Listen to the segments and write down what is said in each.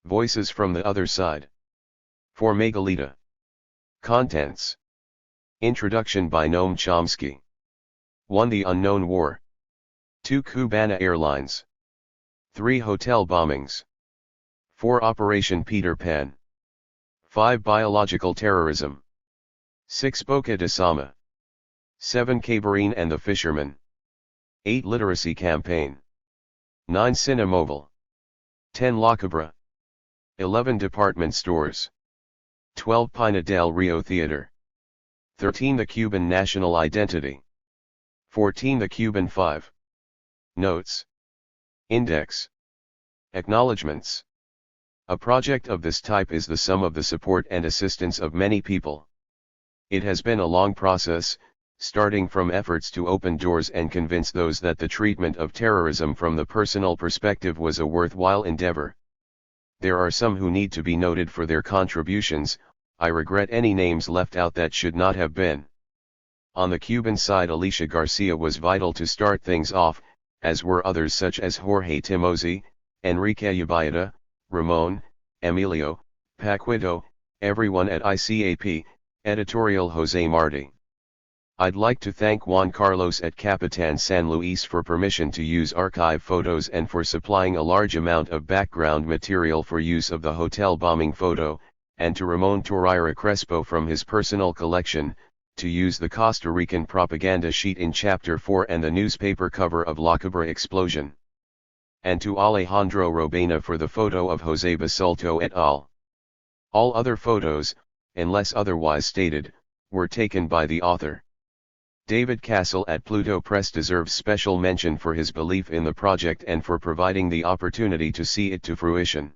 Voices from the Other Side. For Megalita. Contents. Introduction by Noam Chomsky. 1. The Unknown War. 2. Cubana Airlines. 3. Hotel bombings. 4. Operation Peter Pan. 5. Biological terrorism. 6. Boca de Sama. 7. Caberine and the Fisherman. 8. Literacy campaign. 9. Cinemobile. 10. La Cabra. 11. Department stores. 12. Pina del Rio Theater. 13. The Cuban national identity. 14. The Cuban Five. Notes. Index. Acknowledgements. A project of this type is the sum of the support and assistance of many people. It has been a long process, starting from efforts to open doors and convince those that the treatment of terrorism from the personal perspective was a worthwhile endeavor. There are some who need to be noted for their contributions. I regret any names left out that should not have been. On the Cuban side, Alicia Garcia was vital to start things off, as were others such as Jorge Timozzi, Enrique Ubieta, Ramon, Emilio, Paquito, everyone at ICAP, editorial Jose Marti. I'd like to thank Juan Carlos at Capitan San Luis for permission to use archive photos and for supplying a large amount of background material for use of the hotel bombing photo, and to Ramon Torreira Crespo from his personal collection, to use the Costa Rican propaganda sheet in Chapter 4 and the newspaper cover of La Cabra explosion. And to Alejandro Robena for the photo of Jose Basulto et al. All other photos, unless otherwise stated, were taken by the author. David Castle at Pluto Press deserves special mention for his belief in the project and for providing the opportunity to see it to fruition.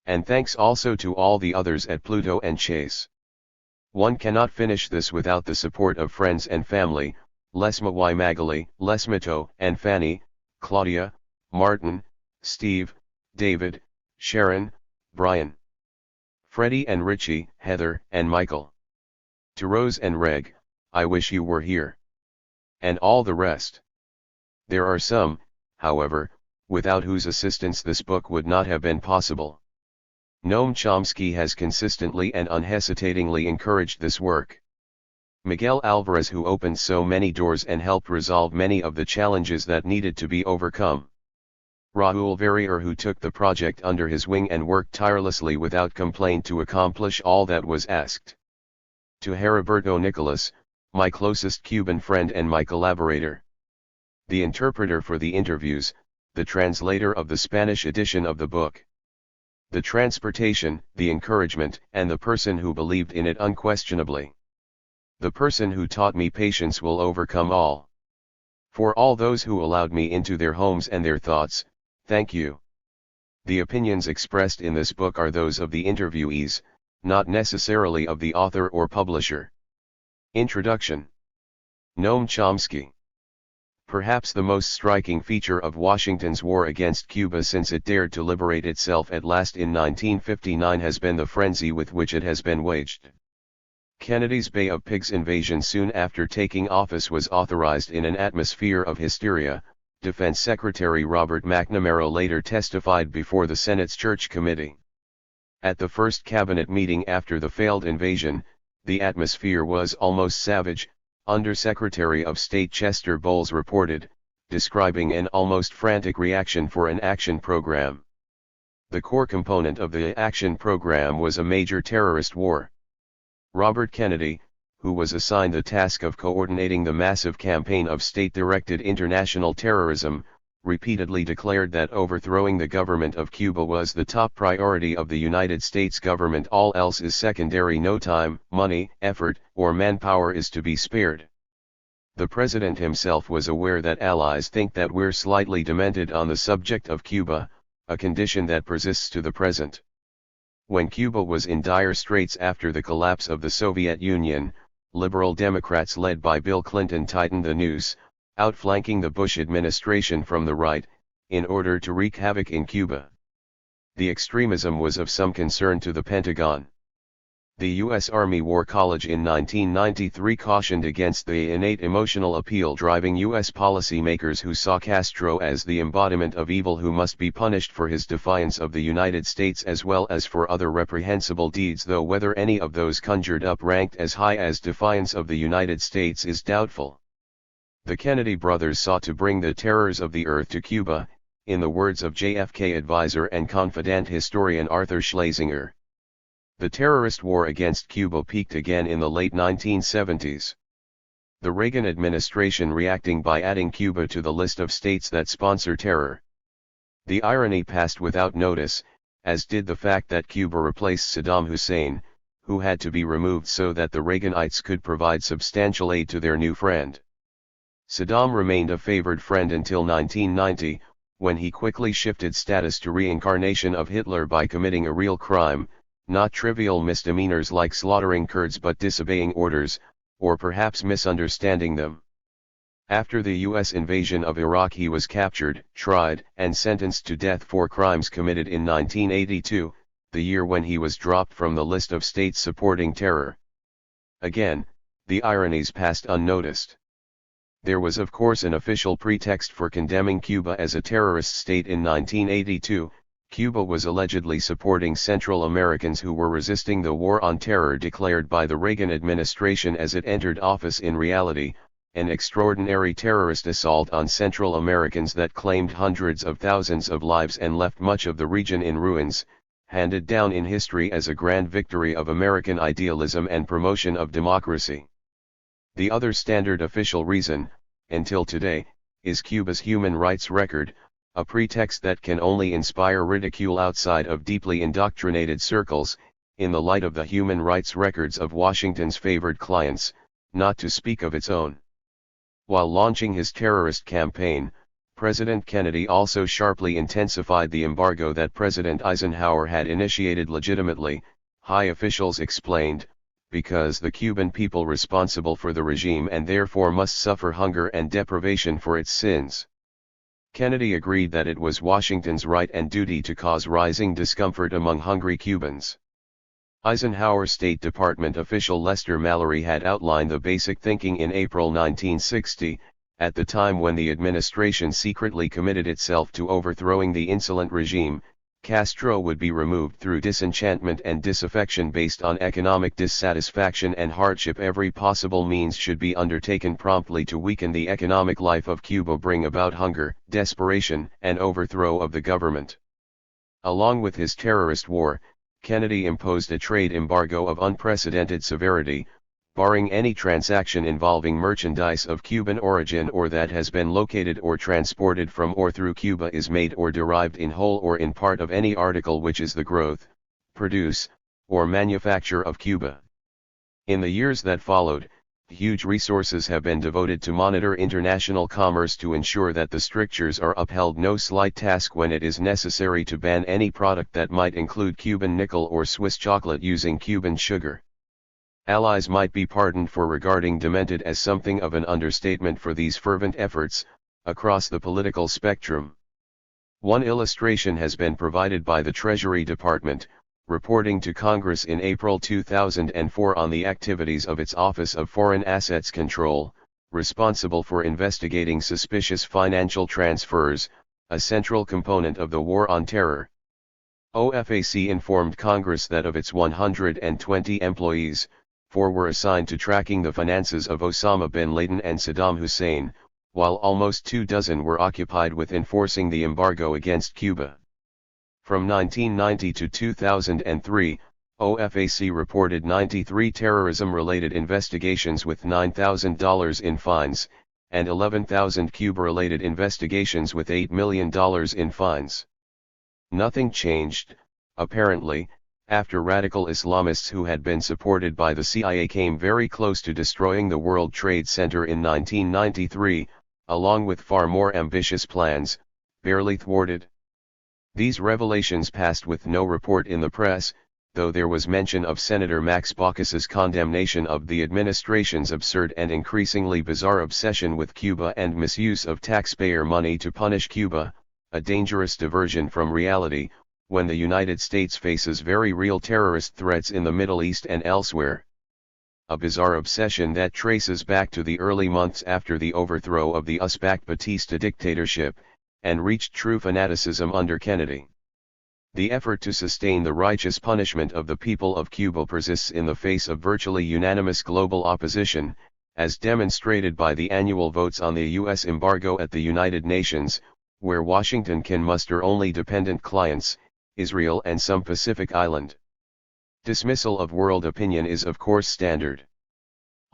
And thanks also to all the others at Pluto and Chase. One cannot finish this without the support of friends and family, Lesma Y. Magali, Lesmito and Fanny, Claudia, Martin, Steve, David, Sharon, Brian, Freddie and Richie, Heather and Michael. To Rose and Reg, I wish you were here. And all the rest. There are some, however, without whose assistance this book would not have been possible. Noam Chomsky has consistently and unhesitatingly encouraged this work. Miguel Alvarez, who opened so many doors and helped resolve many of the challenges that needed to be overcome. Raúl Verrier, who took the project under his wing and worked tirelessly without complaint to accomplish all that was asked. To Heriberto Nicolas, my closest Cuban friend and my collaborator. The interpreter for the interviews, the translator of the Spanish edition of the book. The transportation, the encouragement, and the person who believed in it unquestionably. The person who taught me patience will overcome all. For all those who allowed me into their homes and their thoughts, thank you. The opinions expressed in this book are those of the interviewees, not necessarily of the author or publisher. Introduction. Noam Chomsky. Perhaps the most striking feature of Washington's war against Cuba since it dared to liberate itself at last in 1959 has been the frenzy with which it has been waged. Kennedy's Bay of Pigs invasion soon after taking office was authorized in an atmosphere of hysteria, Defense Secretary Robert McNamara later testified before the Senate's Church Committee. At the first cabinet meeting after the failed invasion, the atmosphere was almost savage, Undersecretary of State Chester Bowles reported, describing an almost frantic reaction for an action program. The core component of the action program was a major terrorist war. Robert Kennedy, who was assigned the task of coordinating the massive campaign of state-directed international terrorism, repeatedly declared that overthrowing the government of Cuba was the top priority of the United States government. All else is secondary. No time, money, effort, or manpower is to be spared. The president himself was aware that allies think that we're slightly demented on the subject of Cuba, a condition that persists to the present. When Cuba was in dire straits after the collapse of the Soviet Union, liberal Democrats led by Bill Clinton tightened the noose, outflanking the Bush administration from the right, in order to wreak havoc in Cuba. The extremism was of some concern to the Pentagon. The U.S. Army War College in 1993 cautioned against the innate emotional appeal driving U.S. policymakers who saw Castro as the embodiment of evil who must be punished for his defiance of the United States as well as for other reprehensible deeds, though whether any of those conjured up ranked as high as defiance of the United States is doubtful. The Kennedy brothers sought to bring the terrors of the earth to Cuba, in the words of JFK advisor and confidant historian Arthur Schlesinger. The terrorist war against Cuba peaked again in the late 1970s. The Reagan administration reacting by adding Cuba to the list of states that sponsor terror. The irony passed without notice, as did the fact that Cuba replaced Saddam Hussein, who had to be removed so that the Reaganites could provide substantial aid to their new friend. Saddam remained a favored friend until 1990, when he quickly shifted status to reincarnation of Hitler by committing a real crime, not trivial misdemeanors like slaughtering Kurds but disobeying orders, or perhaps misunderstanding them. After the U.S. invasion of Iraq he was captured, tried, and sentenced to death for crimes committed in 1982, the year when he was dropped from the list of states supporting terror. Again, the ironies passed unnoticed. There was of course an official pretext for condemning Cuba as a terrorist state in 1982. Cuba was allegedly supporting Central Americans who were resisting the war on terror declared by the Reagan administration as it entered office. In reality, an extraordinary terrorist assault on Central Americans that claimed hundreds of thousands of lives and left much of the region in ruins, handed down in history as a grand victory of American idealism and promotion of democracy. The other standard official reason, until today, is Cuba's human rights record, a pretext that can only inspire ridicule outside of deeply indoctrinated circles, in the light of the human rights records of Washington's favored clients, not to speak of its own. While launching his terrorist campaign, President Kennedy also sharply intensified the embargo that President Eisenhower had initiated legitimately, high officials explained, because the Cuban people responsible for the regime and therefore must suffer hunger and deprivation for its sins. Kennedy agreed that it was Washington's right and duty to cause rising discomfort among hungry Cubans. Eisenhower State Department official Lester Mallory had outlined the basic thinking in April 1960, at the time when the administration secretly committed itself to overthrowing the insolent regime. Castro would be removed through disenchantment and disaffection based on economic dissatisfaction and hardship. Every possible means should be undertaken promptly to weaken the economic life of Cuba, bring about hunger, desperation, and overthrow of the government. Along with his terrorist war, Kennedy imposed a trade embargo of unprecedented severity, barring any transaction involving merchandise of Cuban origin or that has been located or transported from or through Cuba is made or derived in whole or in part of any article which is the growth, produce, or manufacture of Cuba. In the years that followed, huge resources have been devoted to monitor international commerce to ensure that the strictures are upheld, no slight task when it is necessary to ban any product that might include Cuban nickel or Swiss chocolate using Cuban sugar. Allies might be pardoned for regarding demented as something of an understatement for these fervent efforts, across the political spectrum. One illustration has been provided by the Treasury Department, reporting to Congress in April 2004 on the activities of its Office of Foreign Assets Control, responsible for investigating suspicious financial transfers, a central component of the war on terror. OFAC informed Congress that of its 120 employees, 4 were assigned to tracking the finances of Osama bin Laden and Saddam Hussein, while almost 24 were occupied with enforcing the embargo against Cuba. From 1990 to 2003, OFAC reported 93 terrorism-related investigations with $9,000 in fines, and 11,000 Cuba-related investigations with $8 million in fines. Nothing changed, apparently, after radical Islamists who had been supported by the CIA came very close to destroying the World Trade Center in 1993, along with far more ambitious plans, barely thwarted. These revelations passed with no report in the press, though there was mention of Senator Max Baucus's condemnation of the administration's absurd and increasingly bizarre obsession with Cuba and misuse of taxpayer money to punish Cuba, a dangerous diversion from reality, when the United States faces very real terrorist threats in the Middle East and elsewhere. A bizarre obsession that traces back to the early months after the overthrow of the Uzbek-Batista dictatorship, and reached true fanaticism under Kennedy. The effort to sustain the righteous punishment of the people of Cuba persists in the face of virtually unanimous global opposition, as demonstrated by the annual votes on the U.S. embargo at the United Nations, where Washington can muster only dependent clients, Israel and some Pacific island. Dismissal of world opinion is of course standard.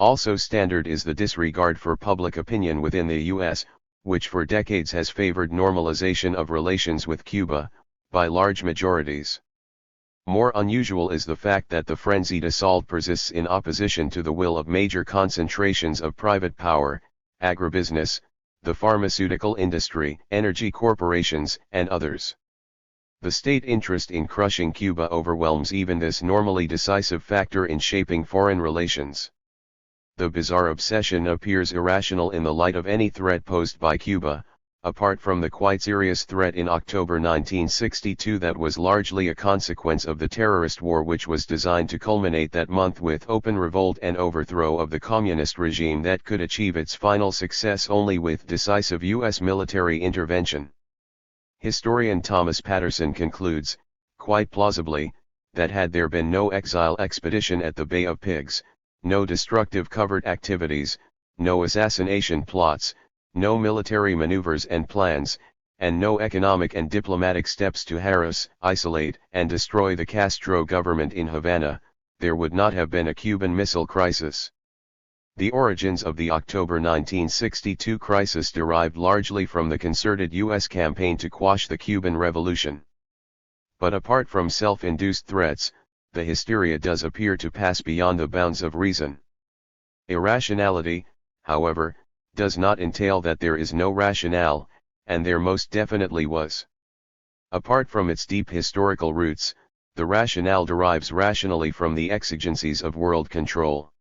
Also standard is the disregard for public opinion within the U.S., which for decades has favored normalization of relations with Cuba, by large majorities. More unusual is the fact that the frenzied assault persists in opposition to the will of major concentrations of private power, agribusiness, the pharmaceutical industry, energy corporations, and others. The state interest in crushing Cuba overwhelms even this normally decisive factor in shaping foreign relations. The bizarre obsession appears irrational in the light of any threat posed by Cuba, apart from the quite serious threat in October 1962 that was largely a consequence of the terrorist war which was designed to culminate that month with open revolt and overthrow of the communist regime that could achieve its final success only with decisive U.S. military intervention. Historian Thomas Patterson concludes, quite plausibly, that had there been no exile expedition at the Bay of Pigs, no destructive covert activities, no assassination plots, no military maneuvers and plans, and no economic and diplomatic steps to harass, isolate, and destroy the Castro government in Havana, there would not have been a Cuban Missile Crisis. The origins of the October 1962 crisis derived largely from the concerted U.S. campaign to quash the Cuban Revolution. But apart from self-induced threats, the hysteria does appear to pass beyond the bounds of reason. Irrationality, however, does not entail that there is no rationale, and there most definitely was. Apart from its deep historical roots, the rationale derives rationally from the exigencies of world control.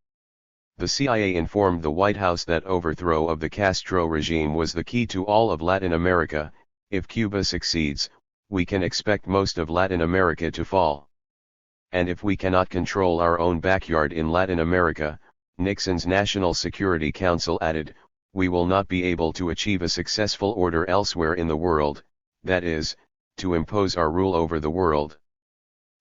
The CIA informed the White House that overthrow of the Castro regime was the key to all of Latin America. If Cuba succeeds, we can expect most of Latin America to fall. And if we cannot control our own backyard in Latin America, Nixon's National Security Council added, we will not be able to achieve a successful order elsewhere in the world, that is, to impose our rule over the world.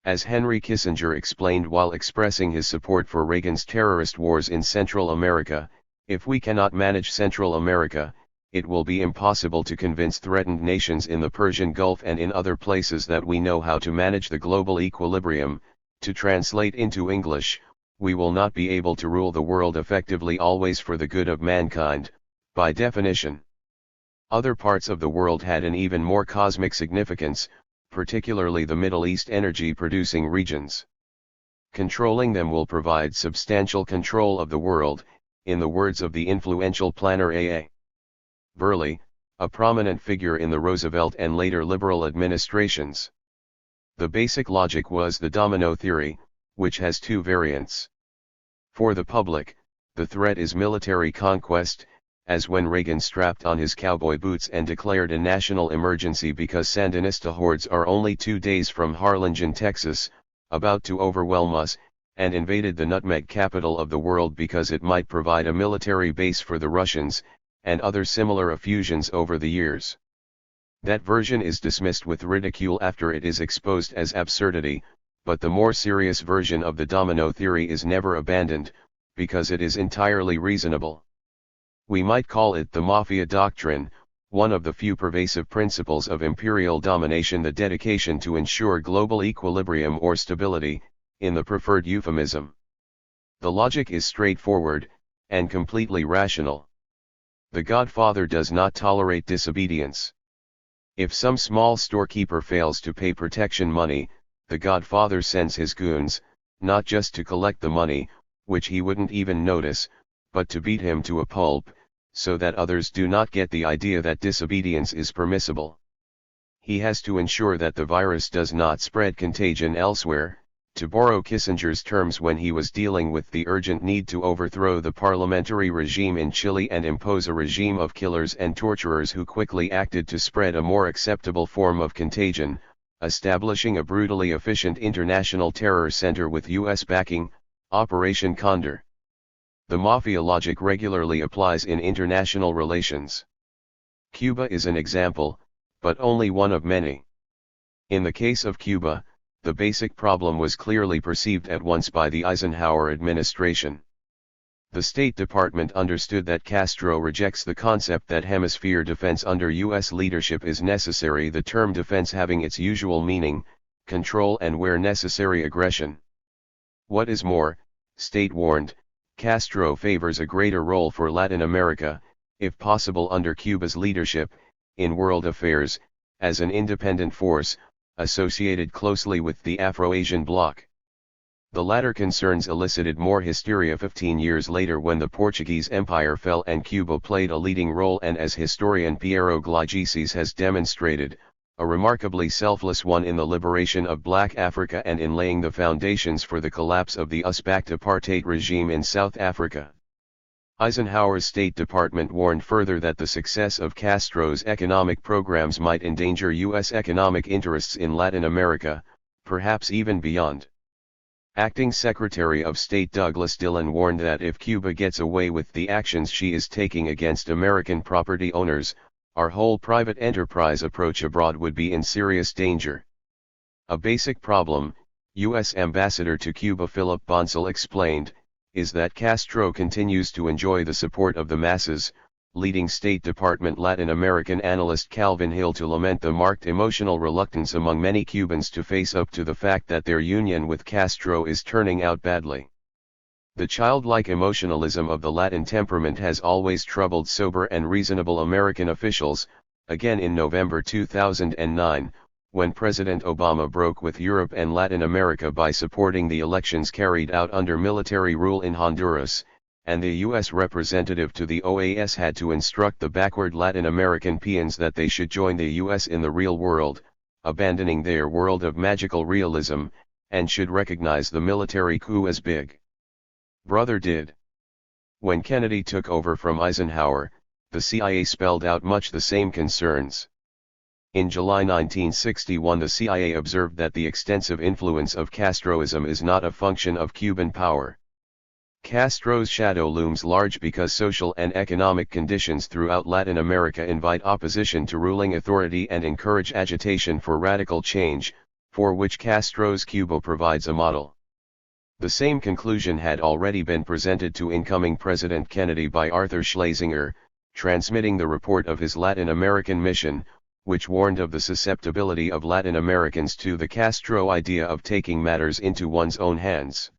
As Henry Kissinger explained while expressing his support for Reagan's terrorist wars in Central America, if we cannot manage Central America, it will be impossible to convince threatened nations in the Persian Gulf and in other places that we know how to manage the global equilibrium. To translate into English, we will not be able to rule the world effectively always for the good of mankind, by definition. Other parts of the world had an even more cosmic significance, particularly the Middle East energy-producing regions. Controlling them will provide substantial control of the world, in the words of the influential planner A.A. Burley, a prominent figure in the Roosevelt and later liberal administrations. The basic logic was the domino theory, which has two variants. For the public, the threat is military conquest, as when Reagan strapped on his cowboy boots and declared a national emergency because Sandinista hordes are only 2 days from Harlingen, Texas, about to overwhelm us, and invaded the nutmeg capital of the world because it might provide a military base for the Russians, and other similar effusions over the years. That version is dismissed with ridicule after it is exposed as absurdity, but the more serious version of the domino theory is never abandoned, because it is entirely reasonable. We might call it the mafia doctrine, one of the few pervasive principles of imperial domination, the dedication to ensure global equilibrium or stability, in the preferred euphemism. The logic is straightforward, and completely rational. The Godfather does not tolerate disobedience. If some small storekeeper fails to pay protection money, the Godfather sends his goons, not just to collect the money, which he wouldn't even notice, but to beat him to a pulp, so that others do not get the idea that disobedience is permissible. He has to ensure that the virus does not spread contagion elsewhere, to borrow Kissinger's terms when he was dealing with the urgent need to overthrow the parliamentary regime in Chile and impose a regime of killers and torturers who quickly acted to spread a more acceptable form of contagion. establishing a brutally efficient international terror center with U.S. backing, Operation Condor. The mafia logic regularly applies in international relations. Cuba is an example, but only one of many. In the case of Cuba, the basic problem was clearly perceived at once by the Eisenhower administration. The State Department understood that Castro rejects the concept that hemisphere defense under U.S. leadership is necessary, the term defense having its usual meaning, control and where necessary aggression. What is more, State warned, Castro favors a greater role for Latin America, if possible under Cuba's leadership, in world affairs, as an independent force, associated closely with the Afro-Asian bloc. The latter concerns elicited more hysteria 15 years later when the Portuguese Empire fell and Cuba played a leading role, and as historian Piero Glagices has demonstrated, a remarkably selfless one in the liberation of Black Africa and in laying the foundations for the collapse of the US-backed apartheid regime in South Africa. Eisenhower's State Department warned further that the success of Castro's economic programs might endanger U.S. economic interests in Latin America, perhaps even beyond. Acting Secretary of State Douglas Dillon warned that if Cuba gets away with the actions she is taking against American property owners, our whole private enterprise approach abroad would be in serious danger. A basic problem, U.S. Ambassador to Cuba Philip Bonsall explained, is that Castro continues to enjoy the support of the masses, leading State Department Latin American analyst Calvin Hill to lament the marked emotional reluctance among many Cubans to face up to the fact that their union with Castro is turning out badly. The childlike emotionalism of the Latin temperament has always troubled sober and reasonable American officials, again in November 2009, when President Obama broke with Europe and Latin America by supporting the elections carried out under military rule in Honduras, and the U.S. representative to the OAS had to instruct the backward Latin American peons that they should join the U.S. in the real world, abandoning their world of magical realism, and should recognize the military coup as Big Brother did. When Kennedy took over from Eisenhower, the CIA spelled out much the same concerns. In July 1961 the CIA observed that the extensive influence of Castroism is not a function of Cuban power. Castro's shadow looms large because social and economic conditions throughout Latin America invite opposition to ruling authority and encourage agitation for radical change, for which Castro's Cuba provides a model. The same conclusion had already been presented to incoming President Kennedy by Arthur Schlesinger, transmitting the report of his Latin American mission, which warned of the susceptibility of Latin Americans to the Castro idea of taking matters into one's own hands.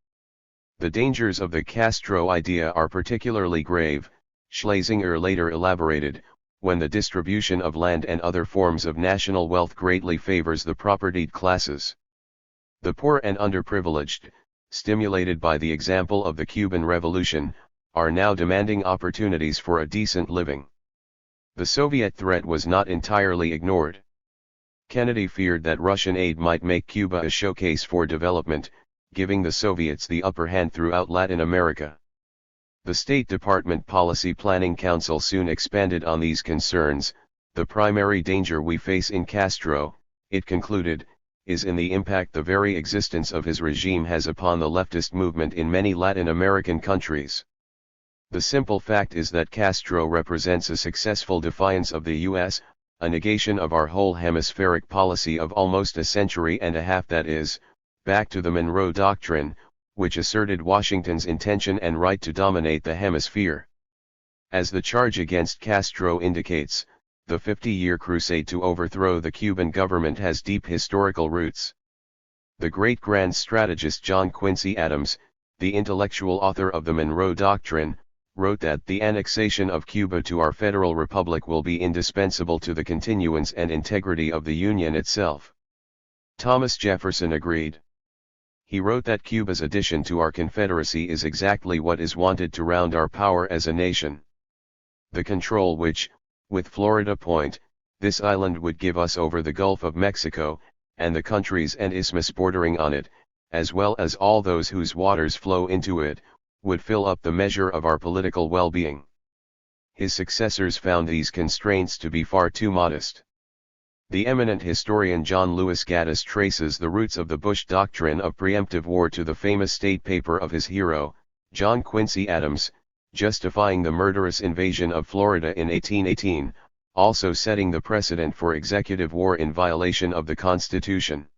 The dangers of the Castro idea are particularly grave, Schlesinger later elaborated, when the distribution of land and other forms of national wealth greatly favors the propertied classes. The poor and underprivileged, stimulated by the example of the Cuban Revolution, are now demanding opportunities for a decent living. The Soviet threat was not entirely ignored. Kennedy feared that Russian aid might make Cuba a showcase for development, giving the Soviets the upper hand throughout Latin America. The State Department Policy Planning Council soon expanded on these concerns. The primary danger we face in Castro, it concluded, is in the impact the very existence of his regime has upon the leftist movement in many Latin American countries. The simple fact is that Castro represents a successful defiance of the U.S., a negation of our whole hemispheric policy of almost a century and a half, that is, back to the Monroe Doctrine, which asserted Washington's intention and right to dominate the hemisphere. As the charge against Castro indicates, the 50-year crusade to overthrow the Cuban government has deep historical roots. The great grand strategist John Quincy Adams, the intellectual author of the Monroe Doctrine, wrote that the annexation of Cuba to our federal republic will be indispensable to the continuance and integrity of the Union itself. Thomas Jefferson agreed. He wrote that Cuba's addition to our confederacy is exactly what is wanted to round our power as a nation. The control which, with Florida Point, this island would give us over the Gulf of Mexico, and the countries and isthmus bordering on it, as well as all those whose waters flow into it, would fill up the measure of our political well-being. His successors found these constraints to be far too modest. The eminent historian John Lewis Gaddis traces the roots of the Bush doctrine of preemptive war to the famous state paper of his hero, John Quincy Adams, justifying the murderous invasion of Florida in 1818, also setting the precedent for executive war in violation of the Constitution.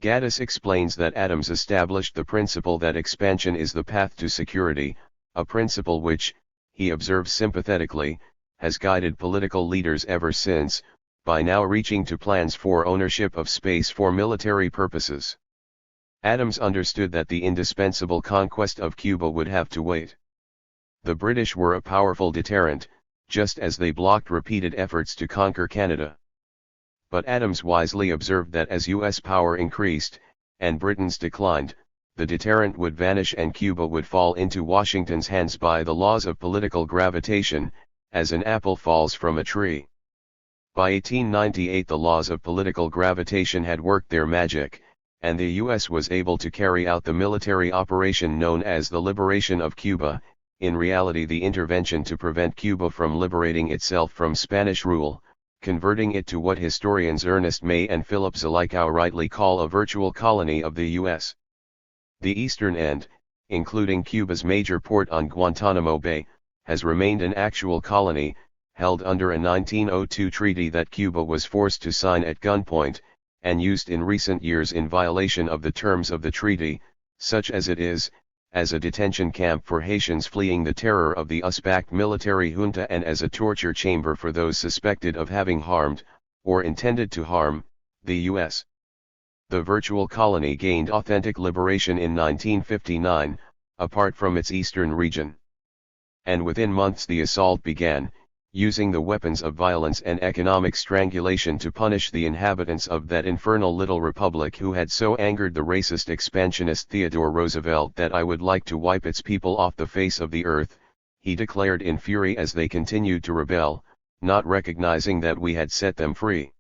Gaddis explains that Adams established the principle that expansion is the path to security, a principle which, he observes sympathetically, has guided political leaders ever since, by now reaching to plans for ownership of space for military purposes. Adams understood that the indispensable conquest of Cuba would have to wait. The British were a powerful deterrent, just as they blocked repeated efforts to conquer Canada. But Adams wisely observed that as U.S. power increased, and Britain's declined, the deterrent would vanish and Cuba would fall into Washington's hands by the laws of political gravitation, as an apple falls from a tree. By 1898 the laws of political gravitation had worked their magic, and the U.S. was able to carry out the military operation known as the liberation of Cuba, in reality the intervention to prevent Cuba from liberating itself from Spanish rule, converting it to what historians Ernest May and Philip Zelikow rightly call a virtual colony of the U.S. The eastern end, including Cuba's major port on Guantanamo Bay, has remained an actual colony, held under a 1902 treaty that Cuba was forced to sign at gunpoint, and used in recent years in violation of the terms of the treaty, such as it is, as a detention camp for Haitians fleeing the terror of the US-backed military junta and as a torture chamber for those suspected of having harmed, or intended to harm, the U.S. The virtual colony gained authentic liberation in 1959, apart from its eastern region. And within months the assault began, using the weapons of violence and economic strangulation to punish the inhabitants of that infernal little republic who had so angered the racist expansionist Theodore Roosevelt that I would like to wipe its people off the face of the earth, he declared in fury as they continued to rebel, not recognizing that we had set them free.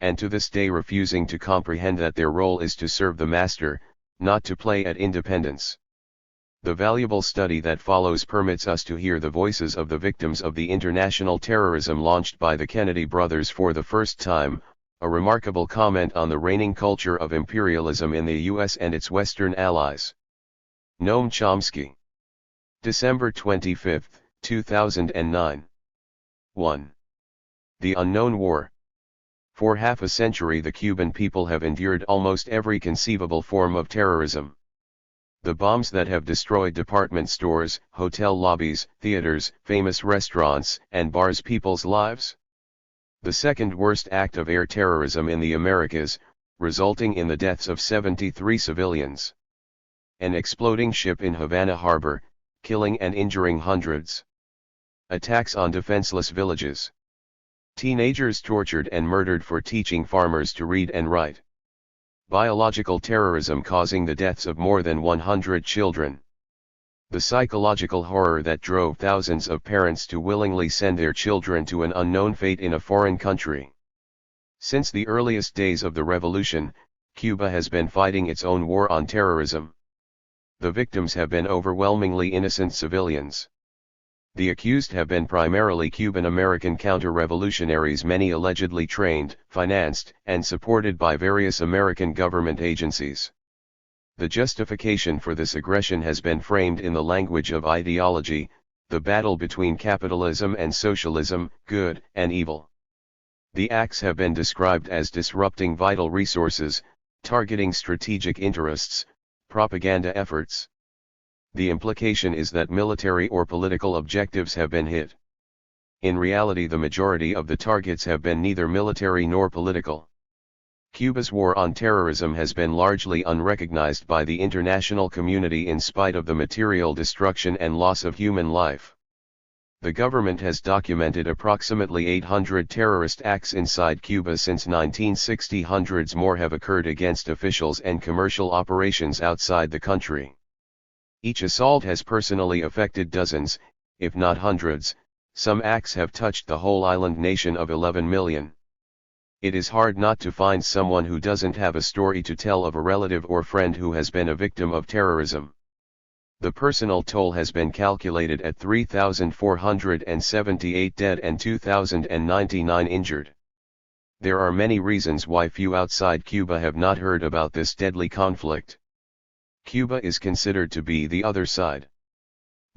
And to this day refusing to comprehend that their role is to serve the master, not to play at independence. The valuable study that follows permits us to hear the voices of the victims of the international terrorism launched by the Kennedy brothers for the first time, a remarkable comment on the reigning culture of imperialism in the U.S. and its Western allies. Noam Chomsky. December 25, 2009. 1. The Unknown War. For half a century the Cuban people have endured almost every conceivable form of terrorism. The bombs that have destroyed department stores, hotel lobbies, theaters, famous restaurants, and bars, people's lives. The second worst act of air terrorism in the Americas, resulting in the deaths of 73 civilians. An exploding ship in Havana Harbor, killing and injuring hundreds. Attacks on defenseless villages. Teenagers tortured and murdered for teaching farmers to read and write. Biological terrorism causing the deaths of more than 100 children. The psychological horror that drove thousands of parents to willingly send their children to an unknown fate in a foreign country. Since the earliest days of the revolution, Cuba has been fighting its own war on terrorism. The victims have been overwhelmingly innocent civilians. The accused have been primarily Cuban-American counter-revolutionaries, many allegedly trained, financed, and supported by various American government agencies. The justification for this aggression has been framed in the language of ideology, the battle between capitalism and socialism, good and evil. The acts have been described as disrupting vital resources, targeting strategic interests, propaganda efforts. The implication is that military or political objectives have been hit. In reality, the majority of the targets have been neither military nor political. Cuba's war on terrorism has been largely unrecognized by the international community in spite of the material destruction and loss of human life. The government has documented approximately 800 terrorist acts inside Cuba since 1960. Hundreds more have occurred against officials and commercial operations outside the country. Each assault has personally affected dozens, if not hundreds. Some acts have touched the whole island nation of 11 million. It is hard not to find someone who doesn't have a story to tell of a relative or friend who has been a victim of terrorism. The personal toll has been calculated at 3,478 dead and 2,099 injured. There are many reasons why few outside Cuba have not heard about this deadly conflict. Cuba is considered to be the other side.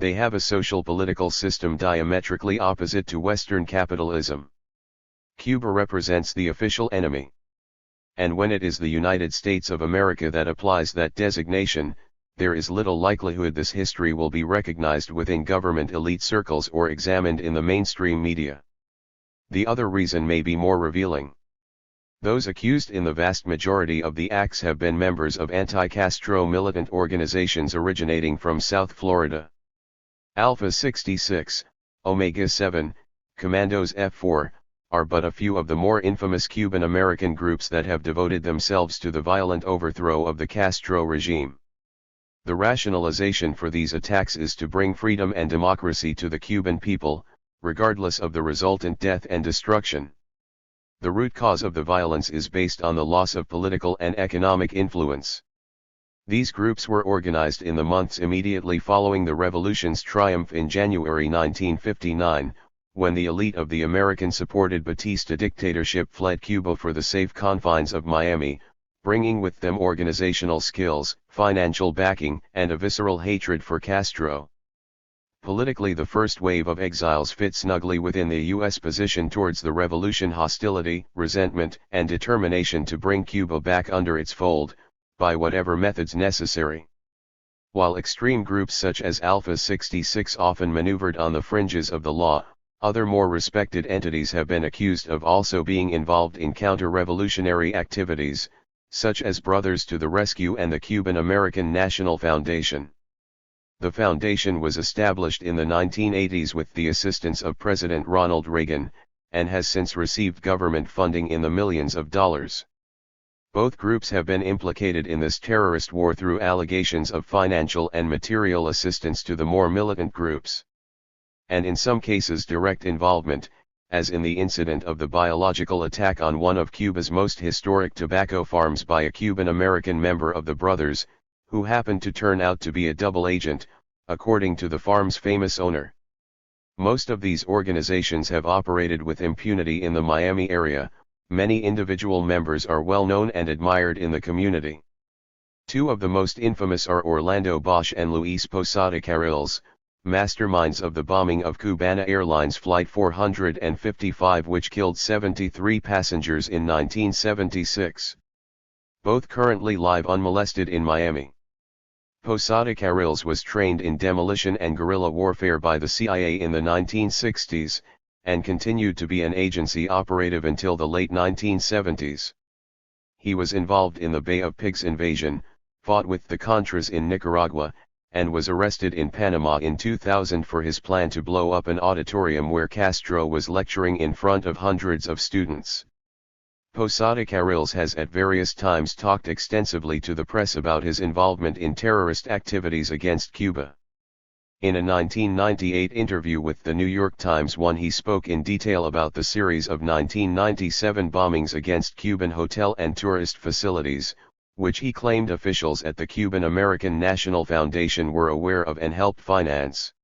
They have a social-political system diametrically opposite to Western capitalism. Cuba represents the official enemy. And when it is the United States of America that applies that designation, there is little likelihood this history will be recognized within government elite circles or examined in the mainstream media. The other reason may be more revealing. Those accused in the vast majority of the acts have been members of anti-Castro militant organizations originating from South Florida. Alpha 66, Omega 7, Commandos F4, are but a few of the more infamous Cuban-American groups that have devoted themselves to the violent overthrow of the Castro regime. The rationalization for these attacks is to bring freedom and democracy to the Cuban people, regardless of the resultant death and destruction. The root cause of the violence is based on the loss of political and economic influence. These groups were organized in the months immediately following the revolution's triumph in January 1959, when the elite of the American-supported Batista dictatorship fled Cuba for the safe confines of Miami, bringing with them organizational skills, financial backing, and a visceral hatred for Castro. Politically, the first wave of exiles fit snugly within the U.S. position towards the revolution: hostility, resentment, and determination to bring Cuba back under its fold, by whatever methods necessary. While extreme groups such as Alpha 66 often maneuvered on the fringes of the law, other more respected entities have been accused of also being involved in counter-revolutionary activities, such as Brothers to the Rescue and the Cuban-American National Foundation. The foundation was established in the 1980s with the assistance of President Ronald Reagan, and has since received government funding in the millions of dollars. Both groups have been implicated in this terrorist war through allegations of financial and material assistance to the more militant groups. And in some cases direct involvement, as in the incident of the biological attack on one of Cuba's most historic tobacco farms by a Cuban-American member of the Brothers, who happened to turn out to be a double agent, according to the farm's famous owner. Most of these organizations have operated with impunity in the Miami area. Many individual members are well known and admired in the community. Two of the most infamous are Orlando Bosch and Luis Posada Carriles, masterminds of the bombing of Cubana Airlines Flight 455, which killed 73 passengers in 1976. Both currently live unmolested in Miami. Posada Carriles was trained in demolition and guerrilla warfare by the CIA in the 1960s, and continued to be an agency operative until the late 1970s. He was involved in the Bay of Pigs invasion, fought with the Contras in Nicaragua, and was arrested in Panama in 2000 for his plan to blow up an auditorium where Castro was lecturing in front of hundreds of students. Posada Carriles has at various times talked extensively to the press about his involvement in terrorist activities against Cuba. In a 1998 interview with the New York Times, he spoke in detail about the series of 1997 bombings against Cuban hotel and tourist facilities, which he claimed officials at the Cuban-American National Foundation were aware of and helped finance.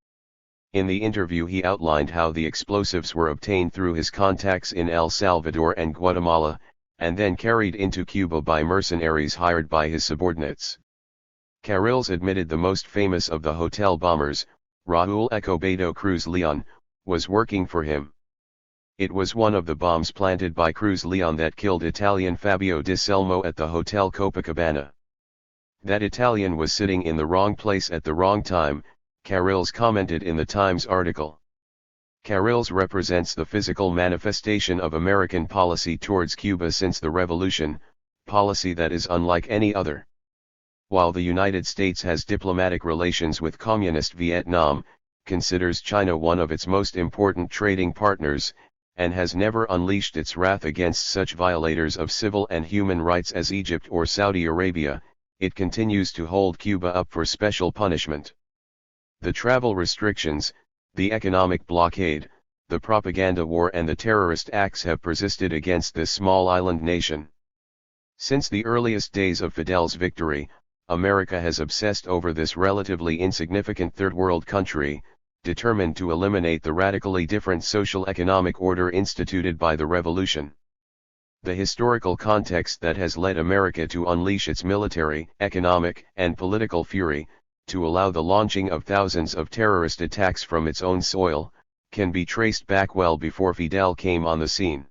In the interview, he outlined how the explosives were obtained through his contacts in El Salvador and Guatemala, and then carried into Cuba by mercenaries hired by his subordinates. Carriles admitted the most famous of the hotel bombers, Raúl Escobedo Cruz Leon, was working for him. It was one of the bombs planted by Cruz Leon that killed Italian Fabio Di Selmo at the Hotel Copacabana. That Italian was sitting in the wrong place at the wrong time, Carriles commented in the Times article. Carriles represents the physical manifestation of American policy towards Cuba since the revolution, policy that is unlike any other. While the United States has diplomatic relations with Communist Vietnam, considers China one of its most important trading partners, and has never unleashed its wrath against such violators of civil and human rights as Egypt or Saudi Arabia, it continues to hold Cuba up for special punishment. The travel restrictions, the economic blockade, the propaganda war and the terrorist acts have persisted against this small island nation. Since the earliest days of Fidel's victory, America has obsessed over this relatively insignificant third world country, determined to eliminate the radically different social economic order instituted by the revolution. The historical context that has led America to unleash its military, economic, and political fury, to allow the launching of thousands of terrorist attacks from its own soil, can be traced back well before Fidel came on the scene.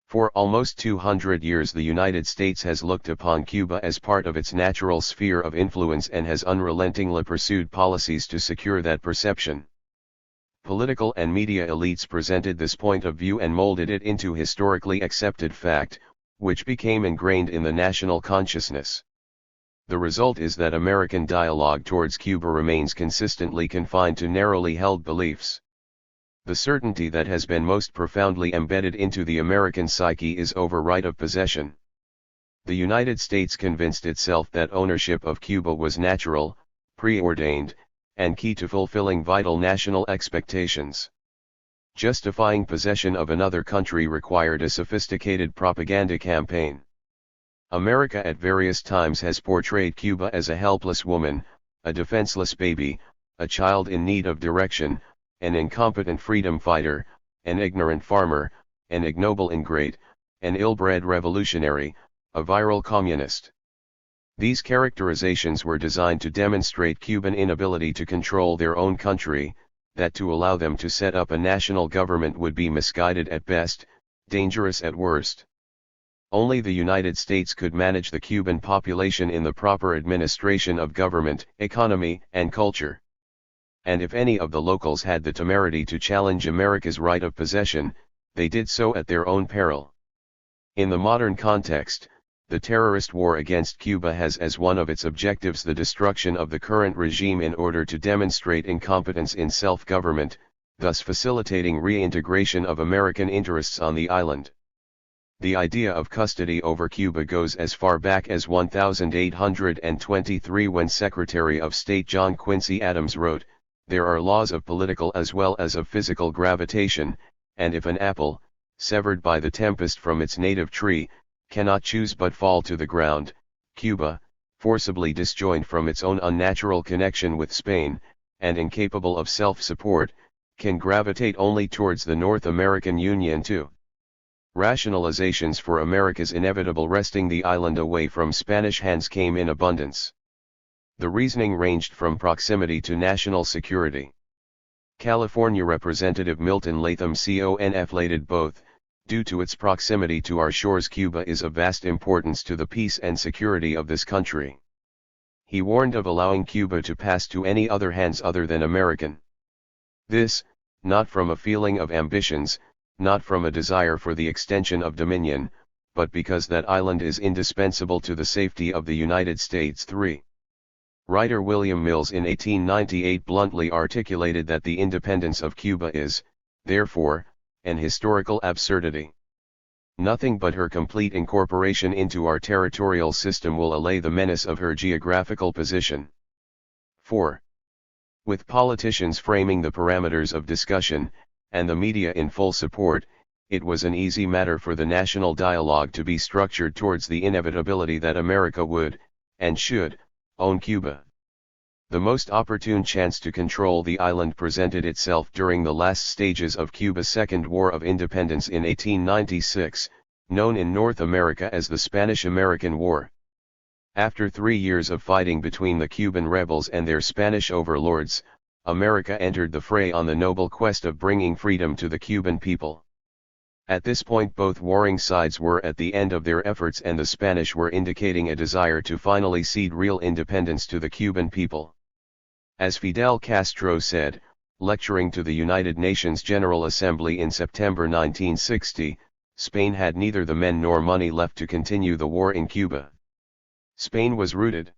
For almost 200 years the United States has looked upon Cuba as part of its natural sphere of influence and has unrelentingly pursued policies to secure that perception. Political and media elites presented this point of view and molded it into historically accepted fact, which became ingrained in the national consciousness. The result is that American dialogue towards Cuba remains consistently confined to narrowly held beliefs. The certainty that has been most profoundly embedded into the American psyche is over right of possession. The United States convinced itself that ownership of Cuba was natural, preordained, and key to fulfilling vital national expectations. Justifying possession of another country required a sophisticated propaganda campaign. America at various times has portrayed Cuba as a helpless woman, a defenseless baby, a child in need of direction, an incompetent freedom fighter, an ignorant farmer, an ignoble ingrate, an ill-bred revolutionary, a virile communist. These characterizations were designed to demonstrate Cuban inability to control their own country, that to allow them to set up a national government would be misguided at best, dangerous at worst. Only the United States could manage the Cuban population in the proper administration of government, economy, and culture. And if any of the locals had the temerity to challenge America's right of possession, they did so at their own peril. In the modern context, the terrorist war against Cuba has as one of its objectives the destruction of the current regime in order to demonstrate incompetence in self-government, thus facilitating reintegration of American interests on the island. The idea of custody over Cuba goes as far back as 1823 when Secretary of State John Quincy Adams wrote, "There are laws of political as well as of physical gravitation, and if an apple, severed by the tempest from its native tree, cannot choose but fall to the ground, Cuba, forcibly disjoined from its own unnatural connection with Spain, and incapable of self-support, can gravitate only towards the North American Union too." Rationalizations for America's inevitable wresting the island away from Spanish hands came in abundance. The reasoning ranged from proximity to national security. California Representative Milton Latham conflated both. Due to its proximity to our shores, Cuba is of vast importance to the peace and security of this country. He warned of allowing Cuba to pass to any other hands other than American. This, not from a feeling of ambitions, not from a desire for the extension of dominion, but because that island is indispensable to the safety of the United States. 3. Writer William Mills in 1898 bluntly articulated that the independence of Cuba is, therefore, an historical absurdity. Nothing but her complete incorporation into our territorial system will allay the menace of her geographical position. 4. With politicians framing the parameters of discussion, and the media in full support, it was an easy matter for the national dialogue to be structured towards the inevitability that America would, and should, own Cuba. The most opportune chance to control the island presented itself during the last stages of Cuba's Second War of Independence in 1896, known in North America as the Spanish-American War. After 3 years of fighting between the Cuban rebels and their Spanish overlords, America entered the fray on the noble quest of bringing freedom to the Cuban people. At this point both warring sides were at the end of their efforts and the Spanish were indicating a desire to finally cede real independence to the Cuban people. As Fidel Castro said, lecturing to the United Nations General Assembly in September 1960, Spain had neither the men nor money left to continue the war in Cuba. Spain was routed.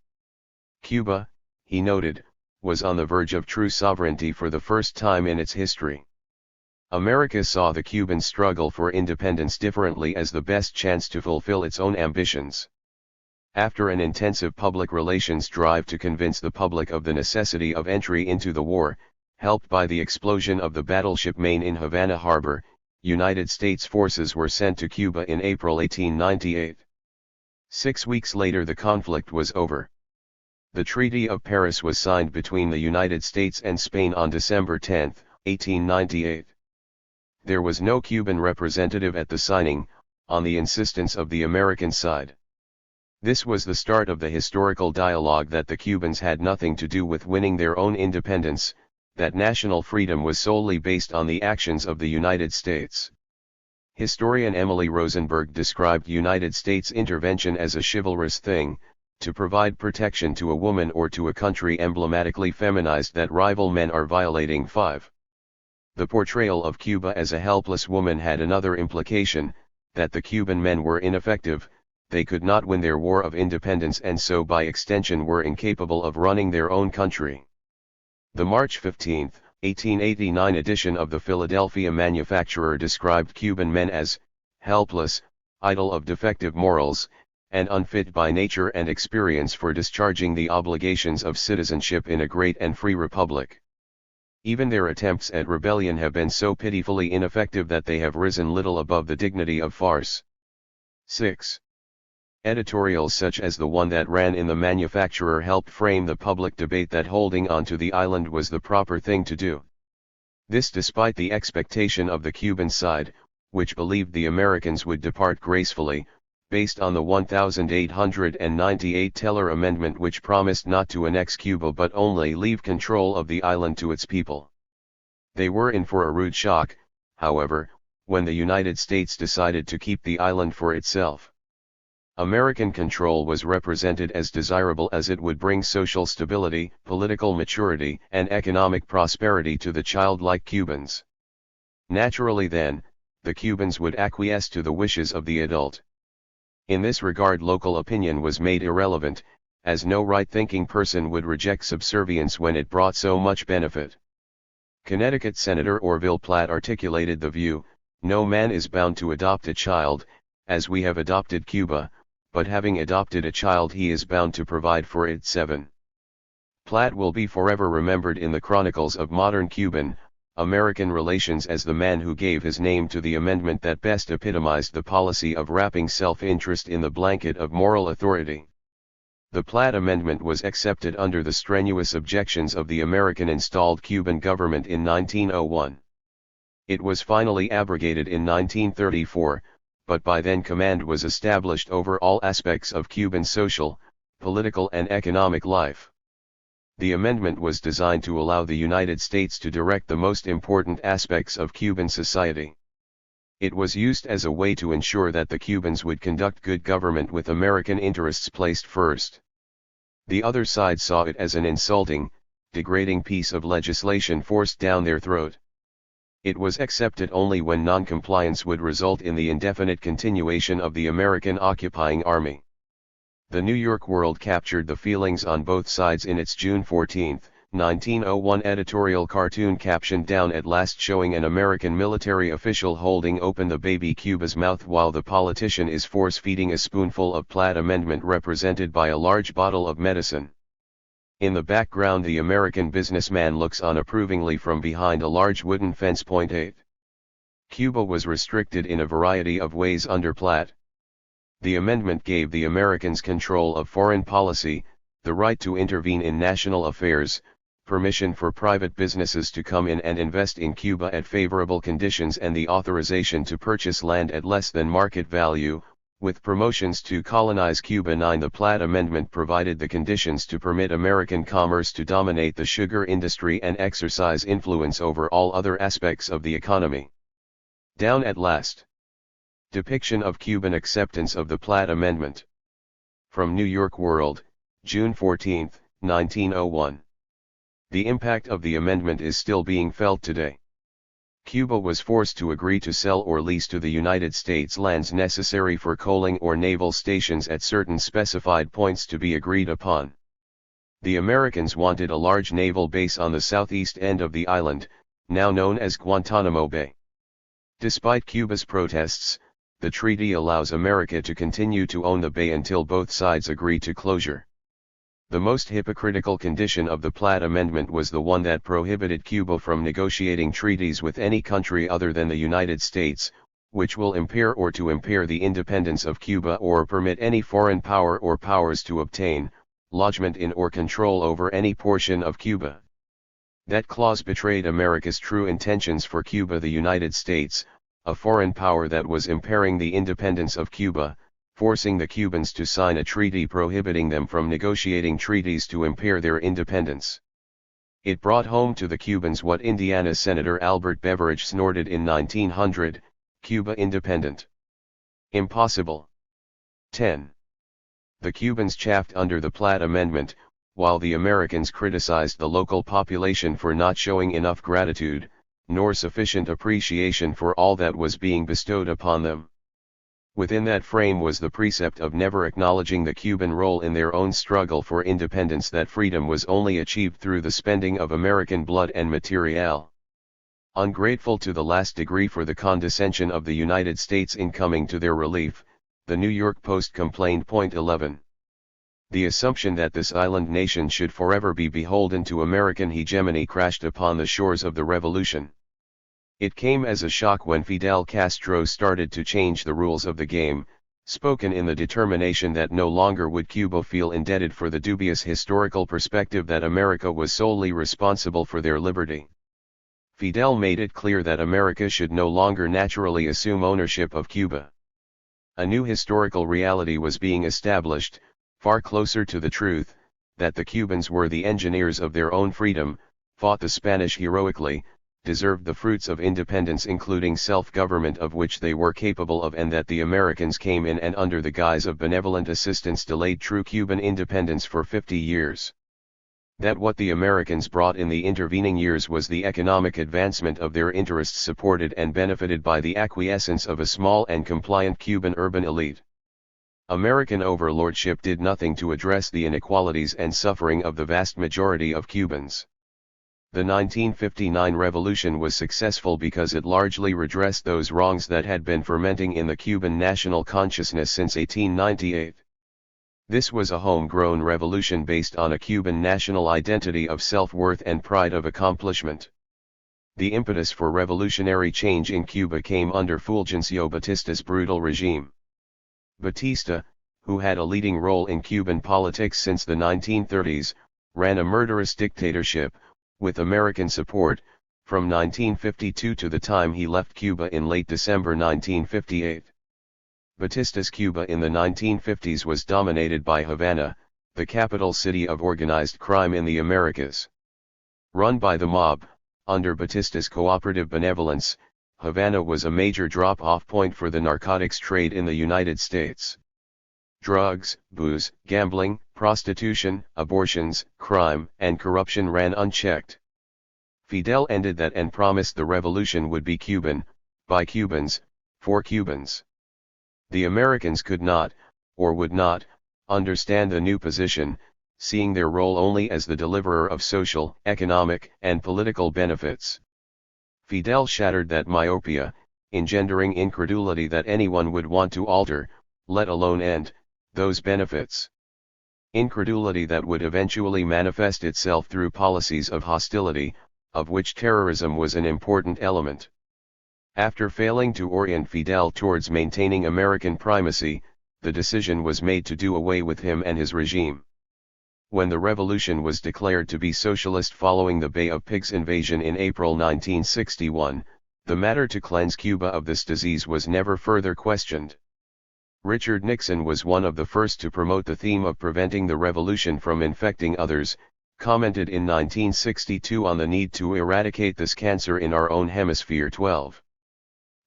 Cuba, he noted, was on the verge of true sovereignty for the first time in its history. America saw the Cuban struggle for independence differently as the best chance to fulfill its own ambitions. After an intensive public relations drive to convince the public of the necessity of entry into the war, helped by the explosion of the battleship Maine in Havana Harbor, United States forces were sent to Cuba in April 1898. 6 weeks later the conflict was over. The Treaty of Paris was signed between the United States and Spain on December 10, 1898. There was no Cuban representative at the signing, on the insistence of the American side. This was the start of the historical dialogue that the Cubans had nothing to do with winning their own independence, that national freedom was solely based on the actions of the United States. Historian Emily Rosenberg described United States intervention as a chivalrous thing, to provide protection to a woman or to a country emblematically feminized that rival men are violating. 5. The portrayal of Cuba as a helpless woman had another implication, that the Cuban men were ineffective, they could not win their war of independence and so by extension were incapable of running their own country. The March 15, 1889 edition of the Philadelphia Manufacturer described Cuban men as helpless, idle of defective morals, and unfit by nature and experience for discharging the obligations of citizenship in a great and free republic. Even their attempts at rebellion have been so pitifully ineffective that they have risen little above the dignity of farce. 6. Editorials such as the one that ran in the Manufacturer helped frame the public debate that holding on to the island was the proper thing to do. This despite the expectation of the Cuban side, which believed the Americans would depart gracefully, based on the 1898 Teller Amendment which promised not to annex Cuba but only leave control of the island to its people. They were in for a rude shock, however, when the United States decided to keep the island for itself. American control was represented as desirable as it would bring social stability, political maturity, and economic prosperity to the childlike Cubans. Naturally then, the Cubans would acquiesce to the wishes of the adult. In this regard local opinion was made irrelevant, as no right-thinking person would reject subservience when it brought so much benefit. Connecticut Senator Orville Platt articulated the view, "No man is bound to adopt a child, as we have adopted Cuba, but having adopted a child he is bound to provide for it." 7. Platt will be forever remembered in the chronicles of modern Cuban-American relations as the man who gave his name to the amendment that best epitomized the policy of wrapping self-interest in the blanket of moral authority. The Platt Amendment was accepted under the strenuous objections of the American-installed Cuban government in 1901. It was finally abrogated in 1934, but by then command was established over all aspects of Cuban social, political and economic life. The amendment was designed to allow the United States to direct the most important aspects of Cuban society. It was used as a way to ensure that the Cubans would conduct good government with American interests placed first. The other side saw it as an insulting, degrading piece of legislation forced down their throat. It was accepted only when non-compliance would result in the indefinite continuation of the American occupying army. The New York World captured the feelings on both sides in its June 14, 1901 editorial cartoon captioned "Down at Last," showing an American military official holding open the baby Cuba's mouth while the politician is force-feeding a spoonful of Platt Amendment represented by a large bottle of medicine. In the background the American businessman looks on approvingly from behind a large wooden fence. 8. Cuba was restricted in a variety of ways under Platt. The amendment gave the Americans control of foreign policy, the right to intervene in national affairs, permission for private businesses to come in and invest in Cuba at favorable conditions and the authorization to purchase land at less than market value, with promotions to colonize Cuba. 9. The Platt Amendment provided the conditions to permit American commerce to dominate the sugar industry and exercise influence over all other aspects of the economy. Down at Last. Depiction of Cuban acceptance of the Platt Amendment. From New York World, June 14, 1901. The impact of the amendment is still being felt today. Cuba was forced to agree to sell or lease to the United States lands necessary for coaling or naval stations at certain specified points to be agreed upon. The Americans wanted a large naval base on the southeast end of the island, now known as Guantanamo Bay. Despite Cuba's protests, the treaty allows America to continue to own the bay until both sides agree to closure. The most hypocritical condition of the Platt Amendment was the one that prohibited Cuba from negotiating treaties with any country other than the United States, which will impair the independence of Cuba or permit any foreign power or powers to obtain, lodgment in or control over any portion of Cuba. That clause betrayed America's true intentions for Cuba. The United States, a foreign power that was impairing the independence of Cuba, forcing the Cubans to sign a treaty prohibiting them from negotiating treaties to impair their independence. It brought home to the Cubans what Indiana Senator Albert Beveridge snorted in 1900, Cuba independent. Impossible. 10. The Cubans chafed under the Platt Amendment, while the Americans criticized the local population for not showing enough gratitude, nor sufficient appreciation for all that was being bestowed upon them. Within that frame was the precept of never acknowledging the Cuban role in their own struggle for independence, that freedom was only achieved through the spending of American blood and material. Ungrateful to the last degree for the condescension of the United States in coming to their relief, the New York Post complained. 11. The assumption that this island nation should forever be beholden to American hegemony crashed upon the shores of the revolution. It came as a shock when Fidel Castro started to change the rules of the game, spoken in the determination that no longer would Cuba feel indebted for the dubious historical perspective that America was solely responsible for their liberty. Fidel made it clear that America should no longer naturally assume ownership of Cuba. A new historical reality was being established, far closer to the truth, that the Cubans were the engineers of their own freedom, fought the Spanish heroically, deserved the fruits of independence including self-government of which they were capable of, and that the Americans came in and under the guise of benevolent assistance delayed true Cuban independence for 50 years. That what the Americans brought in the intervening years was the economic advancement of their interests, supported and benefited by the acquiescence of a small and compliant Cuban urban elite. American overlordship did nothing to address the inequalities and suffering of the vast majority of Cubans. The 1959 revolution was successful because it largely redressed those wrongs that had been fermenting in the Cuban national consciousness since 1898. This was a homegrown revolution based on a Cuban national identity of self-worth and pride of accomplishment. The impetus for revolutionary change in Cuba came under Fulgencio Batista's brutal regime. Batista, who had a leading role in Cuban politics since the 1930s, ran a murderous dictatorship, with American support, from 1952 to the time he left Cuba in late December 1958. Batista's Cuba in the 1950s was dominated by Havana, the capital city of organized crime in the Americas. Run by the mob, under Batista's cooperative benevolence, Havana was a major drop-off point for the narcotics trade in the United States. Drugs, booze, gambling, prostitution, abortions, crime, and corruption ran unchecked. Fidel ended that and promised the revolution would be Cuban, by Cubans, for Cubans. The Americans could not, or would not, understand the new position, seeing their role only as the deliverer of social, economic, and political benefits. Fidel shattered that myopia, engendering incredulity that anyone would want to alter, let alone end, those benefits. Incredulity that would eventually manifest itself through policies of hostility, of which terrorism was an important element. After failing to orient Fidel towards maintaining American primacy, the decision was made to do away with him and his regime. When the revolution was declared to be socialist following the Bay of Pigs invasion in April 1961, the matter to cleanse Cuba of this disease was never further questioned. Richard Nixon was one of the first to promote the theme of preventing the revolution from infecting others, commented in 1962 on the need to eradicate this cancer in our own hemisphere. 12.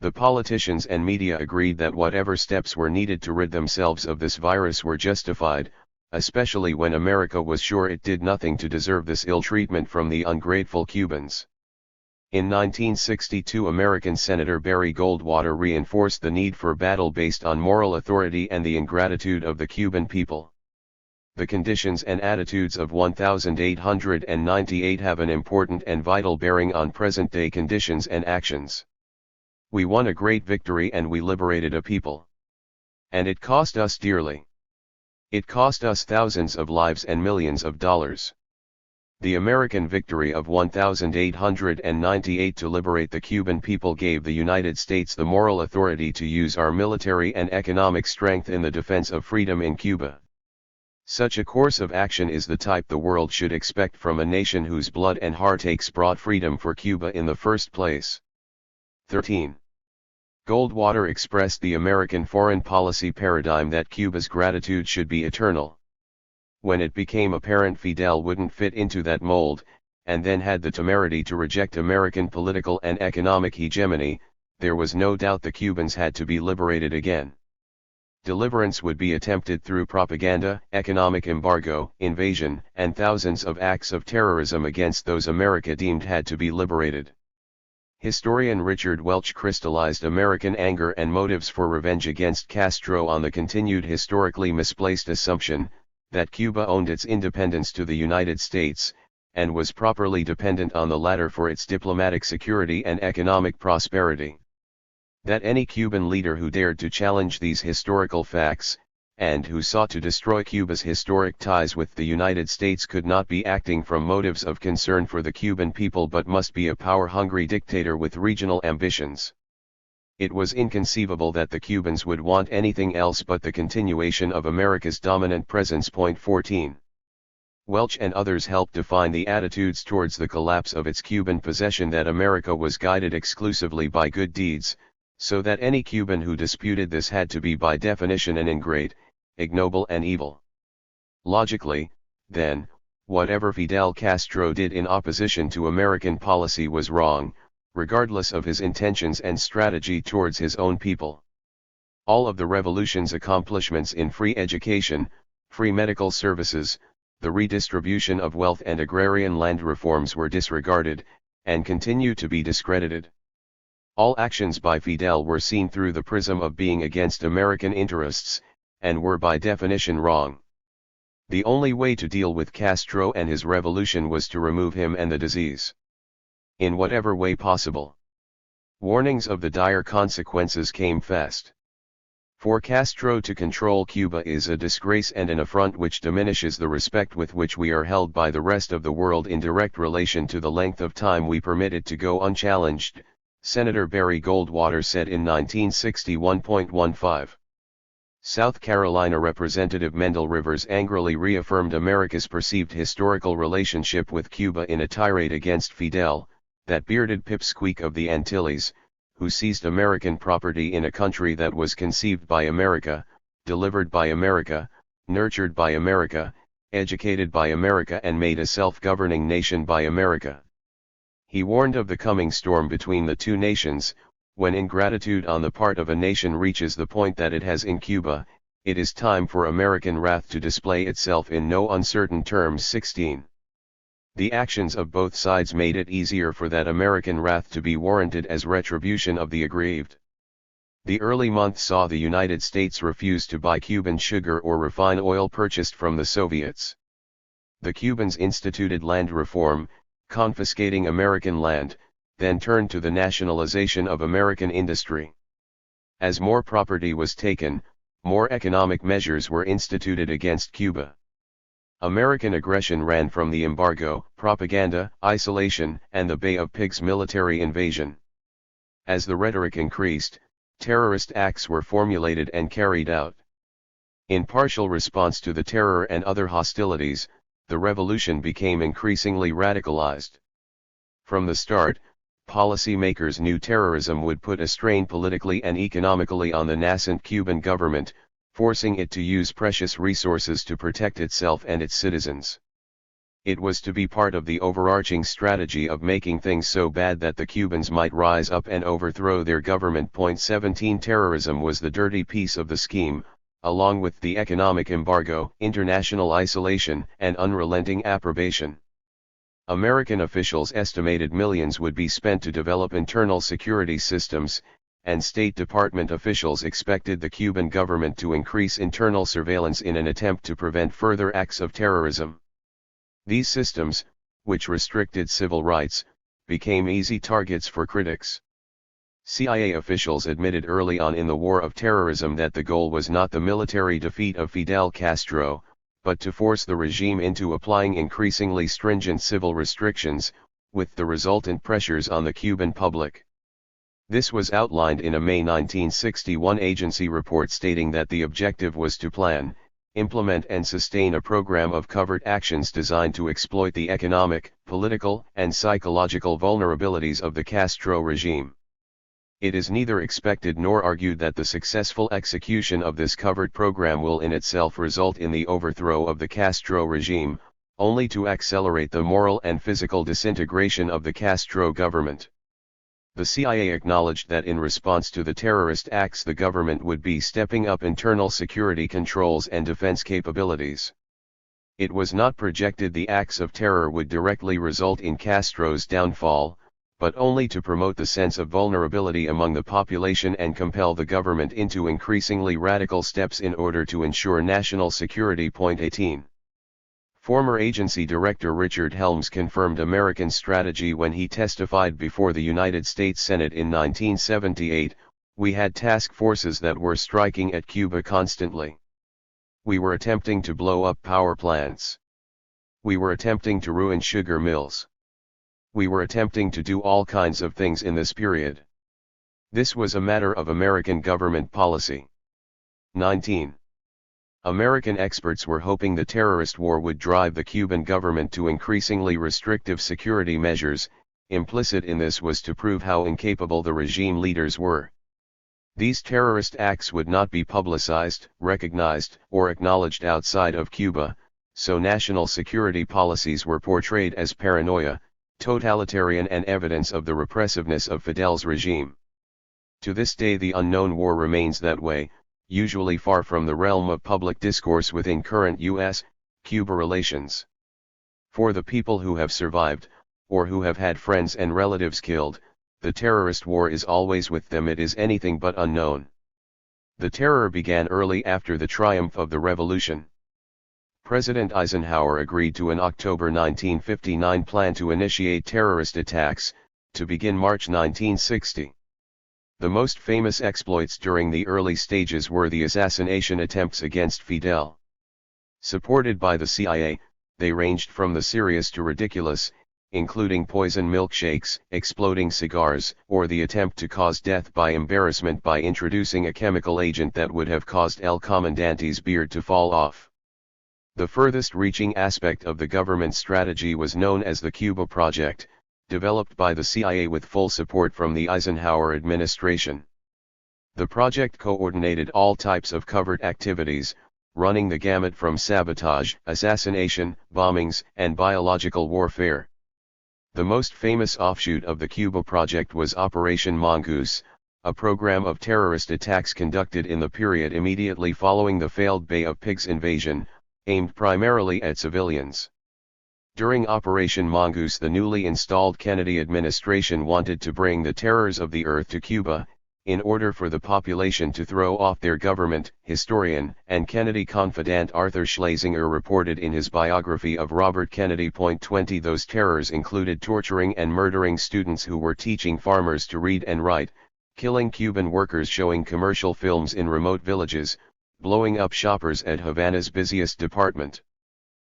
The politicians and media agreed that whatever steps were needed to rid themselves of this virus were justified, especially when America was sure it did nothing to deserve this ill treatment from the ungrateful Cubans. In 1962, American Senator Barry Goldwater reinforced the need for battle based on moral authority and the ingratitude of the Cuban people. The conditions and attitudes of 1898 have an important and vital bearing on present-day conditions and actions. We won a great victory and we liberated a people. And it cost us dearly. It cost us thousands of lives and millions of dollars. The American victory of 1898 to liberate the Cuban people gave the United States the moral authority to use our military and economic strength in the defense of freedom in Cuba. Such a course of action is the type the world should expect from a nation whose blood and heartaches brought freedom for Cuba in the first place. 13. Goldwater expressed the American foreign policy paradigm that Cuba's gratitude should be eternal. When it became apparent Fidel wouldn't fit into that mold, and then had the temerity to reject American political and economic hegemony, there was no doubt the Cubans had to be liberated again. Deliverance would be attempted through propaganda, economic embargo, invasion, and thousands of acts of terrorism against those America deemed had to be liberated. Historian Richard Welch crystallized American anger and motives for revenge against Castro on the continued historically misplaced assumption that Cuba owed its independence to the United States, and was properly dependent on the latter for its diplomatic security and economic prosperity. That any Cuban leader who dared to challenge these historical facts, and who sought to destroy Cuba's historic ties with the United States could not be acting from motives of concern for the Cuban people but must be a power-hungry dictator with regional ambitions. It was inconceivable that the Cubans would want anything else but the continuation of America's dominant presence. 14. Welch and others helped define the attitudes towards the collapse of its Cuban possession that America was guided exclusively by good deeds, so that any Cuban who disputed this had to be by definition an ingrate, ignoble and evil. Logically, then, whatever Fidel Castro did in opposition to American policy was wrong, regardless of his intentions and strategy towards his own people. All of the revolution's accomplishments in free education, free medical services, the redistribution of wealth and agrarian land reforms were disregarded, and continue to be discredited. All actions by Fidel were seen through the prism of being against American interests, and were by definition wrong. The only way to deal with Castro and his revolution was to remove him and the disease, in whatever way possible. Warnings of the dire consequences came fast. For Castro to control Cuba is a disgrace and an affront which diminishes the respect with which we are held by the rest of the world in direct relation to the length of time we permit it to go unchallenged, Senator Barry Goldwater said in 1961.15. South Carolina Representative Mendel Rivers angrily reaffirmed America's perceived historical relationship with Cuba in a tirade against Fidel, that bearded pipsqueak of the Antilles, who seized American property in a country that was conceived by America, delivered by America, nurtured by America, educated by America and made a self-governing nation by America. He warned of the coming storm between the two nations. When ingratitude on the part of a nation reaches the point that it has in Cuba, it is time for American wrath to display itself in no uncertain terms. 16. The actions of both sides made it easier for that American wrath to be warranted as retribution of the aggrieved. The early months saw the United States refuse to buy Cuban sugar or refined oil purchased from the Soviets. The Cubans instituted land reform, confiscating American land, then turned to the nationalization of American industry. As more property was taken, more economic measures were instituted against Cuba. American aggression ran from the embargo, propaganda, isolation, and the Bay of Pigs military invasion. As the rhetoric increased, terrorist acts were formulated and carried out. In partial response to the terror and other hostilities, the revolution became increasingly radicalized. From the start, policymakers knew terrorism would put a strain politically and economically on the nascent Cuban government, forcing it to use precious resources to protect itself and its citizens. It was to be part of the overarching strategy of making things so bad that the Cubans might rise up and overthrow their government. 17 Terrorism was the dirty piece of the scheme, along with the economic embargo, international isolation, and unrelenting approbation. American officials estimated millions would be spent to develop internal security systems, and State Department officials expected the Cuban government to increase internal surveillance in an attempt to prevent further acts of terrorism. These systems, which restricted civil rights, became easy targets for critics. CIA officials admitted early on in the War of Terrorism that the goal was not the military defeat of Fidel Castro, but to force the regime into applying increasingly stringent civil restrictions, with the resultant pressures on the Cuban public. This was outlined in a May 1961 agency report stating that the objective was to plan, implement and sustain a program of covert actions designed to exploit the economic, political, and psychological vulnerabilities of the Castro regime. It is neither expected nor argued that the successful execution of this covert program will in itself result in the overthrow of the Castro regime, only to accelerate the moral and physical disintegration of the Castro government. The CIA acknowledged that in response to the terrorist acts the government would be stepping up internal security controls and defense capabilities. It was not projected the acts of terror would directly result in Castro's downfall, but only to promote the sense of vulnerability among the population and compel the government into increasingly radical steps in order to ensure national security. 18. Former agency director Richard Helms confirmed American strategy when he testified before the United States Senate in 1978, "We had task forces that were striking at Cuba constantly. We were attempting to blow up power plants. We were attempting to ruin sugar mills. We were attempting to do all kinds of things in this period. This was a matter of American government policy." 19. American experts were hoping the terrorist war would drive the Cuban government to increasingly restrictive security measures. Implicit in this was to prove how incapable the regime leaders were. These terrorist acts would not be publicized, recognized, or acknowledged outside of Cuba, so national security policies were portrayed as paranoia, totalitarian, and evidence of the repressiveness of Fidel's regime. To this day the unknown war remains that way, usually far from the realm of public discourse within current U.S.-Cuba relations. For the people who have survived, or who have had friends and relatives killed, the terrorist war is always with them. It is anything but unknown. The terror began early after the triumph of the revolution. President Eisenhower agreed to an October 1959 plan to initiate terrorist attacks, to begin March 1960. The most famous exploits during the early stages were the assassination attempts against Fidel. Supported by the CIA, they ranged from the serious to ridiculous, including poison milkshakes, exploding cigars, or the attempt to cause death by embarrassment by introducing a chemical agent that would have caused El Comandante's beard to fall off. The furthest reaching aspect of the government strategy was known as the Cuba Project, developed by the CIA with full support from the Eisenhower administration. The project coordinated all types of covert activities, running the gamut from sabotage, assassination, bombings, and biological warfare. The most famous offshoot of the Cuba Project was Operation Mongoose, a program of terrorist attacks conducted in the period immediately following the failed Bay of Pigs invasion, aimed primarily at civilians. During Operation Mongoose, the newly installed Kennedy administration wanted to bring the terrors of the earth to Cuba, in order for the population to throw off their government. Historian and Kennedy confidant Arthur Schlesinger reported in his biography of Robert Kennedy. 20 Those terrors included torturing and murdering students who were teaching farmers to read and write, killing Cuban workers showing commercial films in remote villages, blowing up shoppers at Havana's busiest department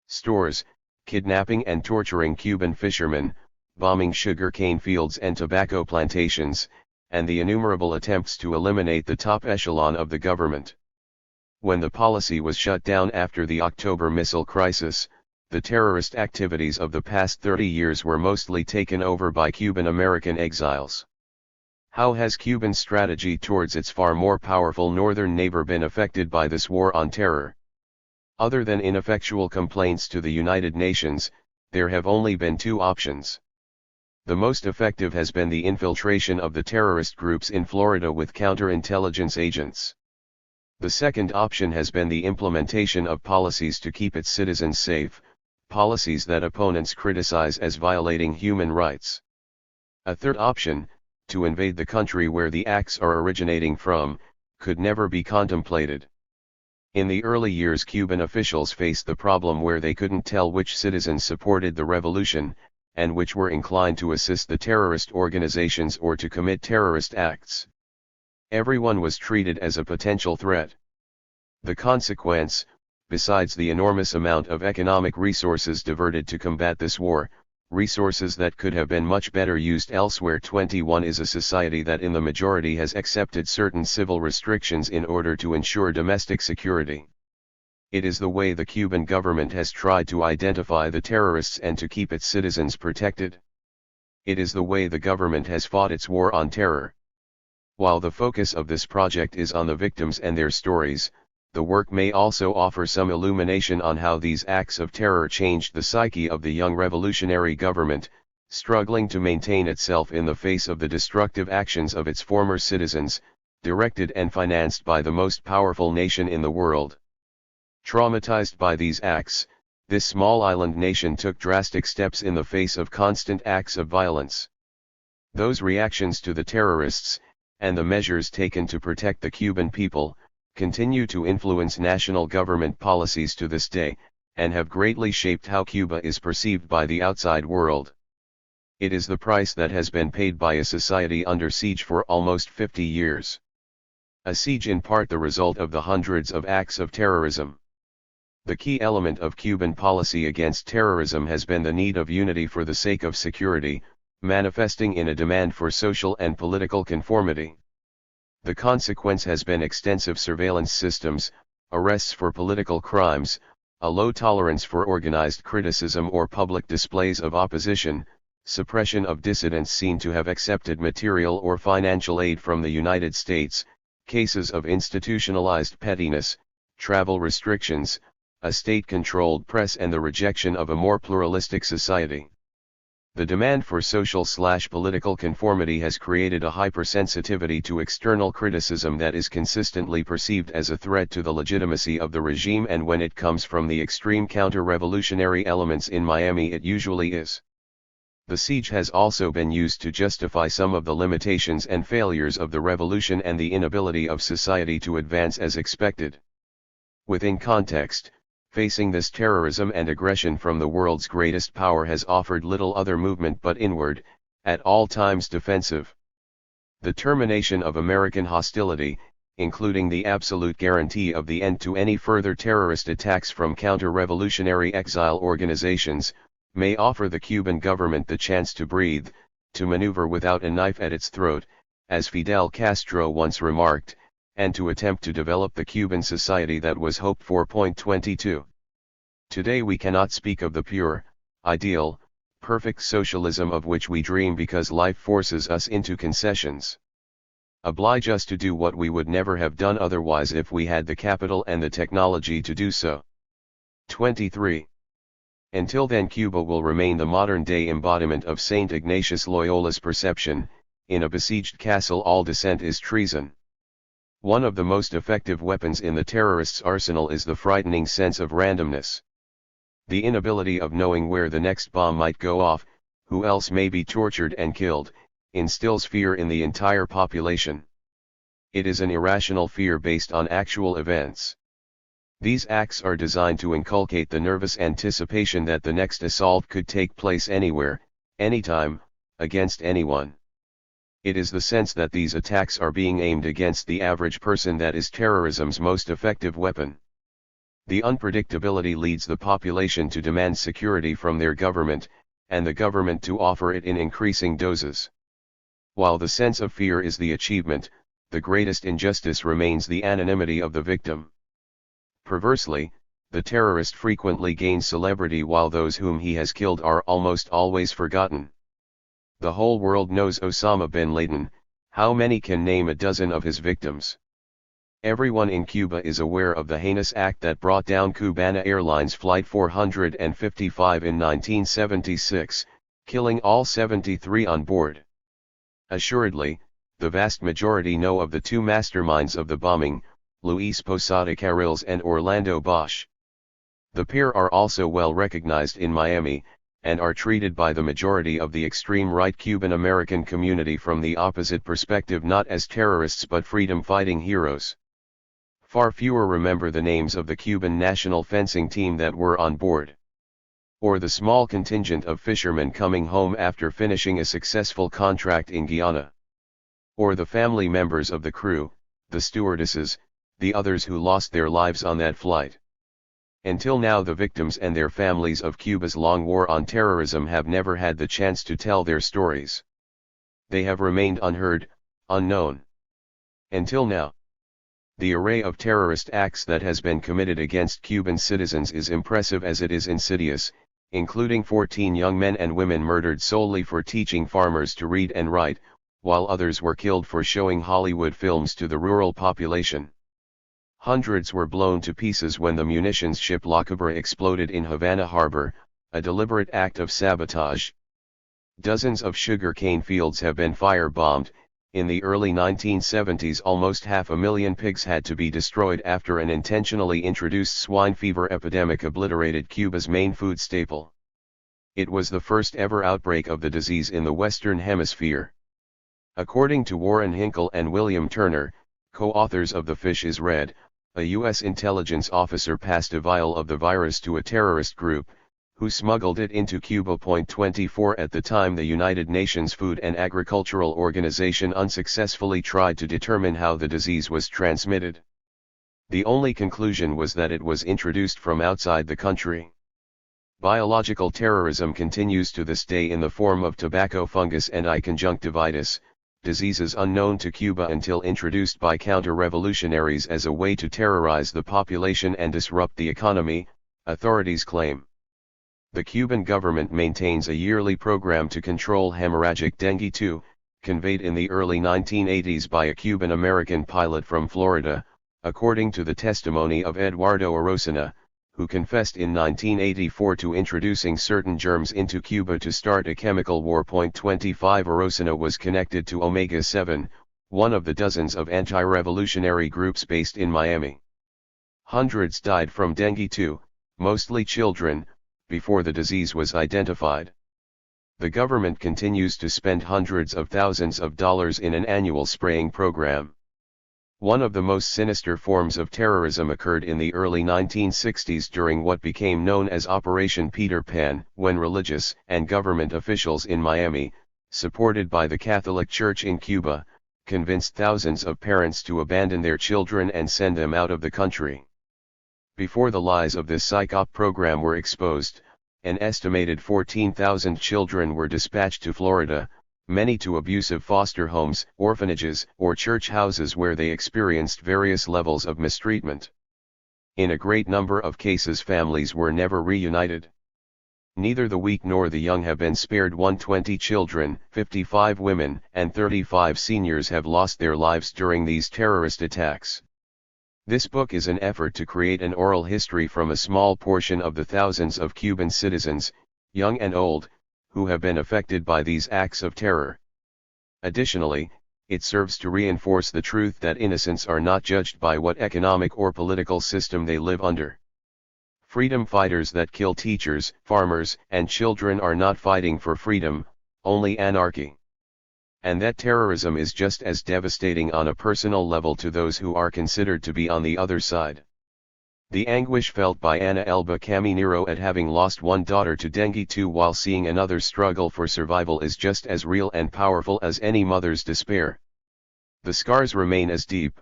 stores, kidnapping and torturing Cuban fishermen, bombing sugar cane fields and tobacco plantations, and the innumerable attempts to eliminate the top echelon of the government. When the policy was shut down after the October missile crisis, the terrorist activities of the past 30 years were mostly taken over by Cuban American exiles. How has Cuban strategy towards its far more powerful northern neighbor been affected by this war on terror? Other than ineffectual complaints to the United Nations, there have only been two options. The most effective has been the infiltration of the terrorist groups in Florida with counterintelligence agents. The second option has been the implementation of policies to keep its citizens safe, policies that opponents criticize as violating human rights. A third option, to invade the country where the acts are originating from, could never be contemplated. In the early years, Cuban officials faced the problem where they couldn't tell which citizens supported the revolution, and which were inclined to assist the terrorist organizations or to commit terrorist acts. Everyone was treated as a potential threat. The consequence, besides the enormous amount of economic resources diverted to combat this war, resources that could have been much better used elsewhere. 21 Is a society that in the majority has accepted certain civil restrictions in order to ensure domestic security. It is the way the Cuban government has tried to identify the terrorists and to keep its citizens protected. It is the way the government has fought its war on terror. While the focus of this project is on the victims and their stories, the work may also offer some illumination on how these acts of terror changed the psyche of the young revolutionary government, struggling to maintain itself in the face of the destructive actions of its former citizens, directed and financed by the most powerful nation in the world. Traumatized by these acts, this small island nation took drastic steps in the face of constant acts of violence. Those reactions to the terrorists, and the measures taken to protect the Cuban people, continue to influence national government policies to this day, and have greatly shaped how Cuba is perceived by the outside world. It is the price that has been paid by a society under siege for almost 50 years. A siege in part the result of the hundreds of acts of terrorism. The key element of Cuban policy against terrorism has been the need of unity for the sake of security, manifesting in a demand for social and political conformity. The consequence has been extensive surveillance systems, arrests for political crimes, a low tolerance for organized criticism or public displays of opposition, suppression of dissidents seen to have accepted material or financial aid from the United States, cases of institutionalized pettiness, travel restrictions, a state-controlled press and the rejection of a more pluralistic society. The demand for social/political conformity has created a hypersensitivity to external criticism that is consistently perceived as a threat to the legitimacy of the regime, and when it comes from the extreme counter-revolutionary elements in Miami it usually is. The siege has also been used to justify some of the limitations and failures of the revolution and the inability of society to advance as expected. Within context, facing this terrorism and aggression from the world's greatest power has offered little other movement but inward, at all times defensive. The termination of American hostility, including the absolute guarantee of the end to any further terrorist attacks from counter-revolutionary exile organizations, may offer the Cuban government the chance to breathe, to maneuver without a knife at its throat, as Fidel Castro once remarked, and to attempt to develop the Cuban society that was hoped for. 22. Today we cannot speak of the pure, ideal, perfect socialism of which we dream because life forces us into concessions. Oblige us to do what we would never have done otherwise if we had the capital and the technology to do so. 23. Until then Cuba will remain the modern-day embodiment of Saint Ignatius Loyola's perception, in a besieged castle all dissent is treason. One of the most effective weapons in the terrorists' arsenal is the frightening sense of randomness. The inability of knowing where the next bomb might go off, who else may be tortured and killed, instills fear in the entire population. It is an irrational fear based on actual events. These acts are designed to inculcate the nervous anticipation that the next assault could take place anywhere, anytime, against anyone. It is the sense that these attacks are being aimed against the average person that is terrorism's most effective weapon. The unpredictability leads the population to demand security from their government, and the government to offer it in increasing doses. While the sense of fear is the achievement, the greatest injustice remains the anonymity of the victim. Perversely, the terrorist frequently gains celebrity while those whom he has killed are almost always forgotten. The whole world knows Osama bin Laden, how many can name a dozen of his victims? Everyone in Cuba is aware of the heinous act that brought down Cubana Airlines Flight 455 in 1976, killing all 73 on board. Assuredly, the vast majority know of the two masterminds of the bombing, Luis Posada Carriles and Orlando Bosch. The pair are also well recognized in Miami, and are treated by the majority of the extreme-right Cuban American community from the opposite perspective, not as terrorists but freedom-fighting heroes. Far fewer remember the names of the Cuban national fencing team that were on board. Or the small contingent of fishermen coming home after finishing a successful contract in Guyana. Or the family members of the crew, the stewardesses, the others who lost their lives on that flight. Until now the victims and their families of Cuba's long war on terrorism have never had the chance to tell their stories. They have remained unheard, unknown. Until now. The array of terrorist acts that has been committed against Cuban citizens is impressive as it is insidious, including 14 young men and women murdered solely for teaching farmers to read and write, while others were killed for showing Hollywood films to the rural population. Hundreds were blown to pieces when the munitions ship La Cuba exploded in Havana harbor, a deliberate act of sabotage. Dozens of sugarcane fields have been firebombed. In the early 1970s, almost 500,000 pigs had to be destroyed after an intentionally introduced swine fever epidemic obliterated Cuba's main food staple. It was the first ever outbreak of the disease in the Western Hemisphere. According to Warren Hinkle and William Turner, co-authors of The Fish is Red, a U.S. intelligence officer passed a vial of the virus to a terrorist group, who smuggled it into Cuba. 24 At the time, the United Nations Food and Agricultural Organization unsuccessfully tried to determine how the disease was transmitted. The only conclusion was that it was introduced from outside the country. Biological terrorism continues to this day in the form of tobacco fungus and eye conjunctivitis, diseases unknown to Cuba until introduced by counter-revolutionaries as a way to terrorize the population and disrupt the economy, authorities claim. The Cuban government maintains a yearly program to control hemorrhagic dengue 2, conveyed in the early 1980s by a Cuban-American pilot from Florida, according to the testimony of Eduardo Arocena, who confessed in 1984 to introducing certain germs into Cuba to start a chemical war. 25 Arocena was connected to Omega-7, one of the dozens of anti-revolutionary groups based in Miami. Hundreds died from dengue 2, mostly children, before the disease was identified. The government continues to spend hundreds of thousands of dollars in an annual spraying program. One of the most sinister forms of terrorism occurred in the early 1960s during what became known as Operation Peter Pan, when religious and government officials in Miami, supported by the Catholic Church in Cuba, convinced thousands of parents to abandon their children and send them out of the country. Before the lies of this psyop program were exposed, an estimated 14,000 children were dispatched to Florida, many to abusive foster homes, orphanages, or church houses where they experienced various levels of mistreatment. In a great number of cases, families were never reunited. Neither the weak nor the young have been spared. 120 children, 55 women, and 35 seniors have lost their lives during these terrorist attacks. This book is an effort to create an oral history from a small portion of the thousands of Cuban citizens, young and old, who have been affected by these acts of terror. Additionally, it serves to reinforce the truth that innocents are not judged by what economic or political system they live under. Freedom fighters that kill teachers, farmers, and children are not fighting for freedom, only anarchy. And that terrorism is just as devastating on a personal level to those who are considered to be on the other side. The anguish felt by Ana Elba Caminero at having lost one daughter to dengue 2 while seeing another struggle for survival is just as real and powerful as any mother's despair. The scars remain as deep.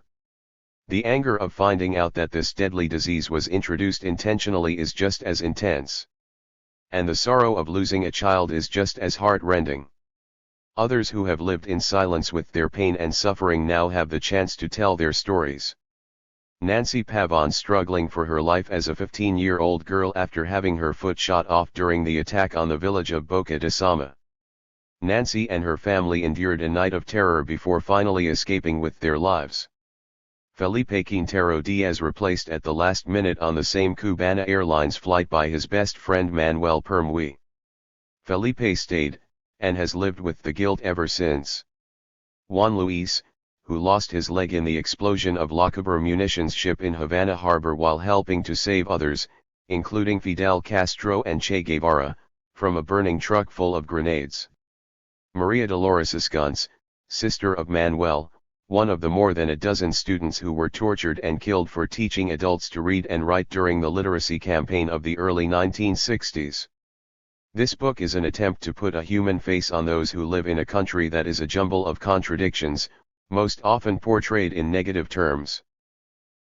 The anger of finding out that this deadly disease was introduced intentionally is just as intense. And the sorrow of losing a child is just as heart-rending. Others who have lived in silence with their pain and suffering now have the chance to tell their stories. Nancy Pavon struggling for her life as a 15-year-old girl after having her foot shot off during the attack on the village of Boca de Sama. Nancy and her family endured a night of terror before finally escaping with their lives. Felipe Quintero Diaz replaced at the last minute on the same Cubana Airlines flight by his best friend Manuel Permui. Felipe stayed, and has lived with the guilt ever since. Juan Luis, who lost his leg in the explosion of La Cuba munitions ship in Havana harbor while helping to save others, including Fidel Castro and Che Guevara, from a burning truck full of grenades. Maria Dolores Escons, sister of Manuel, one of the more than a dozen students who were tortured and killed for teaching adults to read and write during the literacy campaign of the early 1960s. This book is an attempt to put a human face on those who live in a country that is a jumble of contradictions, most often portrayed in negative terms.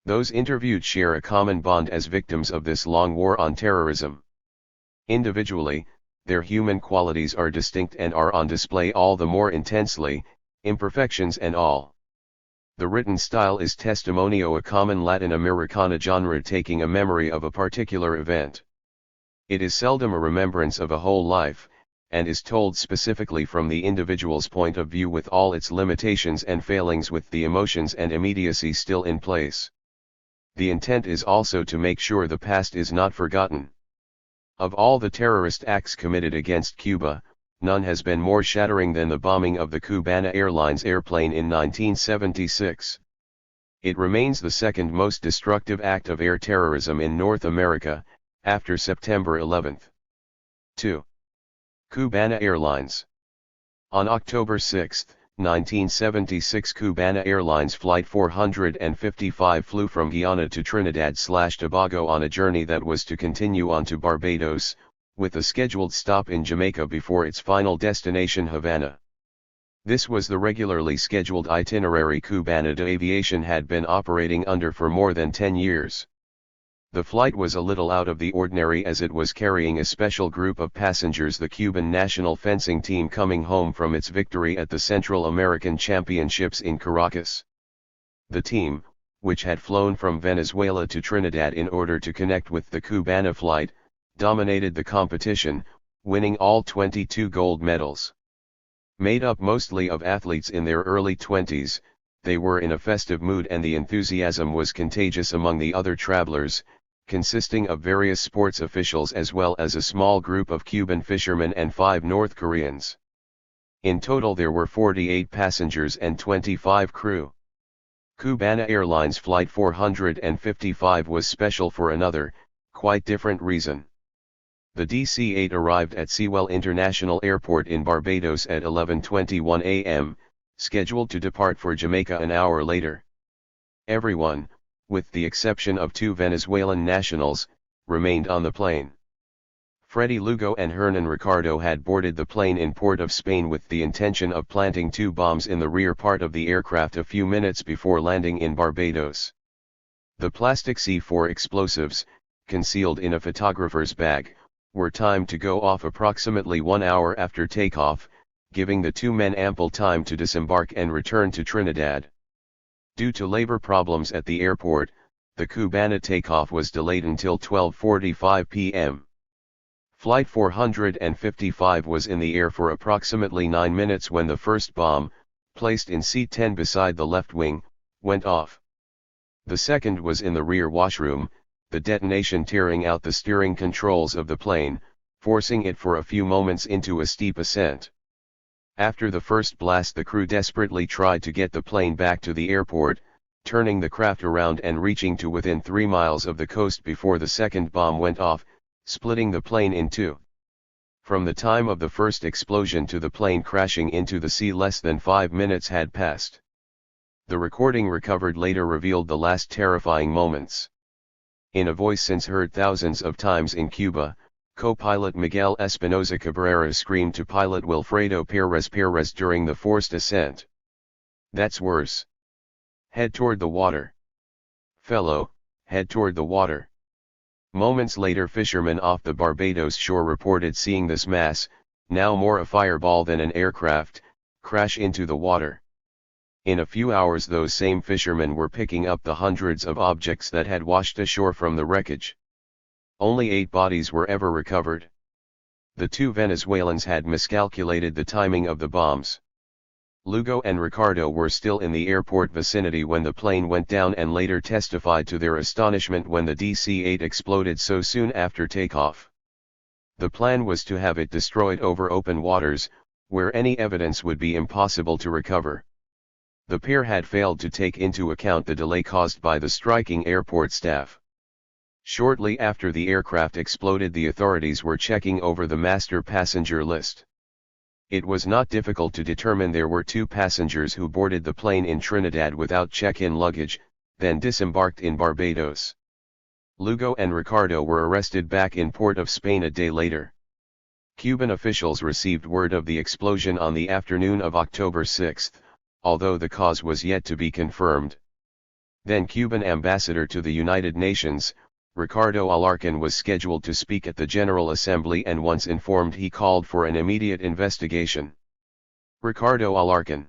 Those interviewed share a common bond as victims of this long war on terrorism. Individually, their human qualities are distinct and are on display all the more intensely, imperfections and all. The written style is testimonio, a common Latin Americana genre taking a memory of a particular event. It is seldom a remembrance of a whole life, and is told specifically from the individual's point of view with all its limitations and failings, with the emotions and immediacy still in place. The intent is also to make sure the past is not forgotten. Of all the terrorist acts committed against Cuba, none has been more shattering than the bombing of the Cubana Airlines airplane in 1976. It remains the second most destructive act of air terrorism in North America, after September 11. 2. Cubana Airlines. On October 6, 1976, Cubana Airlines Flight 455 flew from Guyana to Trinidad/Tobago on a journey that was to continue on to Barbados, with a scheduled stop in Jamaica before its final destination, Havana. This was the regularly scheduled itinerary Cubana de Aviation had been operating under for more than 10 years. The flight was a little out of the ordinary as it was carrying a special group of passengers, the Cuban national fencing team coming home from its victory at the Central American Championships in Caracas. The team, which had flown from Venezuela to Trinidad in order to connect with the Cubana flight, dominated the competition, winning all 22 gold medals. Made up mostly of athletes in their early 20s, they were in a festive mood and the enthusiasm was contagious among the other travelers, consisting of various sports officials as well as a small group of Cuban fishermen and 5 North Koreans. In total there were 48 passengers and 25 crew. Cubana Airlines Flight 455 was special for another, quite different reason. The DC-8 arrived at Sewell International Airport in Barbados at 11:21 a.m., scheduled to depart for Jamaica an hour later. Everyone, with the exception of 2 Venezuelan nationals, remained on the plane. Freddy Lugo and Hernan Ricardo had boarded the plane in Port of Spain with the intention of planting 2 bombs in the rear part of the aircraft a few minutes before landing in Barbados. The plastic C4 explosives, concealed in a photographer's bag, were timed to go off approximately 1 hour after takeoff, giving the 2 men ample time to disembark and return to Trinidad. Due to labor problems at the airport, the Cubana takeoff was delayed until 12:45 p.m. Flight 455 was in the air for approximately 9 minutes when the first bomb, placed in seat 10 beside the left wing, went off. The second was in the rear washroom, the detonation tearing out the steering controls of the plane, forcing it for a few moments into a steep ascent. After the first blast, the crew desperately tried to get the plane back to the airport, turning the craft around and reaching to within 3 miles of the coast before the second bomb went off, splitting the plane in 2. From the time of the first explosion to the plane crashing into the sea, less than 5 minutes had passed. The recording recovered later revealed the last terrifying moments. In a voice since heard thousands of times in Cuba, co-pilot Miguel Espinosa Cabrera screamed to pilot Wilfredo Perez during the forced ascent. "That's worse. Head toward the water. Fellow, head toward the water." Moments later, fishermen off the Barbados shore reported seeing this mass, now more a fireball than an aircraft, crash into the water. In a few hours those same fishermen were picking up the hundreds of objects that had washed ashore from the wreckage. Only 8 bodies were ever recovered. The 2 Venezuelans had miscalculated the timing of the bombs. Lugo and Ricardo were still in the airport vicinity when the plane went down and later testified to their astonishment when the DC-8 exploded so soon after takeoff. The plan was to have it destroyed over open waters, where any evidence would be impossible to recover. The pair had failed to take into account the delay caused by the striking airport staff. Shortly after the aircraft exploded, the authorities were checking over the master passenger list. It was not difficult to determine there were 2 passengers who boarded the plane in Trinidad without check-in luggage, then disembarked in Barbados. Lugo and Ricardo were arrested back in Port of Spain a day later. Cuban officials received word of the explosion on the afternoon of October 6, although the cause was yet to be confirmed. Then Cuban ambassador to the United Nations, Ricardo Alarcón, was scheduled to speak at the General Assembly, and once informed he called for an immediate investigation. Ricardo Alarcón.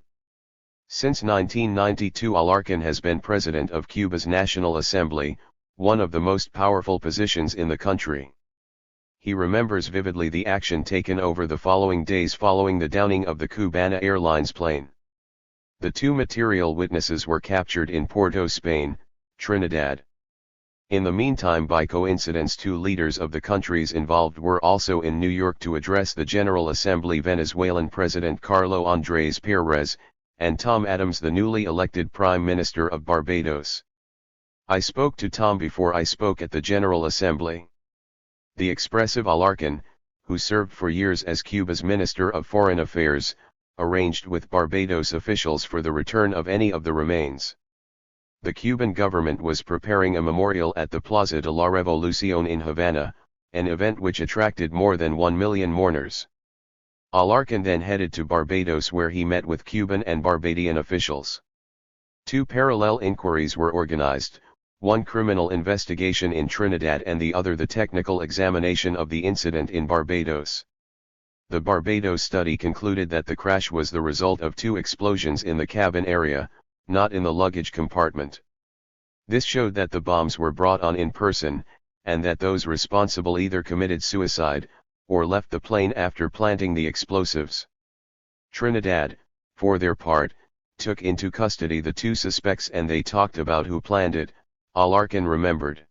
Since 1992 Alarcón has been president of Cuba's National Assembly, one of the most powerful positions in the country. he remembers vividly the action taken over the following days following the downing of the Cubana Airlines plane. The two material witnesses were captured in Porto, Spain, Trinidad. In the meantime, by coincidence, two leaders of the countries involved were also in New York to address the General Assembly: Venezuelan President Carlos Andrés Pérez, and Tom Adams, the newly elected Prime Minister of Barbados. I spoke to Tom before I spoke at the General Assembly. The expressive Alarcón, who served for years as Cuba's Minister of Foreign Affairs, arranged with Barbados officials for the return of any of the remains. The Cuban government was preparing a memorial at the Plaza de la Revolución in Havana, an event which attracted more than 1 million mourners. Alarcón then headed to Barbados, where he met with Cuban and Barbadian officials. Two parallel inquiries were organized, one criminal investigation in Trinidad and the other the technical examination of the incident in Barbados. The Barbados study concluded that the crash was the result of two explosions in the cabin area, not in the luggage compartment. This showed that the bombs were brought on in person, and that those responsible either committed suicide, or left the plane after planting the explosives. Trinidad, for their part, took into custody the two suspects and they talked about who planned it, Alarcón remembered.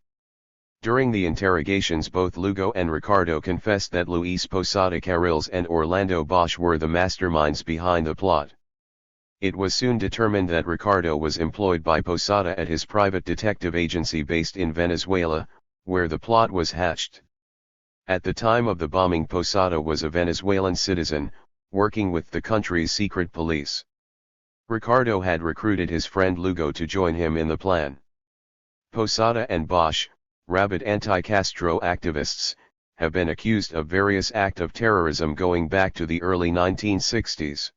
During the interrogations, both Lugo and Ricardo confessed that Luis Posada Carriles and Orlando Bosch were the masterminds behind the plot. It was soon determined that Ricardo was employed by Posada at his private detective agency based in Venezuela, where the plot was hatched. At the time of the bombing, Posada was a Venezuelan citizen, working with the country's secret police. Ricardo had recruited his friend Lugo to join him in the plan. Posada and Bosch, rabid anti-Castro activists, have been accused of various acts of terrorism going back to the early 1960s.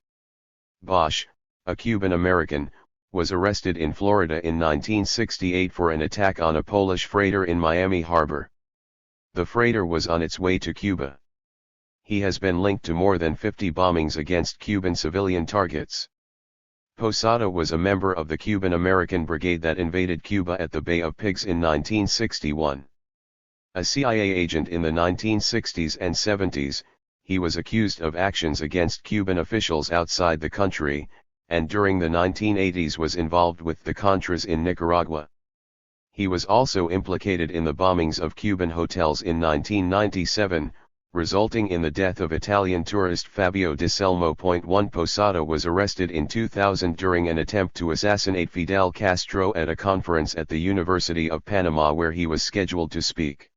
Bosch, a Cuban-American, was arrested in Florida in 1968 for an attack on a Polish freighter in Miami Harbor. The freighter was on its way to Cuba. He has been linked to more than 50 bombings against Cuban civilian targets. Posada was a member of the Cuban-American brigade that invaded Cuba at the Bay of Pigs in 1961. A CIA agent in the 1960s and 70s, he was accused of actions against Cuban officials outside the country, and during the 1980s was involved with the Contras in Nicaragua. He was also implicated in the bombings of Cuban hotels in 1997, resulting in the death of Italian tourist Fabio Di Selmo. 1 Posada was arrested in 2000 during an attempt to assassinate Fidel Castro at a conference at the University of Panama where he was scheduled to speak.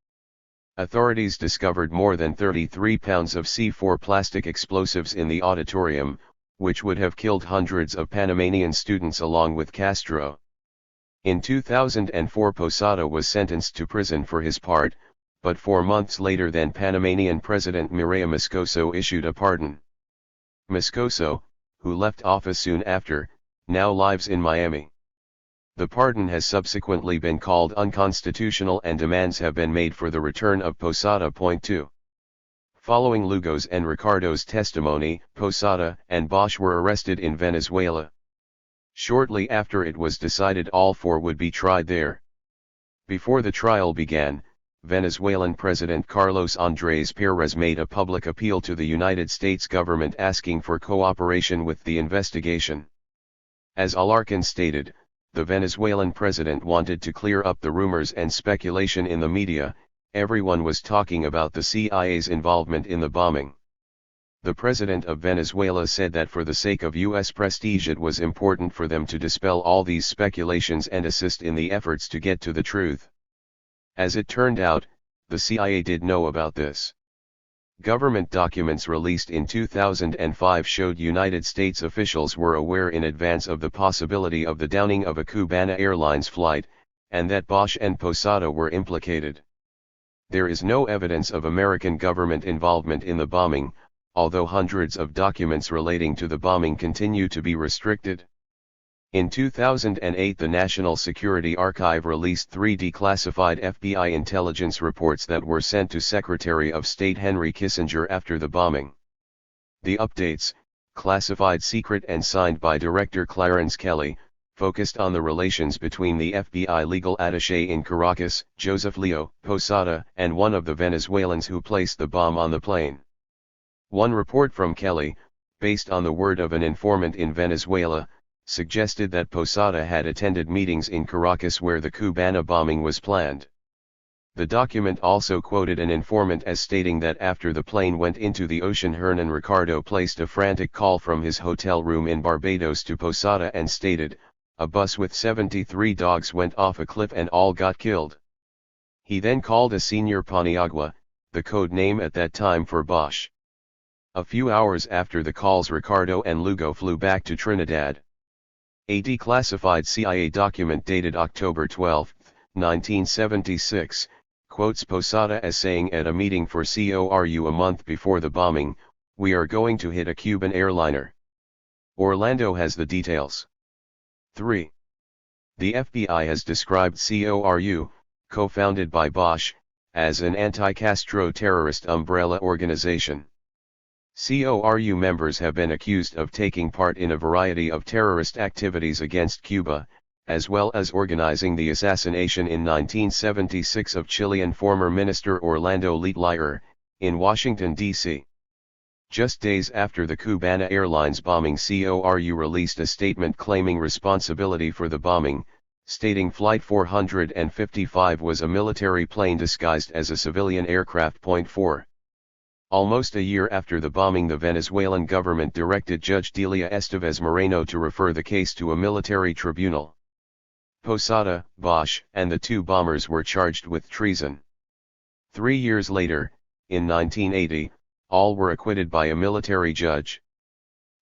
Authorities discovered more than 33 pounds of C4 plastic explosives in the auditorium, which would have killed hundreds of Panamanian students along with Castro. In 2004 Posada was sentenced to prison for his part, but 4 months later then Panamanian President Mireya Moscoso issued a pardon. Moscoso, who left office soon after, now lives in Miami. The pardon has subsequently been called unconstitutional and demands have been made for the return of Posada. 2. Following Lugo's and Ricardo's testimony, Posada and Bosch were arrested in Venezuela. Shortly after it was decided all four would be tried there. Before the trial began, Venezuelan President Carlos Andrés Pérez made a public appeal to the United States government asking for cooperation with the investigation. As Alarcón stated, the Venezuelan president wanted to clear up the rumors and speculation in the media. Everyone was talking about the CIA's involvement in the bombing. The president of Venezuela said that for the sake of U.S. prestige it was important for them to dispel all these speculations and assist in the efforts to get to the truth. As it turned out, the CIA did know about this. Government documents released in 2005 showed United States officials were aware in advance of the possibility of the downing of a Cubana Airlines flight, and that Bosch and Posada were implicated. There is no evidence of American government involvement in the bombing, although hundreds of documents relating to the bombing continue to be restricted. In 2008 the National Security Archive released 3 declassified FBI intelligence reports that were sent to Secretary of State Henry Kissinger after the bombing. The updates, classified secret and signed by Director Clarence Kelly, focused on the relations between the FBI legal attaché in Caracas, Joseph Leo Posada, and one of the Venezuelans who placed the bomb on the plane. One report from Kelly, based on the word of an informant in Venezuela, suggested that Posada had attended meetings in Caracas where the Cubana bombing was planned. The document also quoted an informant as stating that after the plane went into the ocean, Hernan Ricardo placed a frantic call from his hotel room in Barbados to Posada and stated, "A bus with 73 dogs went off a cliff and all got killed." He then called a Señor Paniagua, the code name at that time for Bosch. A few hours after the calls, Ricardo and Lugo flew back to Trinidad. A declassified CIA document dated October 12, 1976, quotes Posada as saying at a meeting for CORU a month before the bombing, "We are going to hit a Cuban airliner." Orlando has the details. 3. The FBI has described CORU, co-founded by Bosch, as an anti-Castro terrorist umbrella organization. CORU members have been accused of taking part in a variety of terrorist activities against Cuba, as well as organizing the assassination in 1976 of Chilean former Minister Orlando Letelier, in Washington, D.C. Just days after the Cubana Airlines bombing, CORU released a statement claiming responsibility for the bombing, stating Flight 455 was a military plane disguised as a civilian aircraft. 4. Almost a year after the bombing, the Venezuelan government directed Judge Delia Estevez Moreno to refer the case to a military tribunal. Posada, Bosch, and the two bombers were charged with treason. 3 years later, in 1980, all were acquitted by a military judge.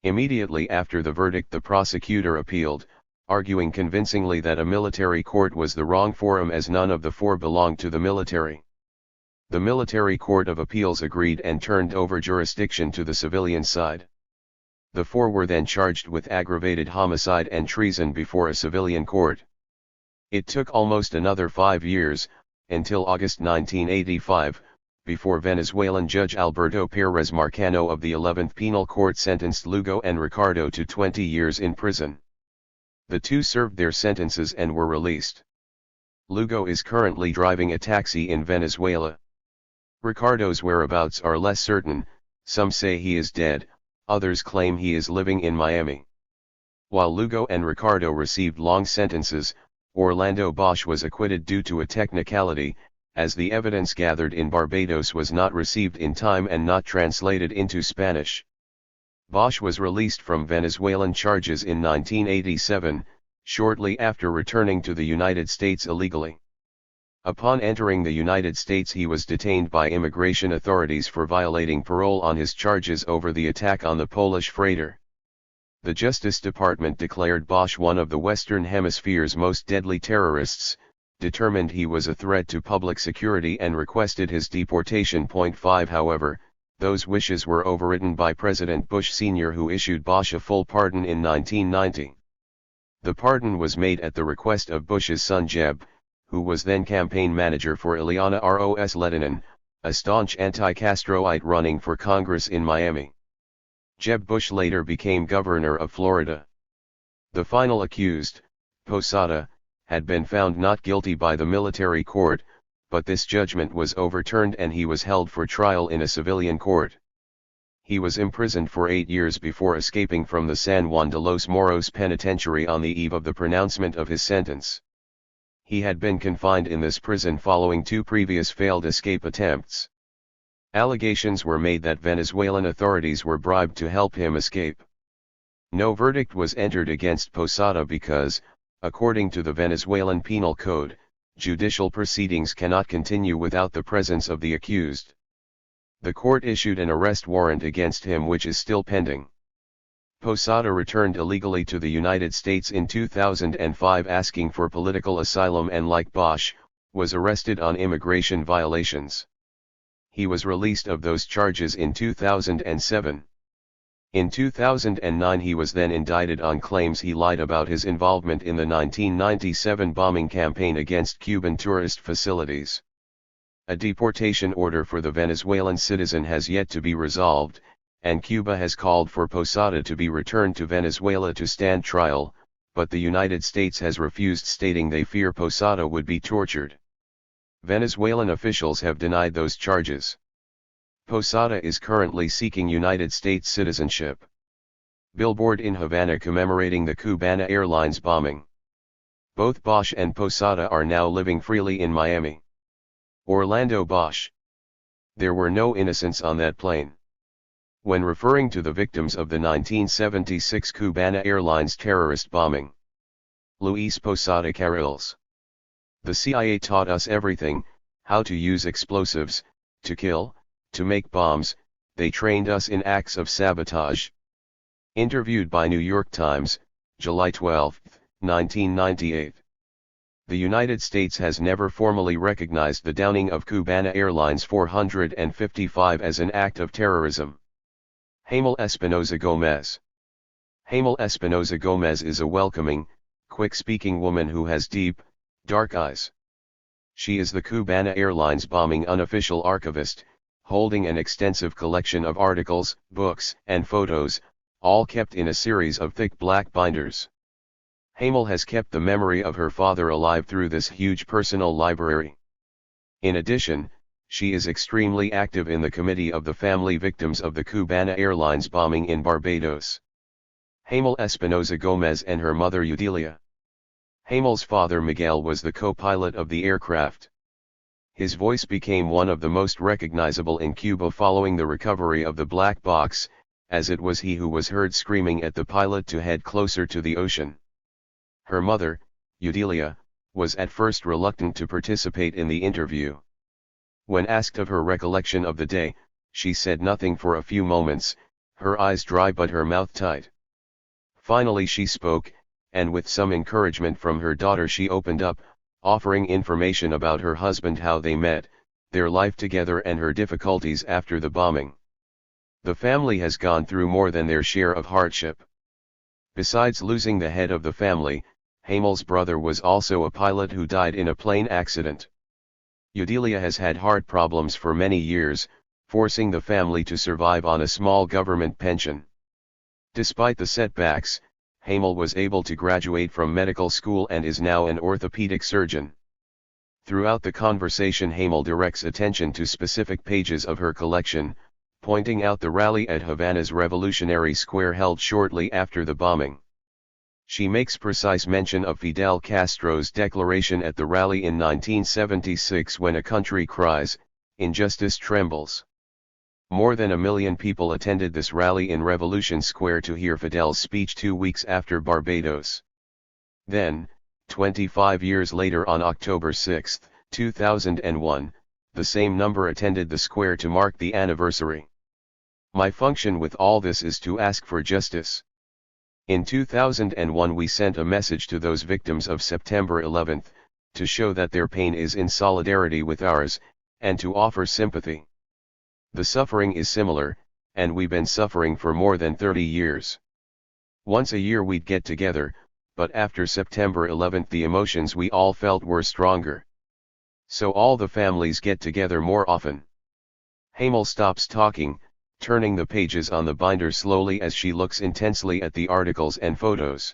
Immediately after the verdict, the prosecutor appealed, arguing convincingly that a military court was the wrong forum as none of the four belonged to the military. The Military Court of Appeals agreed and turned over jurisdiction to the civilian side. The four were then charged with aggravated homicide and treason before a civilian court. It took almost another 5 years, until August 1985, before Venezuelan Judge Alberto Pérez Marcano of the 11th Penal Court sentenced Lugo and Ricardo to 20 years in prison. The two served their sentences and were released. Lugo is currently driving a taxi in Venezuela. Ricardo's whereabouts are less certain, some say he is dead, others claim he is living in Miami. While Lugo and Ricardo received long sentences, Orlando Bosch was acquitted due to a technicality, as the evidence gathered in Barbados was not received in time and not translated into Spanish. Bosch was released from Venezuelan charges in 1987, shortly after returning to the United States illegally. Upon entering the United States, he was detained by immigration authorities for violating parole on his charges over the attack on the Polish freighter. The Justice Department declared Bosch one of the Western Hemisphere's most deadly terrorists, determined he was a threat to public security, and requested his deportation. 5 However, those wishes were overridden by President Bush Sr., who issued Bosch a full pardon in 1990. The pardon was made at the request of Bush's son Jeb, who was then campaign manager for Ileana Ros Lehtinen, a staunch anti-Castroite running for Congress in Miami. Jeb Bush later became governor of Florida. The final accused, Posada, had been found not guilty by the military court, but this judgment was overturned and he was held for trial in a civilian court. He was imprisoned for 8 years before escaping from the San Juan de los Moros penitentiary on the eve of the pronouncement of his sentence. He had been confined in this prison following 2 previous failed escape attempts. Allegations were made that Venezuelan authorities were bribed to help him escape. No verdict was entered against Posada because, according to the Venezuelan Penal Code, judicial proceedings cannot continue without the presence of the accused. The court issued an arrest warrant against him, which is still pending. Posada returned illegally to the United States in 2005 asking for political asylum and, like Bosch, was arrested on immigration violations. He was released of those charges in 2007. In 2009 he was then indicted on claims he lied about his involvement in the 1997 bombing campaign against Cuban tourist facilities. A deportation order for the Venezuelan citizen has yet to be resolved, and Cuba has called for Posada to be returned to Venezuela to stand trial, but the United States has refused, stating they fear Posada would be tortured. Venezuelan officials have denied those charges. Posada is currently seeking United States citizenship. Billboard in Havana commemorating the Cubana Airlines bombing. Both Bosch and Posada are now living freely in Miami. Orlando Bosch. There were no innocents on that plane. When referring to the victims of the 1976 Cubana Airlines terrorist bombing, Luis Posada Carriles. The CIA taught us everything: how to use explosives, to kill, to make bombs. They trained us in acts of sabotage. Interviewed by New York Times, July 12, 1998. The United States has never formally recognized the downing of Cubana Airlines 455 as an act of terrorism. Hamel Espinoza Gomez. Hamel Espinoza Gomez is a welcoming, quick-speaking woman who has deep, dark eyes. She is the Cubana Airlines bombing unofficial archivist, holding an extensive collection of articles, books, and photos, all kept in a series of thick black binders. Hamel has kept the memory of her father alive through this huge personal library. In addition, she is extremely active in the committee of the family victims of the Cubana Airlines bombing in Barbados. Hamel Espinoza Gomez and her mother Udelia. Hamel's father Miguel was the co-pilot of the aircraft. His voice became one of the most recognizable in Cuba following the recovery of the black box, as it was he who was heard screaming at the pilot to head closer to the ocean. Her mother, Udelia, was at first reluctant to participate in the interview. When asked of her recollection of the day, she said nothing for a few moments, her eyes dry but her mouth tight. Finally she spoke, and with some encouragement from her daughter she opened up, offering information about her husband, how they met, their life together, and her difficulties after the bombing. The family has gone through more than their share of hardship. Besides losing the head of the family, Hamel's brother was also a pilot who died in a plane accident. Udelia has had heart problems for many years, forcing the family to survive on a small government pension. Despite the setbacks, Hamel was able to graduate from medical school and is now an orthopedic surgeon. Throughout the conversation Hamel directs attention to specific pages of her collection, pointing out the rally at Havana's Revolutionary Square held shortly after the bombing. She makes precise mention of Fidel Castro's declaration at the rally in 1976: when a country cries, injustice trembles. More than 1 million people attended this rally in Revolution Square to hear Fidel's speech 2 weeks after Barbados. Then, 25 years later on October 6, 2001, the same number attended the square to mark the anniversary. My function with all this is to ask for justice. In 2001 we sent a message to those victims of September 11, to show that their pain is in solidarity with ours, and to offer sympathy. The suffering is similar, and we've been suffering for more than 30 years. Once a year we'd get together, but after September 11 the emotions we all felt were stronger. So all the families get together more often. Hamel stops talking, turning the pages on the binder slowly as she looks intensely at the articles and photos.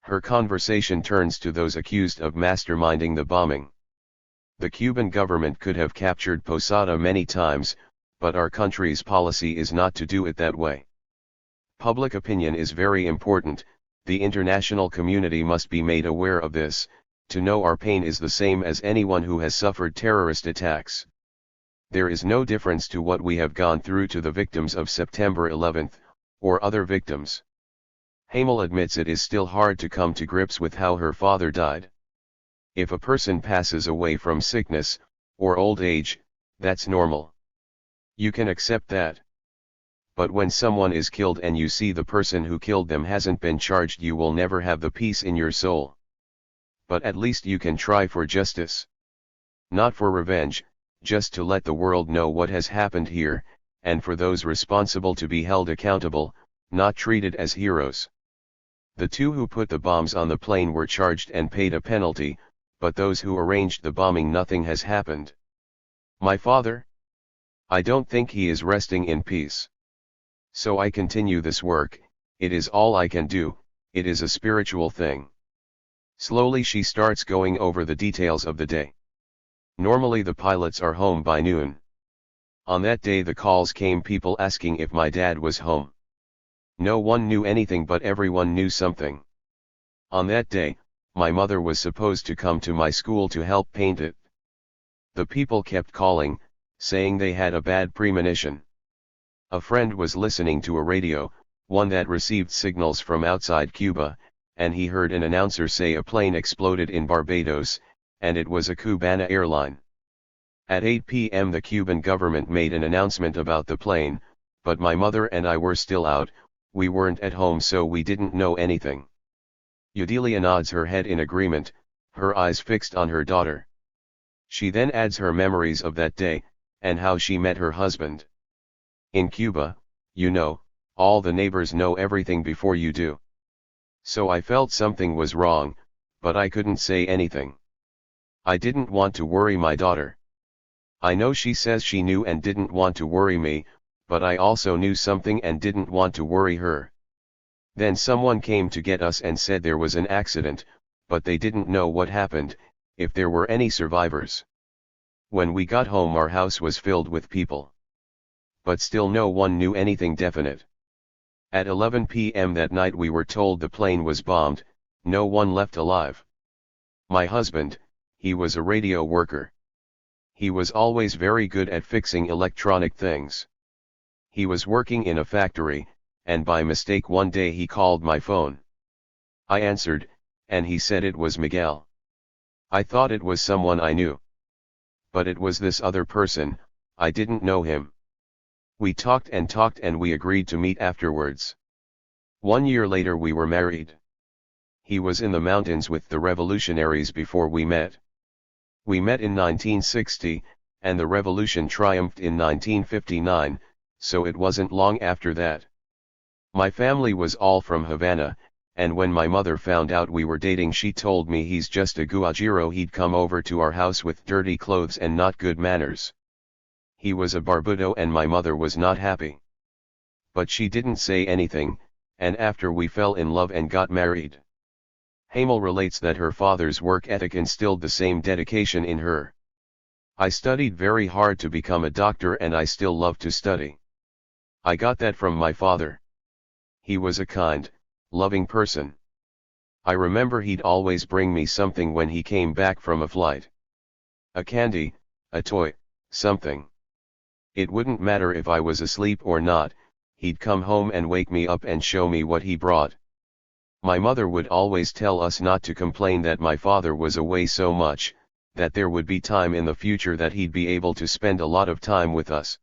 Her conversation turns to those accused of masterminding the bombing. The Cuban government could have captured Posada many times, but our country's policy is not to do it that way. Public opinion is very important. The international community must be made aware of this, to know our pain is the same as anyone who has suffered terrorist attacks. There is no difference to what we have gone through to the victims of September 11, or other victims. Hamel admits it is still hard to come to grips with how her father died. If a person passes away from sickness, or old age, that's normal. You can accept that. But when someone is killed and you see the person who killed them hasn't been charged, you will never have the peace in your soul. But at least you can try for justice. Not for revenge, just to let the world know what has happened here, and for those responsible to be held accountable, not treated as heroes. The two who put the bombs on the plane were charged and paid a penalty, but those who arranged the bombing, nothing has happened. My father? I don't think he is resting in peace. So I continue this work. It is all I can do, it is a spiritual thing. Slowly she starts going over the details of the day. Normally the pilots are home by noon. On that day the calls came, people asking if my dad was home. No one knew anything, but everyone knew something. On that day, my mother was supposed to come to my school to help paint it. The people kept calling, saying they had a bad premonition. A friend was listening to a radio, one that received signals from outside Cuba, and he heard an announcer say a plane exploded in Barbados, and it was a Cubana airline. At 8 p.m. the Cuban government made an announcement about the plane, but my mother and I were still out, we weren't at home, so we didn't know anything. Udelia nods her head in agreement, her eyes fixed on her daughter. She then adds her memories of that day, and how she met her husband. In Cuba, you know, all the neighbors know everything before you do. So I felt something was wrong, but I couldn't say anything. I didn't want to worry my daughter. I know she says she knew and didn't want to worry me, but I also knew something and didn't want to worry her. Then someone came to get us and said there was an accident, but they didn't know what happened, if there were any survivors. When we got home our house was filled with people. But still no one knew anything definite. At 11 p.m. that night we were told the plane was bombed, no one left alive. My husband, he was a radio worker. He was always very good at fixing electronic things. He was working in a factory, and by mistake one day he called my phone. I answered, and he said it was Miguel. I thought it was someone I knew. But it was this other person, I didn't know him. We talked and we agreed to meet afterwards. 1 year later we were married. He was in the mountains with the revolutionaries before we met. We met in 1960, and the revolution triumphed in 1959, so it wasn't long after that. My family was all from Havana, and when my mother found out we were dating she told me he's just a guajiro, he'd come over to our house with dirty clothes and not good manners. He was a barbudo and my mother was not happy. But she didn't say anything, and after we fell in love and got married. Hamel relates that her father's work ethic instilled the same dedication in her. I studied very hard to become a doctor and I still love to study. I got that from my father. He was a kind, loving person. I remember he'd always bring me something when he came back from a flight. A candy, a toy, something. It wouldn't matter if I was asleep or not, he'd come home and wake me up and show me what he brought. My mother would always tell us not to complain that my father was away so much, that there would be time in the future that he'd be able to spend a lot of time with us.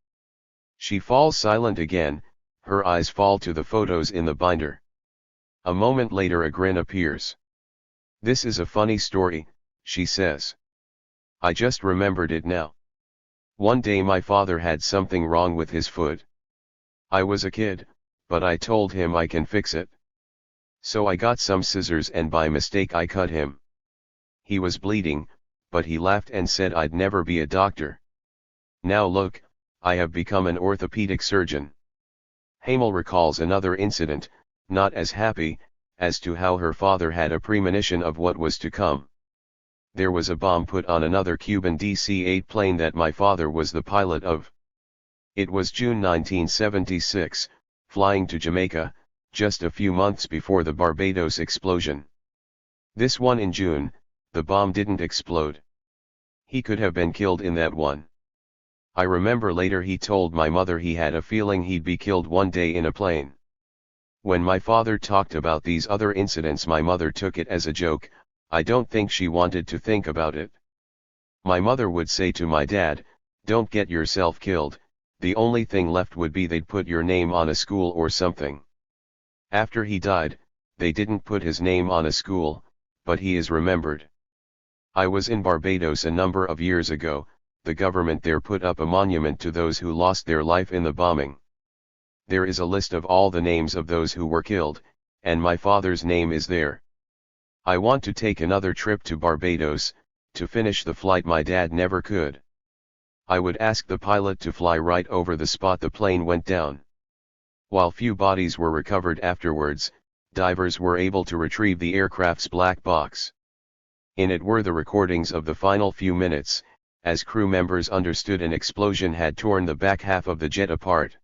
She falls silent again, her eyes fall to the photos in the binder. A moment later a grin appears. This is a funny story, she says. I just remembered it now. One day my father had something wrong with his foot. I was a kid, but I told him I can fix it. So I got some scissors and by mistake I cut him. He was bleeding, but he laughed and said I'd never be a doctor. Now look, I have become an orthopedic surgeon. Hamel recalls another incident, not as happy, as to how her father had a premonition of what was to come. There was a bomb put on another Cuban DC-8 plane that my father was the pilot of. It was June 1976, flying to Jamaica, just a few months before the Barbados explosion. This one in June, the bomb didn't explode. He could have been killed in that one. I remember later he told my mother he had a feeling he'd be killed one day in a plane. When my father talked about these other incidents my mother took it as a joke, I don't think she wanted to think about it. My mother would say to my dad, "Don't get yourself killed, the only thing left would be they'd put your name on a school or something." After he died, they didn't put his name on a school, but he is remembered. I was in Barbados a number of years ago, the government there put up a monument to those who lost their life in the bombing. There is a list of all the names of those who were killed, and my father's name is there. I want to take another trip to Barbados, to finish the flight my dad never could. I would ask the pilot to fly right over the spot the plane went down. While few bodies were recovered afterwards, divers were able to retrieve the aircraft's black box. In it were the recordings of the final few minutes, as crew members understood an explosion had torn the back half of the jet apart.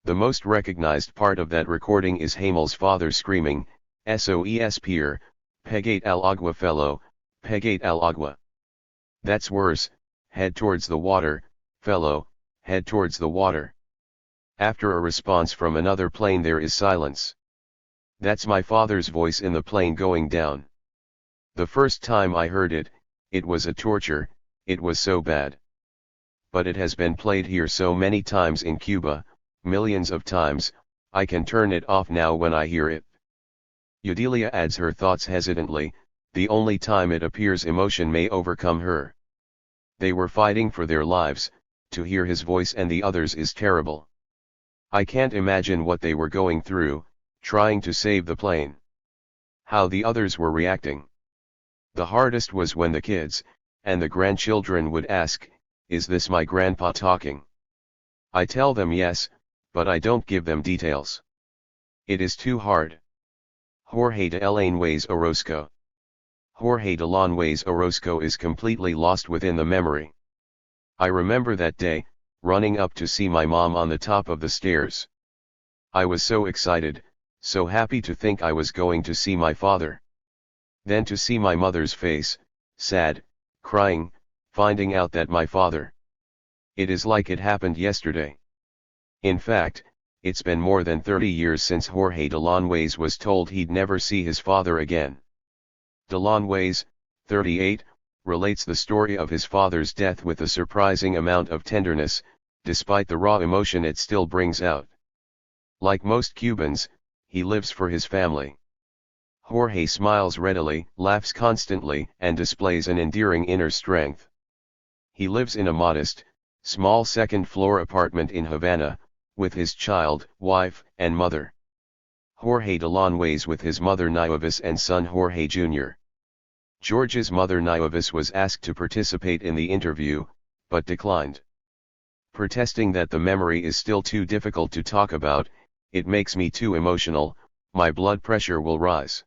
The most recognized part of that recording is Hamel's father screaming, "SOS Pierre, pegate al agua fellow, pegate al agua." That's worse, head towards the water, fellow, head towards the water. After a response from another plane there is silence. That's my father's voice in the plane going down. The first time I heard it, it was a torture, it was so bad. But it has been played here so many times in Cuba, millions of times, I can turn it off now when I hear it. Udelia adds her thoughts hesitantly, the only time it appears emotion may overcome her. They were fighting for their lives, to hear his voice and the others is terrible. I can't imagine what they were going through, trying to save the plane. How the others were reacting. The hardest was when the kids, and the grandchildren would ask, "Is this my grandpa talking?" I tell them yes, but I don't give them details. It is too hard. Jorge de Lanways Orozco. Jorge de Lanways Orozco is completely lost within the memory. I remember that day, running up to see my mom on the top of the stairs. I was so excited, so happy to think I was going to see my father. Then to see my mother's face, sad, crying, finding out that my father. It is like it happened yesterday. In fact, it's been more than 30 years since Jorge de Lanways was told he'd never see his father again. De Lanways, 38, relates the story of his father's death with a surprising amount of tenderness, despite the raw emotion it still brings out. Like most Cubans, he lives for his family. Jorge smiles readily, laughs constantly, and displays an endearing inner strength. He lives in a modest, small second-floor apartment in Havana, with his child, wife, and mother. Jorge de Lanways with his mother Nieves and son Jorge Jr. George's mother Nieves was asked to participate in the interview, but declined. Protesting that the memory is still too difficult to talk about, "It makes me too emotional, my blood pressure will rise."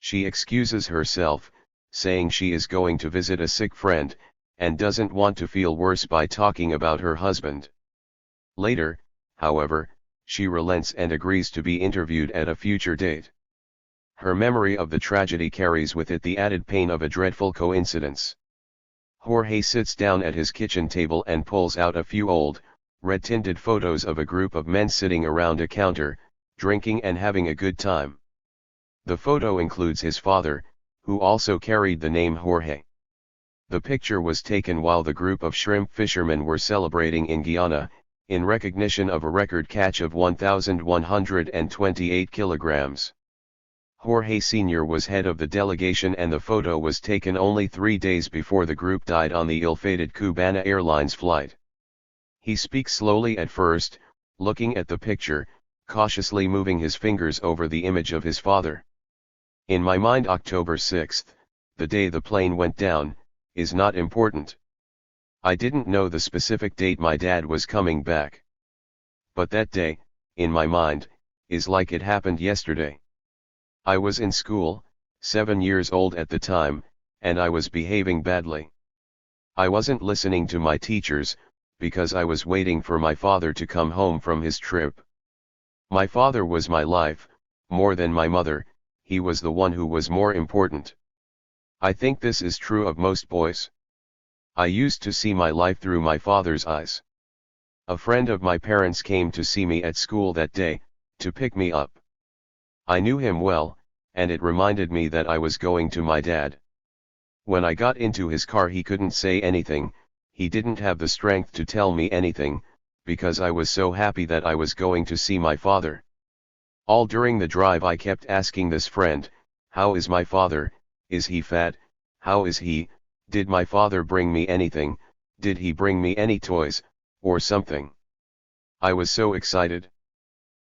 She excuses herself, saying she is going to visit a sick friend, and doesn't want to feel worse by talking about her husband. Later, however, she relents and agrees to be interviewed at a future date. Her memory of the tragedy carries with it the added pain of a dreadful coincidence. Jorge sits down at his kitchen table and pulls out a few old, red-tinted photos of a group of men sitting around a counter, drinking and having a good time. The photo includes his father, who also carried the name Jorge. The picture was taken while the group of shrimp fishermen were celebrating in Guyana, in recognition of a record catch of 1,128 kilograms. Jorge Sr. was head of the delegation and the photo was taken only 3 days before the group died on the ill-fated Cubana Airlines flight. He speaks slowly at first, looking at the picture, cautiously moving his fingers over the image of his father. In my mind, October 6th, the day the plane went down, is not important. I didn't know the specific date my dad was coming back. But that day, in my mind, is like it happened yesterday. I was in school, 7 years old at the time, and I was behaving badly. I wasn't listening to my teachers, because I was waiting for my father to come home from his trip. My father was my life, more than my mother, he was the one who was more important. I think this is true of most boys. I used to see my life through my father's eyes. A friend of my parents came to see me at school that day, to pick me up. I knew him well, and it reminded me that I was going to my dad. When I got into his car he couldn't say anything, he didn't have the strength to tell me anything, because I was so happy that I was going to see my father. All during the drive I kept asking this friend, "How is my father, is he fat, how is he, did my father bring me anything, did he bring me any toys, or something?" I was so excited.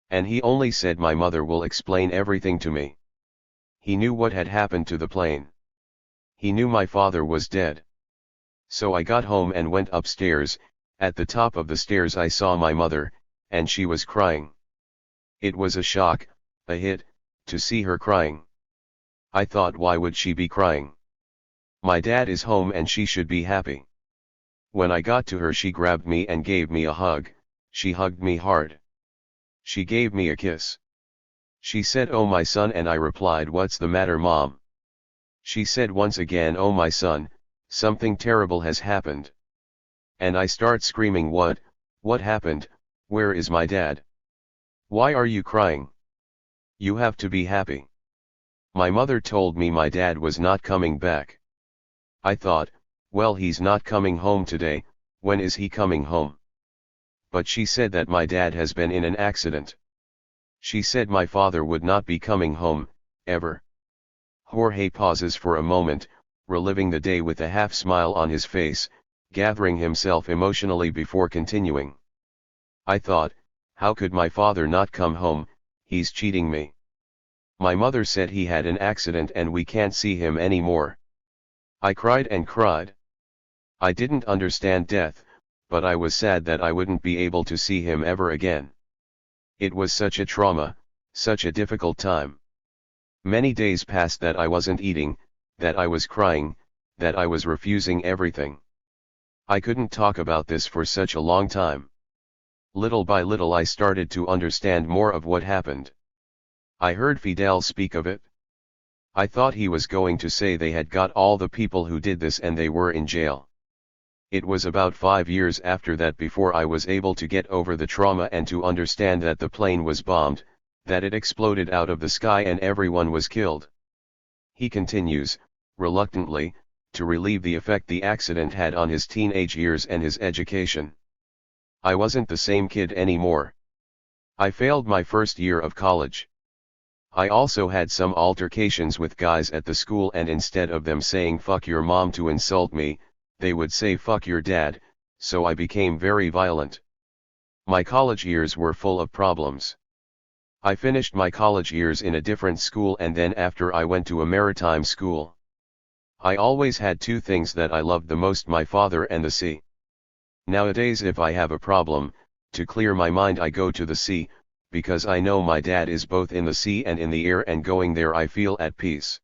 And he only said my mother will explain everything to me. He knew what had happened to the plane. He knew my father was dead. So I got home and went upstairs. At the top of the stairs I saw my mother, and she was crying. It was a shock, a hit, to see her crying. I thought, why would she be crying? My dad is home and she should be happy. When I got to her, she grabbed me and gave me a hug. She hugged me hard. She gave me a kiss. She said, "Oh my son," and I replied, "What's the matter, Mom?" She said once again, "Oh my son, something terrible has happened." And I start screaming, What happened? Where is my dad? Why are you crying? You have to be happy." My mother told me my dad was not coming back. I thought, well, he's not coming home today, when is he coming home? But she said that my dad has been in an accident. She said my father would not be coming home, ever. Jorge pauses for a moment, reliving the day with a half smile on his face, gathering himself emotionally before continuing. I thought, how could my father not come home? He's cheating me. My mother said he had an accident and we can't see him anymore. I cried and cried. I didn't understand death, but I was sad that I wouldn't be able to see him ever again. It was such a trauma, such a difficult time. Many days passed that I wasn't eating, that I was crying, that I was refusing everything. I couldn't talk about this for such a long time. Little by little I started to understand more of what happened. I heard Fidel speak of it. I thought he was going to say they had got all the people who did this and they were in jail. It was about 5 years after that before I was able to get over the trauma and to understand that the plane was bombed, that it exploded out of the sky and everyone was killed. He continues, reluctantly, to relieve the effect the accident had on his teenage years and his education. I wasn't the same kid anymore. I failed my first year of college. I also had some altercations with guys at the school, and instead of them saying "fuck your mom" to insult me, they would say "fuck your dad," so I became very violent. My college years were full of problems. I finished my college years in a different school, and then after I went to a maritime school. I always had two things that I loved the most: my father and the sea. Nowadays if I have a problem, to clear my mind I go to the sea, because I know my dad is both in the sea and in the air, and going there I feel at peace.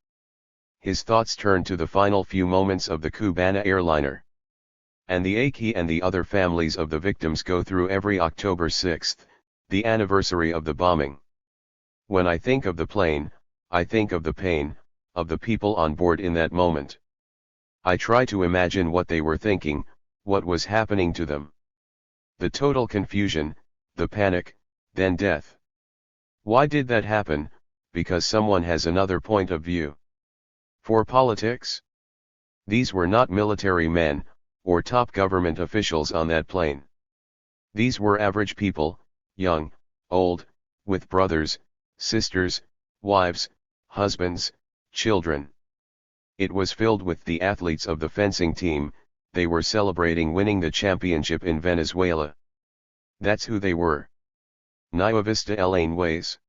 His thoughts turn to the final few moments of the Cubana airliner. And the ache he and the other families of the victims go through every October 6th, the anniversary of the bombing. When I think of the plane, I think of the pain, of the people on board in that moment. I try to imagine what they were thinking, what was happening to them. The total confusion, the panic, then death. Why did that happen? Because someone has another point of view. For politics? These were not military men, or top government officials on that plane. These were average people, young, old, with brothers, sisters, wives, husbands, children. It was filled with the athletes of the fencing team. They were celebrating winning the championship in Venezuela. That's who they were. Niavista Elaine Ways.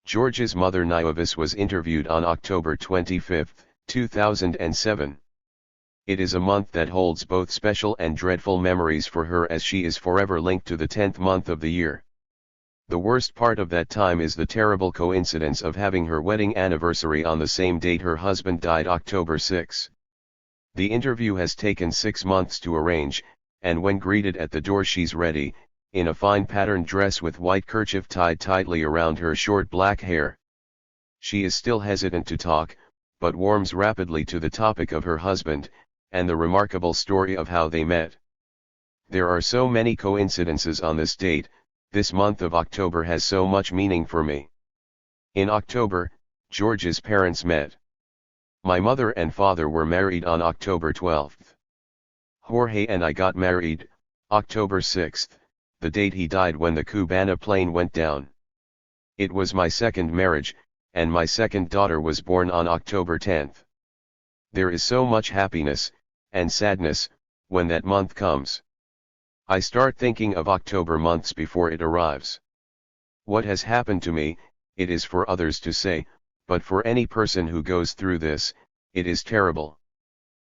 George's mother Niavis was interviewed on October 25, 2007. It is a month that holds both special and dreadful memories for her, as she is forever linked to the 10th month of the year. The worst part of that time is the terrible coincidence of having her wedding anniversary on the same date her husband died, October 6. The interview has taken 6 months to arrange, and when greeted at the door she's ready, in a fine patterned dress with white kerchief tied tightly around her short black hair. She is still hesitant to talk, but warms rapidly to the topic of her husband, and the remarkable story of how they met. There are so many coincidences on this date. This month of October has so much meaning for me. In October, George's parents met. My mother and father were married on October 12. Jorge and I got married, October 6, the date he died when the Cubana plane went down. It was my second marriage, and my second daughter was born on October 10. There is so much happiness, and sadness, when that month comes. I start thinking of October months before it arrives. What has happened to me, it is for others to say, but for any person who goes through this, it is terrible.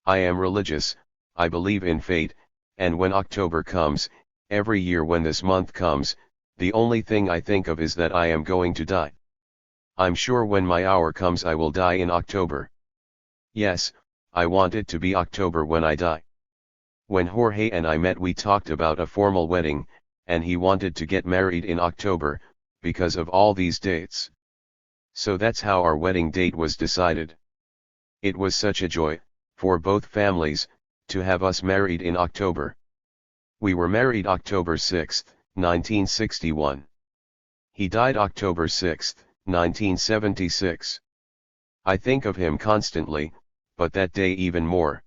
I am religious, I believe in fate, and when October comes, every year when this month comes, the only thing I think of is that I am going to die. I'm sure when my hour comes I will die in October. Yes, I want it to be October when I die. When Jorge and I met we talked about a formal wedding, and he wanted to get married in October, because of all these dates. So that's how our wedding date was decided. It was such a joy, for both families, to have us married in October. We were married October 6, 1961. He died October 6, 1976. I think of him constantly, but that day even more.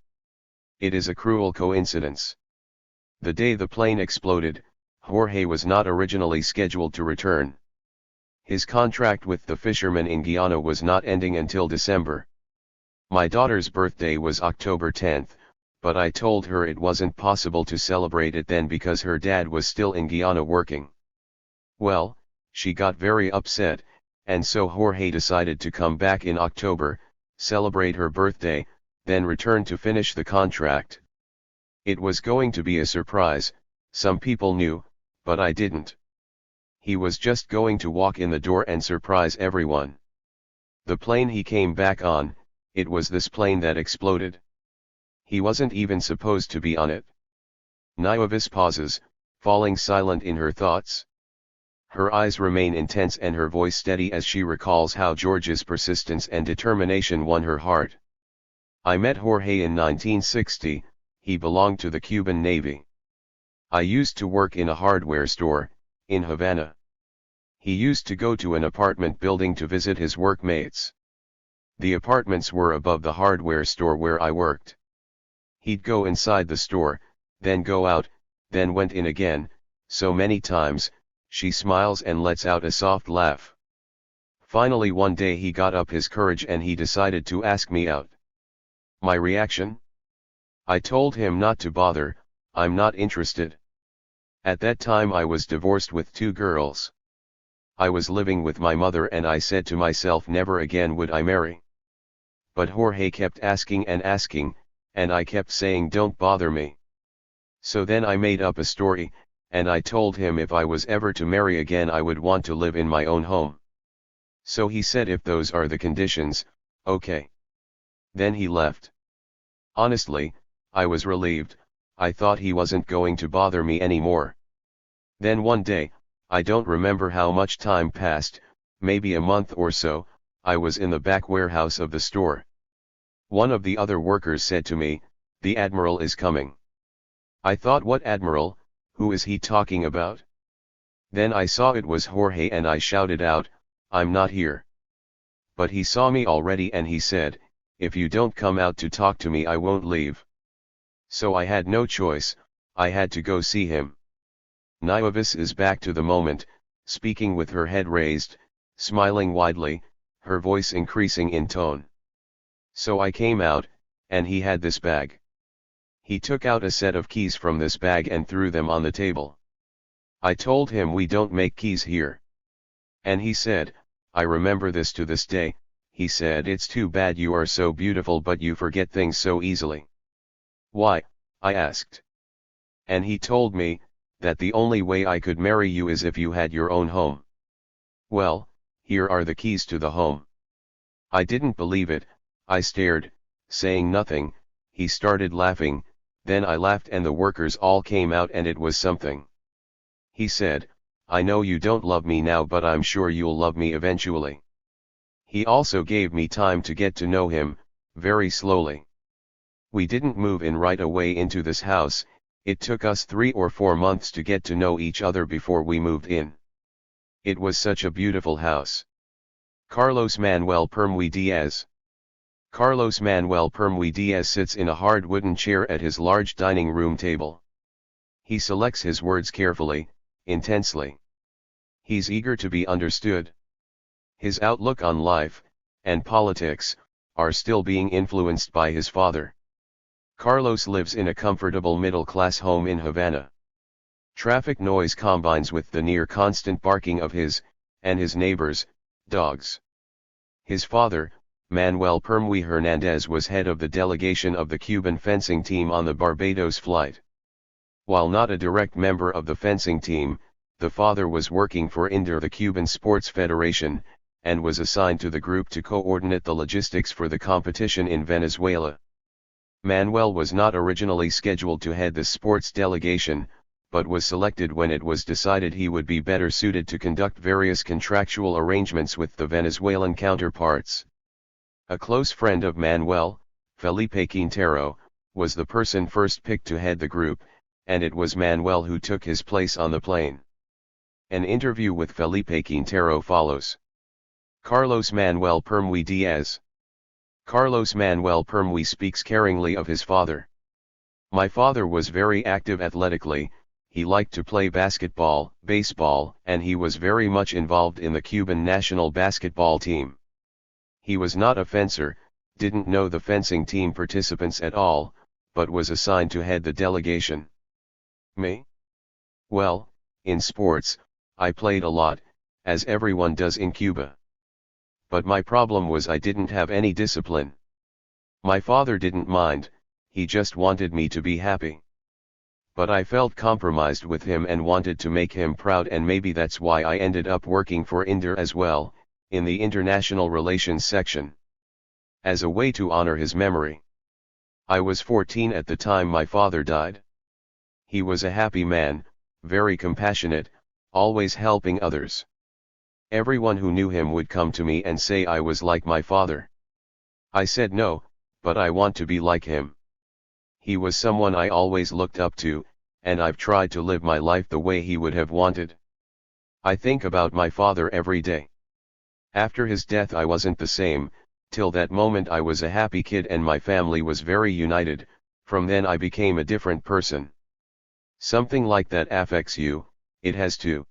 It is a cruel coincidence. The day the plane exploded, Jorge was not originally scheduled to return. His contract with the fishermen in Guyana was not ending until December. My daughter's birthday was October 10th, but I told her it wasn't possible to celebrate it then because her dad was still in Guyana working. Well, she got very upset, and so Jorge decided to come back in October, celebrate her birthday, then return to finish the contract. It was going to be a surprise, some people knew, but I didn't. He was just going to walk in the door and surprise everyone. The plane he came back on, it was this plane that exploded. He wasn't even supposed to be on it. Nieves pauses, falling silent in her thoughts. Her eyes remain intense and her voice steady as she recalls how George's persistence and determination won her heart. I met Jorge in 1960, he belonged to the Cuban Navy. I used to work in a hardware store, in Havana. He used to go to an apartment building to visit his workmates. The apartments were above the hardware store where I worked. He'd go inside the store, then go out, then went in again, so many times. She smiles and lets out a soft laugh. Finally one day he got up his courage and he decided to ask me out. My reaction? I told him not to bother, I'm not interested. At that time I was divorced with 2 girls. I was living with my mother and I said to myself never again would I marry. But Jorge kept asking, and I kept saying don't bother me. So then I made up a story, and I told him if I was ever to marry again I would want to live in my own home. So he said if those are the conditions, okay. Then he left. Honestly, I was relieved, I thought he wasn't going to bother me anymore. Then one day, I don't remember how much time passed, maybe a month or so, I was in the back warehouse of the store. One of the other workers said to me, "The Admiral is coming." I thought, what Admiral, who is he talking about? Then I saw it was Jorge and I shouted out, "I'm not here." But he saw me already and he said, "If you don't come out to talk to me I won't leave." So I had no choice, I had to go see him. Nieves is back to the moment, speaking with her head raised, smiling widely, her voice increasing in tone. So I came out, and he had this bag. He took out a set of keys from this bag and threw them on the table. I told him we don't make keys here. And he said, I remember this to this day, he said, it's too bad you are so beautiful but you forget things so easily. Why? I asked. And he told me, that the only way I could marry you is if you had your own home. Well, here are the keys to the home. I didn't believe it, I stared, saying nothing. He started laughing, then I laughed and the workers all came out and it was something. He said, I know you don't love me now but I'm sure you'll love me eventually. He also gave me time to get to know him, very slowly. We didn't move in right away into this house, it took us 3 or 4 months to get to know each other before we moved in. It was such a beautiful house. Carlos Manuel Permuy Diaz. Carlos Manuel Permuy Diaz sits in a hard wooden chair at his large dining room table. He selects his words carefully, intensely. He's eager to be understood. His outlook on life, and politics, are still being influenced by his father. Carlos lives in a comfortable middle-class home in Havana. Traffic noise combines with the near-constant barking of his, and his neighbors, dogs. His father, Manuel Permuy Hernandez, was head of the delegation of the Cuban fencing team on the Barbados flight. While not a direct member of the fencing team, the father was working for INDER, the Cuban Sports Federation, and was assigned to the group to coordinate the logistics for the competition in Venezuela. Manuel was not originally scheduled to head the sports delegation, but was selected when it was decided he would be better suited to conduct various contractual arrangements with the Venezuelan counterparts. A close friend of Manuel, Felipe Quintero, was the person first picked to head the group, and it was Manuel who took his place on the plane. An interview with Felipe Quintero follows. Carlos Manuel Permuy Diaz. Carlos Manuel Permuy speaks caringly of his father. My father was very active athletically, he liked to play basketball, baseball, and he was very much involved in the Cuban national basketball team. He was not a fencer, didn't know the fencing team participants at all, but was assigned to head the delegation. Me? Well, in sports, I played a lot, as everyone does in Cuba. But my problem was I didn't have any discipline. My father didn't mind, he just wanted me to be happy. But I felt compromised with him and wanted to make him proud, and maybe that's why I ended up working for INDER as well, in the international relations section. As a way to honor his memory. I was 14 at the time my father died. He was a happy man, very compassionate, always helping others. Everyone who knew him would come to me and say I was like my father. I said no, but I want to be like him. He was someone I always looked up to, and I've tried to live my life the way he would have wanted. I think about my father every day. After his death I wasn't the same, till that moment I was a happy kid and my family was very united, from then I became a different person. Something like that affects you, it has to.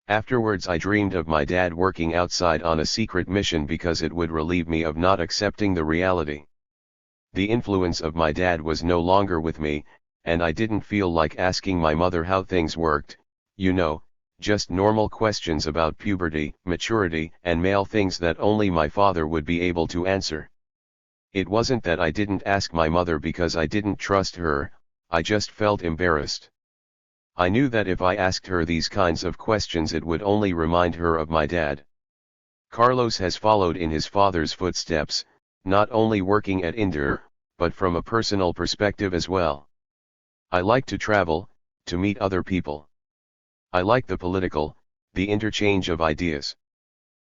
Afterwards I dreamed of my dad working outside on a secret mission because it would relieve me of not accepting the reality. The influence of my dad was no longer with me, and I didn't feel like asking my mother how things worked, just normal questions about puberty, maturity, and male things that only my father would be able to answer. It wasn't that I didn't ask my mother because I didn't trust her, I just felt embarrassed. I knew that if I asked her these kinds of questions it would only remind her of my dad. Carlos has followed in his father's footsteps, not only working at INDER, but from a personal perspective as well. I like to travel, to meet other people. I like the political, the interchange of ideas.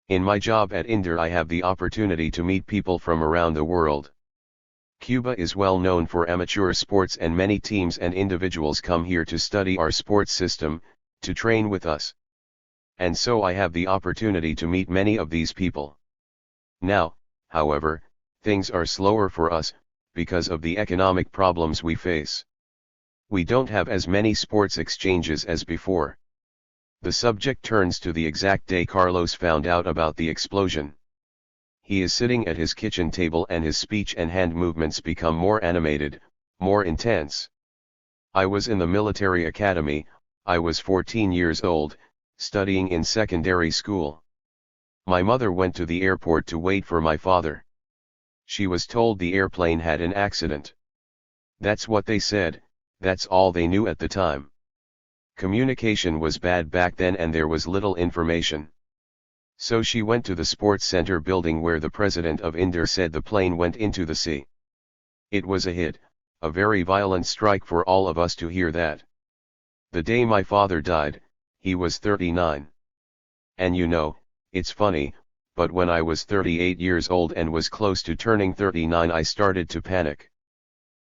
In my job at INDER I have the opportunity to meet people from around the world. Cuba is well known for amateur sports and many teams and individuals come here to study our sports system, to train with us. And so I have the opportunity to meet many of these people. Now, however, things are slower for us, because of the economic problems we face. We don't have as many sports exchanges as before. The subject turns to the exact day Carlos found out about the explosion. He is sitting at his kitchen table and his speech and hand movements become more animated, more intense. I was in the military academy, I was 14 years old, studying in secondary school. My mother went to the airport to wait for my father. She was told the airplane had an accident. That's what they said, that's all they knew at the time. Communication was bad back then and there was little information. So she went to the sports center building where the president of INDER said the plane went into the sea. It was a hit, a very violent strike for all of us to hear that. The day my father died, he was 39. And it's funny, but when I was 38 years old and was close to turning 39 I started to panic.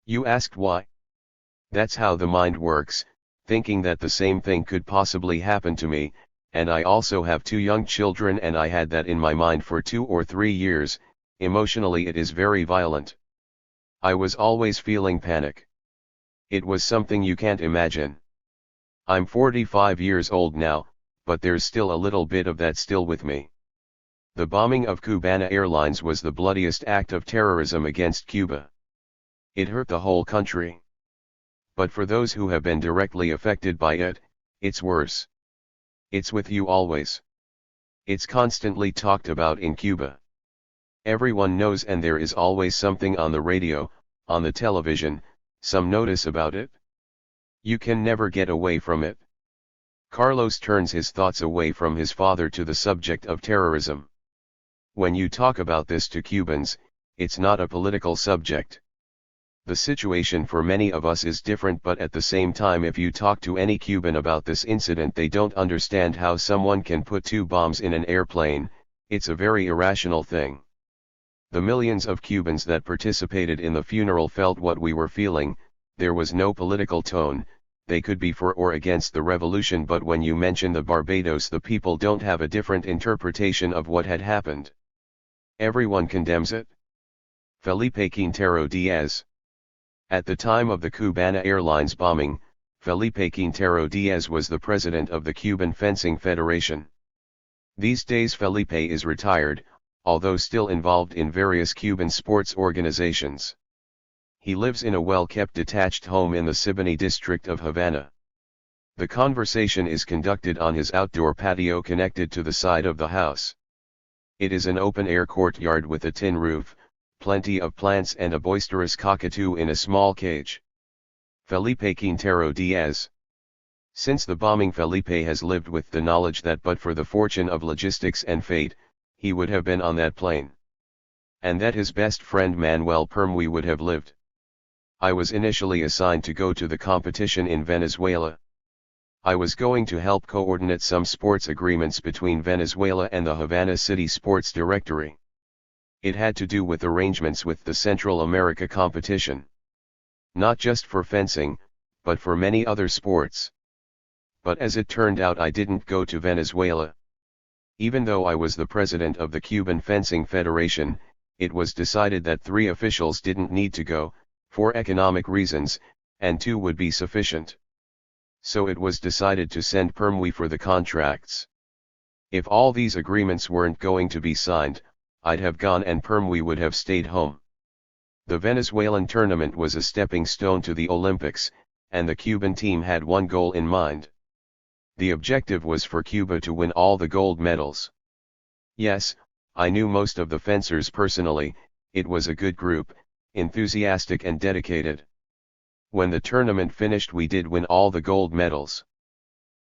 You asked why? That's how the mind works, thinking that the same thing could possibly happen to me, and I also have 2 young children and I had that in my mind for 2 or 3 years, emotionally it is very violent. I was always feeling panic. It was something you can't imagine. I'm 45 years old now, but there's still a little bit of that still with me. The bombing of Cubana Airlines was the bloodiest act of terrorism against Cuba. It hurt the whole country. But for those who have been directly affected by it, it's worse. It's with you always. It's constantly talked about in Cuba. Everyone knows and there is always something on the radio, on the television, some notice about it. You can never get away from it. Carlos turns his thoughts away from his father to the subject of terrorism. When you talk about this to Cubans, it's not a political subject. The situation for many of us is different, but at the same time if you talk to any Cuban about this incident they don't understand how someone can put 2 bombs in an airplane. It's a very irrational thing. The millions of Cubans that participated in the funeral felt what we were feeling. There was no political tone. They could be for or against the revolution, but when you mention the Barbados the people don't have a different interpretation of what had happened. Everyone condemns it. Felipe Quintero Diaz. At the time of the Cubana Airlines bombing, Felipe Quintero Diaz was the president of the Cuban Fencing Federation. These days Felipe is retired, although still involved in various Cuban sports organizations. He lives in a well-kept detached home in the Siboney district of Havana. The conversation is conducted on his outdoor patio connected to the side of the house. It is an open-air courtyard with a tin roof, plenty of plants and a boisterous cockatoo in a small cage. Felipe Quintero Diaz. Since the bombing, Felipe has lived with the knowledge that but for the fortune of logistics and fate, he would have been on that plane. And that his best friend Manuel Permuy would have lived. I was initially assigned to go to the competition in Venezuela. I was going to help coordinate some sports agreements between Venezuela and the Havana City Sports Directory. It had to do with arrangements with the Central America competition. Not just for fencing, but for many other sports. But as it turned out, I didn't go to Venezuela. Even though I was the president of the Cuban Fencing Federation, it was decided that 3 officials didn't need to go, for economic reasons, and 2 would be sufficient. So it was decided to send Permuy for the contracts. If all these agreements weren't going to be signed, I'd have gone and Permuy would have stayed home. The Venezuelan tournament was a stepping stone to the Olympics, and the Cuban team had one goal in mind. The objective was for Cuba to win all the gold medals. Yes, I knew most of the fencers personally. It was a good group, enthusiastic and dedicated. When the tournament finished, we did win all the gold medals.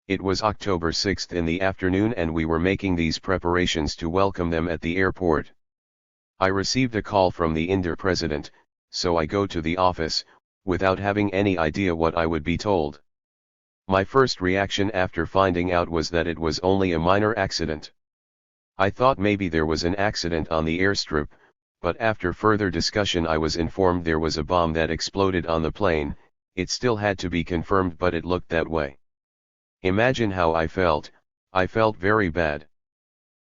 It was October 6th in the afternoon and we were making these preparations to welcome them at the airport. I received a call from the INDER president, so I go to the office, without having any idea what I would be told. My first reaction after finding out was that it was only a minor accident. I thought maybe there was an accident on the airstrip, but after further discussion I was informed there was a bomb that exploded on the plane. It still had to be confirmed, but it looked that way. Imagine how I felt. I felt very bad.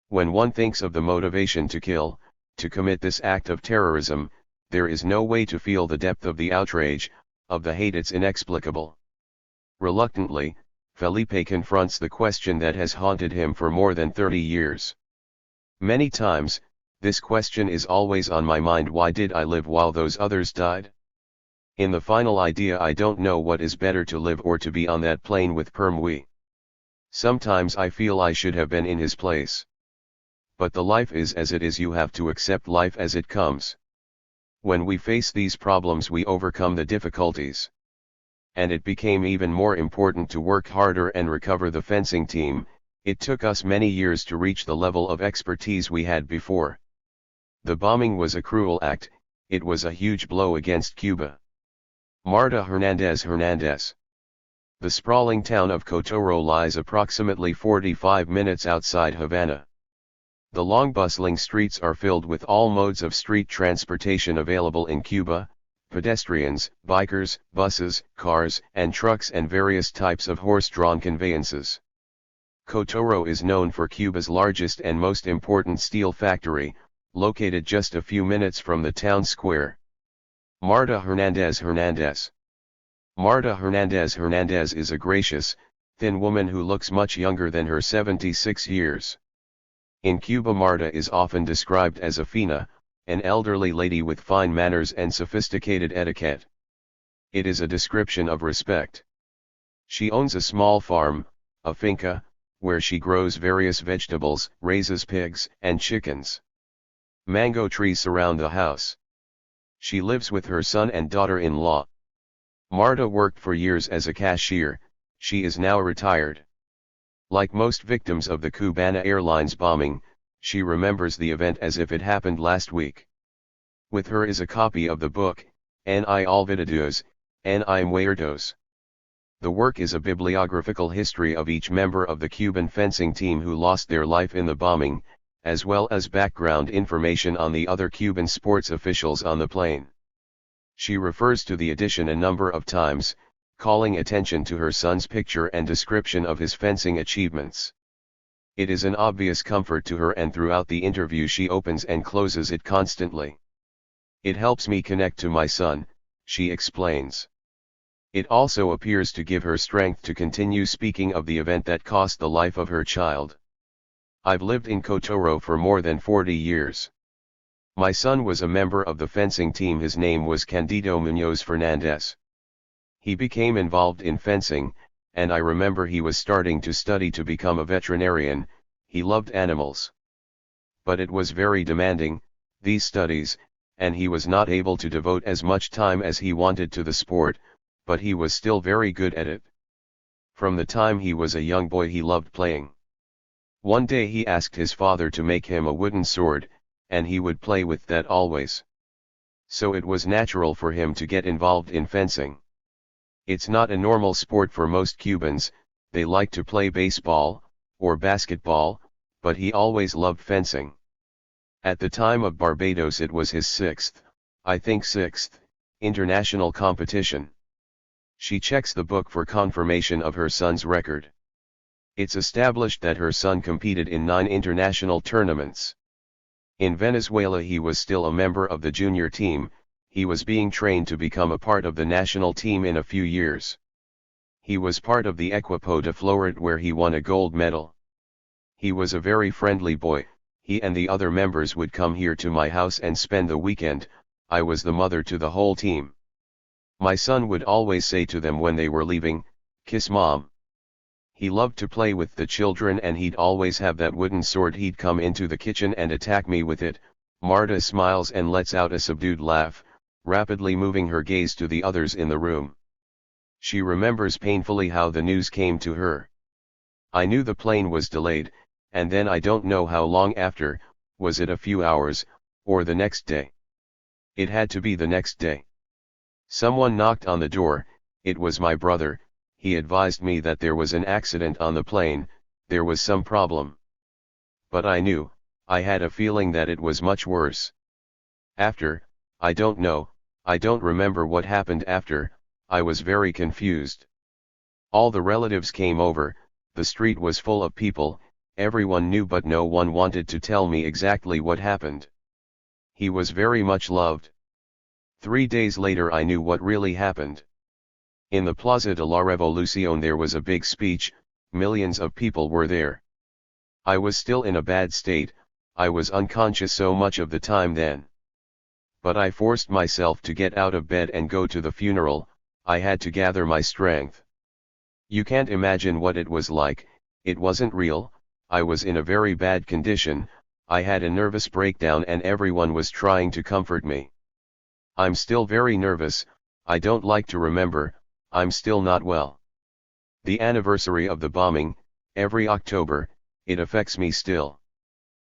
When one thinks of the motivation to kill, to commit this act of terrorism, there is no way to feel the depth of the outrage, of the hate. It's inexplicable. Reluctantly, Felipe confronts the question that has haunted him for more than 30 years. Many times, this question is always on my mind: why did I live while those others died? In the final idea, I don't know what is better, to live or to be on that plane with Permuy. Sometimes I feel I should have been in his place. But the life is as it is. You have to accept life as it comes. When we face these problems, we overcome the difficulties. And it became even more important to work harder and recover the fencing team. It took us many years to reach the level of expertise we had before. The bombing was a cruel act. It was a huge blow against Cuba. Marta Hernandez. The sprawling town of Cotoro lies approximately 45 minutes outside Havana. The long bustling streets are filled with all modes of street transportation available in Cuba: pedestrians, bikers, buses, cars, and trucks, and various types of horse-drawn conveyances. Cotoro is known for Cuba's largest and most important steel factory, located just a few minutes from the town square. Marta Hernandez. Marta Hernandez is a gracious, thin woman who looks much younger than her 76 years. In Cuba, Marta is often described as a fina, an elderly lady with fine manners and sophisticated etiquette. It is a description of respect. She owns a small farm, a finca, where she grows various vegetables, raises pigs and chickens. Mango trees surround the house. She lives with her son and daughter-in-law. Marta worked for years as a cashier. She is now retired. Like most victims of the Cubana Airlines bombing, She remembers the event as if it happened last week. With her is a copy of the book, Ni Olvidados, Ni Muertos. The work is a bibliographical history of each member of the Cuban fencing team who lost their life in the bombing, as well as background information on the other Cuban sports officials on the plane. She refers to the edition a number of times, calling attention to her son's picture and description of his fencing achievements. It is an obvious comfort to her, and throughout the interview she opens and closes it constantly. It helps me connect to my son, she explains. It also appears to give her strength to continue speaking of the event that cost the life of her child. I've lived in Cotoro for more than 40 years. My son was a member of the fencing team. His name was Candido Muñoz Fernandez. He became involved in fencing, and I remember he was starting to study to become a veterinarian. He loved animals. But it was very demanding, these studies, and he was not able to devote as much time as he wanted to the sport, but he was still very good at it. From the time he was a young boy he loved playing. One day he asked his father to make him a wooden sword, and he would play with that always. So it was natural for him to get involved in fencing. It's not a normal sport for most Cubans, they like to play baseball, or basketball, but he always loved fencing. At the time of Barbados it was his sixth, international competition. She checks the book for confirmation of her son's record. It's established that her son competed in 9 international tournaments. In Venezuela he was still a member of the junior team. He was being trained to become a part of the national team in a few years. He was part of the Equipo de Florida where he won a gold medal. He was a very friendly boy. He and the other members would come here to my house and spend the weekend. I was the mother to the whole team. My son would always say to them when they were leaving, "Kiss mom." He loved to play with the children and he'd always have that wooden sword. He'd come into the kitchen and attack me with it. Marta smiles and lets out a subdued laugh, rapidly moving her gaze to the others in the room. She remembers painfully how the news came to her. I knew the plane was delayed, and then I don't know how long after, was it a few hours, or the next day? It had to be the next day. Someone knocked on the door. It was my brother. He advised me that there was an accident on the plane, there was some problem. But I knew, I had a feeling that it was much worse. After, I don't know, I don't remember what happened after, I was very confused. All the relatives came over, the street was full of people, everyone knew but no one wanted to tell me exactly what happened. He was very much loved. 3 days later I knew what really happened. In the Plaza de la Revolución there was a big speech, millions of people were there. I was still in a bad state, I was unconscious so much of the time then. But I forced myself to get out of bed and go to the funeral. I had to gather my strength. You can't imagine what it was like. It wasn't real. I was in a very bad condition. I had a nervous breakdown and everyone was trying to comfort me. I'm still very nervous. I don't like to remember. I'm still not well. The anniversary of the bombing, every October, it affects me still.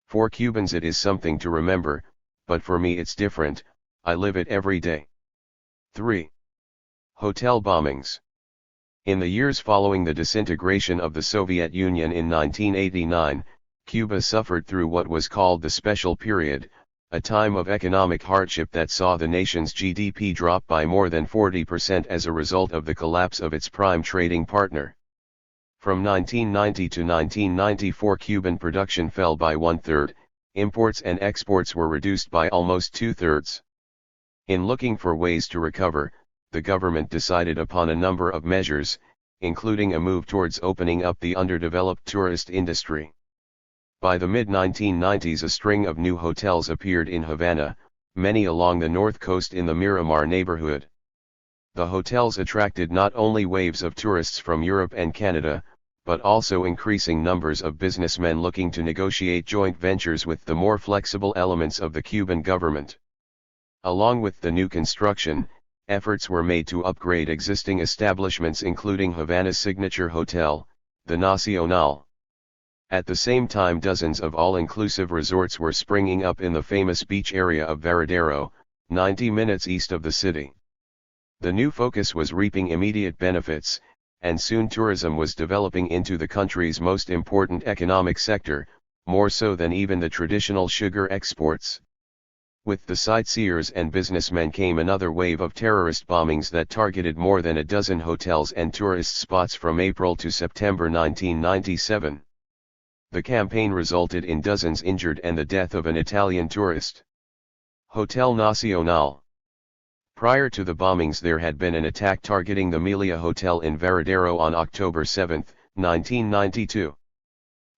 For Cubans it is something to remember, but for me it's different. I live it every day. 3. Hotel bombings. In the years following the disintegration of the Soviet Union in 1989, Cuba suffered through what was called the Special Period, a time of economic hardship that saw the nation's GDP drop by more than 40% as a result of the collapse of its prime trading partner. From 1990 to 1994 Cuban production fell by 1/3, imports and exports were reduced by almost 2/3. In looking for ways to recover, the government decided upon a number of measures, including a move towards opening up the underdeveloped tourist industry. By the mid-1990s a string of new hotels appeared in Havana, many along the north coast in the Miramar neighborhood. The hotels attracted not only waves of tourists from Europe and Canada, but also increasing numbers of businessmen looking to negotiate joint ventures with the more flexible elements of the Cuban government. Along with the new construction, efforts were made to upgrade existing establishments including Havana's signature hotel, the Nacional. At the same time, dozens of all-inclusive resorts were springing up in the famous beach area of Varadero, 90 minutes east of the city. The new focus was reaping immediate benefits, and soon tourism was developing into the country's most important economic sector, more so than even the traditional sugar exports. With the sightseers and businessmen came another wave of terrorist bombings that targeted more than a dozen hotels and tourist spots from April to September 1997. The campaign resulted in dozens injured and the death of an Italian tourist. Hotel Nacional. Prior to the bombings, there had been an attack targeting the Melia Hotel in Varadero on October 7, 1992.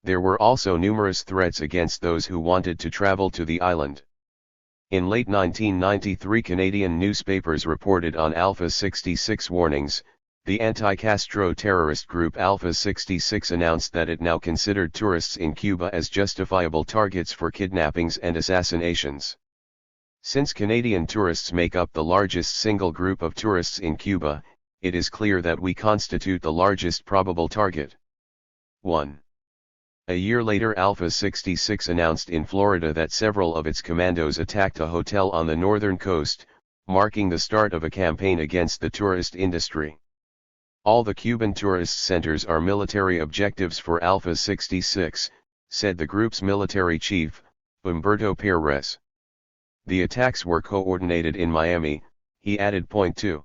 There were also numerous threats against those who wanted to travel to the island. In late 1993, Canadian newspapers reported on Alpha 66 warnings. The anti-Castro terrorist group Alpha 66 announced that it now considered tourists in Cuba as justifiable targets for kidnappings and assassinations. Since Canadian tourists make up the largest single group of tourists in Cuba, it is clear that we constitute the largest probable target. 1. A year later, Alpha 66 announced in Florida that several of its commandos attacked a hotel on the northern coast, marking the start of a campaign against the tourist industry. All the Cuban tourist centers are military objectives for Alpha 66, said the group's military chief, Humberto Perez. The attacks were coordinated in Miami, he added. Point 2.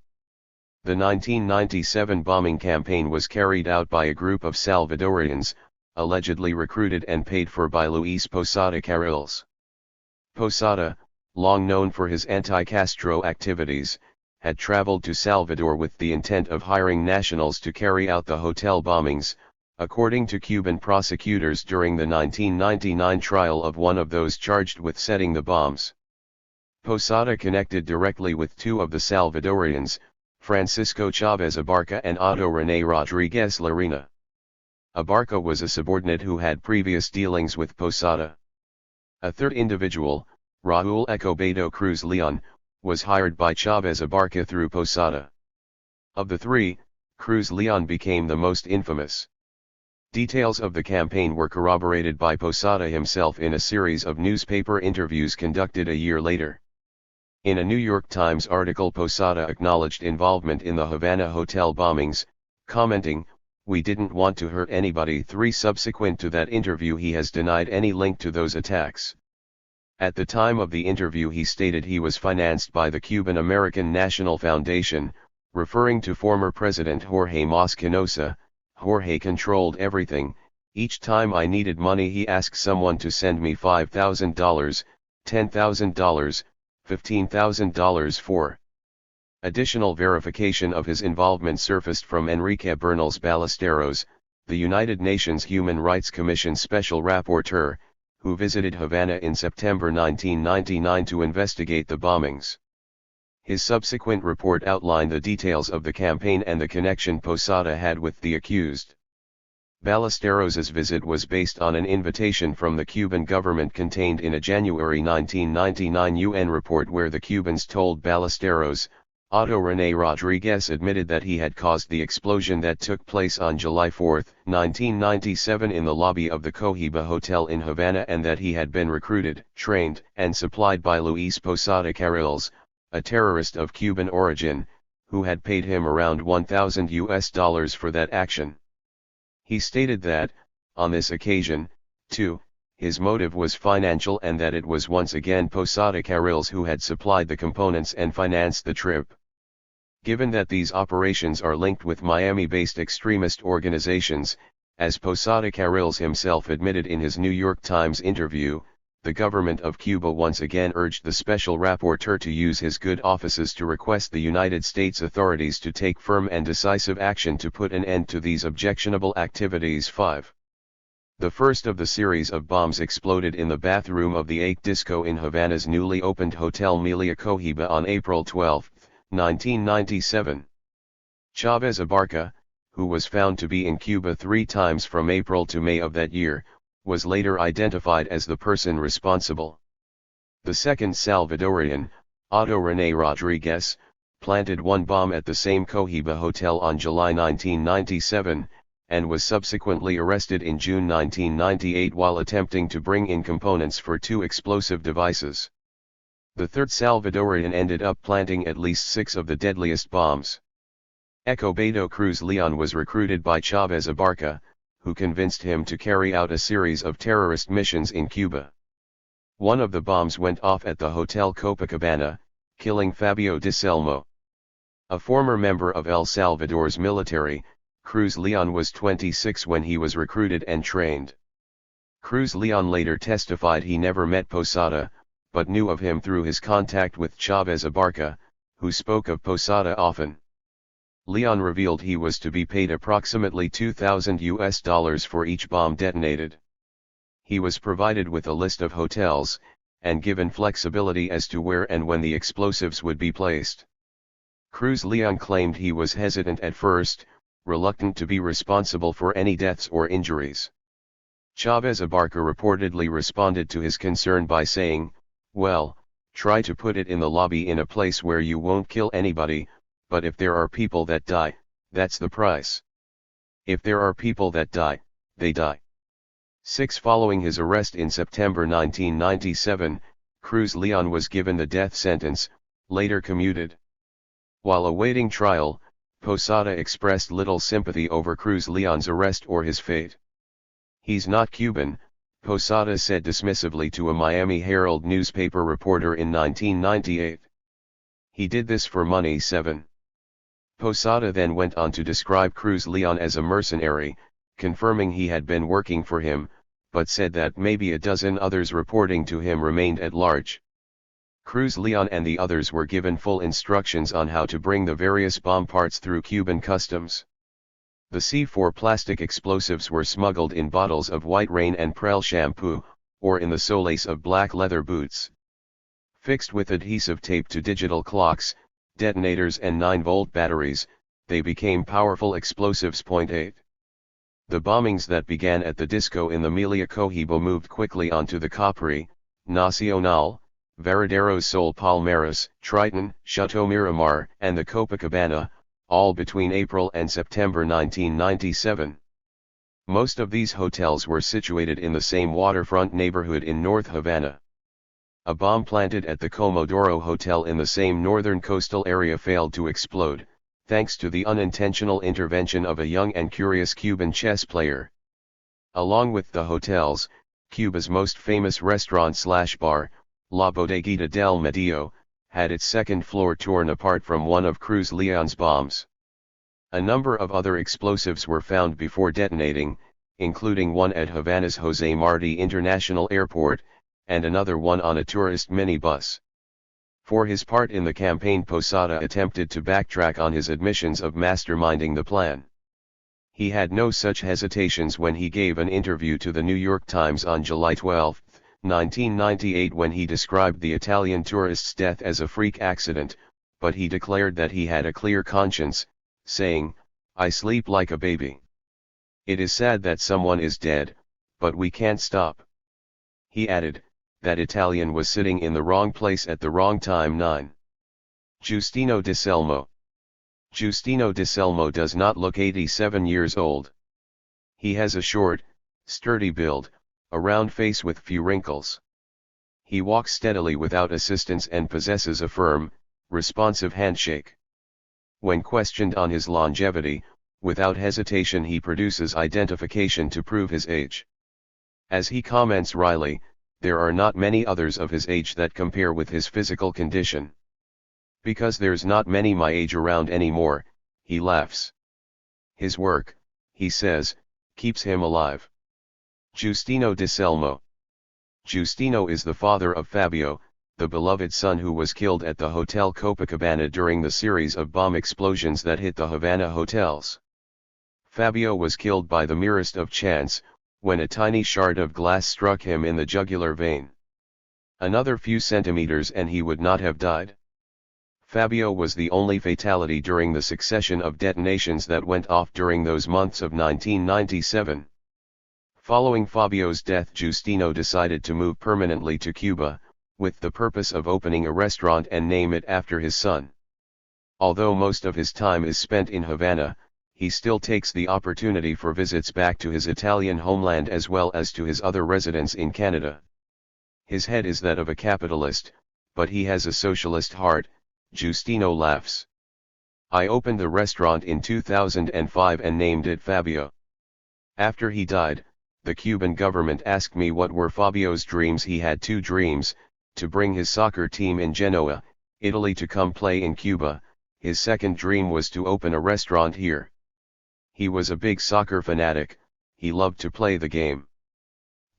The 1997 bombing campaign was carried out by a group of Salvadorians, allegedly recruited and paid for by Luis Posada Carriles. Posada, long known for his anti-Castro activities, had traveled to Salvador with the intent of hiring nationals to carry out the hotel bombings, according to Cuban prosecutors during the 1999 trial of one of those charged with setting the bombs. Posada connected directly with two of the Salvadorians, Francisco Chavez Abarca and Otto René Rodriguez Larena. Abarca was a subordinate who had previous dealings with Posada. A third individual, Raúl Escobedo Cruz Leon, was hired by Chavez Abarca through Posada. Of the three, Cruz Leon became the most infamous. Details of the campaign were corroborated by Posada himself in a series of newspaper interviews conducted a year later. In a New York Times article, Posada acknowledged involvement in the Havana hotel bombings, commenting, "We didn't want to hurt anybody." Subsequent to that interview, he has denied any link to those attacks. At the time of the interview, he stated he was financed by the Cuban American National Foundation, referring to former President Jorge Mosquenosa. Jorge controlled everything. Each time I needed money, he asked someone to send me $5,000, $10,000, $15,000 for. Additional verification of his involvement surfaced from Enrique Bernals Ballesteros, the United Nations Human Rights Commission Special Rapporteur, who visited Havana in September 1999 to investigate the bombings. His subsequent report outlined the details of the campaign and the connection Posada had with the accused. Ballesteros's visit was based on an invitation from the Cuban government contained in a January 1999 UN report where the Cubans told Ballesteros, Otto René Rodriguez admitted that he had caused the explosion that took place on July 4, 1997 in the lobby of the Cohiba Hotel in Havana, and that he had been recruited, trained, and supplied by Luis Posada Carriles, a terrorist of Cuban origin, who had paid him around $1,000 for that action. He stated that, on this occasion, too, his motive was financial and that it was once again Posada Carriles who had supplied the components and financed the trip. Given that these operations are linked with Miami-based extremist organizations, as Posada Carriles himself admitted in his New York Times interview, the government of Cuba once again urged the special rapporteur to use his good offices to request the United States authorities to take firm and decisive action to put an end to these objectionable activities. 5. The first of the series of bombs exploded in the bathroom of the Ake Disco in Havana's newly opened Hotel Melia Cohiba on April 12, 1997. Chavez Abarca, who was found to be in Cuba 3 times from April to May of that year, was later identified as the person responsible. The second Salvadorian, Otto René Rodriguez, planted one bomb at the same Cohiba Hotel on July 1997, and was subsequently arrested in June 1998 while attempting to bring in components for 2 explosive devices. The third Salvadorian ended up planting at least 6 of the deadliest bombs. Escobedo Cruz Leon was recruited by Chavez Abarca, who convinced him to carry out a series of terrorist missions in Cuba. One of the bombs went off at the Hotel Copacabana, killing Fabio Diselmo. A former member of El Salvador's military, Cruz Leon was 26 when he was recruited and trained. Cruz Leon later testified he never met Posada, but knew of him through his contact with Chavez Abarca, who spoke of Posada often. Leon revealed he was to be paid approximately $2,000 for each bomb detonated. He was provided with a list of hotels, and given flexibility as to where and when the explosives would be placed. Cruz Leon claimed he was hesitant at first, reluctant to be responsible for any deaths or injuries. Chavez Abarca reportedly responded to his concern by saying, "Well, try to put it in the lobby in a place where you won't kill anybody, but if there are people that die, that's the price. If there are people that die, they die." Following his arrest in September 1997, Cruz Leon was given the death sentence, later commuted. While awaiting trial, Posada expressed little sympathy over Cruz Leon's arrest or his fate. "He's not Cuban," Posada said dismissively to a Miami Herald newspaper reporter in 1998. "He did this for money." Posada then went on to describe Cruz Leon as a mercenary, confirming he had been working for him, but said that maybe a dozen others reporting to him remained at large. Cruz Leon and the others were given full instructions on how to bring the various bomb parts through Cuban customs. The C4 plastic explosives were smuggled in bottles of White Rain and Prel shampoo, or in the soles of black leather boots. Fixed with adhesive tape to digital clocks, detonators and 9-volt batteries, they became powerful explosives. 8. The bombings that began at the disco in the Melia Cohibo moved quickly onto the Capri, Nacional, Varaderos Sol Palmeras, Triton, Chateau Miramar, and the Copacabana, all between April and September 1997. Most of these hotels were situated in the same waterfront neighborhood in North Havana. A bomb planted at the Comodoro Hotel in the same northern coastal area failed to explode, thanks to the unintentional intervention of a young and curious Cuban chess player. Along with the hotels, Cuba's most famous restaurant/bar, La Bodeguita del Medio, had its second floor torn apart from one of Cruz Leon's bombs. A number of other explosives were found before detonating, including one at Havana's José Martí International Airport, and another one on a tourist minibus. For his part in the campaign, Posada attempted to backtrack on his admissions of masterminding the plan. He had no such hesitations when he gave an interview to the New York Times on July 12, 1998, when he described the Italian tourist's death as a freak accident, but he declared that he had a clear conscience, saying, "I sleep like a baby. It is sad that someone is dead, but we can't stop." He added, that Italian was sitting in the wrong place at the wrong time. 9. Justino Diselmo. Justino Diselmo does not look 87 years old. He has a short, sturdy build, a round face with few wrinkles. He walks steadily without assistance and possesses a firm, responsive handshake. When questioned on his longevity, without hesitation he produces identification to prove his age. As he comments wryly, there are not many others of his age that compare with his physical condition. Because there's not many my age around anymore, he laughs. His work, he says, keeps him alive. Justino Diselmo. Justino is the father of Fabio, the beloved son who was killed at the Hotel Copacabana during the series of bomb explosions that hit the Havana hotels. Fabio was killed by the merest of chance, when a tiny shard of glass struck him in the jugular vein. Another few centimeters and he would not have died. Fabio was the only fatality during the succession of detonations that went off during those months of 1997. Following Fabio's death, Justino decided to move permanently to Cuba, with the purpose of opening a restaurant and name it after his son. Although most of his time is spent in Havana, he still takes the opportunity for visits back to his Italian homeland as well as to his other residents in Canada. His head is that of a capitalist, but he has a socialist heart. Giustino laughs. I opened the restaurant in 2005 and named it Fabio. After he died, the Cuban government asked me what were Fabio's dreams. He had two dreams: to bring his soccer team in Genoa, Italy to come play in Cuba. His second dream was to open a restaurant here. He was a big soccer fanatic, he loved to play the game.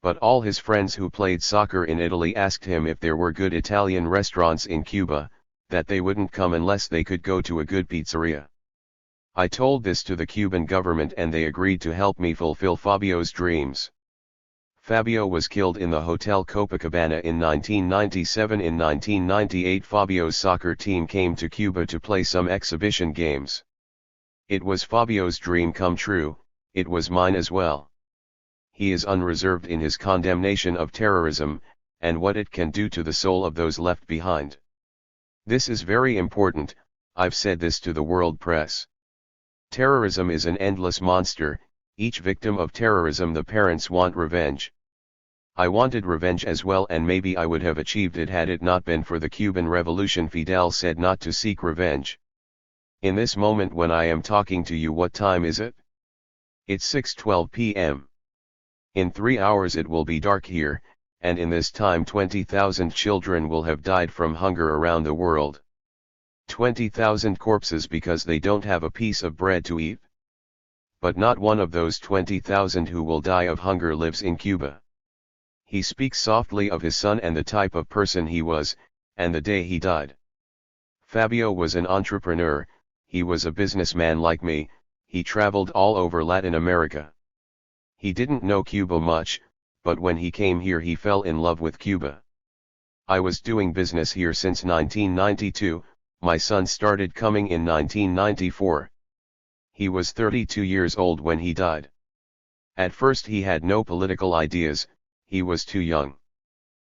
But all his friends who played soccer in Italy asked him if there were good Italian restaurants in Cuba, that they wouldn't come unless they could go to a good pizzeria. I told this to the Cuban government and they agreed to help me fulfill Fabio's dreams. Fabio was killed in the Hotel Copacabana in 1997. In 1998 Fabio's soccer team came to Cuba to play some exhibition games. It was Fabio's dream come true, it was mine as well. He is unreserved in his condemnation of terrorism, and what it can do to the soul of those left behind. This is very important. I've said this to the world press. Terrorism is an endless monster. Each victim of terrorism, the parents want revenge. I wanted revenge as well, and maybe I would have achieved it had it not been for the Cuban Revolution. Fidel said not to seek revenge. In this moment when I am talking to you, what time is it? It's 6:12 p.m. In 3 hours it will be dark here, and in this time 20,000 children will have died from hunger around the world. 20,000 corpses because they don't have a piece of bread to eat. But not one of those 20,000 who will die of hunger lives in Cuba. He speaks softly of his son and the type of person he was, and the day he died. Fabio was an entrepreneur, he was a businessman like me, he traveled all over Latin America. He didn't know Cuba much, but when he came here he fell in love with Cuba. I was doing business here since 1992, my son started coming in 1994. He was 32 years old when he died. At first he had no political ideas, he was too young.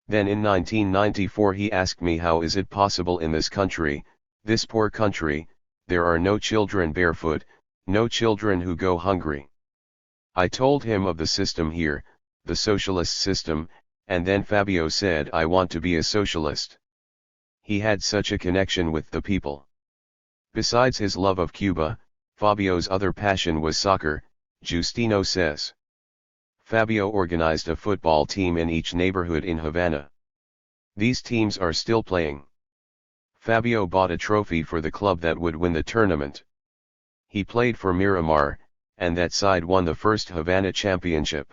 Then in 1994 he asked me, how is it possible in this country, this poor country, there are no children barefoot, no children who go hungry. I told him of the system here, the socialist system, and then Fabio said, I want to be a socialist. He had such a connection with the people. Besides his love of Cuba, Fabio's other passion was soccer, Giustino says. Fabio organized a football team in each neighborhood in Havana. These teams are still playing. Fabio bought a trophy for the club that would win the tournament. He played for Miramar, and that side won the first Havana championship.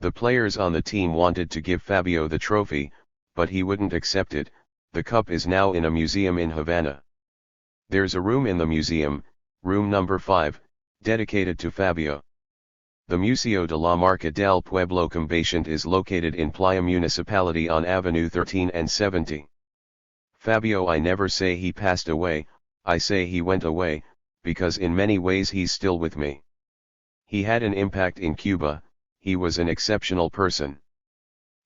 The players on the team wanted to give Fabio the trophy, but he wouldn't accept it. The cup is now in a museum in Havana. There's a room in the museum, room number 5, dedicated to Fabio. The Museo de la Marca del Pueblo Combatiente is located in Playa Municipality on Avenue 13 and 70. Fabio, I never say he passed away, I say he went away, because in many ways he's still with me. He had an impact in Cuba, he was an exceptional person.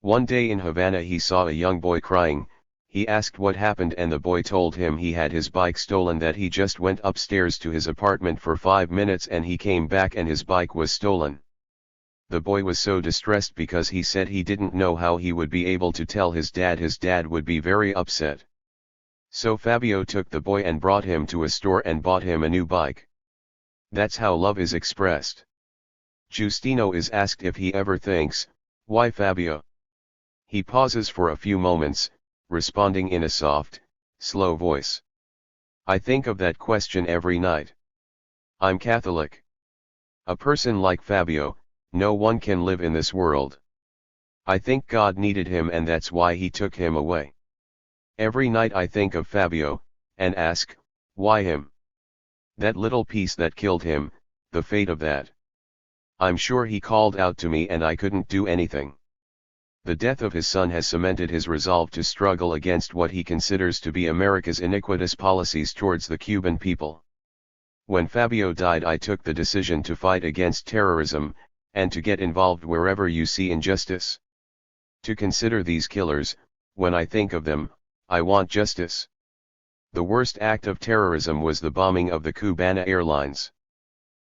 One day in Havana he saw a young boy crying, he asked what happened and the boy told him he had his bike stolen, that he just went upstairs to his apartment for 5 minutes and he came back and his bike was stolen. The boy was so distressed because he said he didn't know how he would be able to tell his dad would be very upset. So Fabio took the boy and brought him to a store and bought him a new bike. That's how love is expressed. Giustino is asked if he ever thinks, why Fabio? He pauses for a few moments, responding in a soft, slow voice. I think of that question every night. I'm Catholic. A person like Fabio, no one can live in this world. I think God needed him and that's why he took him away. Every night I think of Fabio, and ask, why him? That little piece that killed him, the fate of that. I'm sure he called out to me and I couldn't do anything. The death of his son has cemented his resolve to struggle against what he considers to be America's iniquitous policies towards the Cuban people. When Fabio died, I took the decision to fight against terrorism, and to get involved wherever you see injustice. To consider these killers, when I think of them, I want justice. The worst act of terrorism was the bombing of the Cubana Airlines.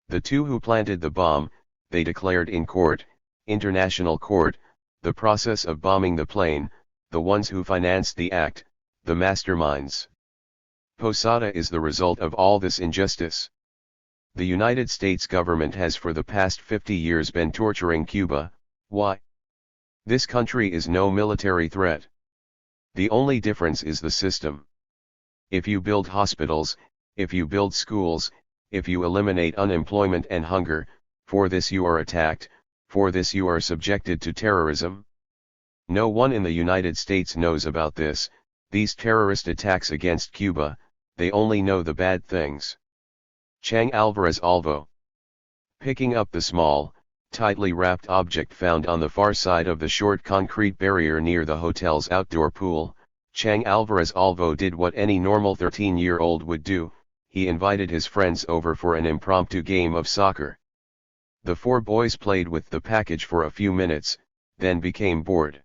The two who planted the bomb, they declared in court, international court, the process of bombing the plane, the ones who financed the act, the masterminds. Posada is the result of all this injustice. The United States government has for the past 50 years been torturing Cuba. Why? This country is no military threat. The only difference is the system. If you build hospitals, if you build schools, if you eliminate unemployment and hunger, for this you are attacked, for this you are subjected to terrorism. No one in the United States knows about this, these terrorist attacks against Cuba, they only know the bad things. Chang Alvarez Alvo. Picking up the small, tightly wrapped object found on the far side of the short concrete barrier near the hotel's outdoor pool, Chang Alvarez Alvo did what any normal 13-year-old would do, he invited his friends over for an impromptu game of soccer. The four boys played with the package for a few minutes, then became bored.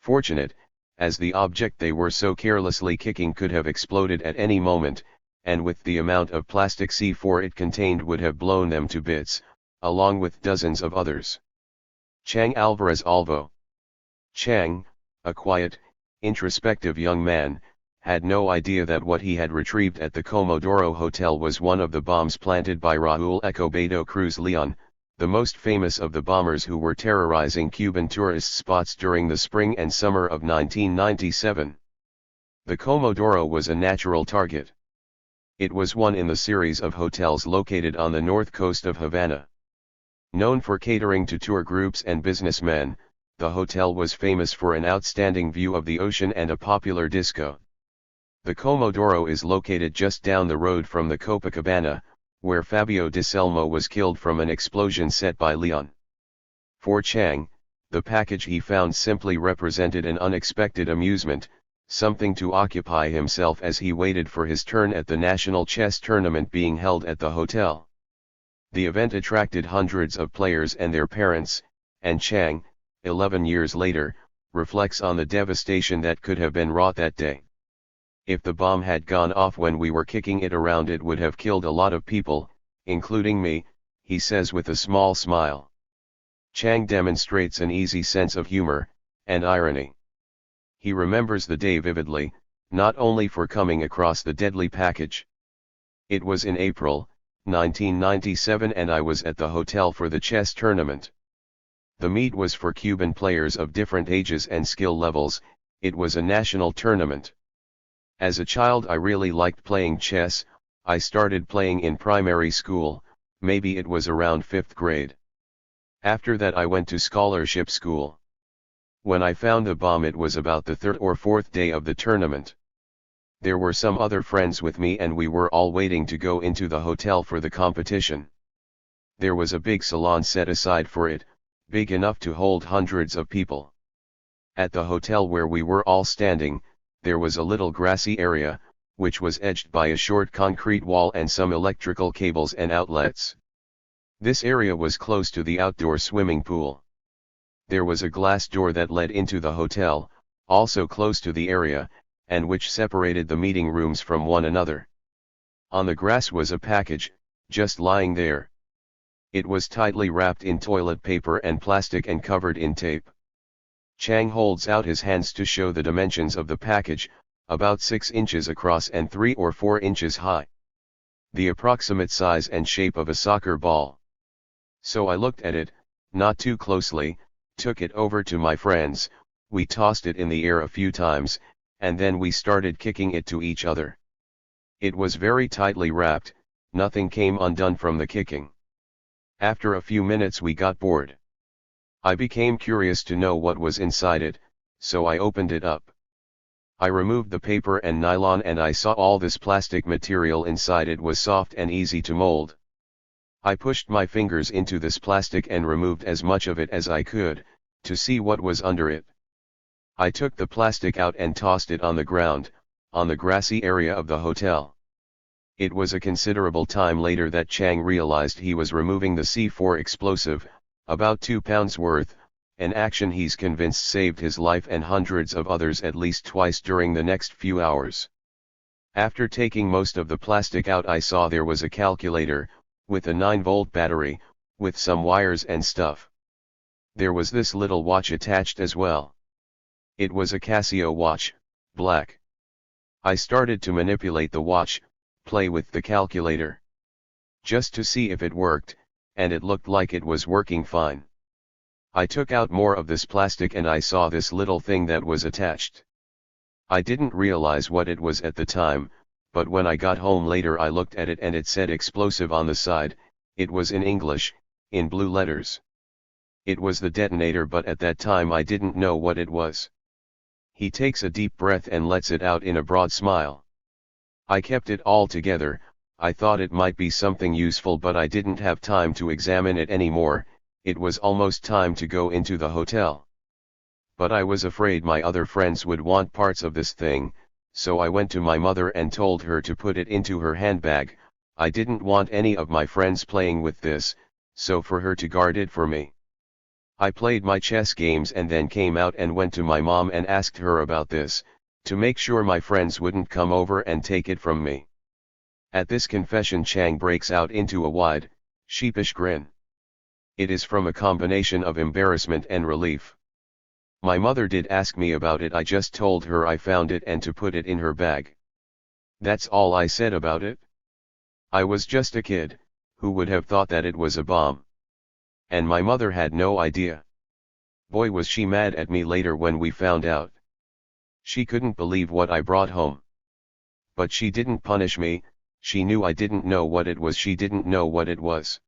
Fortunate, as the object they were so carelessly kicking could have exploded at any moment, and with the amount of plastic C4 it contained would have blown them to bits, along with dozens of others. Chang Alvarez Alvo. Chang, a quiet, introspective young man, had no idea that what he had retrieved at the Comodoro Hotel was one of the bombs planted by Raúl Escobedo Cruz Leon, the most famous of the bombers who were terrorizing Cuban tourist spots during the spring and summer of 1997. The Comodoro was a natural target. It was one in the series of hotels located on the north coast of Havana. Known for catering to tour groups and businessmen, the hotel was famous for an outstanding view of the ocean and a popular disco. The Comodoro is located just down the road from the Copacabana, where Fabio DiSelmo was killed from an explosion set by Leon. For Chang, the package he found simply represented an unexpected amusement, something to occupy himself as he waited for his turn at the national chess tournament being held at the hotel. The event attracted hundreds of players and their parents, and Chang, 11 years later, reflects on the devastation that could have been wrought that day. If the bomb had gone off when we were kicking it around, it would have killed a lot of people, including me, he says with a small smile. Chang demonstrates an easy sense of humor and irony. He remembers the day vividly, not only for coming across the deadly package. It was in April, 1997, and I was at the hotel for the chess tournament. The meet was for Cuban players of different ages and skill levels, it was a national tournament. As a child I really liked playing chess, I started playing in primary school, maybe it was around 5th grade. After that I went to scholarship school. When I found the bomb it was about the 3rd or 4th day of the tournament. There were some other friends with me and we were all waiting to go into the hotel for the competition. There was a big salon set aside for it, big enough to hold hundreds of people. At the hotel where we were all standing, there was a little grassy area, which was edged by a short concrete wall and some electrical cables and outlets. This area was close to the outdoor swimming pool. There was a glass door that led into the hotel, also close to the area, and which separated the meeting rooms from one another. On the grass was a package, just lying there. It was tightly wrapped in toilet paper and plastic and covered in tape. Chang holds out his hands to show the dimensions of the package, about 6 inches across and 3 or 4 inches high. The approximate size and shape of a soccer ball. So I looked at it, not too closely, took it over to my friends, we tossed it in the air a few times, and then we started kicking it to each other. It was very tightly wrapped, nothing came undone from the kicking. After a few minutes we got bored. I became curious to know what was inside it, so I opened it up. I removed the paper and nylon and I saw all this plastic material inside. It was soft and easy to mold. I pushed my fingers into this plastic and removed as much of it as I could, to see what was under it. I took the plastic out and tossed it on the ground, on the grassy area of the hotel. It was a considerable time later that Chang realized he was removing the C4 explosive, about 2 pounds worth, an action he's convinced saved his life and hundreds of others at least twice during the next few hours. After taking most of the plastic out I saw there was a calculator, with a 9-volt battery, with some wires and stuff. There was this little watch attached as well. It was a Casio watch, black. I started to manipulate the watch, play with the calculator, just to see if it worked, and it looked like it was working fine. I took out more of this plastic and I saw this little thing that was attached. I didn't realize what it was at the time, but when I got home later I looked at it and it said explosive on the side. It was in English, in blue letters. It was the detonator, but at that time I didn't know what it was. He takes a deep breath and lets it out in a broad smile. I kept it all together. I thought it might be something useful, but I didn't have time to examine it anymore. It was almost time to go into the hotel. But I was afraid my other friends would want parts of this thing, so I went to my mother and told her to put it into her handbag. I didn't want any of my friends playing with this, so for her to guard it for me. I played my chess games and then came out and went to my mom and asked her about this, to make sure my friends wouldn't come over and take it from me. At this confession, Chang breaks out into a wide, sheepish grin. It is from a combination of embarrassment and relief. My mother did ask me about it. I just told her I found it and to put it in her bag. That's all I said about it. I was just a kid, who would have thought that it was a bomb? And my mother had no idea. Boy, was she mad at me later when we found out. She couldn't believe what I brought home. But she didn't punish me. She knew I didn't know what it was. She didn't know what it was.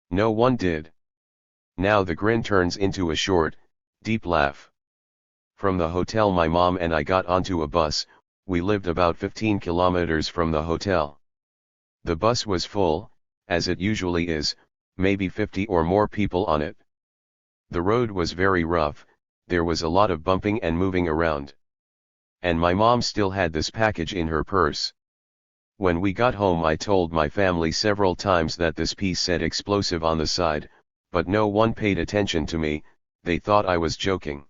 No one did. Now the grin turns into a short, deep laugh. From the hotel my mom and I got onto a bus. We lived about 15 kilometers from the hotel. The bus was full, as it usually is, maybe 50 or more people on it. The road was very rough, there was a lot of bumping and moving around. And my mom still had this package in her purse. When we got home I told my family several times that this piece said explosive on the side, but no one paid attention to me. They thought I was joking.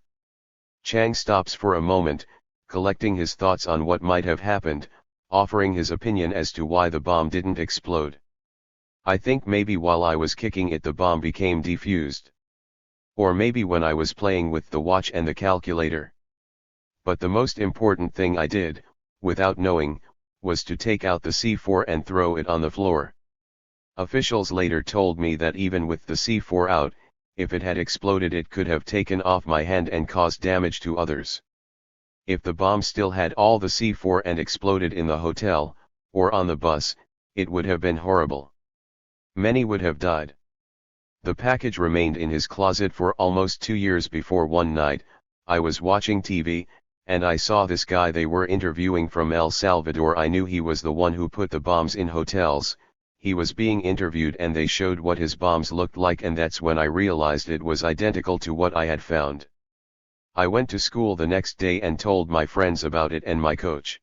Chang stops for a moment, collecting his thoughts on what might have happened, offering his opinion as to why the bomb didn't explode. I think maybe while I was kicking it the bomb became defused. Or maybe when I was playing with the watch and the calculator. But the most important thing I did, without knowing, was to take out the C4 and throw it on the floor. Officials later told me that even with the C4 out, if it had exploded it could have taken off my hand and caused damage to others. If the bomb still had all the C4 and exploded in the hotel, or on the bus, it would have been horrible. Many would have died. The package remained in his closet for almost 2 years before one night, I was watching TV, and I saw this guy they were interviewing from El Salvador. I knew he was the one who put the bombs in hotels. He was being interviewed and they showed what his bombs looked like, and that's when I realized it was identical to what I had found. I went to school the next day and told my friends about it and my coach.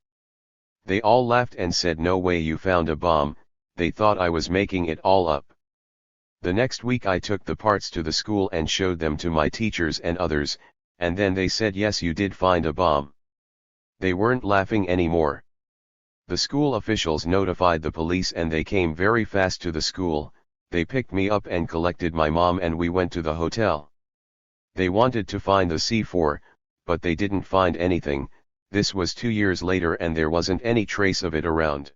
They all laughed and said, "No way you found a bomb." They thought I was making it all up. The next week I took the parts to the school and showed them to my teachers and others, and then they said, "Yes, you did find a bomb." They weren't laughing anymore. The school officials notified the police and they came very fast to the school. They picked me up and collected my mom and we went to the hotel. They wanted to find the C4, but they didn't find anything. This was 2 years later and there wasn't any trace of it around.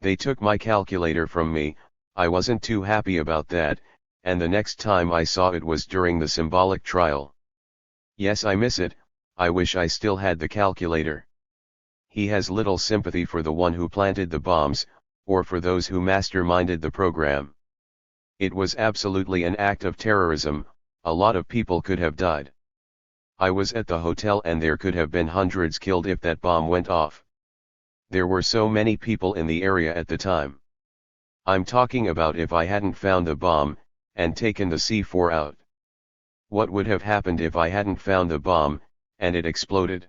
They took my calculator from me. I wasn't too happy about that, and the next time I saw it was during the symbolic trial. Yes, I miss it. I wish I still had the calculator. He has little sympathy for the one who planted the bombs, or for those who masterminded the program. It was absolutely an act of terrorism. A lot of people could have died. I was at the hotel and there could have been hundreds killed if that bomb went off. There were so many people in the area at the time. I'm talking about if I hadn't found the bomb, and taken the C4 out. What would have happened if I hadn't found the bomb, and it exploded?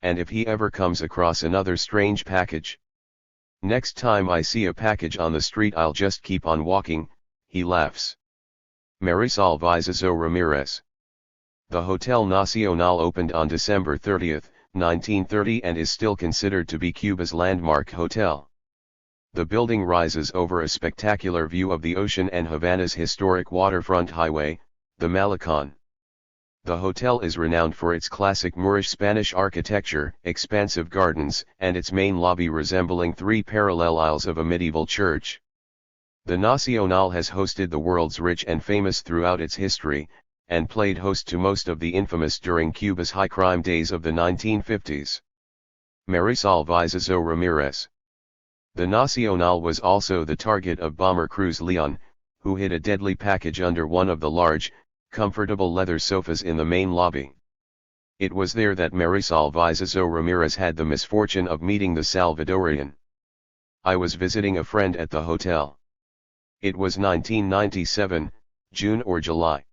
And if he ever comes across another strange package? Next time I see a package on the street I'll just keep on walking, he laughs. Marisol Vizazo Ramirez. The Hotel Nacional opened on December 30, 1930 and is still considered to be Cuba's landmark hotel. The building rises over a spectacular view of the ocean and Havana's historic waterfront highway, the Malecon. The hotel is renowned for its classic Moorish Spanish architecture, expansive gardens, and its main lobby resembling three parallel aisles of a medieval church. The Nacional has hosted the world's rich and famous throughout its history, and played host to most of the infamous during Cuba's high crime days of the 1950s. Marisol Vizazo Ramirez. The Nacional was also the target of bomber Cruz Leon, who hid a deadly package under one of the large, comfortable leather sofas in the main lobby. It was there that Marisol Vizazo Ramirez had the misfortune of meeting the Salvadorian. I was visiting a friend at the hotel. It was 1997, June or July.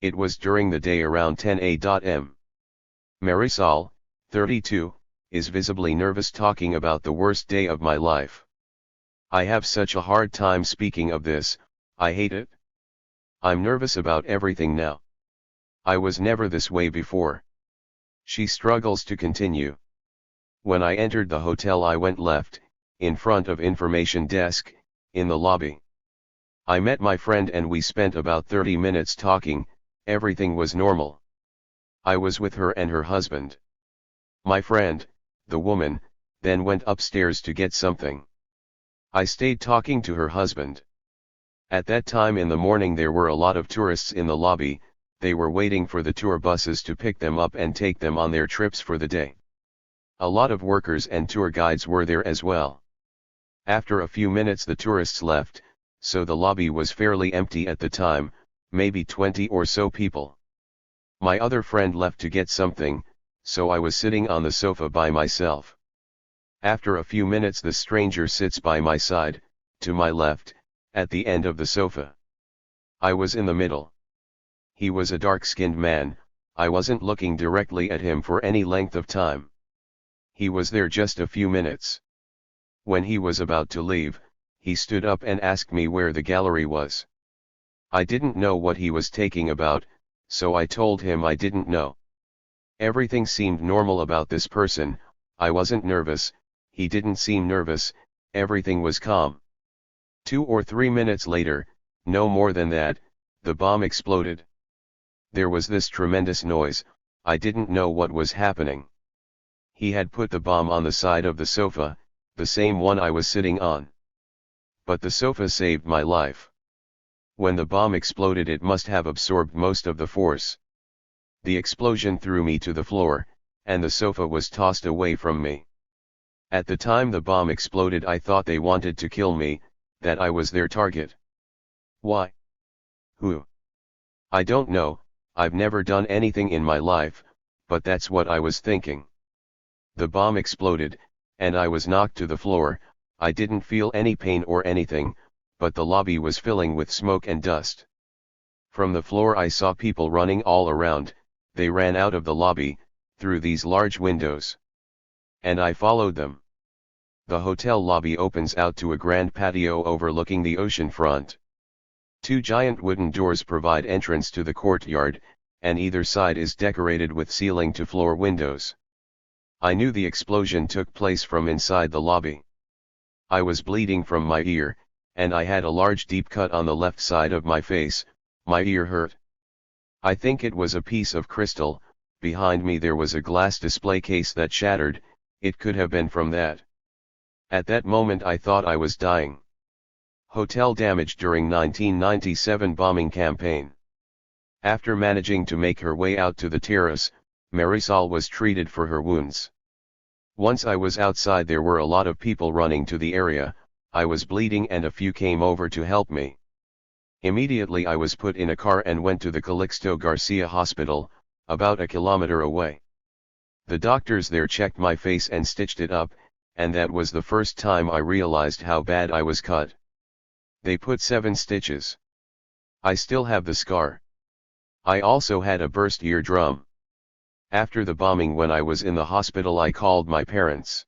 It was during the day around 10 a.m. Marisol, 32, is visibly nervous talking about the worst day of my life. I have such a hard time speaking of this, I hate it. I'm nervous about everything now. I was never this way before. She struggles to continue. When I entered the hotel I went left, in front of information desk, in the lobby. I met my friend and we spent about 30 minutes talking, everything was normal. I was with her and her husband. My friend, the woman, then went upstairs to get something. I stayed talking to her husband. At that time in the morning there were a lot of tourists in the lobby, they were waiting for the tour buses to pick them up and take them on their trips for the day. A lot of workers and tour guides were there as well. After a few minutes the tourists left, so the lobby was fairly empty at the time, maybe 20 or so people. My other friend left to get something, so I was sitting on the sofa by myself. After a few minutes the stranger sits by my side, to my left, at the end of the sofa. I was in the middle. He was a dark-skinned man, I wasn't looking directly at him for any length of time. He was there just a few minutes. When he was about to leave, he stood up and asked me where the gallery was. I didn't know what he was talking about, so I told him I didn't know. Everything seemed normal about this person, I wasn't nervous, he didn't seem nervous, everything was calm. 2 or 3 minutes later, no more than that, the bomb exploded. There was this tremendous noise, I didn't know what was happening. He had put the bomb on the side of the sofa, the same one I was sitting on. But the sofa saved my life. When the bomb exploded it must have absorbed most of the force. The explosion threw me to the floor, and the sofa was tossed away from me. At the time the bomb exploded I thought they wanted to kill me, that I was their target. Why? Who? I don't know, I've never done anything in my life, but that's what I was thinking. The bomb exploded, and I was knocked to the floor, I didn't feel any pain or anything, but the lobby was filling with smoke and dust. From the floor I saw people running all around, they ran out of the lobby, through these large windows. And I followed them. The hotel lobby opens out to a grand patio overlooking the ocean front. 2 giant wooden doors provide entrance to the courtyard, and either side is decorated with ceiling-to-floor windows. I knew the explosion took place from inside the lobby. I was bleeding from my ear, and I had a large deep cut on the left side of my face, my ear hurt. I think it was a piece of crystal, behind me there was a glass display case that shattered, it could have been from that. At that moment I thought I was dying. Hotel damage during 1997 bombing campaign. After managing to make her way out to the terrace, Marisol was treated for her wounds. Once I was outside there were a lot of people running to the area, I was bleeding and a few came over to help me. Immediately I was put in a car and went to the Calixto Garcia Hospital, about a kilometer away. The doctors there checked my face and stitched it up, and that was the first time I realized how bad I was cut. They put 7 stitches. I still have the scar. I also had a burst eardrum. After the bombing when I was in the hospital I called my parents.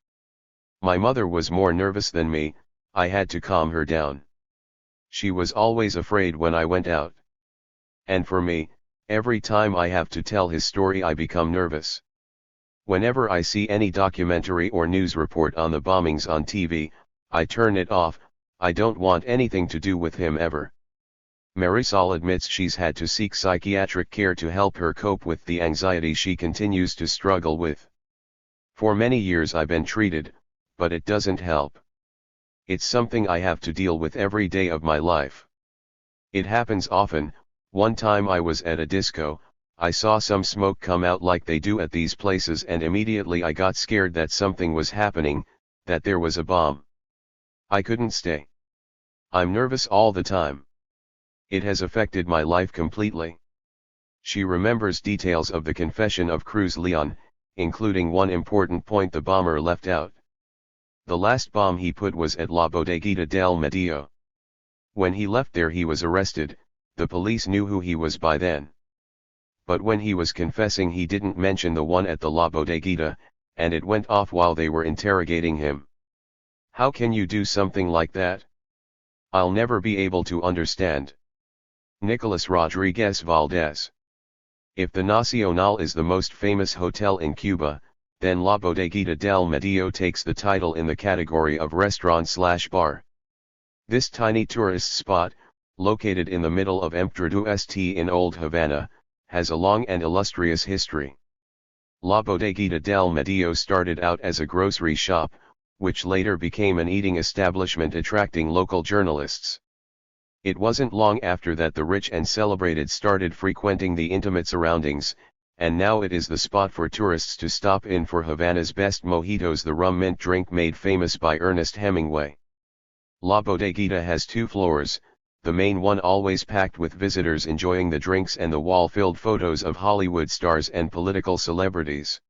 My mother was more nervous than me, I had to calm her down. She was always afraid when I went out. And for me, every time I have to tell his story I become nervous. Whenever I see any documentary or news report on the bombings on TV, I turn it off, I don't want anything to do with him ever. Marisol admits she's had to seek psychiatric care to help her cope with the anxiety she continues to struggle with. For many years I've been treated, but it doesn't help. It's something I have to deal with every day of my life. It happens often. One time I was at a disco, I saw some smoke come out like they do at these places, and immediately I got scared that something was happening, that there was a bomb. I couldn't stay. I'm nervous all the time. It has affected my life completely. She remembers details of the confession of Cruz Leon, including one important point the bomber left out. The last bomb he put was at La Bodeguita del Medio. When he left there he was arrested. The police knew who he was by then. But when he was confessing he didn't mention the one at the La Bodeguita, and it went off while they were interrogating him. How can you do something like that? I'll never be able to understand. Nicolas Rodriguez Valdez. If the Nacional is the most famous hotel in Cuba, then La Bodeguita del Medio takes the title in the category of restaurant/bar. This tiny tourist spot, located in the middle of Emtradu St in Old Havana, has a long and illustrious history. La Bodeguita del Medio started out as a grocery shop, which later became an eating establishment attracting local journalists. It wasn't long after that the rich and celebrated started frequenting the intimate surroundings, and now it is the spot for tourists to stop in for Havana's best mojitos, the rum mint drink made famous by Ernest Hemingway. La Bodeguita has 2 floors, the main one always packed with visitors enjoying the drinks and the wall-filled photos of Hollywood stars and political celebrities.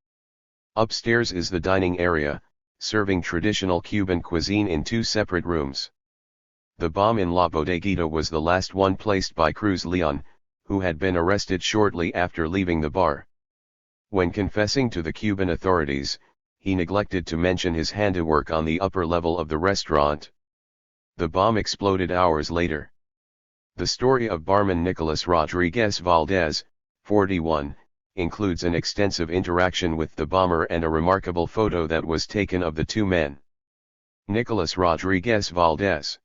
Upstairs is the dining area, serving traditional Cuban cuisine in 2 separate rooms. The bomb in La Bodeguita was the last one placed by Cruz Leon, who had been arrested shortly after leaving the bar. When confessing to the Cuban authorities, he neglected to mention his handiwork on the upper level of the restaurant. The bomb exploded hours later. The story of barman Nicolas Rodriguez Valdez, 41, includes an extensive interaction with the bomber and a remarkable photo that was taken of the 2 men. Nicolas Rodriguez Valdez.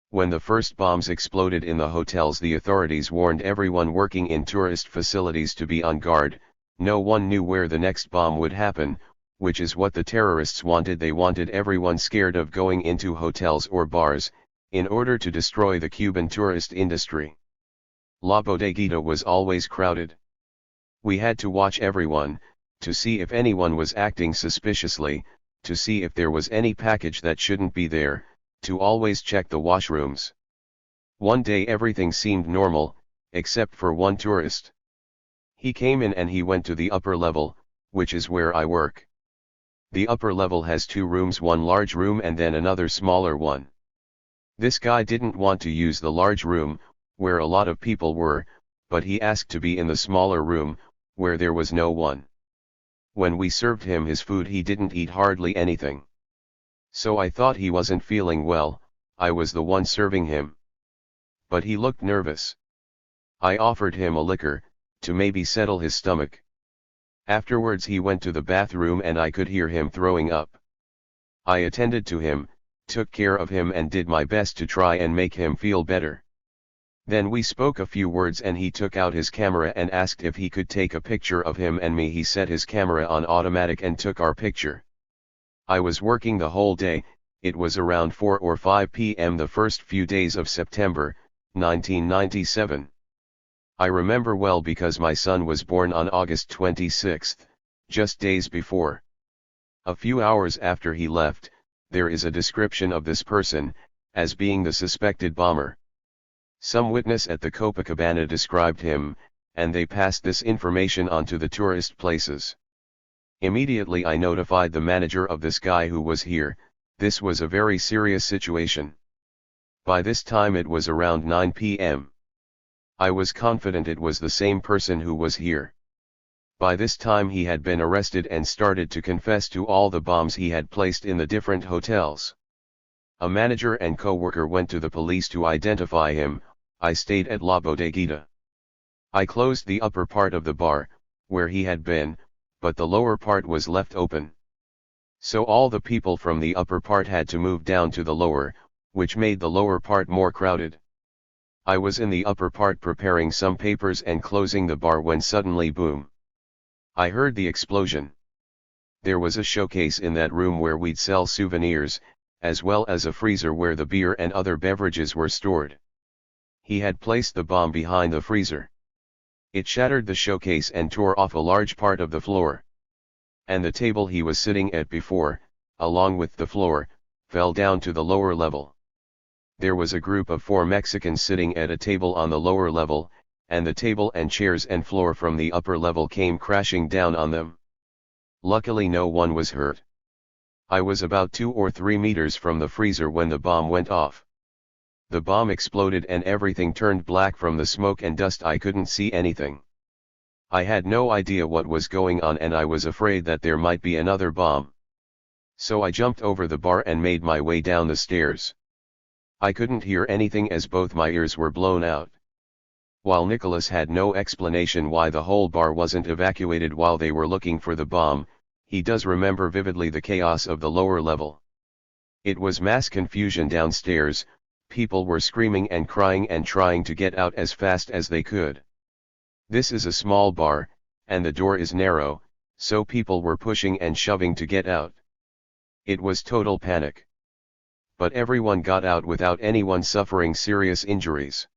When the first bombs exploded in the hotels, the authorities warned everyone working in tourist facilities to be on guard. No one knew where the next bomb would happen, which is what the terrorists wanted. They wanted everyone scared of going into hotels or bars, in order to destroy the Cuban tourist industry. La Bodeguita was always crowded. We had to watch everyone, to see if anyone was acting suspiciously, to see if there was any package that shouldn't be there, to always check the washrooms. One day everything seemed normal, except for one tourist. He came in and he went to the upper level, which is where I work. The upper level has 2 rooms, one large room and then another smaller one. This guy didn't want to use the large room, where a lot of people were, but he asked to be in the smaller room, where there was no one. When we served him his food he didn't eat hardly anything. So I thought he wasn't feeling well. I was the one serving him. But he looked nervous. I offered him a liquor, to maybe settle his stomach. Afterwards he went to the bathroom and I could hear him throwing up. I attended to him, took care of him and did my best to try and make him feel better. Then we spoke a few words and he took out his camera and asked if he could take a picture of him and me. He set his camera on automatic and took our picture. I was working the whole day. It was around 4 or 5 p.m. the first few days of September, 1997. I remember well because my son was born on August 26, just days before. A few hours after he left, there is a description of this person, as being the suspected bomber. Some witness at the Copacabana described him, and they passed this information on to the tourist places. Immediately I notified the manager of this guy who was here. This was a very serious situation. By this time it was around 9 p.m. I was confident it was the same person who was here. By this time he had been arrested and started to confess to all the bombs he had placed in the different hotels. A manager and co-worker went to the police to identify him. I stayed at La Bodeguita. I closed the upper part of the bar, where he had been, but the lower part was left open. So all the people from the upper part had to move down to the lower, which made the lower part more crowded. I was in the upper part preparing some papers and closing the bar when suddenly boom. I heard the explosion. There was a showcase in that room where we'd sell souvenirs, as well as a freezer where the beer and other beverages were stored. He had placed the bomb behind the freezer. It shattered the showcase and tore off a large part of the floor. And the table he was sitting at before, along with the floor, fell down to the lower level. There was a group of 4 Mexicans sitting at a table on the lower level, and the table and chairs and floor from the upper level came crashing down on them. Luckily no one was hurt. I was about 2 or 3 meters from the freezer when the bomb went off. The bomb exploded and everything turned black from the smoke and dust. I couldn't see anything. I had no idea what was going on and I was afraid that there might be another bomb. So I jumped over the bar and made my way down the stairs. I couldn't hear anything as both my ears were blown out. While Nicholas had no explanation why the whole bar wasn't evacuated while they were looking for the bomb, he does remember vividly the chaos of the lower level. It was mass confusion downstairs, people were screaming and crying and trying to get out as fast as they could. This is a small bar, and the door is narrow, so people were pushing and shoving to get out. It was total panic. But everyone got out without anyone suffering serious injuries.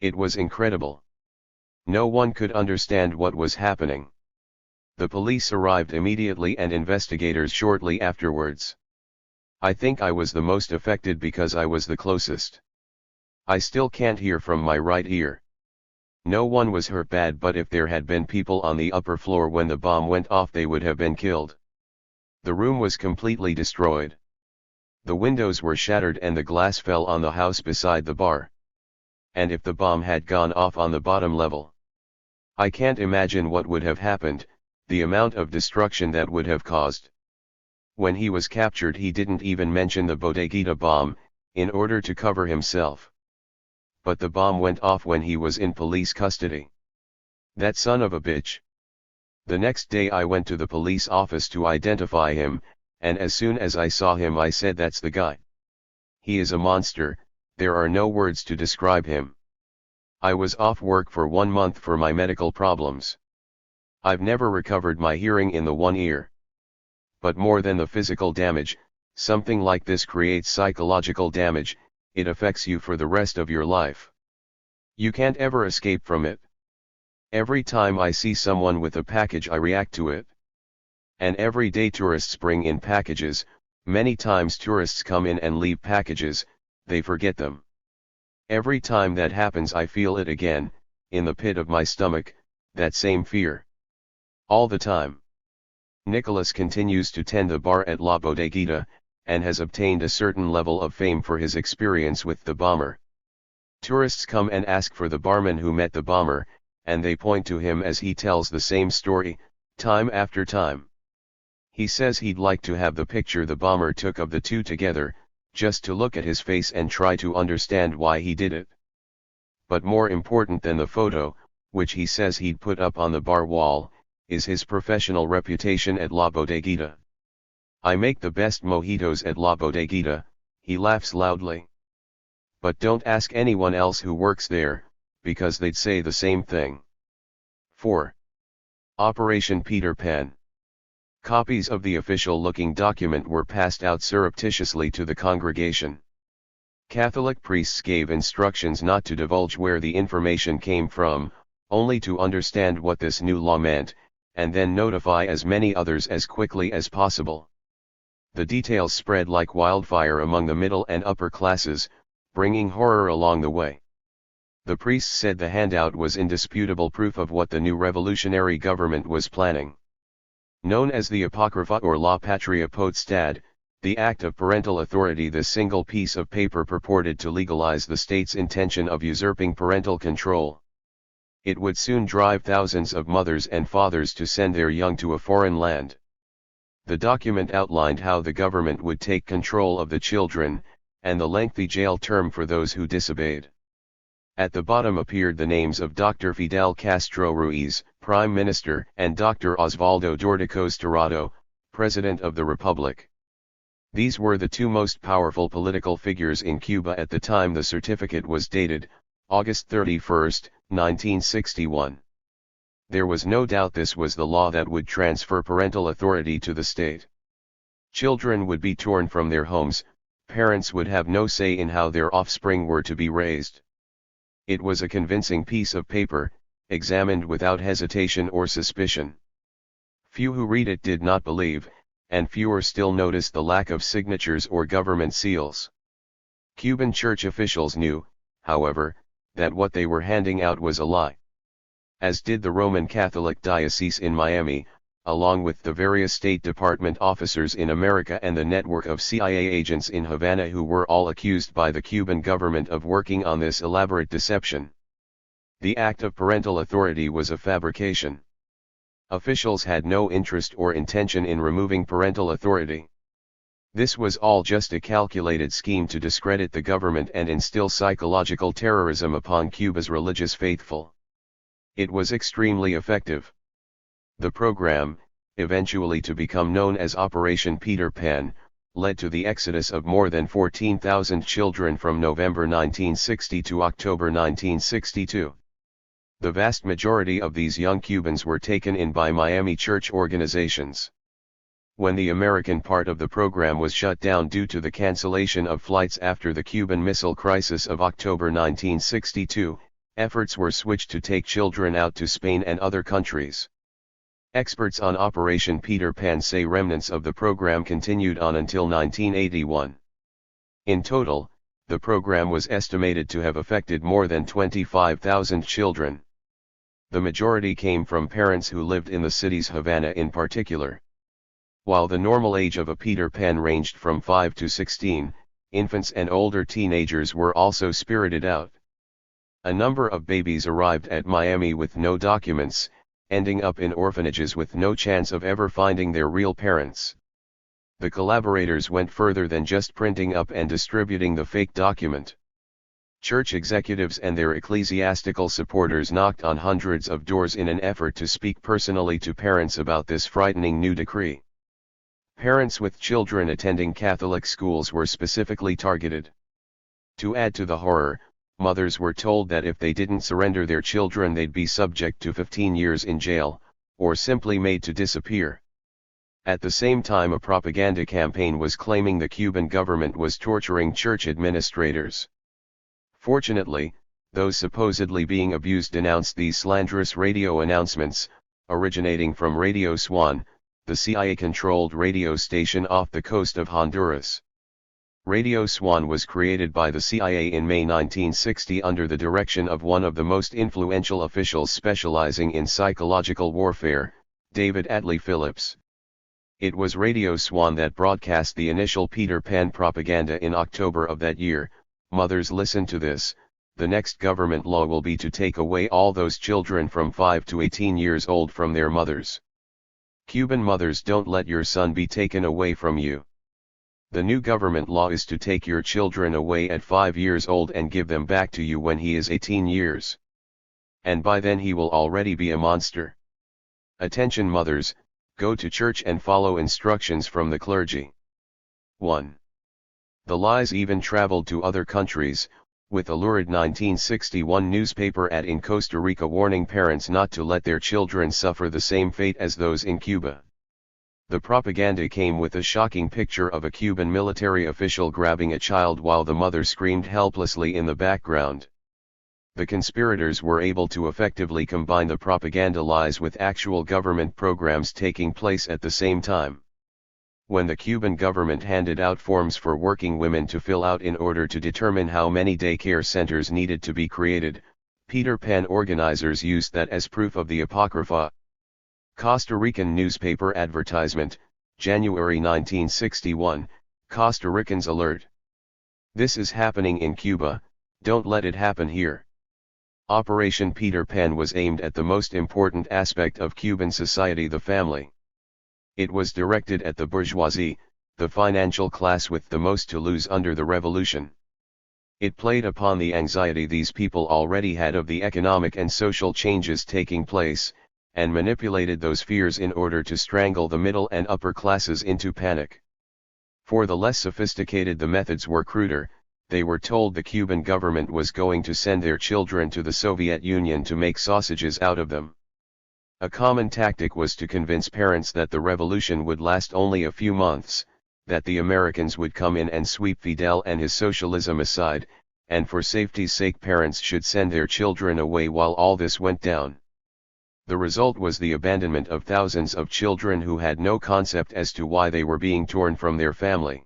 It was incredible. No one could understand what was happening. The police arrived immediately and investigators shortly afterwards. I think I was the most affected because I was the closest. I still can't hear from my right ear. No one was hurt bad, but if there had been people on the upper floor when the bomb went off they would have been killed. The room was completely destroyed. The windows were shattered and the glass fell on the house beside the bar. And if the bomb had gone off on the bottom level, I can't imagine what would have happened, the amount of destruction that would have caused. When he was captured he didn't even mention the bodeguita bomb, in order to cover himself. But the bomb went off when he was in police custody. That son of a bitch. The next day I went to the police office to identify him, and as soon as I saw him I said that's the guy. He is a monster, there are no words to describe him. I was off work for 1 month for my medical problems. I've never recovered my hearing in the one ear. But more than the physical damage, something like this creates psychological damage. It affects you for the rest of your life. You can't ever escape from it. Every time I see someone with a package I react to it. And every day tourists bring in packages, many times tourists come in and leave packages, they forget them. Every time that happens I feel it again, in the pit of my stomach, that same fear. All the time. Nicholas continues to tend the bar at La Bodeguita, and has obtained a certain level of fame for his experience with the bomber. Tourists come and ask for the barman who met the bomber, and they point to him as he tells the same story, time after time. He says he'd like to have the picture the bomber took of the two together, just to look at his face and try to understand why he did it. But more important than the photo, which he says he'd put up on the bar wall, is his professional reputation at La Bodeguita. I make the best mojitos at La Bodeguita, he laughs loudly. But don't ask anyone else who works there, because they'd say the same thing. 4. Operation Peter Pan. Copies of the official-looking document were passed out surreptitiously to the congregation. Catholic priests gave instructions not to divulge where the information came from, only to understand what this new law meant, and then notify as many others as quickly as possible. The details spread like wildfire among the middle and upper classes, bringing horror along the way. The priests said the handout was indisputable proof of what the new revolutionary government was planning. Known as the Apocrypha or La Patria Potestad, the act of parental authority, this single piece of paper purported to legalize the state's intention of usurping parental control. It would soon drive thousands of mothers and fathers to send their young to a foreign land. The document outlined how the government would take control of the children, and the lengthy jail term for those who disobeyed. At the bottom appeared the names of Dr. Fidel Castro Ruiz, Prime Minister, and Dr. Osvaldo Dorticos Tirado, President of the Republic. These were the two most powerful political figures in Cuba at the time the certificate was dated, August 31, 1961. There was no doubt this was the law that would transfer parental authority to the state. Children would be torn from their homes, parents would have no say in how their offspring were to be raised. It was a convincing piece of paper, examined without hesitation or suspicion. Few who read it did not believe, and fewer still noticed the lack of signatures or government seals. Cuban church officials knew, however, that what they were handing out was a lie. As did the Roman Catholic Diocese in Miami, along with the various State Department officers in America and the network of CIA agents in Havana who were all accused by the Cuban government of working on this elaborate deception. The act of parental authority was a fabrication. Officials had no interest or intention in removing parental authority. This was all just a calculated scheme to discredit the government and instill psychological terrorism upon Cuba's religious faithful. It was extremely effective. The program, eventually to become known as Operation Peter Pan, led to the exodus of more than 14,000 children from November 1960 to October 1962. The vast majority of these young Cubans were taken in by Miami church organizations. When the American part of the program was shut down due to the cancellation of flights after the Cuban Missile Crisis of October 1962, efforts were switched to take children out to Spain and other countries. Experts on Operation Peter Pan say remnants of the program continued on until 1981. In total, the program was estimated to have affected more than 25,000 children. The majority came from parents who lived in the city's Havana in particular. While the normal age of a Peter Pan ranged from 5 to 16, infants and older teenagers were also spirited out. A number of babies arrived at Miami with no documents, ending up in orphanages with no chance of ever finding their real parents. The collaborators went further than just printing up and distributing the fake document. Church executives and their ecclesiastical supporters knocked on hundreds of doors in an effort to speak personally to parents about this frightening new decree. Parents with children attending Catholic schools were specifically targeted. To add to the horror, mothers were told that if they didn't surrender their children they'd be subject to 15 years in jail, or simply made to disappear. At the same time, a propaganda campaign was claiming the Cuban government was torturing church administrators. Fortunately, those supposedly being abused denounced these slanderous radio announcements, originating from Radio Swan, the CIA-controlled radio station off the coast of Honduras. Radio Swan was created by the CIA in May 1960 under the direction of one of the most influential officials specializing in psychological warfare, David Atlee Phillips. It was Radio Swan that broadcast the initial Peter Pan propaganda in October of that year. Mothers, listen to this: the next government law will be to take away all those children from 5 to 18 years old from their mothers. Cuban mothers, don't let your son be taken away from you. The new government law is to take your children away at 5 years old and give them back to you when he is 18 years. And by then he will already be a monster. Attention mothers, go to church and follow instructions from the clergy. 1. The lies even traveled to other countries, with a lurid 1961 newspaper ad in Costa Rica warning parents not to let their children suffer the same fate as those in Cuba. The propaganda came with a shocking picture of a Cuban military official grabbing a child while the mother screamed helplessly in the background. The conspirators were able to effectively combine the propaganda lies with actual government programs taking place at the same time. When the Cuban government handed out forms for working women to fill out in order to determine how many daycare centers needed to be created, Peter Pan organizers used that as proof of the Apocrypha. Costa Rican newspaper advertisement, January 1961, Costa Ricans alert. This is happening in Cuba, don't let it happen here. Operation Peter Pan was aimed at the most important aspect of Cuban society, the family. It was directed at the bourgeoisie, the financial class with the most to lose under the revolution. It played upon the anxiety these people already had of the economic and social changes taking place, and manipulated those fears in order to strangle the middle and upper classes into panic. For the less sophisticated, the methods were cruder. They were told the Cuban government was going to send their children to the Soviet Union to make sausages out of them. A common tactic was to convince parents that the revolution would last only a few months, that the Americans would come in and sweep Fidel and his socialism aside, and for safety's sake parents should send their children away while all this went down. The result was the abandonment of thousands of children who had no concept as to why they were being torn from their family.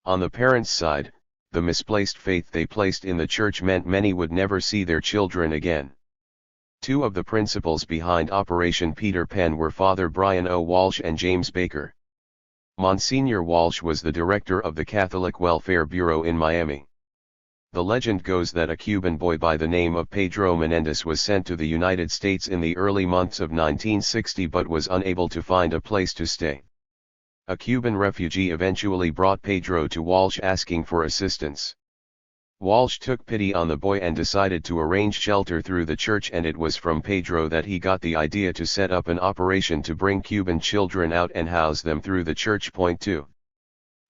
On the parents' side, the misplaced faith they placed in the church meant many would never see their children again. Two of the principals behind Operation Peter Pan were Father Brian O. Walsh and James Baker. Monsignor Walsh was the director of the Catholic Welfare Bureau in Miami. The legend goes that a Cuban boy by the name of Pedro Menendez was sent to the United States in the early months of 1960 but was unable to find a place to stay. A Cuban refugee eventually brought Pedro to Walsh asking for assistance. Walsh took pity on the boy and decided to arrange shelter through the church, and it was from Pedro that he got the idea to set up an operation to bring Cuban children out and house them through the church. Point 2.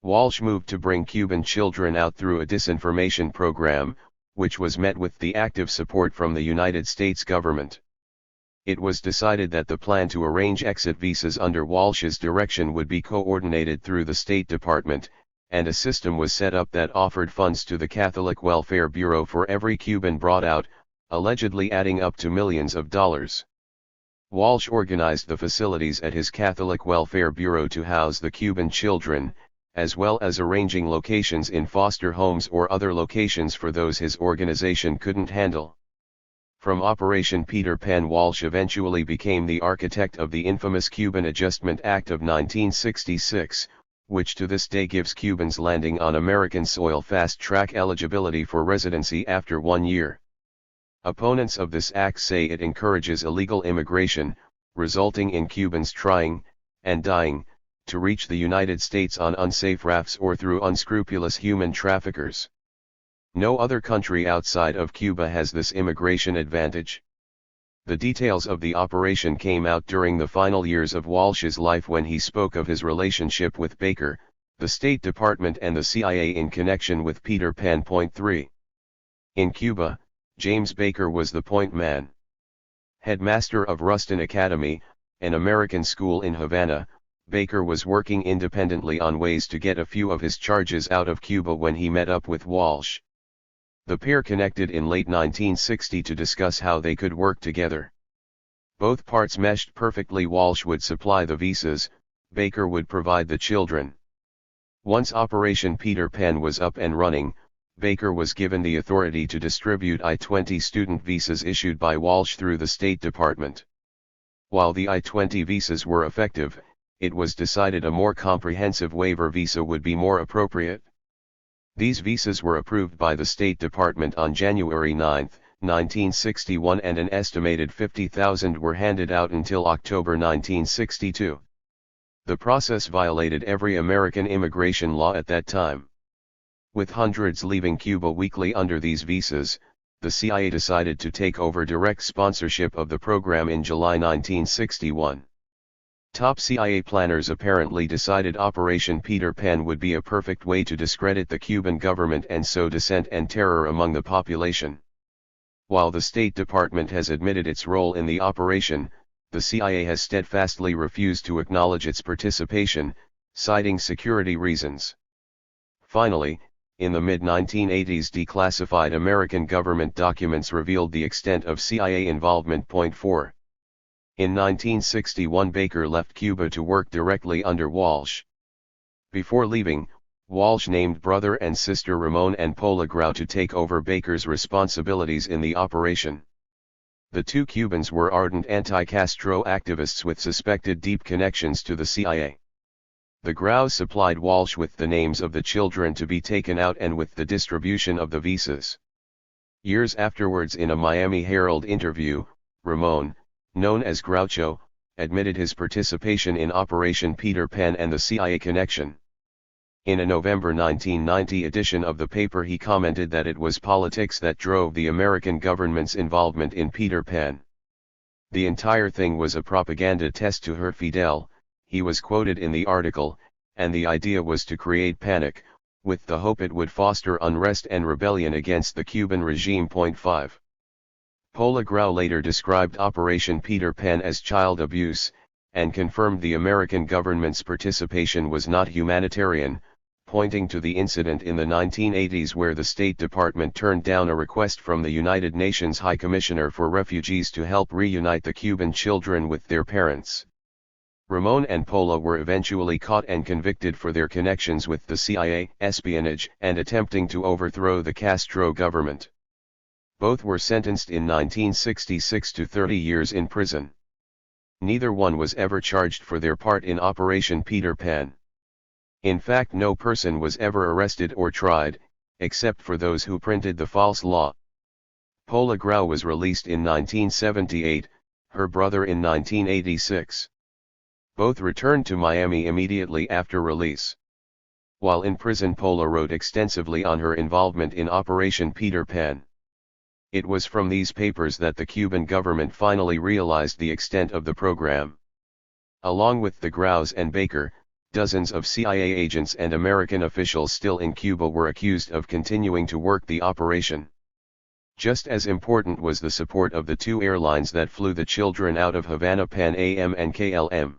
Walsh moved to bring Cuban children out through a disinformation program, which was met with the active support from the United States government. It was decided that the plan to arrange exit visas under Walsh's direction would be coordinated through the State Department, and a system was set up that offered funds to the Catholic Welfare Bureau for every Cuban brought out, allegedly adding up to millions of dollars. Walsh organized the facilities at his Catholic Welfare Bureau to house the Cuban children, as well as arranging locations in foster homes or other locations for those his organization couldn't handle. From Operation Peter Pan, Walsh eventually became the architect of the infamous Cuban Adjustment Act of 1966, which to this day gives Cubans landing on American soil fast-track eligibility for residency after 1 year. Opponents of this act say it encourages illegal immigration, resulting in Cubans trying, and dying, to reach the United States on unsafe rafts or through unscrupulous human traffickers. No other country outside of Cuba has this immigration advantage. The details of the operation came out during the final years of Walsh's life when he spoke of his relationship with Baker, the State Department and the CIA in connection with Peter Pan. Point 3. In Cuba, James Baker was the point man. Headmaster of Ruston Academy, an American school in Havana, Baker was working independently on ways to get a few of his charges out of Cuba when he met up with Walsh. The pair connected in late 1960 to discuss how they could work together. Both parts meshed perfectly. Walsh would supply the visas, Baker would provide the children. Once Operation Peter Pan was up and running, Baker was given the authority to distribute I-20 student visas issued by Walsh through the State Department. While the I-20 visas were effective, it was decided a more comprehensive waiver visa would be more appropriate. These visas were approved by the State Department on January 9, 1961, and an estimated 50,000 were handed out until October 1962. The process violated every American immigration law at that time. With hundreds leaving Cuba weekly under these visas, the CIA decided to take over direct sponsorship of the program in July 1961. Top CIA planners apparently decided Operation Peter Pan would be a perfect way to discredit the Cuban government and sow dissent and terror among the population. While the State Department has admitted its role in the operation, the CIA has steadfastly refused to acknowledge its participation, citing security reasons. Finally, in the mid-1980s, declassified American government documents revealed the extent of CIA involvement. Point 4. In 1961, Baker left Cuba to work directly under Walsh. Before leaving, Walsh named brother and sister Ramon and Paula Grau to take over Baker's responsibilities in the operation. The two Cubans were ardent anti-Castro activists with suspected deep connections to the CIA. The Graus supplied Walsh with the names of the children to be taken out and with the distribution of the visas. Years afterwards, in a Miami Herald interview, Ramon, known as Groucho, admitted his participation in Operation Peter Pan and the CIA connection. In a November 1990 edition of the paper, he commented that it was politics that drove the American government's involvement in Peter Pan. The entire thing was a propaganda test to hurt Fidel, he was quoted in the article, and the idea was to create panic, with the hope it would foster unrest and rebellion against the Cuban regime. 5. Paula Grau later described Operation Peter Pan as child abuse, and confirmed the American government's participation was not humanitarian, pointing to the incident in the 1980s where the State Department turned down a request from the United Nations High Commissioner for Refugees to help reunite the Cuban children with their parents. Ramon and Paula were eventually caught and convicted for their connections with the CIA, espionage, and attempting to overthrow the Castro government. Both were sentenced in 1966 to 30 years in prison. Neither one was ever charged for their part in Operation Peter Pan. In fact, no person was ever arrested or tried, except for those who printed the false law. Paula Grau was released in 1978, her brother in 1986. Both returned to Miami immediately after release. While in prison, Paula wrote extensively on her involvement in Operation Peter Pan. It was from these papers that the Cuban government finally realized the extent of the program. Along with the Graus and Baker, dozens of CIA agents and American officials still in Cuba were accused of continuing to work the operation. Just as important was the support of the two airlines that flew the children out of Havana, Pan Am and KLM.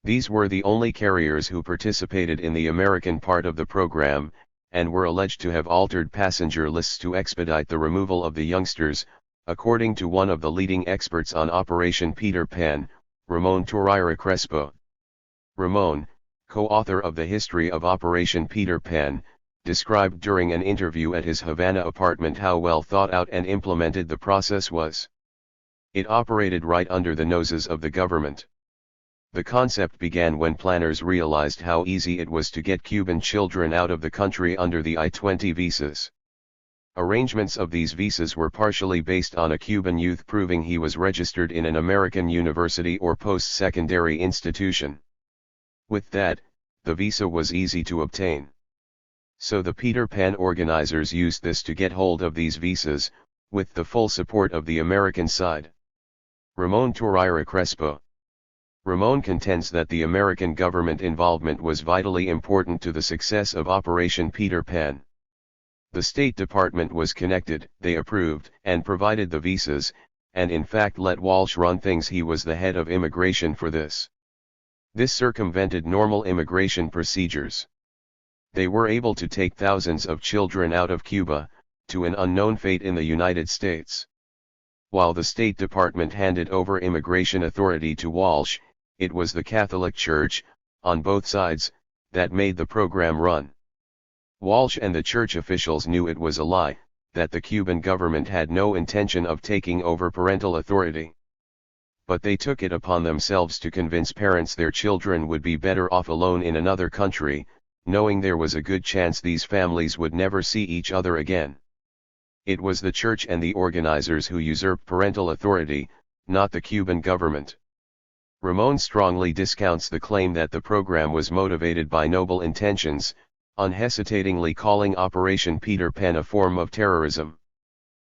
These were the only carriers who participated in the American part of the program, and were alleged to have altered passenger lists to expedite the removal of the youngsters, according to one of the leading experts on Operation Peter Pan, Ramon Torreira Crespo. Ramon, co-author of The History of Operation Peter Pan, described during an interview at his Havana apartment how well thought out and implemented the process was. It operated right under the noses of the government. The concept began when planners realized how easy it was to get Cuban children out of the country under the I-20 visas. Arrangements of these visas were partially based on a Cuban youth proving he was registered in an American university or post-secondary institution. With that, the visa was easy to obtain. So the Peter Pan organizers used this to get hold of these visas, with the full support of the American side. Ramon Torreira Crespo. Ramon contends that the American government involvement was vitally important to the success of Operation Peter Pan. The State Department was connected, they approved and provided the visas, and in fact let Walsh run things. He was the head of immigration for this. This circumvented normal immigration procedures. They were able to take thousands of children out of Cuba, to an unknown fate in the United States. While the State Department handed over immigration authority to Walsh, it was the Catholic Church, on both sides, that made the program run. Walsh and the church officials knew it was a lie, that the Cuban government had no intention of taking over parental authority. But they took it upon themselves to convince parents their children would be better off alone in another country, knowing there was a good chance these families would never see each other again. It was the church and the organizers who usurped parental authority, not the Cuban government. Ramon strongly discounts the claim that the program was motivated by noble intentions, unhesitatingly calling Operation Peter Pan a form of terrorism.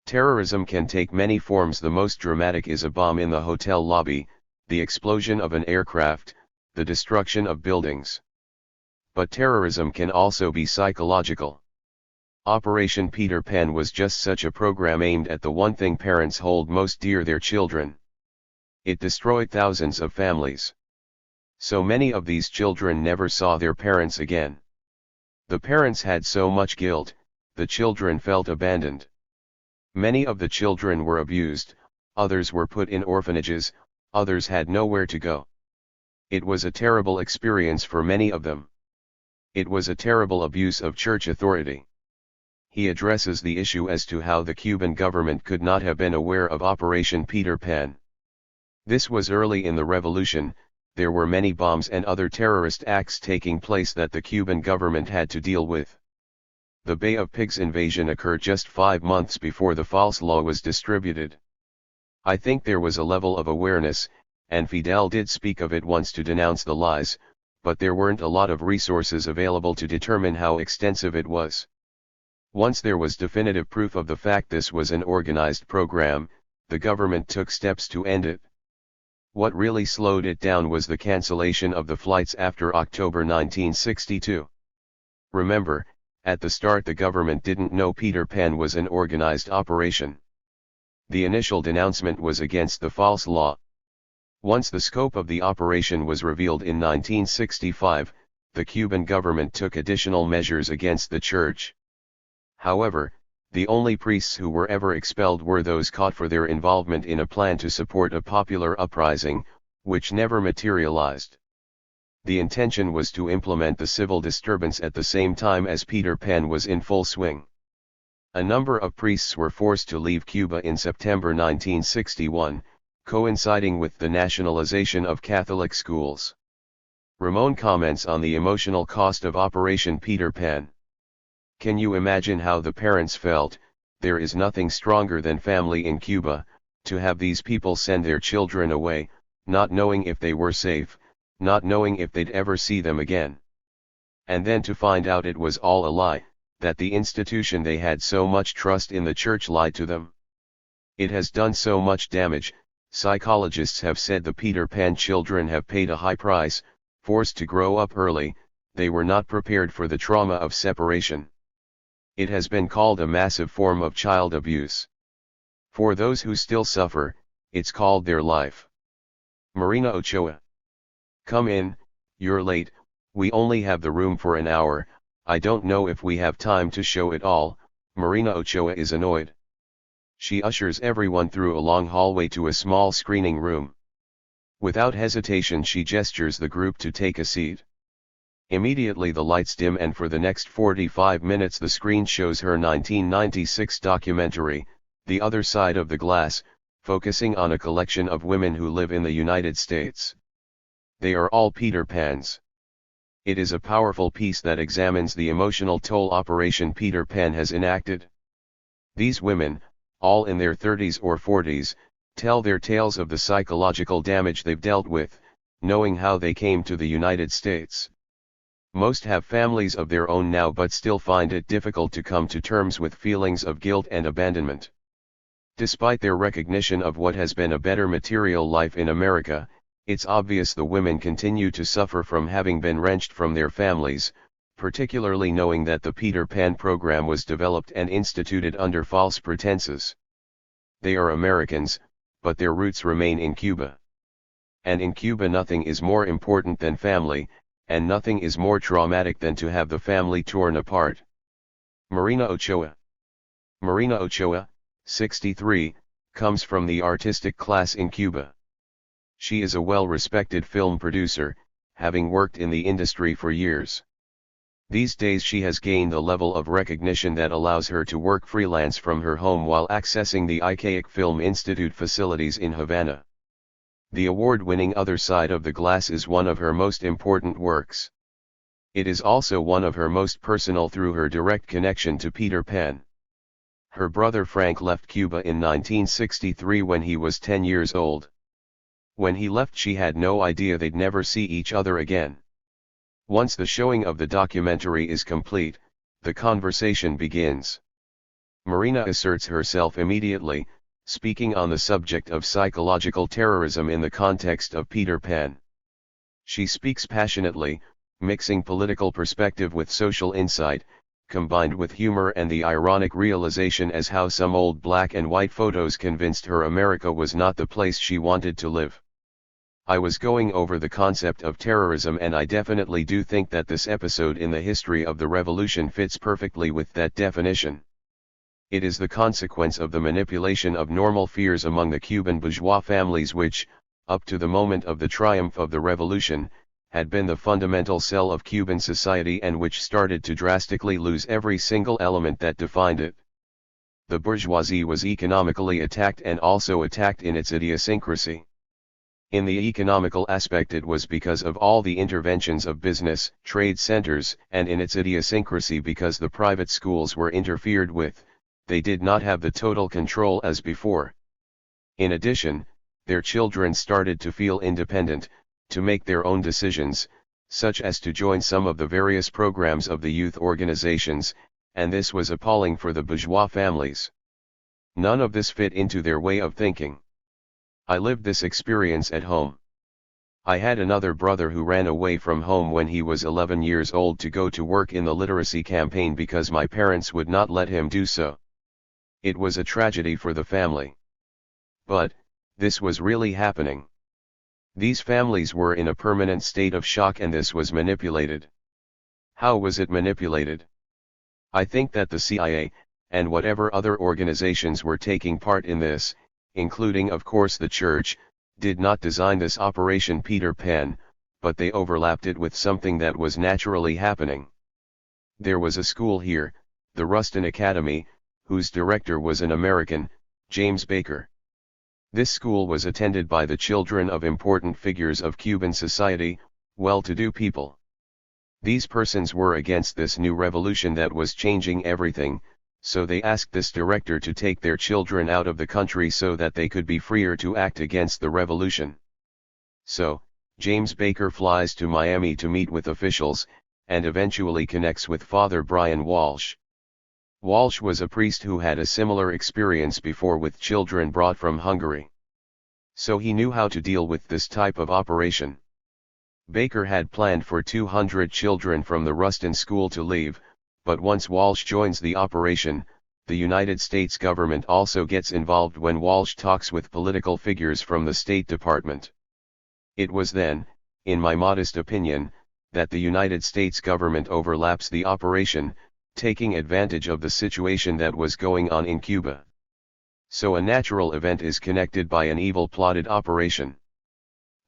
Terrorism can take many forms. The most dramatic is a bomb in the hotel lobby, the explosion of an aircraft, the destruction of buildings. But terrorism can also be psychological. Operation Peter Pan was just such a program aimed at the one thing parents hold most dear, their children. It destroyed thousands of families. So many of these children never saw their parents again. The parents had so much guilt, the children felt abandoned. Many of the children were abused, others were put in orphanages, others had nowhere to go. It was a terrible experience for many of them. It was a terrible abuse of church authority. He addresses the issue as to how the Cuban government could not have been aware of Operation Peter Pan. This was early in the revolution. There were many bombs and other terrorist acts taking place that the Cuban government had to deal with. The Bay of Pigs invasion occurred just 5 months before the false law was distributed. I think there was a level of awareness, and Fidel did speak of it once to denounce the lies, but there weren't a lot of resources available to determine how extensive it was. Once there was definitive proof of the fact this was an organized program, the government took steps to end it. What really slowed it down was the cancellation of the flights after October 1962. Remember, at the start the government didn't know Peter Pan was an organized operation. The initial denouncement was against the false law. Once the scope of the operation was revealed in 1965, the Cuban government took additional measures against the church. However, the only priests who were ever expelled were those caught for their involvement in a plan to support a popular uprising, which never materialized. The intention was to implement the civil disturbance at the same time as Peter Pan was in full swing. A number of priests were forced to leave Cuba in September 1961, coinciding with the nationalization of Catholic schools. Ramon comments on the emotional cost of Operation Peter Pan. Can you imagine how the parents felt? There is nothing stronger than family in Cuba, to have these people send their children away, not knowing if they were safe, not knowing if they'd ever see them again. And then to find out it was all a lie, that the institution they had so much trust in, the church, lied to them. It has done so much damage. Psychologists have said the Peter Pan children have paid a high price, forced to grow up early, they were not prepared for the trauma of separation. It has been called a massive form of child abuse. For those who still suffer, it's called their life. Marina Ochoa. Come in, you're late, we only have the room for an hour, I don't know if we have time to show it all. Marina Ochoa is annoyed. She ushers everyone through a long hallway to a small screening room. Without hesitation she gestures the group to take a seat. Immediately the lights dim and for the next 45 minutes the screen shows her 1996 documentary, The Other Side of the Glass, focusing on a collection of women who live in the United States. They are all Peter Pans. It is a powerful piece that examines the emotional toll Operation Peter Pan has enacted. These women, all in their 30s or 40s, tell their tales of the psychological damage they've dealt with, knowing how they came to the United States. Most have families of their own now but still find it difficult to come to terms with feelings of guilt and abandonment. Despite their recognition of what has been a better material life in America, it's obvious the women continue to suffer from having been wrenched from their families, particularly knowing that the Peter Pan program was developed and instituted under false pretenses. They are Americans, but their roots remain in Cuba. And in Cuba nothing is more important than family, and nothing is more traumatic than to have the family torn apart. Marina Ochoa. Marina Ochoa, 63, comes from the artistic class in Cuba. She is a well-respected film producer, having worked in the industry for years. These days she has gained a level of recognition that allows her to work freelance from her home while accessing the Archaic Film Institute facilities in Havana. The award-winning Other Side of the Glass is one of her most important works. It is also one of her most personal through her direct connection to Peter Pan. Her brother Frank left Cuba in 1963 when he was 10 years old. When he left she had no idea they'd never see each other again. Once the showing of the documentary is complete, the conversation begins. Marina asserts herself immediately, speaking on the subject of psychological terrorism in the context of Peter Pan. She speaks passionately, mixing political perspective with social insight, combined with humor and the ironic realization as how some old black and white photos convinced her America was not the place she wanted to live. I was going over the concept of terrorism and I definitely do think that this episode in the history of the revolution fits perfectly with that definition. It is the consequence of the manipulation of normal fears among the Cuban bourgeois families which, up to the moment of the triumph of the revolution, had been the fundamental cell of Cuban society and which started to drastically lose every single element that defined it. The bourgeoisie was economically attacked and also attacked in its idiosyncrasy. In the economical aspect it was because of all the interventions of business, trade centers, and in its idiosyncrasy because the private schools were interfered with, they did not have the total control as before. In addition, their children started to feel independent, to make their own decisions, such as to join some of the various programs of the youth organizations, and this was appalling for the bourgeois families. None of this fit into their way of thinking. I lived this experience at home. I had another brother who ran away from home when he was 11 years old to go to work in the literacy campaign because my parents would not let him do so. It was a tragedy for the family. But, this was really happening. These families were in a permanent state of shock, and this was manipulated. How was it manipulated? I think that the CIA, and whatever other organizations were taking part in this, including of course the church, did not design this Operation Peter Pan, but they overlapped it with something that was naturally happening. There was a school here, the Ruston Academy, whose director was an American, James Baker. This school was attended by the children of important figures of Cuban society, well-to-do people. These persons were against this new revolution that was changing everything, so they asked this director to take their children out of the country so that they could be freer to act against the revolution. So, James Baker flies to Miami to meet with officials, and eventually connects with Father Brian Walsh. Walsh was a priest who had a similar experience before with children brought from Hungary. So he knew how to deal with this type of operation. Baker had planned for 200 children from the Ruston school to leave, but once Walsh joins the operation, the United States government also gets involved when Walsh talks with political figures from the State Department. It was then, in my modest opinion, that the United States government overlaps the operation, taking advantage of the situation that was going on in Cuba. So a natural event is connected by an evil plotted operation.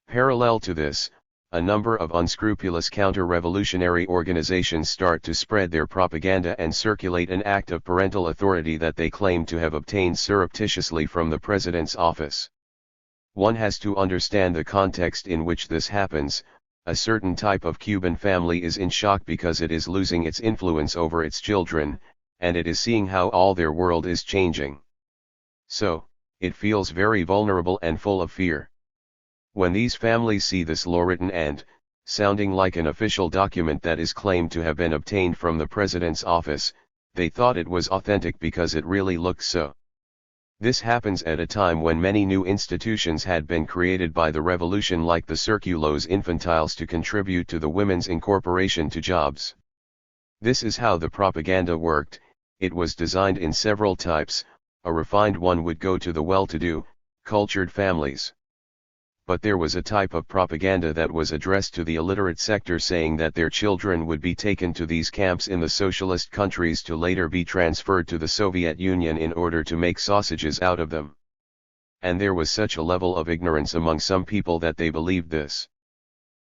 Parallel to this, a number of unscrupulous counter-revolutionary organizations start to spread their propaganda and circulate an act of parental authority that they claim to have obtained surreptitiously from the president's office. One has to understand the context in which this happens. A certain type of Cuban family is in shock because it is losing its influence over its children, and it is seeing how all their world is changing. So, it feels very vulnerable and full of fear. When these families see this law written and, sounding like an official document that is claimed to have been obtained from the president's office, they thought it was authentic because it really looked so. This happens at a time when many new institutions had been created by the revolution, like the Circulos Infantiles, to contribute to the women's incorporation to jobs. This is how the propaganda worked. It was designed in several types. A refined one would go to the well-to-do, cultured families. But there was a type of propaganda that was addressed to the illiterate sector, saying that their children would be taken to these camps in the socialist countries to later be transferred to the Soviet Union in order to make sausages out of them. And there was such a level of ignorance among some people that they believed this.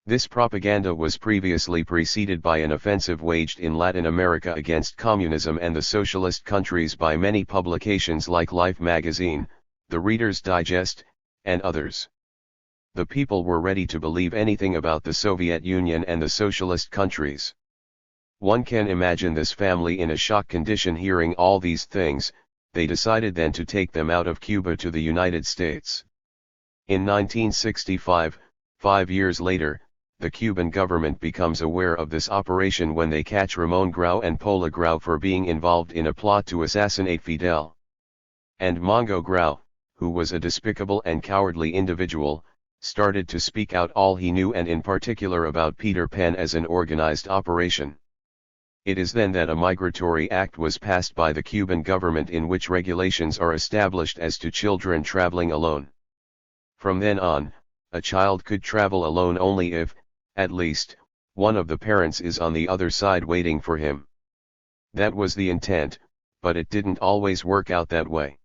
This propaganda was previously preceded by an offensive waged in Latin America against communism and the socialist countries by many publications like Life magazine, The Reader's Digest, and others. The people were ready to believe anything about the Soviet Union and the socialist countries. One can imagine this family in a shock condition hearing all these things. They decided then to take them out of Cuba to the United States. In 1965, 5 years later, the Cuban government becomes aware of this operation when they catch Ramon Grau and Pola Grau for being involved in a plot to assassinate Fidel. And Mongo Grau, who was a despicable and cowardly individual, started to speak out all he knew, and in particular about Peter Pan as an organized operation. It is then that a migratory act was passed by the Cuban government in which regulations are established as to children traveling alone. From then on, a child could travel alone only if, at least, one of the parents is on the other side waiting for him. That was the intent, but it didn't always work out that way.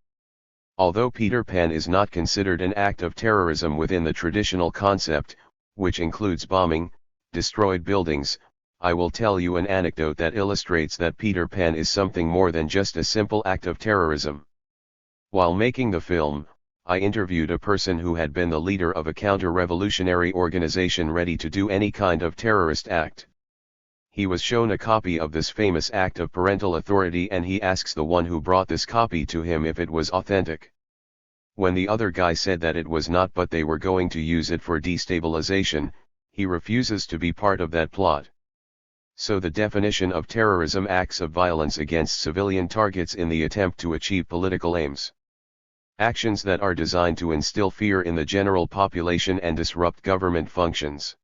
Although Peter Pan is not considered an act of terrorism within the traditional concept, which includes bombing, destroyed buildings, I will tell you an anecdote that illustrates that Peter Pan is something more than just a simple act of terrorism. While making the film, I interviewed a person who had been the leader of a counter-revolutionary organization ready to do any kind of terrorist act. He was shown a copy of this famous act of parental authority, and he asks the one who brought this copy to him if it was authentic. When the other guy said that it was not, but they were going to use it for destabilization, he refuses to be part of that plot. So the definition of terrorism: acts of violence against civilian targets in the attempt to achieve political aims. Actions that are designed to instill fear in the general population and disrupt government functions.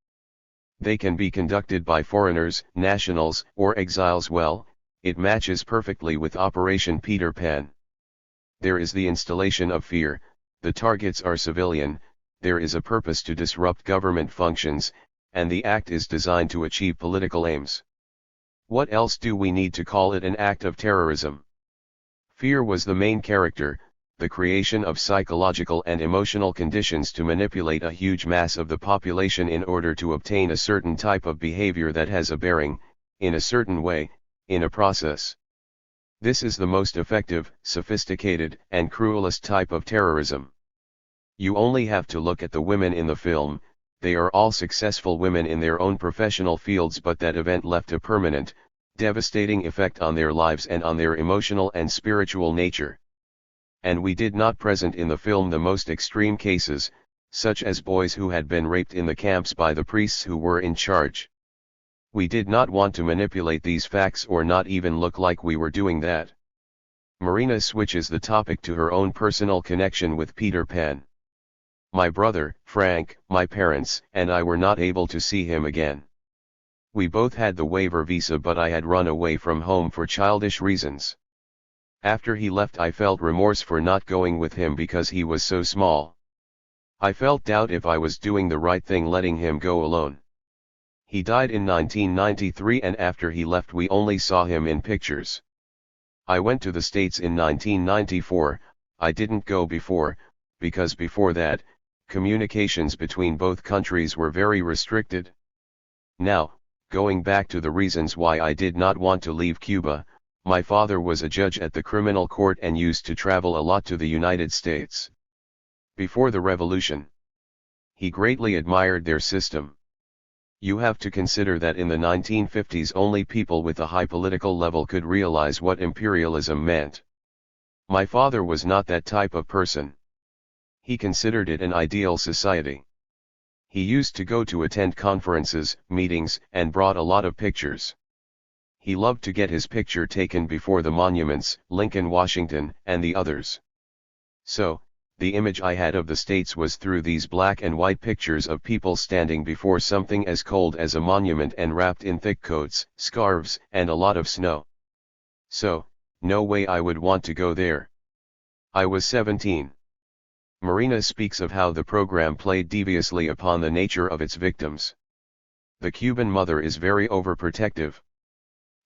They can be conducted by foreigners, nationals, or exiles. Well, it matches perfectly with Operation Peter Pan. There is the installation of fear, the targets are civilian, there is a purpose to disrupt government functions, and the act is designed to achieve political aims. What else do we need to call it an act of terrorism? Fear was the main character, the creation of psychological and emotional conditions to manipulate a huge mass of the population in order to obtain a certain type of behavior that has a bearing, in a certain way, in a process. This is the most effective, sophisticated, and cruelest type of terrorism. You only have to look at the women in the film. They are all successful women in their own professional fields, but that event left a permanent, devastating effect on their lives and on their emotional and spiritual nature. And we did not present in the film the most extreme cases, such as boys who had been raped in the camps by the priests who were in charge. We did not want to manipulate these facts or not even look like we were doing that. Marina switches the topic to her own personal connection with Peter Pan. My brother, Frank, my parents, and I were not able to see him again. We both had the waiver visa, but I had run away from home for childish reasons. After he left, I felt remorse for not going with him because he was so small. I felt doubt if I was doing the right thing letting him go alone. He died in 1993, and after he left we only saw him in pictures. I went to the States in 1994, I didn't go before, because before that, communications between both countries were very restricted. Now, going back to the reasons why I did not want to leave Cuba, my father was a judge at the criminal court and used to travel a lot to the United States. Before the revolution, he greatly admired their system. You have to consider that in the 1950s only people with a high political level could realize what imperialism meant. My father was not that type of person. He considered it an ideal society. He used to go to attend conferences, meetings, and brought a lot of pictures. He loved to get his picture taken before the monuments, Lincoln, Washington, and the others. So, the image I had of the States was through these black and white pictures of people standing before something as cold as a monument and wrapped in thick coats, scarves, and a lot of snow. So, no way I would want to go there. I was 17. Marina speaks of how the program played deviously upon the nature of its victims. The Cuban mother is very overprotective.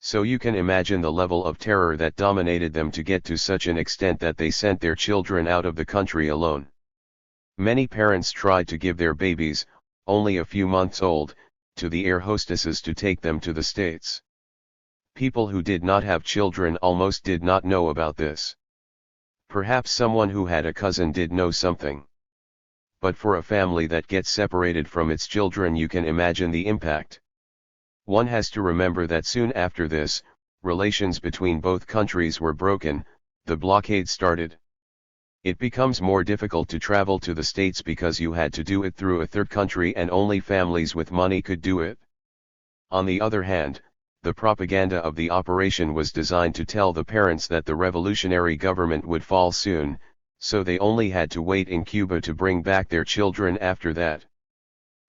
So you can imagine the level of terror that dominated them to get to such an extent that they sent their children out of the country alone. Many parents tried to give their babies, only a few months old, to the air hostesses to take them to the States. People who did not have children almost did not know about this. Perhaps someone who had a cousin did know something. But for a family that gets separated from its children, you can imagine the impact. One has to remember that soon after this, relations between both countries were broken, the blockade started. It becomes more difficult to travel to the States because you had to do it through a third country and only families with money could do it. On the other hand, the propaganda of the operation was designed to tell the parents that the revolutionary government would fall soon, so they only had to wait in Cuba to bring back their children after that.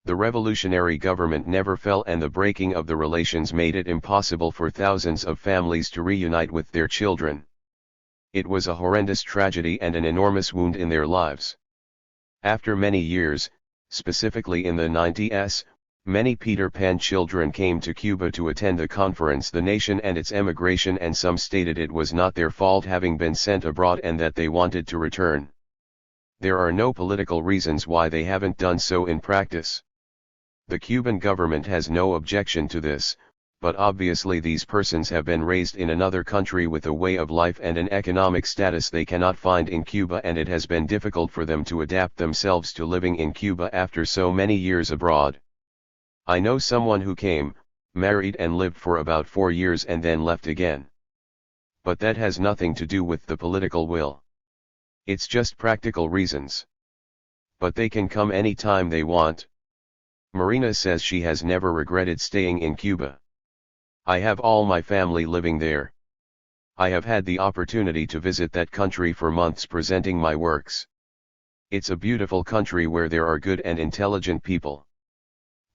The revolutionary government never fell, and the breaking of the relations made it impossible for thousands of families to reunite with their children. It was a horrendous tragedy and an enormous wound in their lives. After many years, specifically in the 90s, many Peter Pan children came to Cuba to attend the conference The Nation and its Emigration, and some stated it was not their fault having been sent abroad and that they wanted to return. There are no political reasons why they haven't done so in practice. The Cuban government has no objection to this, but obviously these persons have been raised in another country with a way of life and an economic status they cannot find in Cuba, and it has been difficult for them to adapt themselves to living in Cuba after so many years abroad. I know someone who came, married and lived for about 4 years and then left again. But that has nothing to do with the political will. It's just practical reasons. But they can come anytime they want. Marina says she has never regretted staying in Cuba. I have all my family living there. I have had the opportunity to visit that country for months presenting my works. It's a beautiful country where there are good and intelligent people.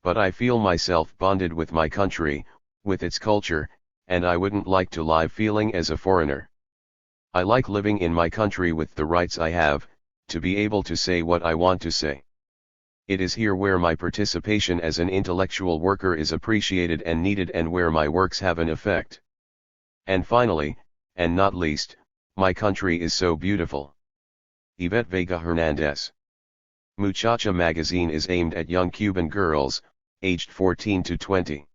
But I feel myself bonded with my country, with its culture, and I wouldn't like to live feeling as a foreigner. I like living in my country with the rights I have, to be able to say what I want to say. It is here where my participation as an intellectual worker is appreciated and needed, and where my works have an effect. And finally, and not least, my country is so beautiful. Yvette Vega Hernandez. Muchacha magazine is aimed at young Cuban girls, aged 14 to 20.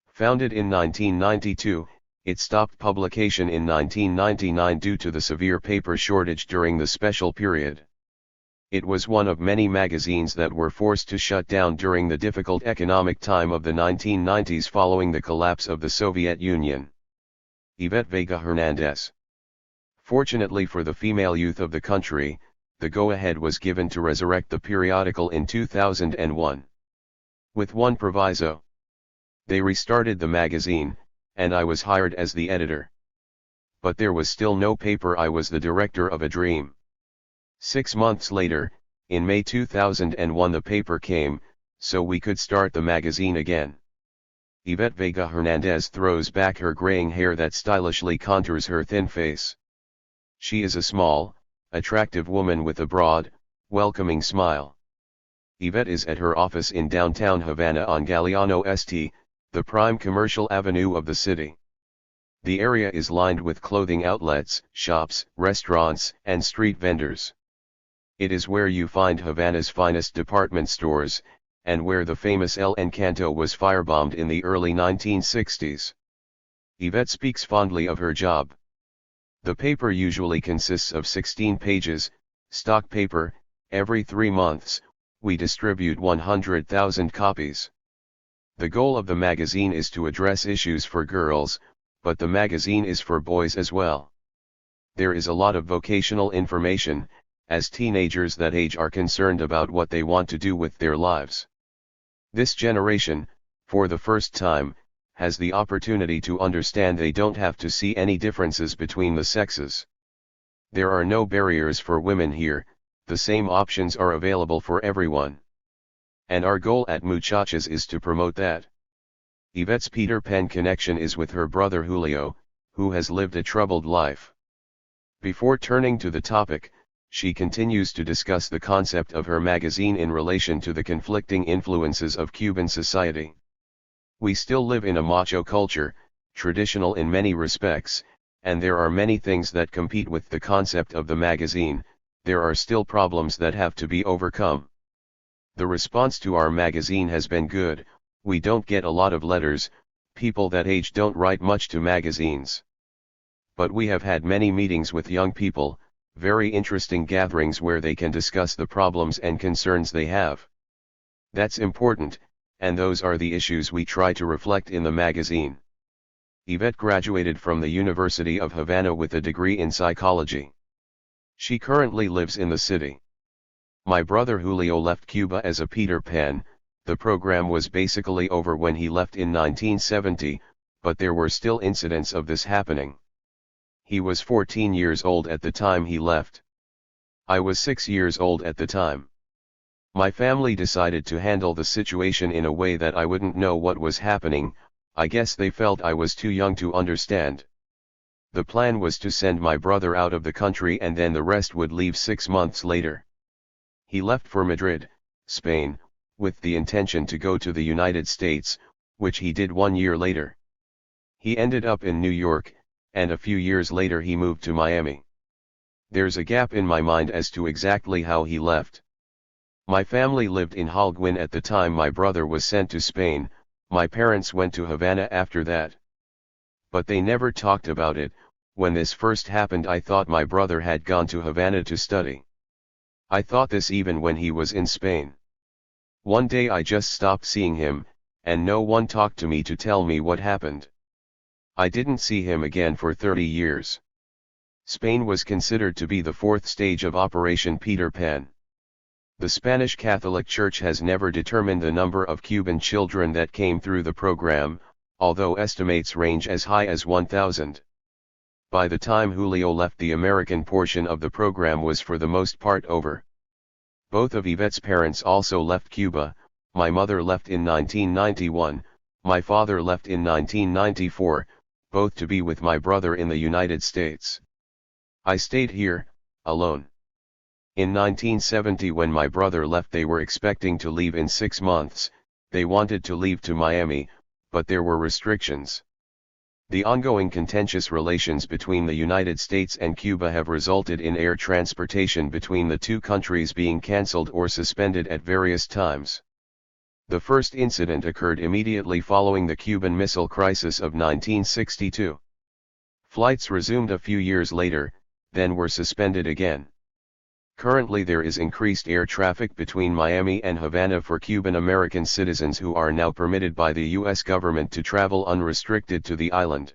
Founded in 1992, it stopped publication in 1999 due to the severe paper shortage during the special period. It was one of many magazines that were forced to shut down during the difficult economic time of the 1990s following the collapse of the Soviet Union. Yvette Vega Hernandez. Fortunately for the female youth of the country, the go-ahead was given to resurrect the periodical in 2001. With one proviso. They restarted the magazine, and I was hired as the editor. But there was still no paper. I was the director of a dream. 6 months later, in May 2001, the paper came, so we could start the magazine again. Yvette Vega Hernandez throws back her graying hair that stylishly contours her thin face. She is a small, attractive woman with a broad, welcoming smile. Yvette is at her office in downtown Havana on Galeano Este, the prime commercial avenue of the city. The area is lined with clothing outlets, shops, restaurants, and street vendors. It is where you find Havana's finest department stores, and where the famous El Encanto was firebombed in the early 1960s. Yvette speaks fondly of her job. The paper usually consists of 16 pages, stock paper. Every 3 months, we distribute 100,000 copies. The goal of the magazine is to address issues for girls, but the magazine is for boys as well. There is a lot of vocational information, as teenagers that age are concerned about what they want to do with their lives. This generation, for the first time, has the opportunity to understand they don't have to see any differences between the sexes. There are no barriers for women here, the same options are available for everyone. And our goal at Muchachas is to promote that. Yvette's Peter Pan connection is with her brother Julio, who has lived a troubled life. Before turning to the topic, she continues to discuss the concept of her magazine in relation to the conflicting influences of Cuban society. We still live in a macho culture, traditional in many respects, and there are many things that compete with the concept of the magazine. There are still problems that have to be overcome. The response to our magazine has been good. We don't get a lot of letters, people that age don't write much to magazines. But we have had many meetings with young people, very interesting gatherings where they can discuss the problems and concerns they have. That's important, and those are the issues we try to reflect in the magazine. Yvette graduated from the University of Havana with a degree in psychology. She currently lives in the city. My brother Julio left Cuba as a Peter Pan. The program was basically over when he left in 1970, but there were still incidents of this happening. He was 14 years old at the time he left. I was 6 years old at the time. My family decided to handle the situation in a way that I wouldn't know what was happening. I guess they felt I was too young to understand. The plan was to send my brother out of the country and then the rest would leave 6 months later. He left for Madrid, Spain, with the intention to go to the United States, which he did 1 year later. He ended up in New York, and a few years later he moved to Miami. There's a gap in my mind as to exactly how he left. My family lived in Holguin at the time my brother was sent to Spain. My parents went to Havana after that. But they never talked about it. When this first happened, I thought my brother had gone to Havana to study. I thought this even when he was in Spain. One day I just stopped seeing him, and no one talked to me to tell me what happened. I didn't see him again for 30 years. Spain was considered to be the 4th stage of Operation Peter Pan. The Spanish Catholic Church has never determined the number of Cuban children that came through the program, although estimates range as high as 1,000. By the time Julio left, the American portion of the program was for the most part over. Both of Yvette's parents also left Cuba. My mother left in 1991, my father left in 1994, both to be with my brother in the United States. I stayed here, alone. In 1970, when my brother left, they were expecting to leave in 6 months. They wanted to leave to Miami, but there were restrictions. The ongoing contentious relations between the United States and Cuba have resulted in air transportation between the two countries being cancelled or suspended at various times. The first incident occurred immediately following the Cuban Missile Crisis of 1962. Flights resumed a few years later, then were suspended again. Currently there is increased air traffic between Miami and Havana for Cuban American citizens who are now permitted by the U.S. government to travel unrestricted to the island.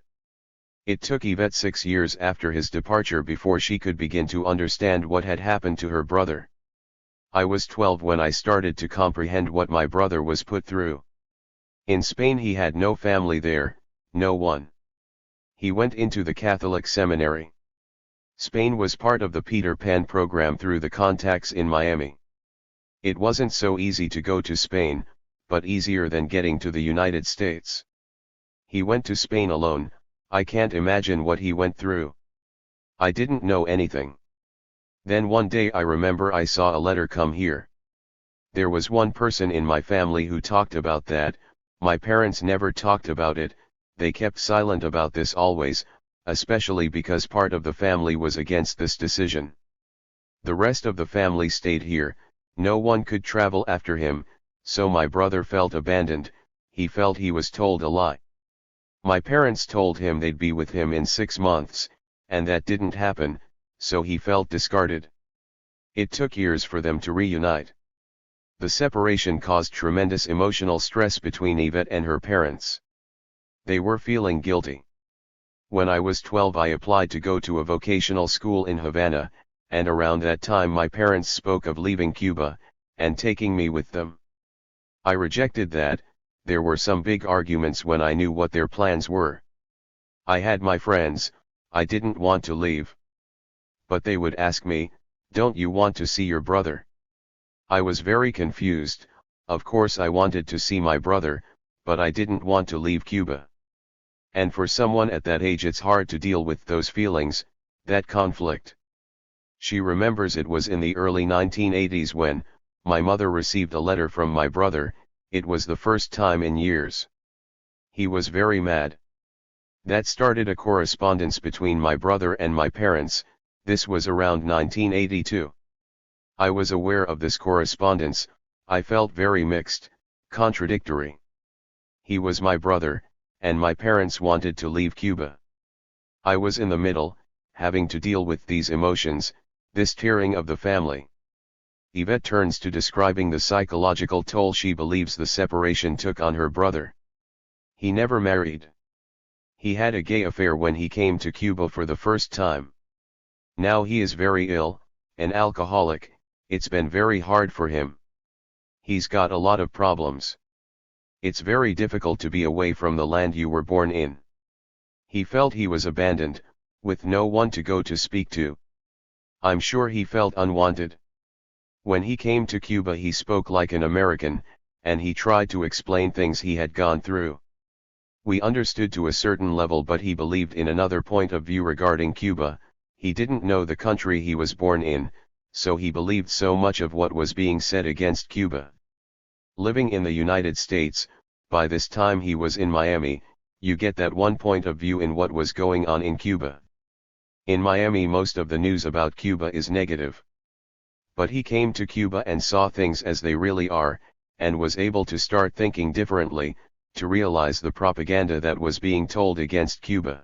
It took Yvette 6 years after his departure before she could begin to understand what had happened to her brother. I was 12 when I started to comprehend what my brother was put through. In Spain he had no family there, no one. He went into the Catholic seminary. Spain was part of the Peter Pan program through the contacts in Miami. It wasn't so easy to go to Spain, but easier than getting to the United States. He went to Spain alone. I can't imagine what he went through. I didn't know anything. Then one day I remember I saw a letter come here. There was one person in my family who talked about that. My parents never talked about it, they kept silent about this always, especially because part of the family was against this decision. The rest of the family stayed here. No one could travel after him, so my brother felt abandoned. He felt he was told a lie. My parents told him they'd be with him in 6 months, and that didn't happen, so he felt discarded. It took years for them to reunite. The separation caused tremendous emotional stress between Yvette and her parents. They were feeling guilty. When I was 12 I applied to go to a vocational school in Havana, and around that time my parents spoke of leaving Cuba, and taking me with them. I rejected that. There were some big arguments when I knew what their plans were. I had my friends, I didn't want to leave. But they would ask me, "Don't you want to see your brother?" I was very confused. Of course I wanted to see my brother, but I didn't want to leave Cuba. And for someone at that age it's hard to deal with those feelings, that conflict. She remembers it was in the early 1980s when my mother received a letter from my brother. It was the first time in years. He was very mad. That started a correspondence between my brother and my parents. This was around 1982. I was aware of this correspondence. I felt very mixed, contradictory. He was my brother, and my parents wanted to leave Cuba. I was in the middle, having to deal with these emotions, this tearing of the family. Yvette turns to describing the psychological toll she believes the separation took on her brother. He never married. He had a gay affair when he came to Cuba for the first time. Now he is very ill, an alcoholic. It's been very hard for him. He's got a lot of problems. It's very difficult to be away from the land you were born in. He felt he was abandoned, with no one to go to speak to. I'm sure he felt unwanted. When he came to Cuba he spoke like an American, and he tried to explain things he had gone through. We understood to a certain level, but he believed in another point of view regarding Cuba. He didn't know the country he was born in, so he believed so much of what was being said against Cuba. Living in the United States, by this time he was in Miami, you get that one point of view in what was going on in Cuba. In Miami most of the news about Cuba is negative. But he came to Cuba and saw things as they really are, and was able to start thinking differently, to realize the propaganda that was being told against Cuba.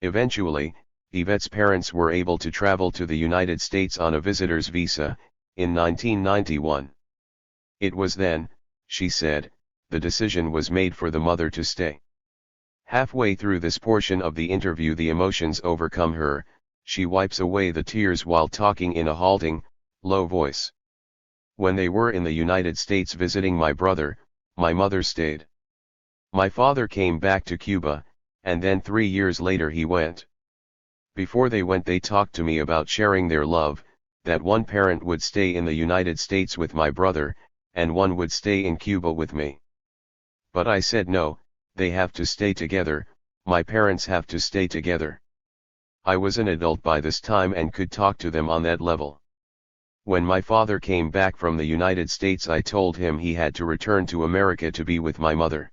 Eventually, Yvette's parents were able to travel to the United States on a visitor's visa, in 1991. It was then, she said, the decision was made for the mother to stay. Halfway through this portion of the interview the emotions overcome her. She wipes away the tears while talking in a halting, low voice. When they were in the United States visiting my brother, my mother stayed. My father came back to Cuba, and then 3 years later he went. Before they went they talked to me about sharing their love, that one parent would stay in the United States with my brother, and one would stay in Cuba with me. But I said no, they have to stay together, my parents have to stay together. I was an adult by this time and could talk to them on that level. When my father came back from the United States I told him he had to return to America to be with my mother.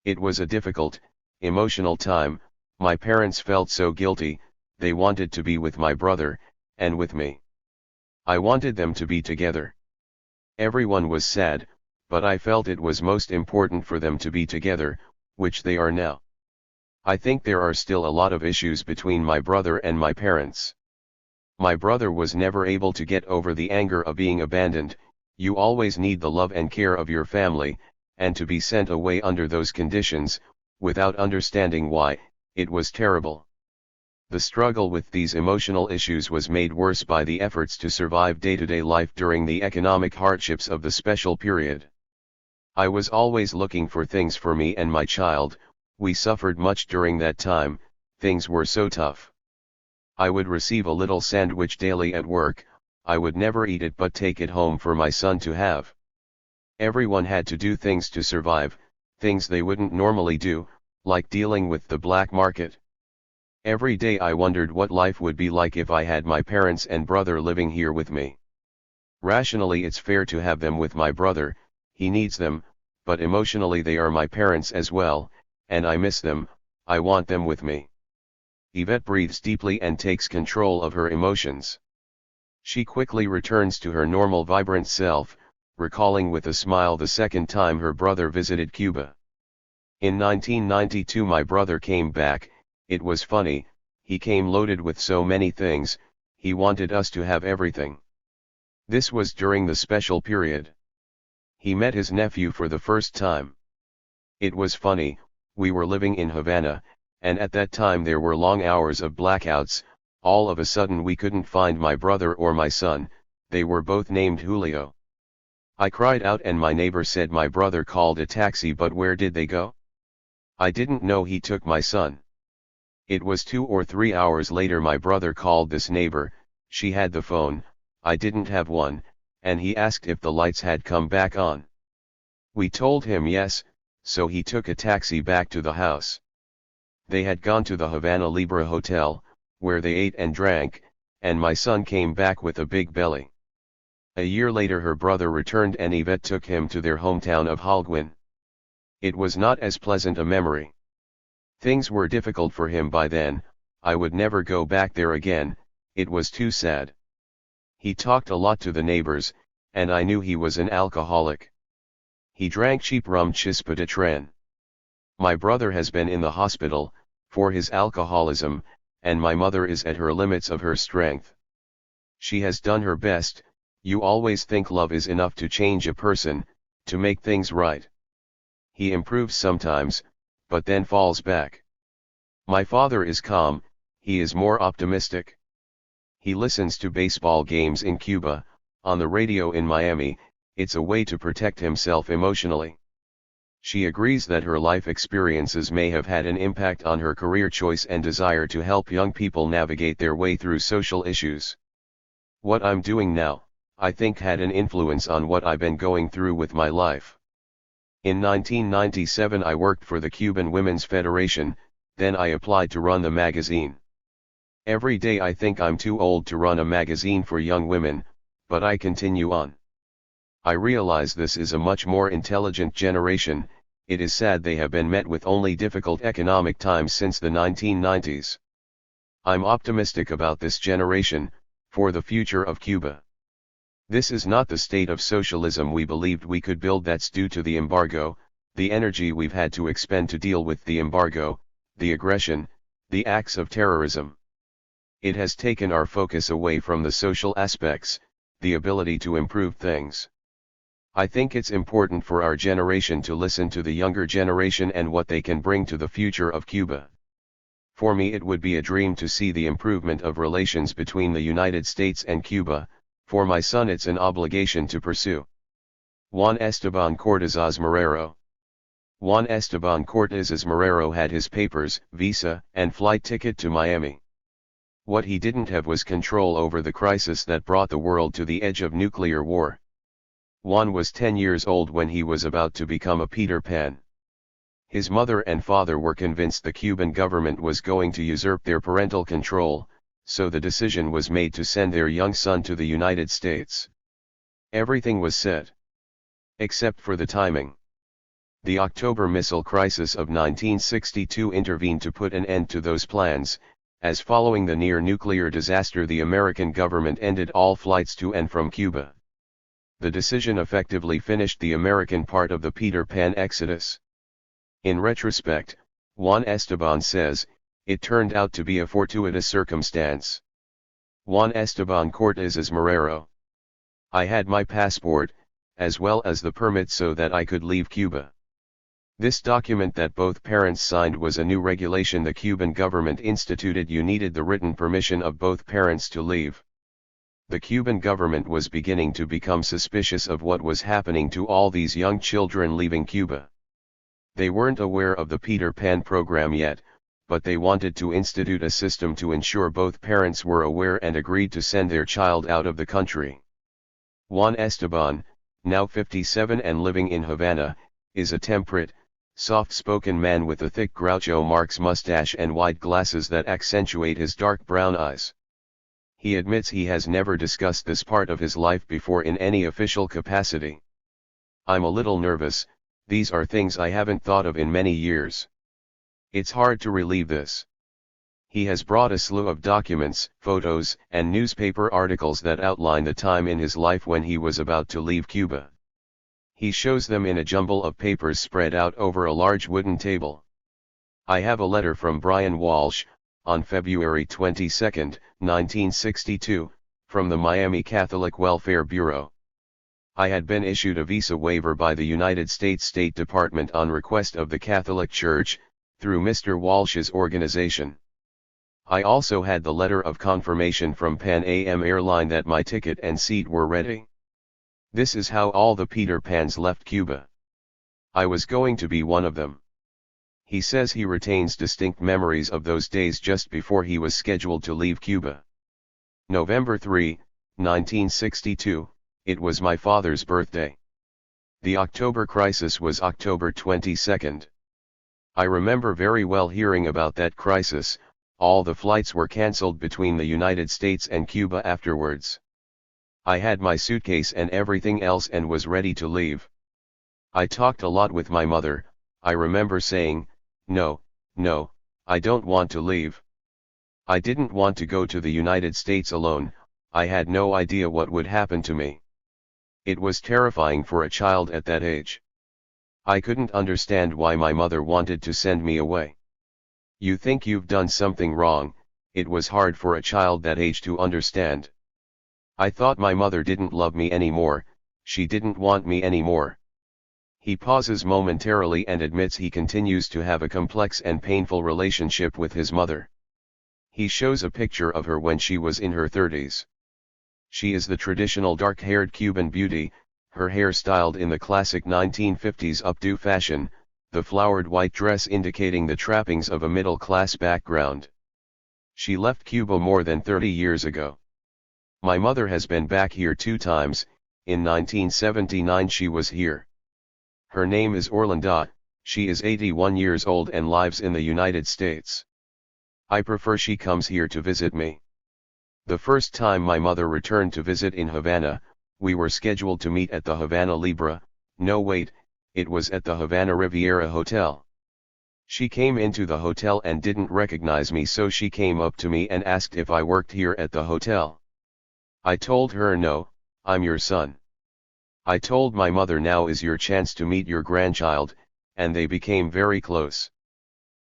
It was a difficult, emotional time, my parents felt so guilty, they wanted to be with my brother, and with me. I wanted them to be together. Everyone was sad, but I felt it was most important for them to be together, which they are now. I think there are still a lot of issues between my brother and my parents. My brother was never able to get over the anger of being abandoned. You always need the love and care of your family, and to be sent away under those conditions, without understanding why, it was terrible. The struggle with these emotional issues was made worse by the efforts to survive day-to-day life during the economic hardships of the special period. I was always looking for things for me and my child. We suffered much during that time, things were so tough. I would receive a little sandwich daily at work, I would never eat it but take it home for my son to have. Everyone had to do things to survive, things they wouldn't normally do, like dealing with the black market. Every day I wondered what life would be like if I had my parents and brother living here with me. Rationally it's fair to have them with my brother, he needs them, but emotionally they are my parents as well, and I miss them, I want them with me. Yvette breathes deeply and takes control of her emotions. She quickly returns to her normal vibrant self, recalling with a smile the second time her brother visited Cuba. In 1992 my brother came back, it was funny, he came loaded with so many things, he wanted us to have everything. This was during the special period. He met his nephew for the first time. It was funny, we were living in Havana, and at that time there were long hours of blackouts. All of a sudden we couldn't find my brother or my son, they were both named Julio. I cried out and my neighbor said my brother called a taxi, but where did they go? I didn't know he took my son. It was 2 or 3 hours later my brother called this neighbor, she had the phone, I didn't have one, and he asked if the lights had come back on. We told him yes, so he took a taxi back to the house. They had gone to the Havana Libre Hotel, where they ate and drank, and my son came back with a big belly. A year later her brother returned and Yvette took him to their hometown of Holguin. It was not as pleasant a memory. Things were difficult for him by then, I would never go back there again, it was too sad. He talked a lot to the neighbors, and I knew he was an alcoholic. He drank cheap rum Chispa de Tren. My brother has been in the hospital, for his alcoholism, and my mother is at her limits of her strength. She has done her best. You always think love is enough to change a person, to make things right. He improves sometimes, but then falls back. My father is calm, he is more optimistic. He listens to baseball games in Cuba, on the radio in Miami, it's a way to protect himself emotionally. She agrees that her life experiences may have had an impact on her career choice and desire to help young people navigate their way through social issues. What I'm doing now, I think had an influence on what I've been going through with my life. In 1997 I worked for the Cuban Women's Federation, then I applied to run the magazine. Every day I think I'm too old to run a magazine for young women, but I continue on. I realize this is a much more intelligent generation, it is sad they have been met with only difficult economic times since the 1990s. I'm optimistic about this generation, for the future of Cuba. This is not the state of socialism we believed we could build that's due to the embargo, the energy we've had to expend to deal with the embargo, the aggression, the acts of terrorism. It has taken our focus away from the social aspects, the ability to improve things. I think it's important for our generation to listen to the younger generation and what they can bring to the future of Cuba. For me it would be a dream to see the improvement of relations between the United States and Cuba, for my son it's an obligation to pursue. Juan Esteban Cortázar Marrero. Juan Esteban Cortázar Marrero had his papers, visa, and flight ticket to Miami. What he didn't have was control over the crisis that brought the world to the edge of nuclear war. Juan was 10 years old when he was about to become a Peter Pan. His mother and father were convinced the Cuban government was going to usurp their parental control, so the decision was made to send their young son to the United States. Everything was set. Except for the timing. The October missile crisis of 1962 intervened to put an end to those plans, as following the near-nuclear disaster the American government ended all flights to and from Cuba. The decision effectively finished the American part of the Peter Pan exodus. In retrospect, Juan Esteban says, it turned out to be a fortuitous circumstance. Juan Esteban Cortez Marrero. I had my passport, as well as the permit so that I could leave Cuba. This document that both parents signed was a new regulation the Cuban government instituted. You needed the written permission of both parents to leave. The Cuban government was beginning to become suspicious of what was happening to all these young children leaving Cuba. They weren't aware of the Peter Pan program yet, but they wanted to institute a system to ensure both parents were aware and agreed to send their child out of the country. Juan Esteban, now 57 and living in Havana, is a temperate, soft-spoken man with a thick Groucho Marx mustache and wide glasses that accentuate his dark brown eyes. He admits he has never discussed this part of his life before in any official capacity. I'm a little nervous, these are things I haven't thought of in many years. It's hard to relieve this. He has brought a slew of documents, photos, and newspaper articles that outline the time in his life when he was about to leave Cuba. He shows them in a jumble of papers spread out over a large wooden table. I have a letter from Brian Walsh, on February 22, 1962, from the Miami Catholic Welfare Bureau. I had been issued a visa waiver by the United States State Department on request of the Catholic Church, through Mr. Walsh's organization. I also had the letter of confirmation from Pan Am Airline that my ticket and seat were ready. This is how all the Peter Pans left Cuba. I was going to be one of them. He says he retains distinct memories of those days just before he was scheduled to leave Cuba. November 3, 1962, it was my father's birthday. The October crisis was October 22. I remember very well hearing about that crisis. All the flights were cancelled between the United States and Cuba afterwards. I had my suitcase and everything else and was ready to leave. I talked a lot with my mother. I remember saying, no, I don't want to leave. I didn't want to go to the United States alone. I had no idea what would happen to me. It was terrifying for a child at that age. I couldn't understand why my mother wanted to send me away. You think you've done something wrong. It was hard for a child that age to understand. I thought my mother didn't love me anymore, she didn't want me anymore. He pauses momentarily and admits he continues to have a complex and painful relationship with his mother. He shows a picture of her when she was in her 30s. She is the traditional dark-haired Cuban beauty, her hair styled in the classic 1950s updo fashion, the flowered white dress indicating the trappings of a middle-class background. She left Cuba more than 30 years ago. My mother has been back here 2 times, in 1979 she was here. Her name is Orlinda, she is 81 years old and lives in the United States. I prefer she comes here to visit me. The first time my mother returned to visit in Havana, we were scheduled to meet at the Havana Libra, no wait, it was at the Havana Riviera Hotel. She came into the hotel and didn't recognize me, so she came up to me and asked if I worked here at the hotel. I told her no, I'm your son. I told my mother now is your chance to meet your grandchild, and they became very close.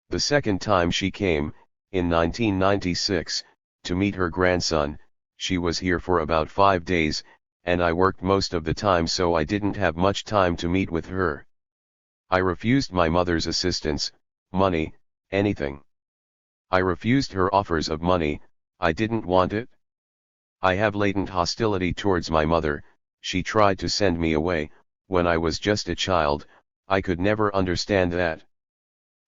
The second time she came, in 1996, to meet her grandson, she was here for about 5 days, and I worked most of the time so I didn't have much time to meet with her. I refused my mother's assistance, money, anything. I refused her offers of money, I didn't want it. I have latent hostility towards my mother. She tried to send me away, when I was just a child. I could never understand that.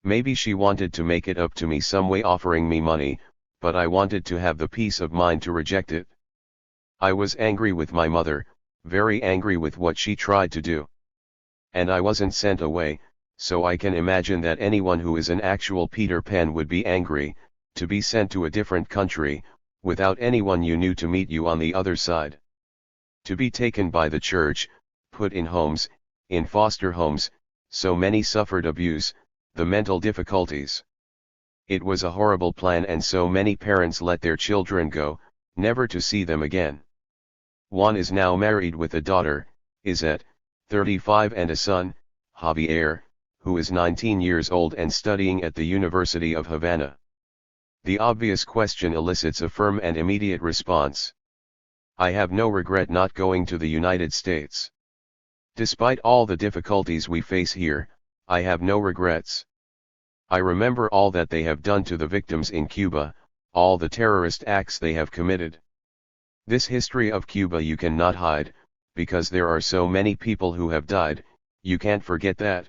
Maybe she wanted to make it up to me some way offering me money, but I wanted to have the peace of mind to reject it. I was angry with my mother, very angry with what she tried to do. And I wasn't sent away, so I can imagine that anyone who is an actual Peter Pan would be angry, to be sent to a different country, without anyone you knew to meet you on the other side. To be taken by the church, put in homes, in foster homes, so many suffered abuse, the mental difficulties. It was a horrible plan, and so many parents let their children go, never to see them again. One is now married with a daughter, Izette, 35, and a son, Javier, who is 19 years old and studying at the University of Havana. The obvious question elicits a firm and immediate response. I have no regret not going to the United States. Despite all the difficulties we face here, I have no regrets. I remember all that they have done to the victims in Cuba, all the terrorist acts they have committed. This history of Cuba you cannot hide, because there are so many people who have died, you can't forget that.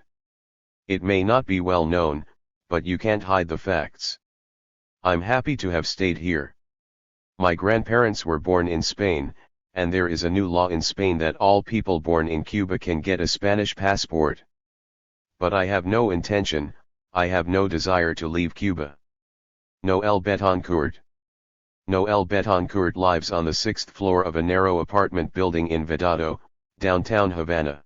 It may not be well known, but you can't hide the facts. I'm happy to have stayed here. My grandparents were born in Spain, and there is a new law in Spain that all people born in Cuba can get a Spanish passport. But I have no intention, I have no desire to leave Cuba. Noel Betancourt. Noel Betancourt lives on the 6th floor of a narrow apartment building in Vedado, downtown Havana.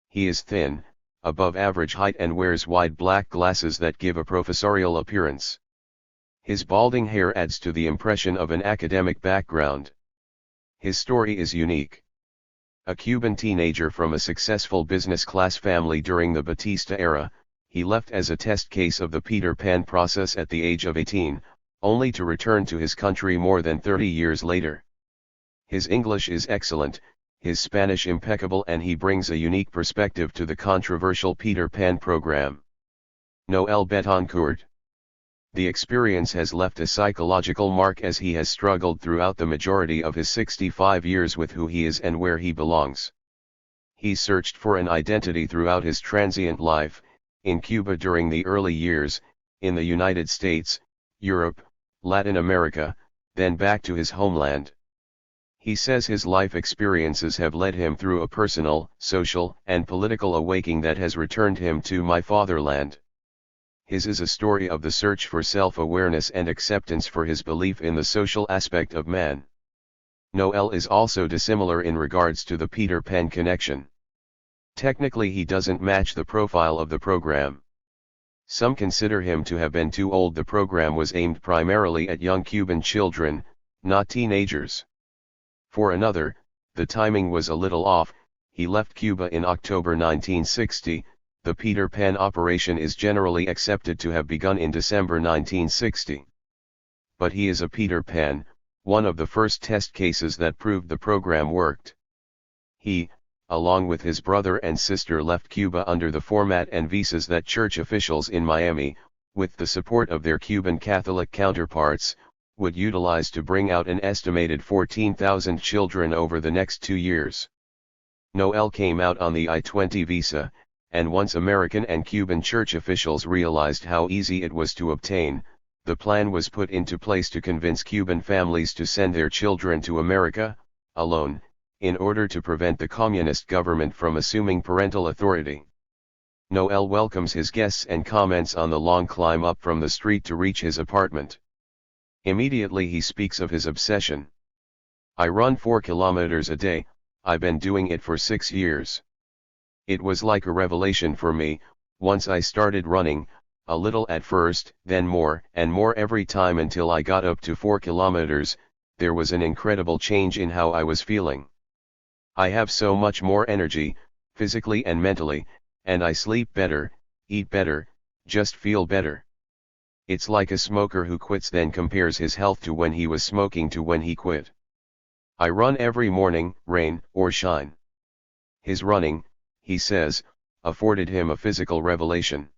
He is thin, above average height, and wears wide black glasses that give a professorial appearance. His balding hair adds to the impression of an academic background. His story is unique. A Cuban teenager from a successful business-class family during the Batista era, he left as a test case of the Peter Pan process at the age of 18, only to return to his country more than 30 years later. His English is excellent, his Spanish impeccable, and he brings a unique perspective to the controversial Peter Pan program. Noel Betancourt. The experience has left a psychological mark, as he has struggled throughout the majority of his 65 years with who he is and where he belongs. He searched for an identity throughout his transient life, in Cuba during the early years, in the United States, Europe, Latin America, then back to his homeland. He says his life experiences have led him through a personal, social, and political awakening that has returned him to my fatherland. His is a story of the search for self-awareness and acceptance for his belief in the social aspect of man. Noel is also dissimilar in regards to the Peter Pan connection. Technically he doesn't match the profile of the program. Some consider him to have been too old. The program was aimed primarily at young Cuban children, not teenagers. For another, the timing was a little off. He left Cuba in October 1960, the Peter Pan operation is generally accepted to have begun in December 1960. But he is a Peter Pan, one of the first test cases that proved the program worked. He, along with his brother and sister, left Cuba under the format and visas that church officials in Miami, with the support of their Cuban Catholic counterparts, would utilize to bring out an estimated 14,000 children over the next 2 years. Noel came out on the I-20 visa, and once American and Cuban church officials realized how easy it was to obtain, the plan was put into place to convince Cuban families to send their children to America, alone, in order to prevent the communist government from assuming parental authority. Noel welcomes his guests and comments on the long climb up from the street to reach his apartment. Immediately he speaks of his obsession. I run 4 kilometers a day, I've been doing it for 6 years. It was like a revelation for me. Once I started running, a little at first, then more and more every time until I got up to 4 kilometers, there was an incredible change in how I was feeling. I have so much more energy, physically and mentally, and I sleep better, eat better, just feel better. It's like a smoker who quits then compares his health to when he was smoking to when he quit. I run every morning, rain or shine. His running, he says, afforded him a physical revelation.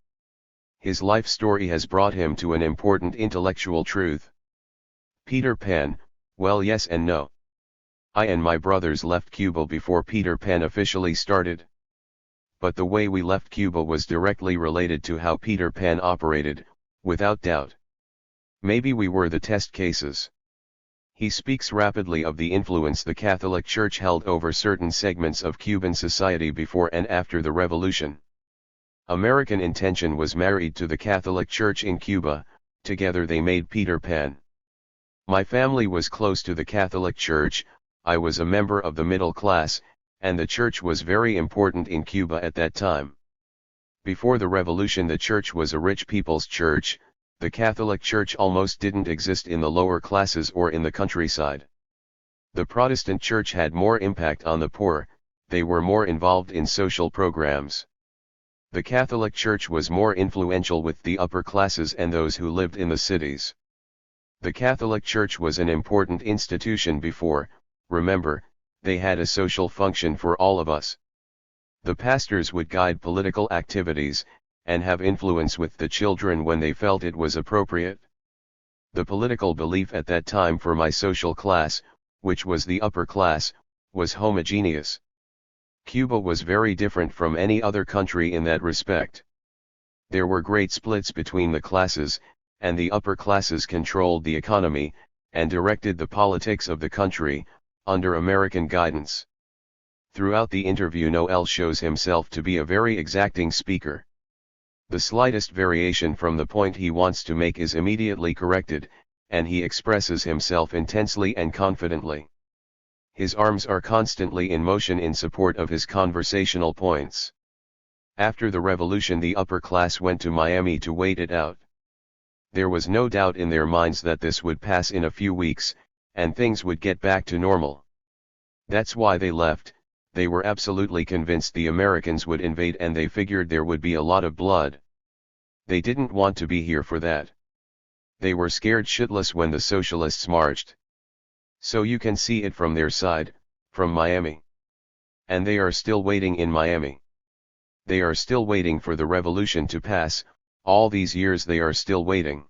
His life story has brought him to an important intellectual truth. Peter Pan, well, yes and no. I and my brothers left Cuba before Peter Pan officially started. But the way we left Cuba was directly related to how Peter Pan operated, without doubt. Maybe we were the test cases. He speaks rapidly of the influence the Catholic Church held over certain segments of Cuban society before and after the revolution. American intention was married to the Catholic Church in Cuba, together they made Peter Pan. My family was close to the Catholic Church, I was a member of the middle class, and the church was very important in Cuba at that time. Before the revolution the church was a rich people's church. The Catholic Church almost didn't exist in the lower classes or in the countryside. The Protestant Church had more impact on the poor, they were more involved in social programs. The Catholic Church was more influential with the upper classes and those who lived in the cities. The Catholic Church was an important institution before, remember, they had a social function for all of us. The pastors would guide political activities, and have influence with the children when they felt it was appropriate. The political belief at that time for my social class, which was the upper class, was homogeneous. Cuba was very different from any other country in that respect. There were great splits between the classes, and the upper classes controlled the economy, and directed the politics of the country, under American guidance. Throughout the interview Noel shows himself to be a very exacting speaker. The slightest variation from the point he wants to make is immediately corrected, and he expresses himself intensely and confidently. His arms are constantly in motion in support of his conversational points. After the revolution the upper class went to Miami to wait it out. There was no doubt in their minds that this would pass in a few weeks, and things would get back to normal. That's why they left. They were absolutely convinced the Americans would invade and they figured there would be a lot of blood. They didn't want to be here for that. They were scared shitless when the socialists marched. So you can see it from their side, from Miami. And they are still waiting in Miami. They are still waiting for the revolution to pass, all these years they are still waiting.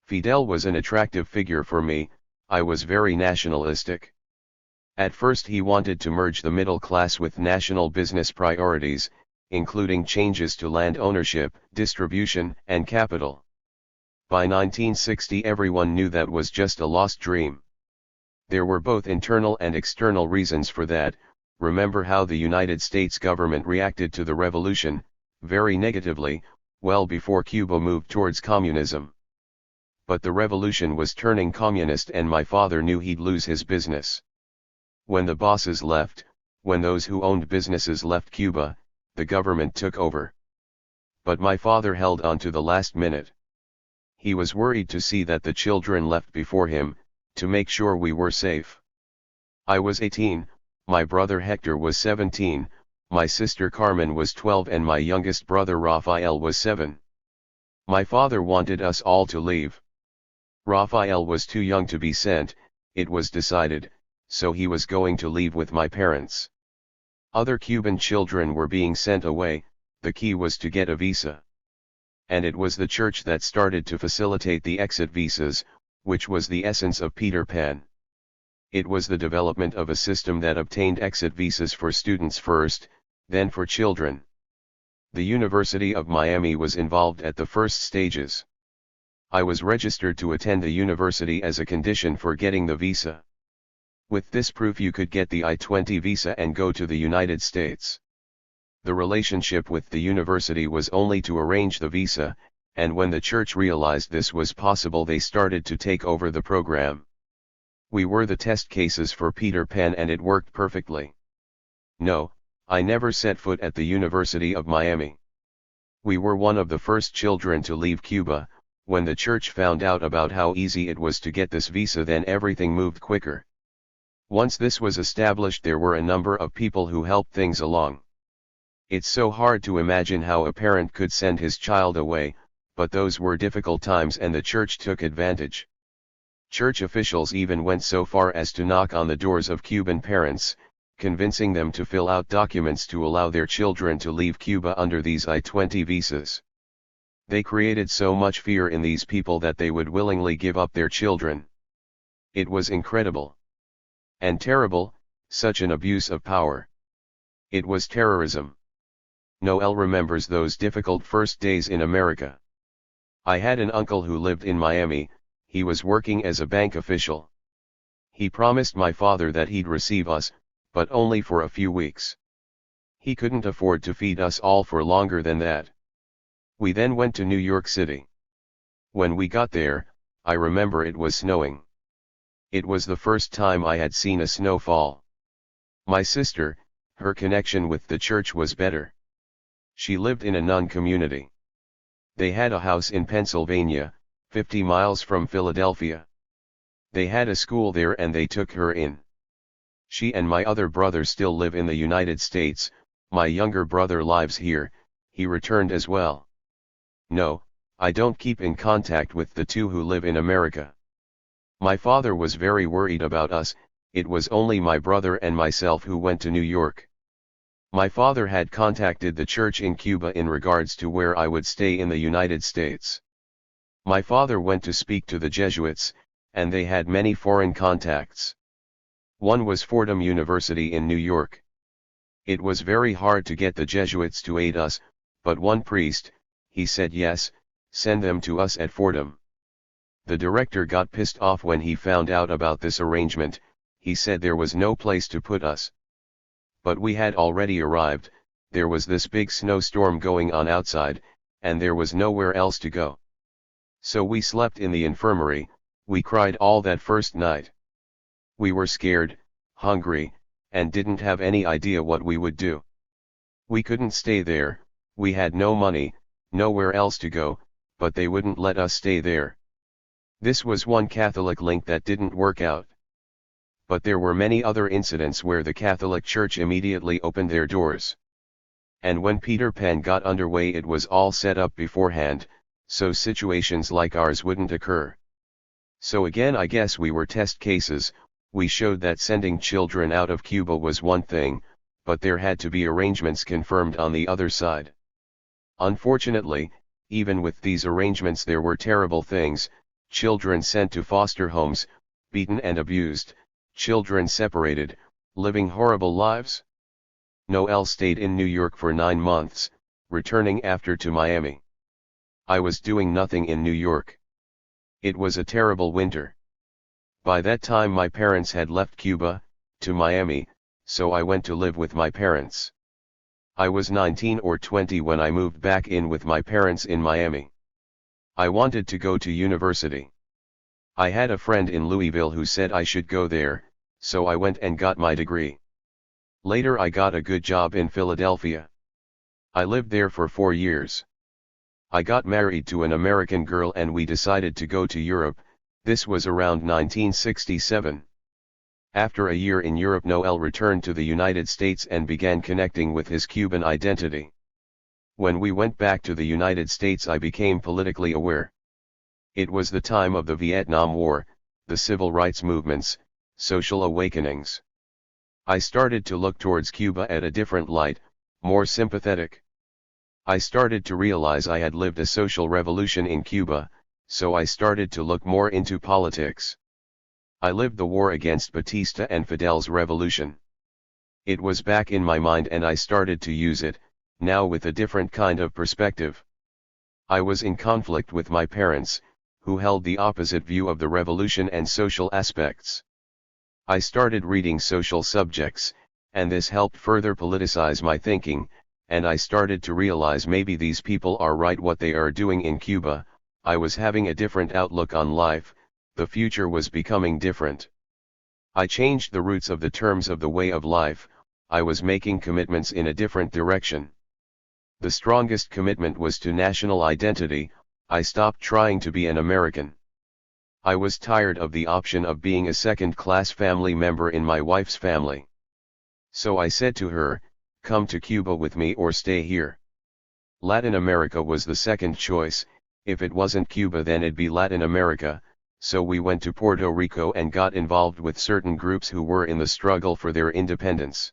Fidel was an attractive figure for me, I was very nationalistic. At first he wanted to merge the middle class with national business priorities, including changes to land ownership, distribution, and capital. By 1960 everyone knew that was just a lost dream. There were both internal and external reasons for that. Remember how the United States government reacted to the revolution, very negatively, well before Cuba moved towards communism. But the revolution was turning communist and my father knew he'd lose his business. When the bosses left, when those who owned businesses left Cuba, the government took over. But my father held on to the last minute. He was worried to see that the children left before him, to make sure we were safe. I was 18, my brother Hector was 17, my sister Carmen was 12 and my youngest brother Rafael was 7. My father wanted us all to leave. Rafael was too young to be sent, it was decided, so he was going to leave with my parents. Other Cuban children were being sent away, the key was to get a visa. And it was the church that started to facilitate the exit visas, which was the essence of Peter Pan. It was the development of a system that obtained exit visas for students first, then for children. The University of Miami was involved at the first stages. I was registered to attend the university as a condition for getting the visa. With this proof you could get the I-20 visa and go to the United States. The relationship with the university was only to arrange the visa, and when the church realized this was possible they started to take over the program. We were the test cases for Peter Pan and it worked perfectly. No, I never set foot at the University of Miami. We were one of the first children to leave Cuba. When the church found out about how easy it was to get this visa then everything moved quicker. Once this was established there were a number of people who helped things along. It's so hard to imagine how a parent could send his child away, but those were difficult times and the church took advantage. Church officials even went so far as to knock on the doors of Cuban parents, convincing them to fill out documents to allow their children to leave Cuba under these I-20 visas. They created so much fear in these people that they would willingly give up their children. It was incredible. And terrible, such an abuse of power. It was terrorism. Noel remembers those difficult first days in America. I had an uncle who lived in Miami, he was working as a bank official. He promised my father that he'd receive us, but only for a few weeks. He couldn't afford to feed us all for longer than that. We then went to New York City. When we got there, I remember it was snowing. It was the first time I had seen a snowfall. My sister, her connection with the church was better. She lived in a nun community. They had a house in Pennsylvania, 50 miles from Philadelphia. They had a school there and they took her in. She and my other brother still live in the United States. My younger brother lives here. He returned as well. No, I don't keep in contact with the two who live in America. My father was very worried about us. It was only my brother and myself who went to New York. My father had contacted the church in Cuba in regards to where I would stay in the United States. My father went to speak to the Jesuits, and they had many foreign contacts. One was Fordham University in New York. It was very hard to get the Jesuits to aid us, but one priest, he said yes, send them to us at Fordham. The director got pissed off when he found out about this arrangement. He said there was no place to put us. But we had already arrived, there was this big snowstorm going on outside, and there was nowhere else to go. So we slept in the infirmary. We cried all that first night. We were scared, hungry, and didn't have any idea what we would do. We couldn't stay there, we had no money, nowhere else to go, but they wouldn't let us stay there. This was one Catholic link that didn't work out. But there were many other incidents where the Catholic Church immediately opened their doors. And when Peter Pan got underway, it was all set up beforehand, so situations like ours wouldn't occur. So again, I guess we were test cases. We showed that sending children out of Cuba was one thing, but there had to be arrangements confirmed on the other side. Unfortunately, even with these arrangements there were terrible things: children sent to foster homes, beaten and abused, children separated, living horrible lives. Noel stayed in New York for 9 months, returning after to Miami. I was doing nothing in New York. It was a terrible winter. By that time my parents had left Cuba, to Miami, so I went to live with my parents. I was 19 or 20 when I moved back in with my parents in Miami. I wanted to go to university. I had a friend in Louisville who said I should go there, so I went and got my degree. Later I got a good job in Philadelphia. I lived there for 4 years. I got married to an American girl and we decided to go to Europe. This was around 1967. After a year in Europe, Noel returned to the United States and began connecting with his Cuban identity. When we went back to the United States, I became politically aware. It was the time of the Vietnam War, the civil rights movements, social awakenings. I started to look towards Cuba at a different light, more sympathetic. I started to realize I had lived a social revolution in Cuba, so I started to look more into politics. I lived the war against Batista and Fidel's revolution. It was back in my mind and I started to use it, now with a different kind of perspective. I was in conflict with my parents, who held the opposite view of the revolution and social aspects. I started reading social subjects, and this helped further politicize my thinking, and I started to realize maybe these people are right what they are doing in Cuba. I was having a different outlook on life, the future was becoming different. I changed the roots of the terms of the way of life, I was making commitments in a different direction. The strongest commitment was to national identity. I stopped trying to be an American. I was tired of the option of being a second-class family member in my wife's family. So I said to her, come to Cuba with me or stay here. Latin America was the second choice. If it wasn't Cuba then it'd be Latin America, so we went to Puerto Rico and got involved with certain groups who were in the struggle for their independence.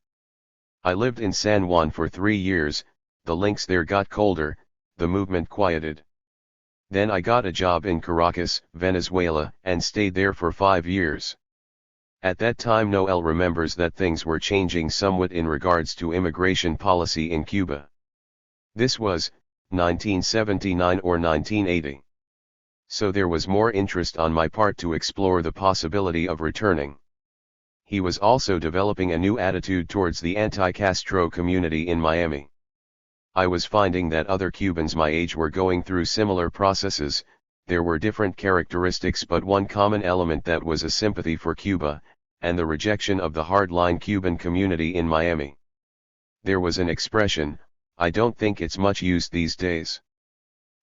I lived in San Juan for 3 years, the links there got colder, the movement quieted. Then I got a job in Caracas, Venezuela, and stayed there for 5 years. At that time Noel remembers that things were changing somewhat in regards to immigration policy in Cuba. This was 1979 or 1980. So there was more interest on my part to explore the possibility of returning. He was also developing a new attitude towards the anti-Castro community in Miami. I was finding that other Cubans my age were going through similar processes. There were different characteristics but one common element, that was a sympathy for Cuba, and the rejection of the hardline Cuban community in Miami. There was an expression, I don't think it's much used these days.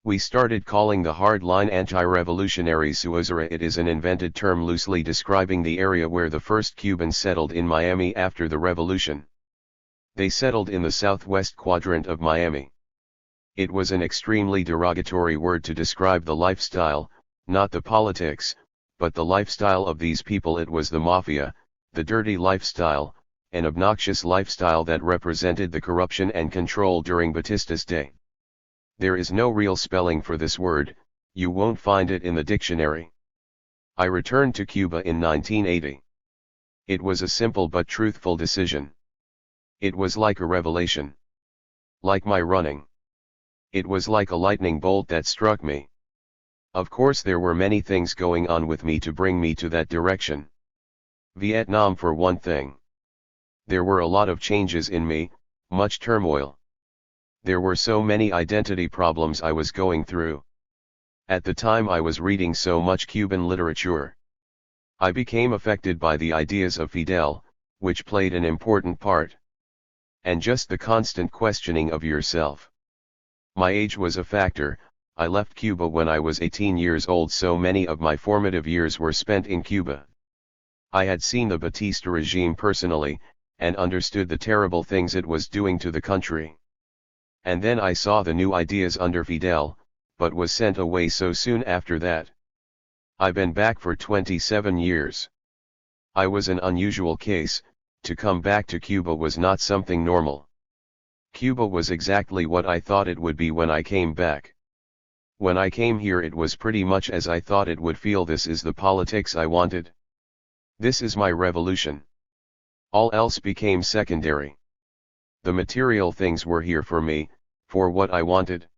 We started calling the hardline anti-revolutionaries Suazara. It is an invented term loosely describing the area where the first Cubans settled in Miami after the revolution. They settled in the southwest quadrant of Miami. It was an extremely derogatory word to describe the lifestyle, not the politics, but the lifestyle of these people. It was the mafia, the dirty lifestyle, an obnoxious lifestyle that represented the corruption and control during Batista's day. There is no real spelling for this word, you won't find it in the dictionary. I returned to Cuba in 1980. It was a simple but truthful decision. It was like a revelation. Like my running. It was like a lightning bolt that struck me. Of course there were many things going on with me to bring me to that direction. Vietnam for one thing. There were a lot of changes in me, much turmoil. There were so many identity problems I was going through. At the time I was reading so much Cuban literature. I became affected by the ideas of Fidel, which played an important part. And just the constant questioning of yourself. My age was a factor. I left Cuba when I was 18 years old, so many of my formative years were spent in Cuba. I had seen the Batista regime personally, and understood the terrible things it was doing to the country. And then I saw the new ideas under Fidel, but was sent away so soon after that. I've been back for 27 years. I was an unusual case. To come back to Cuba was not something normal. Cuba was exactly what I thought it would be when I came back. When I came here it was pretty much as I thought it would feel. This is the politics I wanted. This is my revolution. All else became secondary. The material things were here for me, for what I wanted.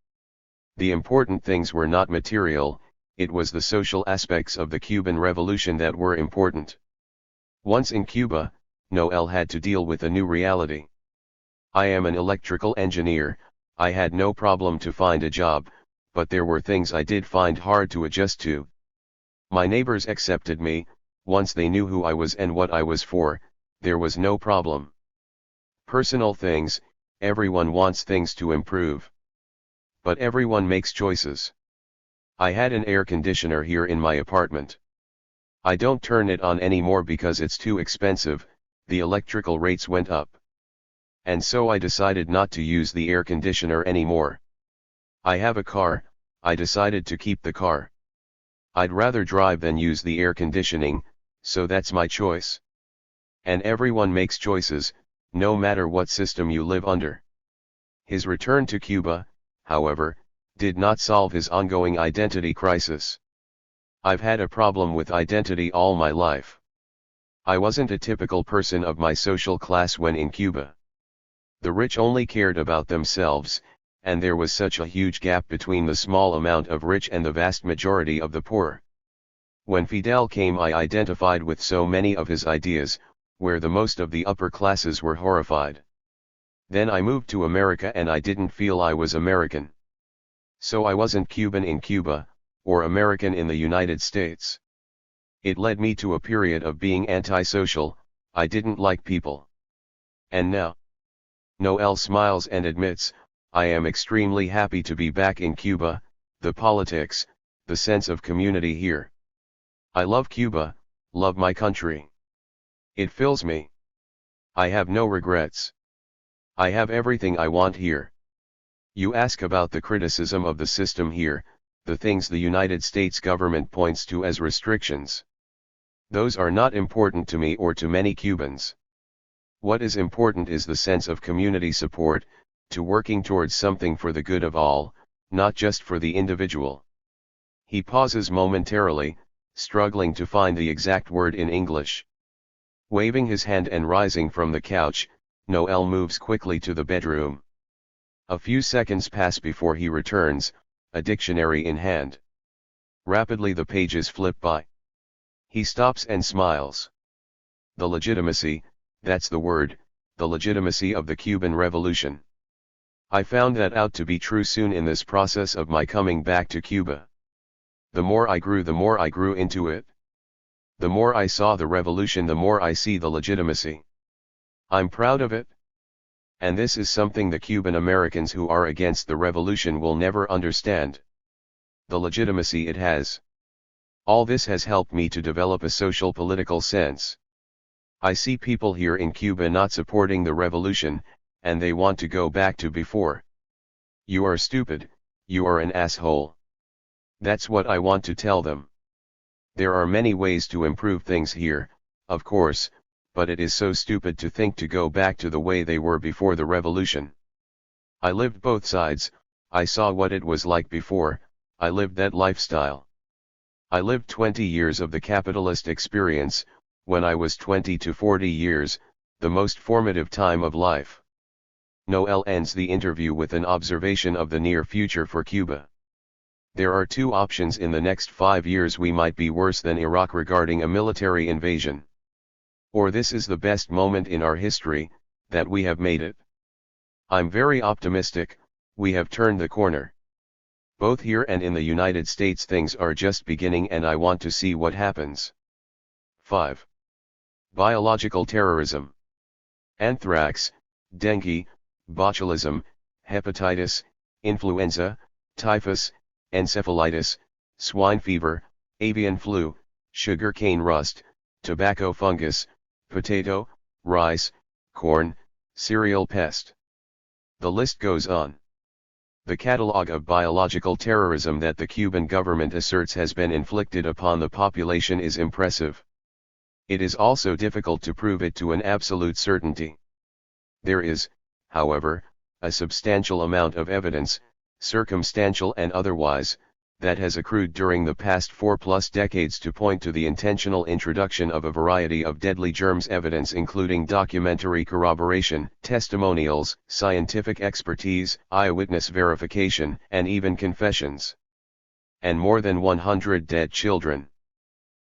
The important things were not material, it was the social aspects of the Cuban Revolution that were important. Once in Cuba, Noel had to deal with a new reality. I am an electrical engineer. I had no problem to find a job, but there were things I did find hard to adjust to. My neighbors accepted me, once they knew who I was and what I was for, there was no problem. Personal things, everyone wants things to improve. But everyone makes choices. I had an air conditioner here in my apartment. I don't turn it on anymore because it's too expensive, the electrical rates went up. And so I decided not to use the air conditioner anymore. I have a car, I decided to keep the car. I'd rather drive than use the air conditioning, so that's my choice. And everyone makes choices, no matter what system you live under. His return to Cuba, however, did not solve his ongoing identity crisis. I've had a problem with identity all my life. I wasn't a typical person of my social class when in Cuba. The rich only cared about themselves, and there was such a huge gap between the small amount of rich and the vast majority of the poor. When Fidel came, I identified with so many of his ideas, where the most of the upper classes were horrified. Then I moved to America and I didn't feel I was American. So I wasn't Cuban in Cuba, or American in the United States. It led me to a period of being antisocial. I didn't like people. And now, Noel smiles and admits, I am extremely happy to be back in Cuba, the politics, the sense of community here. I love Cuba, love my country. It fills me. I have no regrets. I have everything I want here. You ask about the criticism of the system here, the things the United States government points to as restrictions. Those are not important to me or to many Cubans. What is important is the sense of community support, to working towards something for the good of all, not just for the individual. He pauses momentarily, struggling to find the exact word in English. Waving his hand and rising from the couch, Noel moves quickly to the bedroom. A few seconds pass before he returns, a dictionary in hand. Rapidly the pages flip by. He stops and smiles. The legitimacy, that's the word, the legitimacy of the Cuban Revolution. I found that out to be true soon in this process of my coming back to Cuba. The more I grew into it. The more I saw the revolution, the more I see the legitimacy. I'm proud of it. And this is something the Cuban Americans who are against the revolution will never understand. The legitimacy it has. All this has helped me to develop a social political sense. I see people here in Cuba not supporting the revolution, and they want to go back to before. You are stupid, you are an asshole. That's what I want to tell them. There are many ways to improve things here, of course, but it is so stupid to think to go back to the way they were before the revolution. I lived both sides, I saw what it was like before, I lived that lifestyle. I lived 20 years of the capitalist experience, when I was 20 to 40 years, the most formative time of life. Noel ends the interview with an observation of the near future for Cuba. There are two options: in the next 5 years we might be worse than Iraq regarding a military invasion. Or this is the best moment in our history, that we have made it. I'm very optimistic, we have turned the corner. Both here and in the United States things are just beginning and I want to see what happens. 5. Biological terrorism. Anthrax, dengue, botulism, hepatitis, influenza, typhus, encephalitis, swine fever, avian flu, sugarcane rust, tobacco fungus, potato, rice, corn, cereal pest. The list goes on. The catalogue of biological terrorism that the Cuban government asserts has been inflicted upon the population is impressive. It is also difficult to prove it to an absolute certainty. There is, however, a substantial amount of evidence, circumstantial and otherwise, that has accrued during the past 4+ decades to point to the intentional introduction of a variety of deadly germs, evidence including documentary corroboration, testimonials, scientific expertise, eyewitness verification, and even confessions. And more than 100 dead children.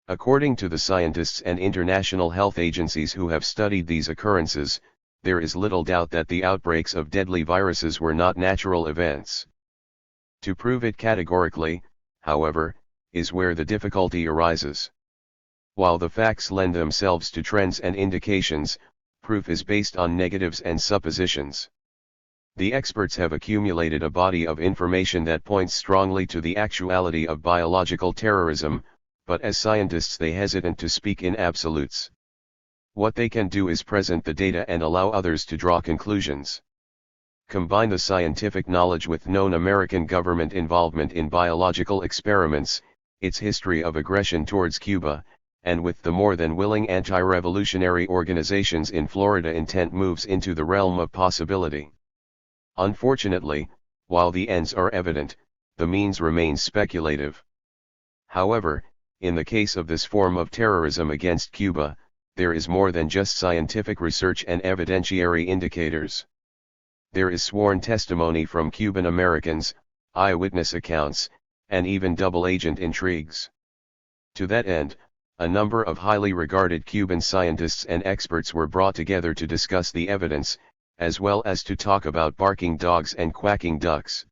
According to the scientists and international health agencies who have studied these occurrences, there is little doubt that the outbreaks of deadly viruses were not natural events. To prove it categorically, however, is where the difficulty arises. While the facts lend themselves to trends and indications, proof is based on negatives and suppositions. The experts have accumulated a body of information that points strongly to the actuality of biological terrorism, but as scientists they hesitate to speak in absolutes. What they can do is present the data and allow others to draw conclusions. Combine the scientific knowledge with known American government involvement in biological experiments, its history of aggression towards Cuba, and with the more than willing anti-revolutionary organizations in Florida, intent moves into the realm of possibility. Unfortunately, while the ends are evident, the means remain speculative. However, in the case of this form of terrorism against Cuba, there is more than just scientific research and evidentiary indicators. There is sworn testimony from Cuban Americans, eyewitness accounts, and even double-agent intrigues. To that end, a number of highly regarded Cuban scientists and experts were brought together to discuss the evidence, as well as to talk about barking dogs and quacking ducks.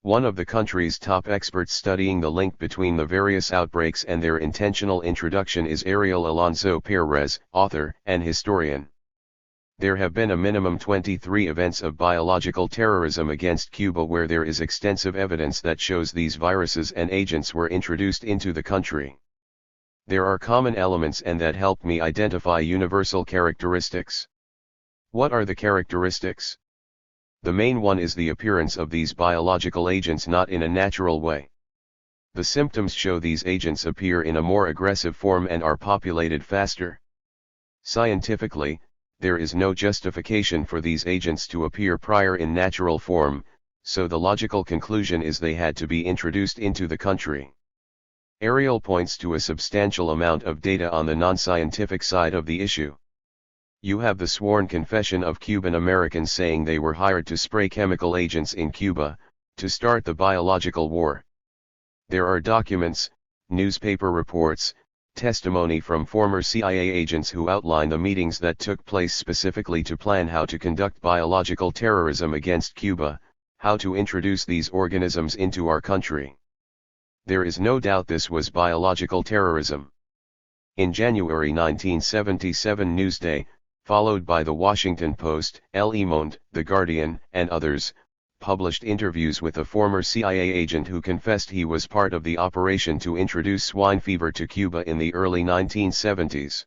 One of the country's top experts studying the link between the various outbreaks and their intentional introduction is Ariel Alonso Perez, author and historian. There have been a minimum 23 events of biological terrorism against Cuba where there is extensive evidence that shows these viruses and agents were introduced into the country. There are common elements and that help me identify universal characteristics. What are the characteristics? The main one is the appearance of these biological agents not in a natural way. The symptoms show these agents appear in a more aggressive form and are populated faster. Scientifically, there is no justification for these agents to appear prior in natural form, so the logical conclusion is they had to be introduced into the country. Ariel points to a substantial amount of data on the non-scientific side of the issue. You have the sworn confession of Cuban Americans saying they were hired to spray chemical agents in Cuba, to start the biological war. There are documents, newspaper reports, testimony from former CIA agents who outline the meetings that took place specifically to plan how to conduct biological terrorism against Cuba, how to introduce these organisms into our country. There is no doubt this was biological terrorism. In January 1977 Newsday, followed by The Washington Post, Le Monde, The Guardian, and others, published interviews with a former CIA agent who confessed he was part of the operation to introduce swine fever to Cuba in the early 1970s.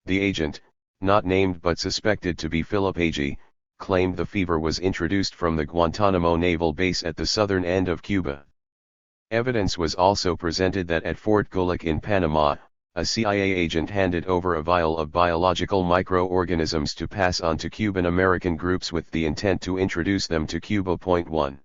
The agent, not named but suspected to be Philip Agee, claimed the fever was introduced from the Guantanamo naval base at the southern end of Cuba. Evidence was also presented that at Fort Golic in Panama, a CIA agent handed over a vial of biological microorganisms to pass on to Cuban-American groups with the intent to introduce them to Cuba. 1.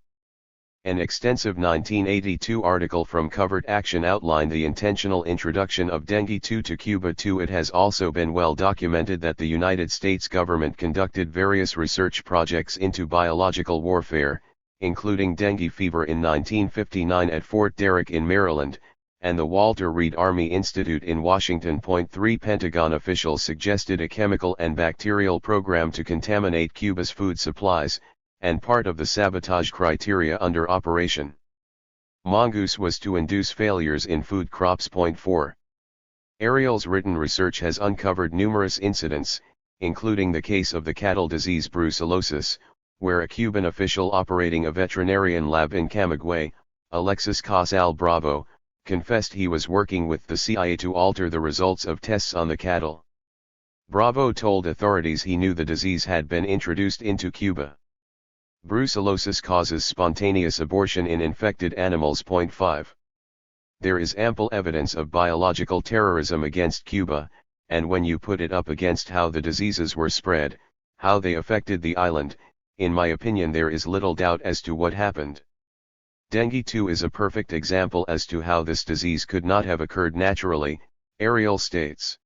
An extensive 1982 article from Covert Action outlined the intentional introduction of dengue 2 to Cuba. 2. It has also been well documented that the United States government conducted various research projects into biological warfare, including dengue fever in 1959 at Fort Derrick in Maryland, and the Walter Reed Army Institute in Washington. 3. Pentagon officials suggested a chemical and bacterial program to contaminate Cuba's food supplies, and part of the sabotage criteria under Operation Mongoose was to induce failures in food crops. 4. Ariel's written research has uncovered numerous incidents, including the case of the cattle disease brucellosis, where a Cuban official operating a veterinarian lab in Camagüey, Alexis Casal Bravo, confessed he was working with the CIA to alter the results of tests on the cattle. Bravo told authorities he knew the disease had been introduced into Cuba. Brucellosis causes spontaneous abortion in infected animals. 5. There is ample evidence of biological terrorism against Cuba, and when you put it up against how the diseases were spread, how they affected the island, in my opinion there is little doubt as to what happened. Dengue 2 is a perfect example as to how this disease could not have occurred naturally, Ariel states.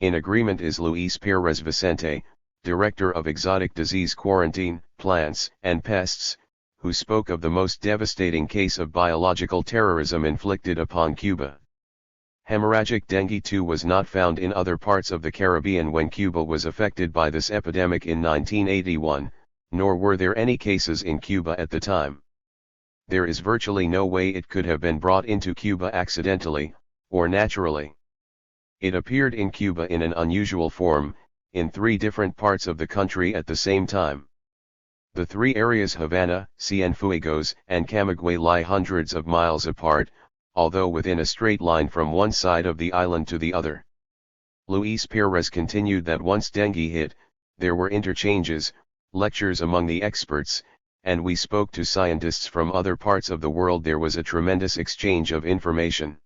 In agreement is Luis Perez Vicente, Director of Exotic Disease Quarantine, Plants, and Pests, who spoke of the most devastating case of biological terrorism inflicted upon Cuba. Hemorrhagic dengue 2 was not found in other parts of the Caribbean when Cuba was affected by this epidemic in 1981, nor were there any cases in Cuba at the time. There is virtually no way it could have been brought into Cuba accidentally, or naturally. It appeared in Cuba in an unusual form, in 3 different parts of the country at the same time. The 3 areas Havana, Cienfuegos, and Camagüey lie hundreds of miles apart, although within a straight line from one side of the island to the other. Luis Perez continued that once dengue hit, there were interchanges, lectures among the experts, and we spoke to scientists from other parts of the world. There was a tremendous exchange of information.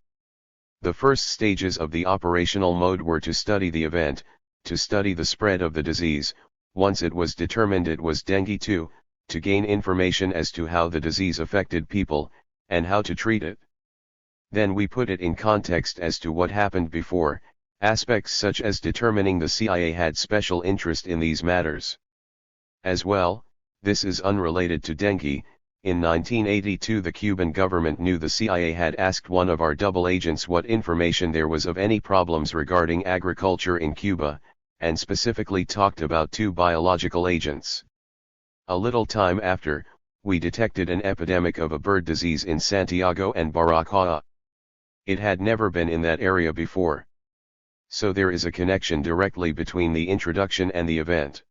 The first stages of the operational mode were to study the event, to study the spread of the disease, once it was determined it was dengue 2, to gain information as to how the disease affected people, and how to treat it. Then we put it in context as to what happened before, aspects such as determining the CIA had special interest in these matters. As well, this is unrelated to dengue. In 1982 the Cuban government knew the CIA had asked one of our double agents what information there was of any problems regarding agriculture in Cuba, and specifically talked about 2 biological agents. A little time after, we detected an epidemic of a bird disease in Santiago and Baracoa. It had never been in that area before. So there is a connection directly between the introduction and the event.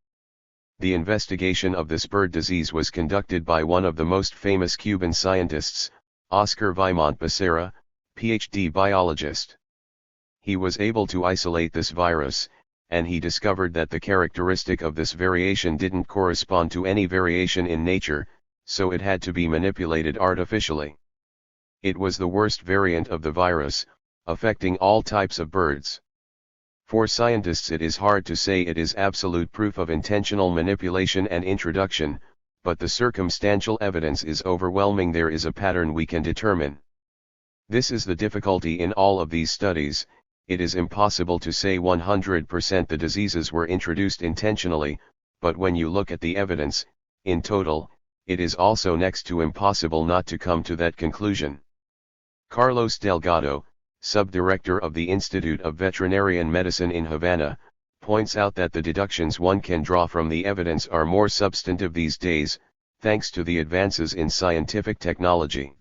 The investigation of this bird disease was conducted by one of the most famous Cuban scientists, Oscar Vimont Becerra, PhD biologist. He was able to isolate this virus, and he discovered that the characteristic of this variation didn't correspond to any variation in nature, so it had to be manipulated artificially. It was the worst variant of the virus, affecting all types of birds. For scientists it is hard to say it is absolute proof of intentional manipulation and introduction, but the circumstantial evidence is overwhelming. There is a pattern we can determine. This is the difficulty in all of these studies. It is impossible to say 100% the diseases were introduced intentionally, but when you look at the evidence, in total, it is also next to impossible not to come to that conclusion. Carlos Delgado, subdirector of the Institute of Veterinarian Medicine in Havana, points out that the deductions one can draw from the evidence are more substantive these days, thanks to the advances in scientific technology.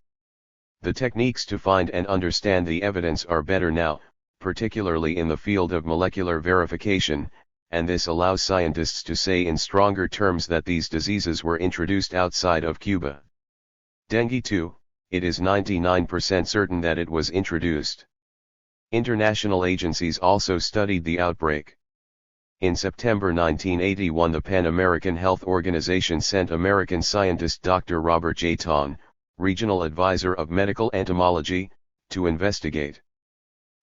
The techniques to find and understand the evidence are better now, particularly in the field of molecular verification, and this allows scientists to say in stronger terms that these diseases were introduced outside of Cuba. Dengue too, it is 99% certain that it was introduced. International agencies also studied the outbreak. In September 1981, the Pan American Health Organization sent American scientist Dr. Robert J. Taun, regional advisor of medical entomology, to investigate.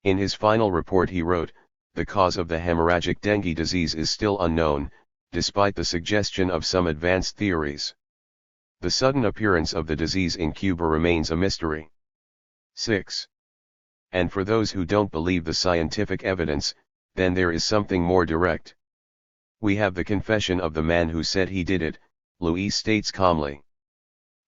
In his final report he wrote, "The cause of the hemorrhagic dengue disease is still unknown, despite the suggestion of some advanced theories. The sudden appearance of the disease in Cuba remains a mystery." 6. And for those who don't believe the scientific evidence, then there is something more direct. We have the confession of the man who said he did it, Luis states calmly.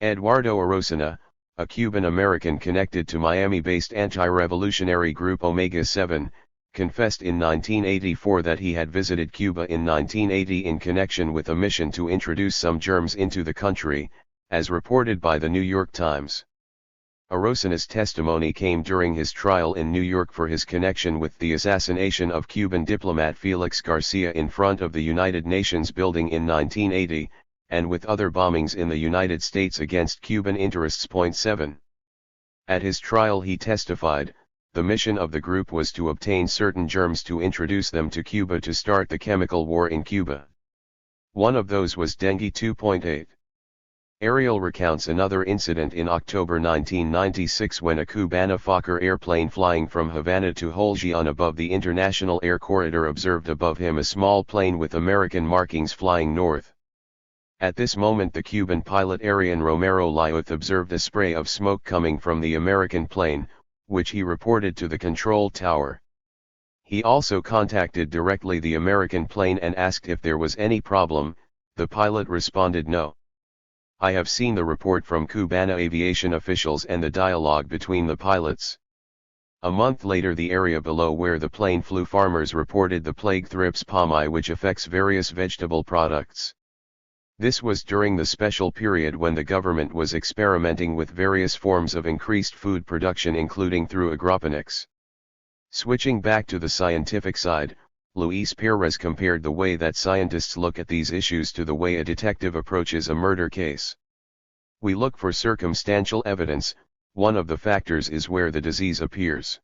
Eduardo Arocena, a Cuban-American connected to Miami-based anti-revolutionary group Omega 7, confessed in 1984 that he had visited Cuba in 1980 in connection with a mission to introduce some germs into the country, as reported by the New York Times. Arocena's testimony came during his trial in New York for his connection with the assassination of Cuban diplomat Felix Garcia in front of the United Nations building in 1980, and with other bombings in the United States against Cuban interests. 7. At his trial he testified, the mission of the group was to obtain certain germs to introduce them to Cuba to start the chemical war in Cuba. One of those was dengue. 2.8. Ariel recounts another incident in October 1996 when a Cubana Fokker airplane flying from Havana to Holguín above the International Air Corridor observed above him a small plane with American markings flying north. At this moment the Cuban pilot Arian Romero Lioth observed a spray of smoke coming from the American plane, which he reported to the control tower. He also contacted directly the American plane and asked if there was any problem. The pilot responded no. I have seen the report from Cubana aviation officials and the dialogue between the pilots. A month later the area below where the plane flew farmers reported the plague Thrips palmi which affects various vegetable products. This was during the special period when the government was experimenting with various forms of increased food production including through agroponics. Switching back to the scientific side, Luis Perez compared the way that scientists look at these issues to the way a detective approaches a murder case. We look for circumstantial evidence. One of the factors is where the disease appears.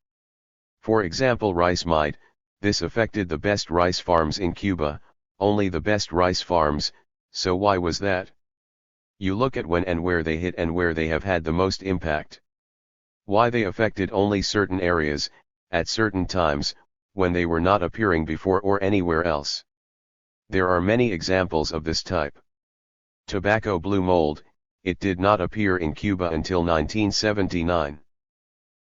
For example, rice mite, this affected the best rice farms in Cuba, only the best rice farms, so why was that? You look at when and where they hit and where they have had the most impact. Why they affected only certain areas, at certain times, when they were not appearing before or anywhere else. There are many examples of this type. Tobacco blue mold, it did not appear in Cuba until 1979.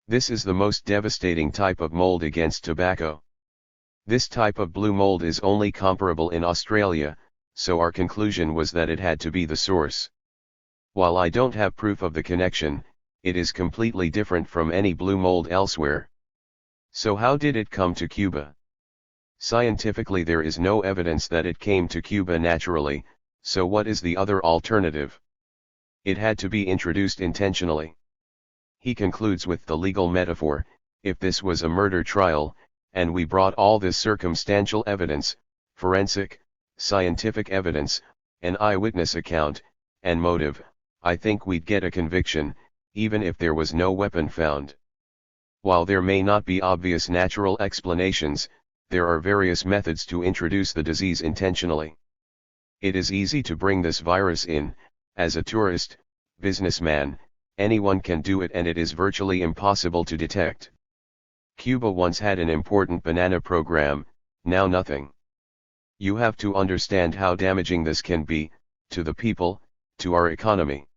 This is the most devastating type of mold against tobacco. This type of blue mold is only comparable in Australia, so our conclusion was that it had to be the source. While I don't have proof of the connection, it is completely different from any blue mold elsewhere. So how did it come to Cuba? Scientifically there is no evidence that it came to Cuba naturally, so what is the other alternative? It had to be introduced intentionally. He concludes with the legal metaphor, if this was a murder trial, and we brought all this circumstantial evidence, forensic, scientific evidence, an eyewitness account, and motive, I think we'd get a conviction, even if there was no weapon found. While there may not be obvious natural explanations, there are various methods to introduce the disease intentionally. It is easy to bring this virus in, as a tourist, businessman, anyone can do it and it is virtually impossible to detect. Cuba once had an important banana program, now nothing. You have to understand how damaging this can be, to the people, to our economy.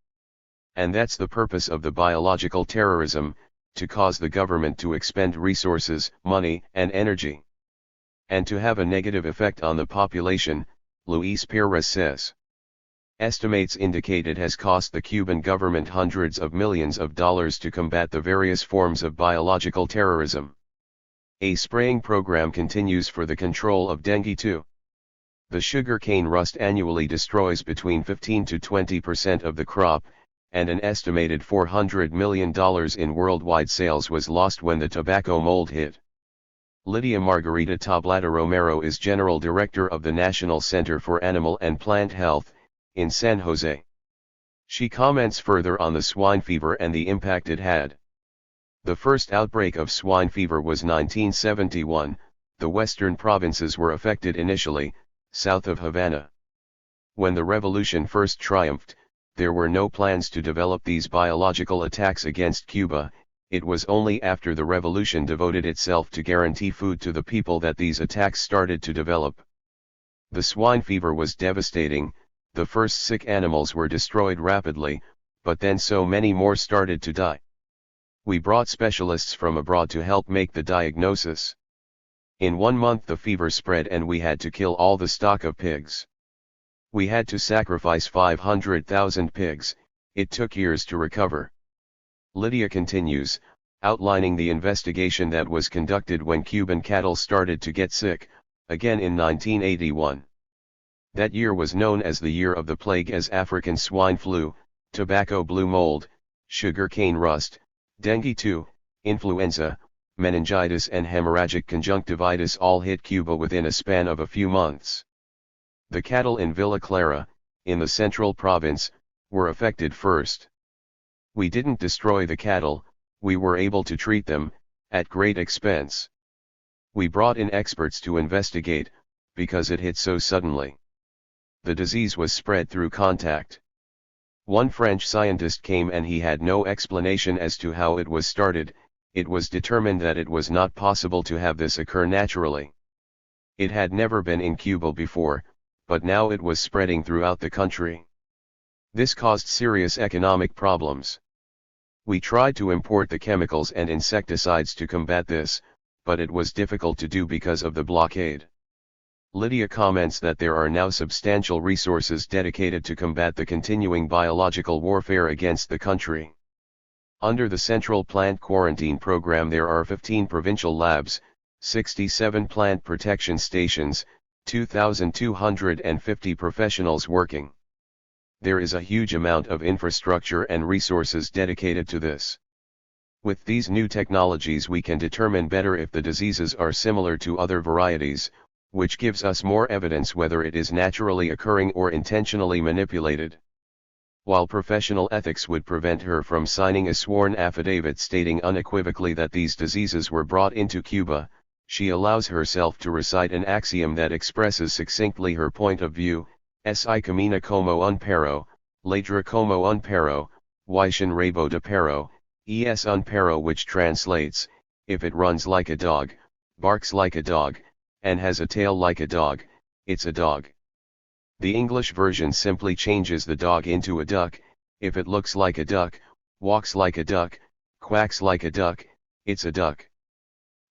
And that's the purpose of the biological terrorism, to cause the government to expend resources, money, and energy. And to have a negative effect on the population, Luis Perez says. Estimates indicate it has cost the Cuban government hundreds of millions of dollars to combat the various forms of biological terrorism. A spraying program continues for the control of dengue too. The sugarcane rust annually destroys between 15 to 20% of the crop, and an estimated $400 million in worldwide sales was lost when the tobacco mold hit. Lydia Margarita Tablada Romero is General Director of the National Center for Animal and Plant Health, in San Jose. She comments further on the swine fever and the impact it had. The first outbreak of swine fever was 1971, the western provinces were affected initially, south of Havana. When the revolution first triumphed, there were no plans to develop these biological attacks against Cuba. It was only after the revolution devoted itself to guarantee food to the people that these attacks started to develop. The swine fever was devastating. The first sick animals were destroyed rapidly, but then so many more started to die. We brought specialists from abroad to help make the diagnosis. In 1 month the fever spread and we had to kill all the stock of pigs. We had to sacrifice 500,000 pigs. It took years to recover. Lydia continues, outlining the investigation that was conducted when Cuban cattle started to get sick, again in 1981. That year was known as the year of the plague, as African swine flu, tobacco blue mold, sugarcane rust, dengue 2, influenza, meningitis and hemorrhagic conjunctivitis all hit Cuba within a span of a few months. The cattle in Villa Clara, in the central province, were affected first. We didn't destroy the cattle, we were able to treat them, at great expense. We brought in experts to investigate, because it hit so suddenly. The disease was spread through contact. One French scientist came and he had no explanation as to how it was started. It was determined that it was not possible to have this occur naturally. It had never been in Cuba before, but now it was spreading throughout the country. This caused serious economic problems. We tried to import the chemicals and insecticides to combat this, but it was difficult to do because of the blockade. Lydia comments that there are now substantial resources dedicated to combat the continuing biological warfare against the country. Under the Central Plant Quarantine Program there are 15 provincial labs, 67 plant protection stations, 2,250 professionals working. There is a huge amount of infrastructure and resources dedicated to this. With these new technologies we can determine better if the diseases are similar to other varieties, which gives us more evidence whether it is naturally occurring or intentionally manipulated. While professional ethics would prevent her from signing a sworn affidavit stating unequivocally that these diseases were brought into Cuba, she allows herself to recite an axiom that expresses succinctly her point of view: si camina como un perro, ladra como un perro, y sin rabo de perro, es un perro, which translates, if it runs like a dog, barks like a dog, and has a tail like a dog, it's a dog. The English version simply changes the dog into a duck. If it looks like a duck, walks like a duck, quacks like a duck, it's a duck.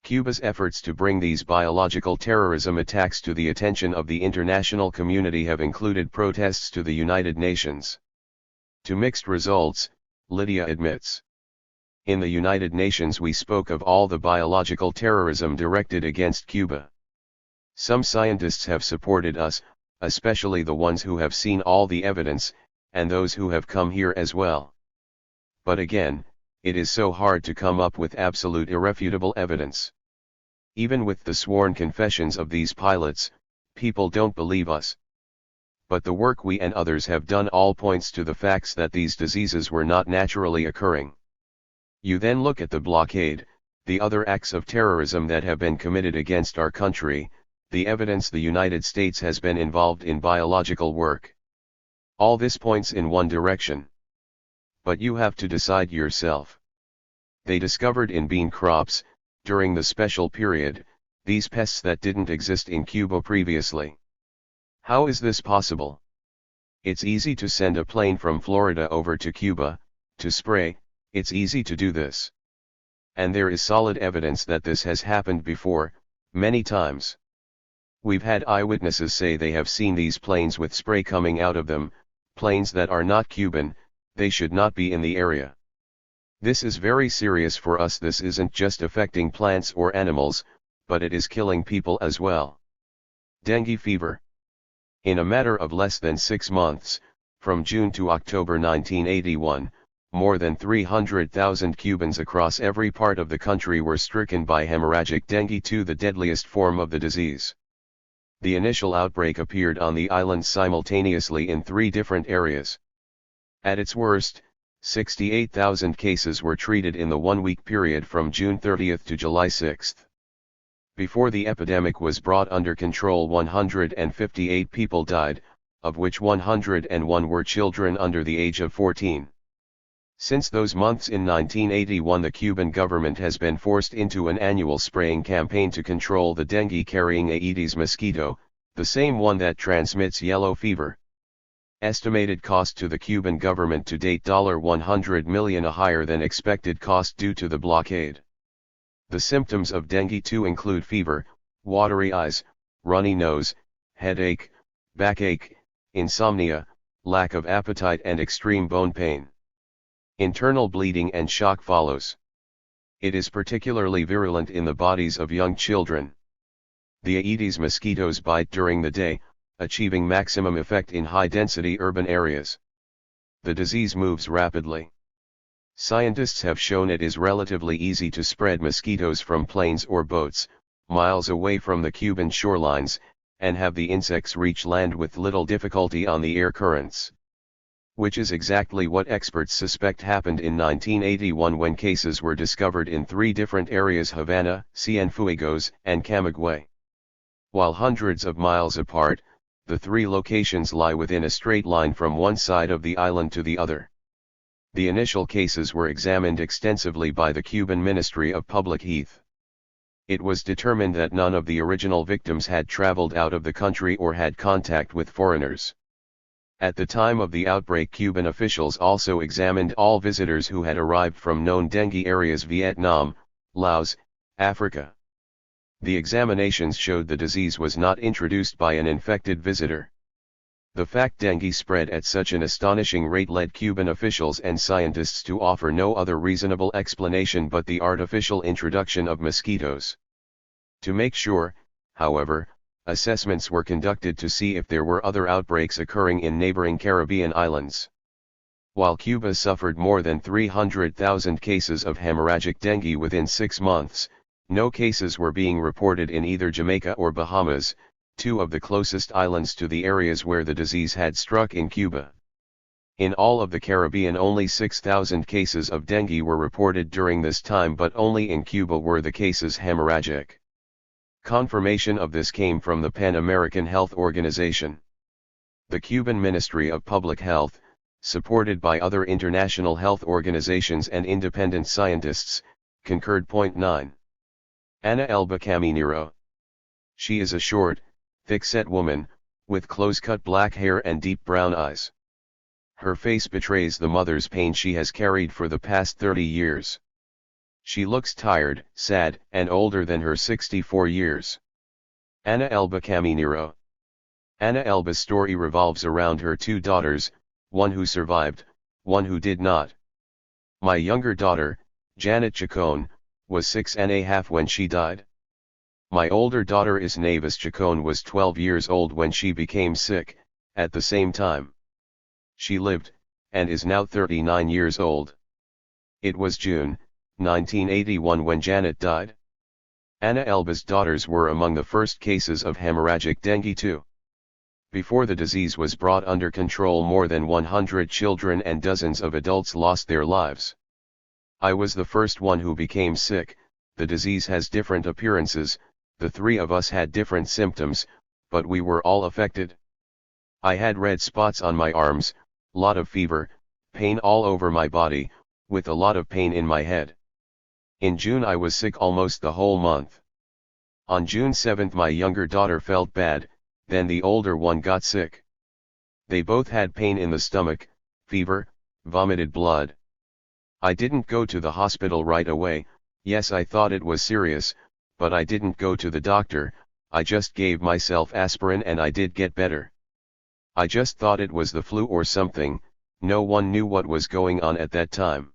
Cuba's efforts to bring these biological terrorism attacks to the attention of the international community have included protests to the United Nations. To mixed results, Lydia admits. In the United Nations we spoke of all the biological terrorism directed against Cuba. Some scientists have supported us, especially the ones who have seen all the evidence, and those who have come here as well. But again, it is so hard to come up with absolute irrefutable evidence. Even with the sworn confessions of these pilots, people don't believe us. But the work we and others have done all points to the facts that these diseases were not naturally occurring. You then look at the blockade, the other acts of terrorism that have been committed against our country, the evidence the United States has been involved in biological work. All this points in one direction. But you have to decide yourself. They discovered in bean crops, during the special period, these pests that didn't exist in Cuba previously. How is this possible? It's easy to send a plane from Florida over to Cuba, to spray. It's easy to do this. And there is solid evidence that this has happened before, many times. We've had eyewitnesses say they have seen these planes with spray coming out of them, Planes that are not Cuban, they should not be in the area. This is very serious for us. This isn't just affecting plants or animals, but it is killing people as well. Dengue fever. In a matter of less than 6 months, from June to October 1981, more than 300,000 Cubans across every part of the country were stricken by hemorrhagic dengue, the deadliest form of the disease. The initial outbreak appeared on the island simultaneously in 3 different areas. At its worst, 68,000 cases were treated in the 1-week period from June 30 to July 6. Before the epidemic was brought under control, 158 people died, of which 101 were children under the age of 14. Since those months in 1981, the Cuban government has been forced into an annual spraying campaign to control the dengue-carrying Aedes mosquito, the same one that transmits yellow fever. Estimated cost to the Cuban government to date $100 million, a higher than expected cost due to the blockade. The symptoms of dengue include fever, watery eyes, runny nose, headache, backache, insomnia, lack of appetite and extreme bone pain. Internal bleeding and shock follows. It is particularly virulent in the bodies of young children. The Aedes mosquitoes bite during the day, achieving maximum effect in high-density urban areas. The disease moves rapidly. Scientists have shown it is relatively easy to spread mosquitoes from planes or boats, miles away from the Cuban shorelines, and have the insects reach land with little difficulty on the air currents. Which is exactly what experts suspect happened in 1981 when cases were discovered in 3 different areas: Havana, Cienfuegos, and Camagüey. While hundreds of miles apart, the 3 locations lie within a straight line from one side of the island to the other. The initial cases were examined extensively by the Cuban Ministry of Public Health. It was determined that none of the original victims had traveled out of the country or had contact with foreigners. At the time of the outbreak, Cuban officials also examined all visitors who had arrived from known dengue areas: Vietnam, Laos, Africa. The examinations showed the disease was not introduced by an infected visitor. The fact dengue spread at such an astonishing rate led Cuban officials and scientists to offer no other reasonable explanation but the artificial introduction of mosquitoes. To make sure, however, assessments were conducted to see if there were other outbreaks occurring in neighboring Caribbean islands. While Cuba suffered more than 300,000 cases of hemorrhagic dengue within 6 months, no cases were being reported in either Jamaica or Bahamas, 2 of the closest islands to the areas where the disease had struck in Cuba. In all of the Caribbean, only 6,000 cases of dengue were reported during this time, but only in Cuba were the cases hemorrhagic. Confirmation of this came from the Pan American Health Organization. The Cuban Ministry of Public Health, supported by other international health organizations and independent scientists, concurred. 9. Ana Elba Caminero. She is a short, thick-set woman, with close-cut black hair and deep brown eyes. Her face betrays the mother's pain she has carried for the past 30 years. She looks tired, sad, and older than her 64 years. Ana Elba Caminero. Ana Elba's story revolves around her 2 daughters, one who survived, one who did not. My younger daughter, Janet Chacon, was 6.5 when she died. My older daughter Isnavis Chacon was 12 years old when she became sick, at the same time. She lived, and is now 39 years old. It was June 1981 when Janet died. Ana Elba's daughters were among the first cases of hemorrhagic dengue too. Before the disease was brought under control, more than 100 children and dozens of adults lost their lives. I was the first one who became sick. The disease has different appearances, the 3 of us had different symptoms, but we were all affected. I had red spots on my arms, lot of fever, pain all over my body, with a lot of pain in my head. In June I was sick almost the whole month. On June 7 my younger daughter felt bad, then the older one got sick. They both had pain in the stomach, fever, vomited blood. I didn't go to the hospital right away. Yes, I thought it was serious, but I didn't go to the doctor. I just gave myself aspirin and I did get better. I just thought it was the flu or something. No one knew what was going on at that time.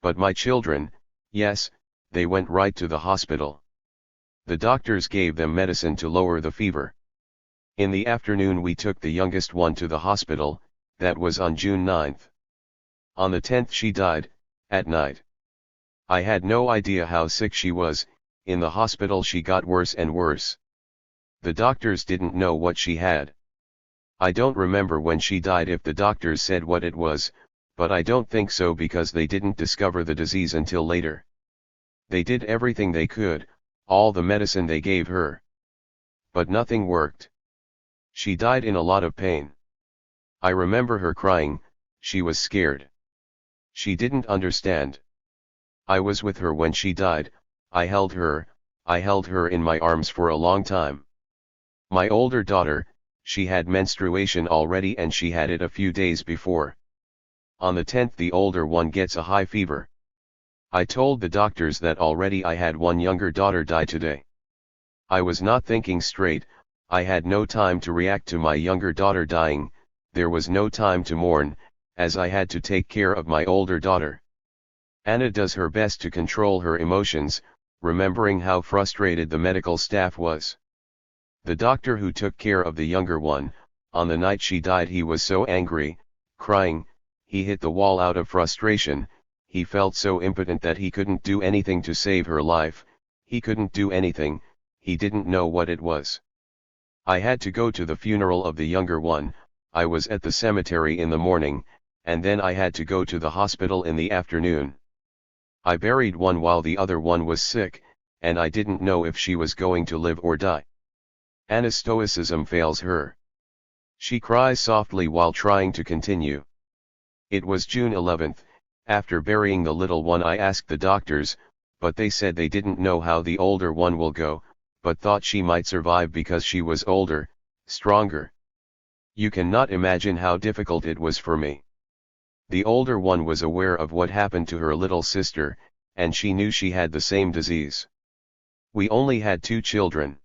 But my children, yes, they went right to the hospital. The doctors gave them medicine to lower the fever. In the afternoon we took the youngest one to the hospital. That was on June 9th. On the 10th she died, at night. I had no idea how sick she was. In the hospital she got worse and worse. The doctors didn't know what she had. I don't remember when she died if the doctors said what it was, but I don't think so because they didn't discover the disease until later. They did everything they could, all the medicine they gave her. But nothing worked. She died in a lot of pain. I remember her crying. She was scared. She didn't understand. I was with her when she died. I held her in my arms for a long time. My older daughter, she had menstruation already and she had it a few days before. On the 10th the older one gets a high fever. I told the doctors that already I had one younger daughter die today. I was not thinking straight. I had no time to react to my younger daughter dying. There was no time to mourn, as I had to take care of my older daughter. Anna does her best to control her emotions, remembering how frustrated the medical staff was. The doctor who took care of the younger one, on the night she died he was so angry, crying, he hit the wall out of frustration. He felt so impotent that he couldn't do anything to save her life. He couldn't do anything, he didn't know what it was. I had to go to the funeral of the younger one. I was at the cemetery in the morning, and then I had to go to the hospital in the afternoon. I buried one while the other one was sick, and I didn't know if she was going to live or die. Anna's stoicism fails her. She cries softly while trying to continue. It was June 11th, after burying the little one I asked the doctors, but they said they didn't know how the older one will go, but thought she might survive because she was older, stronger. You cannot imagine how difficult it was for me. The older one was aware of what happened to her little sister, and she knew she had the same disease. We only had 2 children.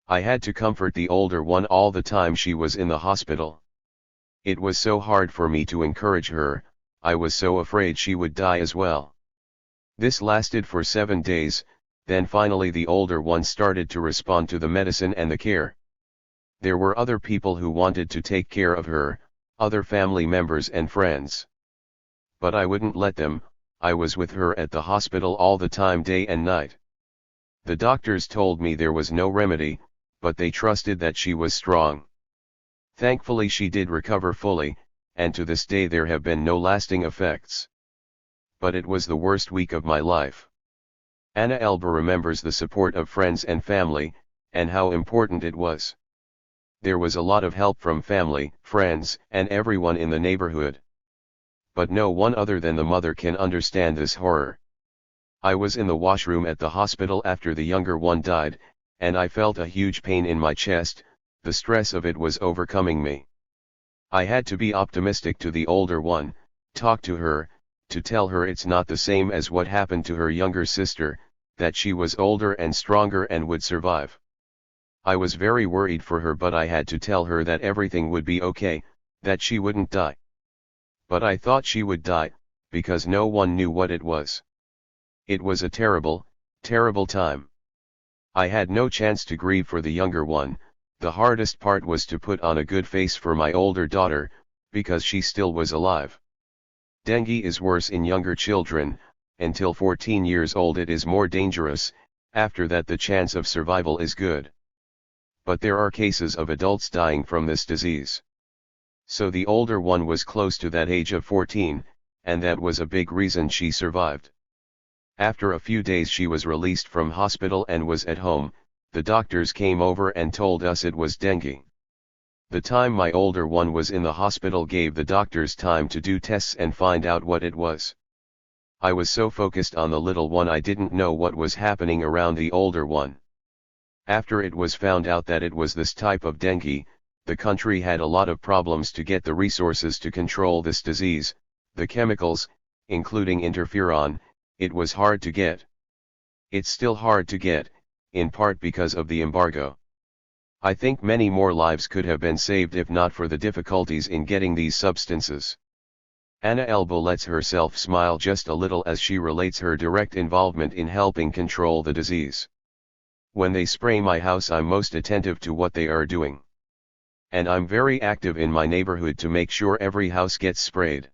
I had to comfort the older one all the time she was in the hospital. It was so hard for me to encourage her. I was so afraid she would die as well. This lasted for 7 days, then finally the older one started to respond to the medicine and the care. There were other people who wanted to take care of her, other family members and friends. But I wouldn't let them. I was with her at the hospital all the time, day and night. The doctors told me there was no remedy, but they trusted that she was strong. Thankfully she did recover fully, and to this day there have been no lasting effects. But it was the worst week of my life. Anna Elba remembers the support of friends and family, and how important it was. There was a lot of help from family, friends, and everyone in the neighborhood. But no one other than the mother can understand this horror. I was in the washroom at the hospital after the younger one died, and I felt a huge pain in my chest. The stress of it was overcoming me. I had to be optimistic to the older one, talk to her, to tell her it's not the same as what happened to her younger sister, that she was older and stronger and would survive. I was very worried for her, but I had to tell her that everything would be okay, that she wouldn't die. But I thought she would die, because no one knew what it was. It was a terrible, terrible time. I had no chance to grieve for the younger one. The hardest part was to put on a good face for my older daughter, because she still was alive. Dengue is worse in younger children. Until 14 years old it is more dangerous. After that the chance of survival is good. But there are cases of adults dying from this disease. So the older one was close to that age of 14, and that was a big reason she survived. After a few days she was released from hospital and was at home. The doctors came over and told us it was dengue. The time my older one was in the hospital gave the doctors time to do tests and find out what it was. I was so focused on the little one I didn't know what was happening around the older one. After it was found out that it was this type of dengue, the country had a lot of problems to get the resources to control this disease. The chemicals, including interferon, it was hard to get. It's still hard to get, in part because of the embargo. I think many more lives could have been saved if not for the difficulties in getting these substances. Ana Elba lets herself smile just a little as she relates her direct involvement in helping control the disease. When they spray my house, I'm most attentive to what they are doing. And I'm very active in my neighborhood to make sure every house gets sprayed.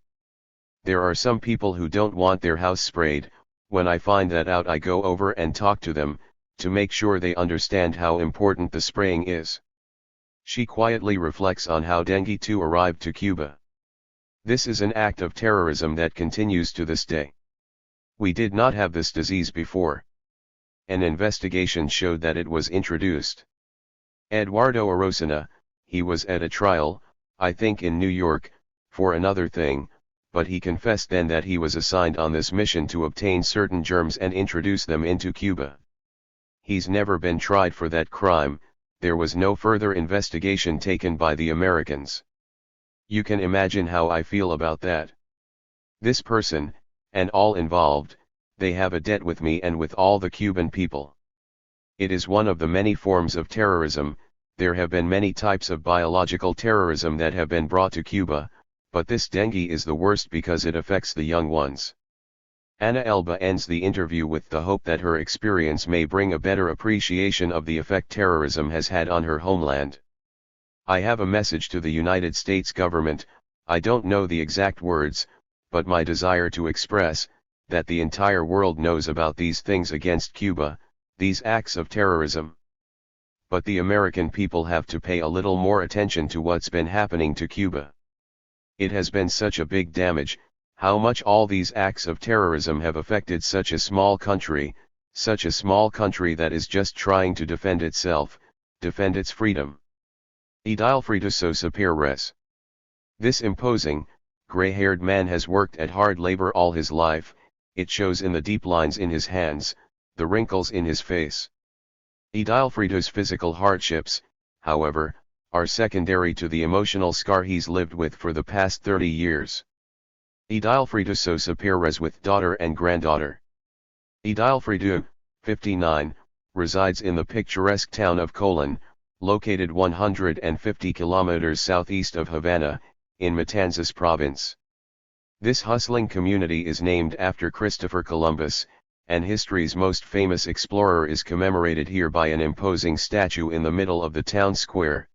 There are some people who don't want their house sprayed. When I find that out, I go over and talk to them, to make sure they understand how important the spraying is. She quietly reflects on how dengue too arrived to Cuba. This is an act of terrorism that continues to this day. We did not have this disease before. An investigation showed that it was introduced. Eduardo Arocena, he was at a trial, I think in New York, for another thing, but he confessed then that he was assigned on this mission to obtain certain germs and introduce them into Cuba. He's never been tried for that crime. There was no further investigation taken by the Americans. You can imagine how I feel about that. This person, and all involved, they have a debt with me and with all the Cuban people. It is one of the many forms of terrorism. There have been many types of biological terrorism that have been brought to Cuba, but this dengue is the worst because it affects the young ones. Ana Elba ends the interview with the hope that her experience may bring a better appreciation of the effect terrorism has had on her homeland. I have a message to the United States government. I don't know the exact words, but my desire to express, that the entire world knows about these things against Cuba, these acts of terrorism. But the American people have to pay a little more attention to what's been happening to Cuba. It has been such a big damage, how much all these acts of terrorism have affected such a small country that is just trying to defend itself, defend its freedom. Idilfrito Sosa Perez. This imposing, gray-haired man has worked at hard labor all his life. It shows in the deep lines in his hands, the wrinkles in his face. Idilfrito's physical hardships, however, are secondary to the emotional scar he's lived with for the past 30 years. Idilfrito Sosa Perez with daughter and granddaughter. Idilfrito, 59, resides in the picturesque town of Colon, located 150 kilometers southeast of Havana, in Matanzas province. This hustling community is named after Christopher Columbus, and history's most famous explorer is commemorated here by an imposing statue in the middle of the town square.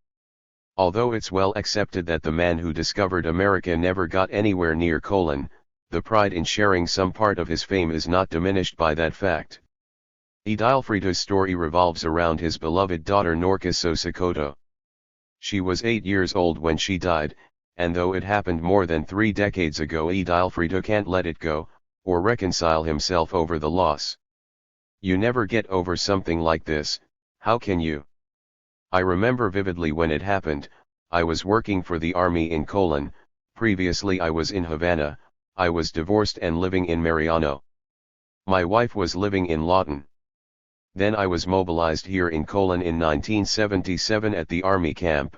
Although it's well accepted that the man who discovered America never got anywhere near Colon, the pride in sharing some part of his fame is not diminished by that fact. Idilfrito's story revolves around his beloved daughter Norca Sosa Cotto. She was 8 years old when she died, and though it happened more than 3 decades ago, Idilfrito can't let it go, or reconcile himself over the loss. You never get over something like this, how can you? I remember vividly when it happened. I was working for the army in Colon, previously I was in Havana. I was divorced and living in Mariano. My wife was living in Lawton. Then I was mobilized here in Colon in 1977 at the army camp.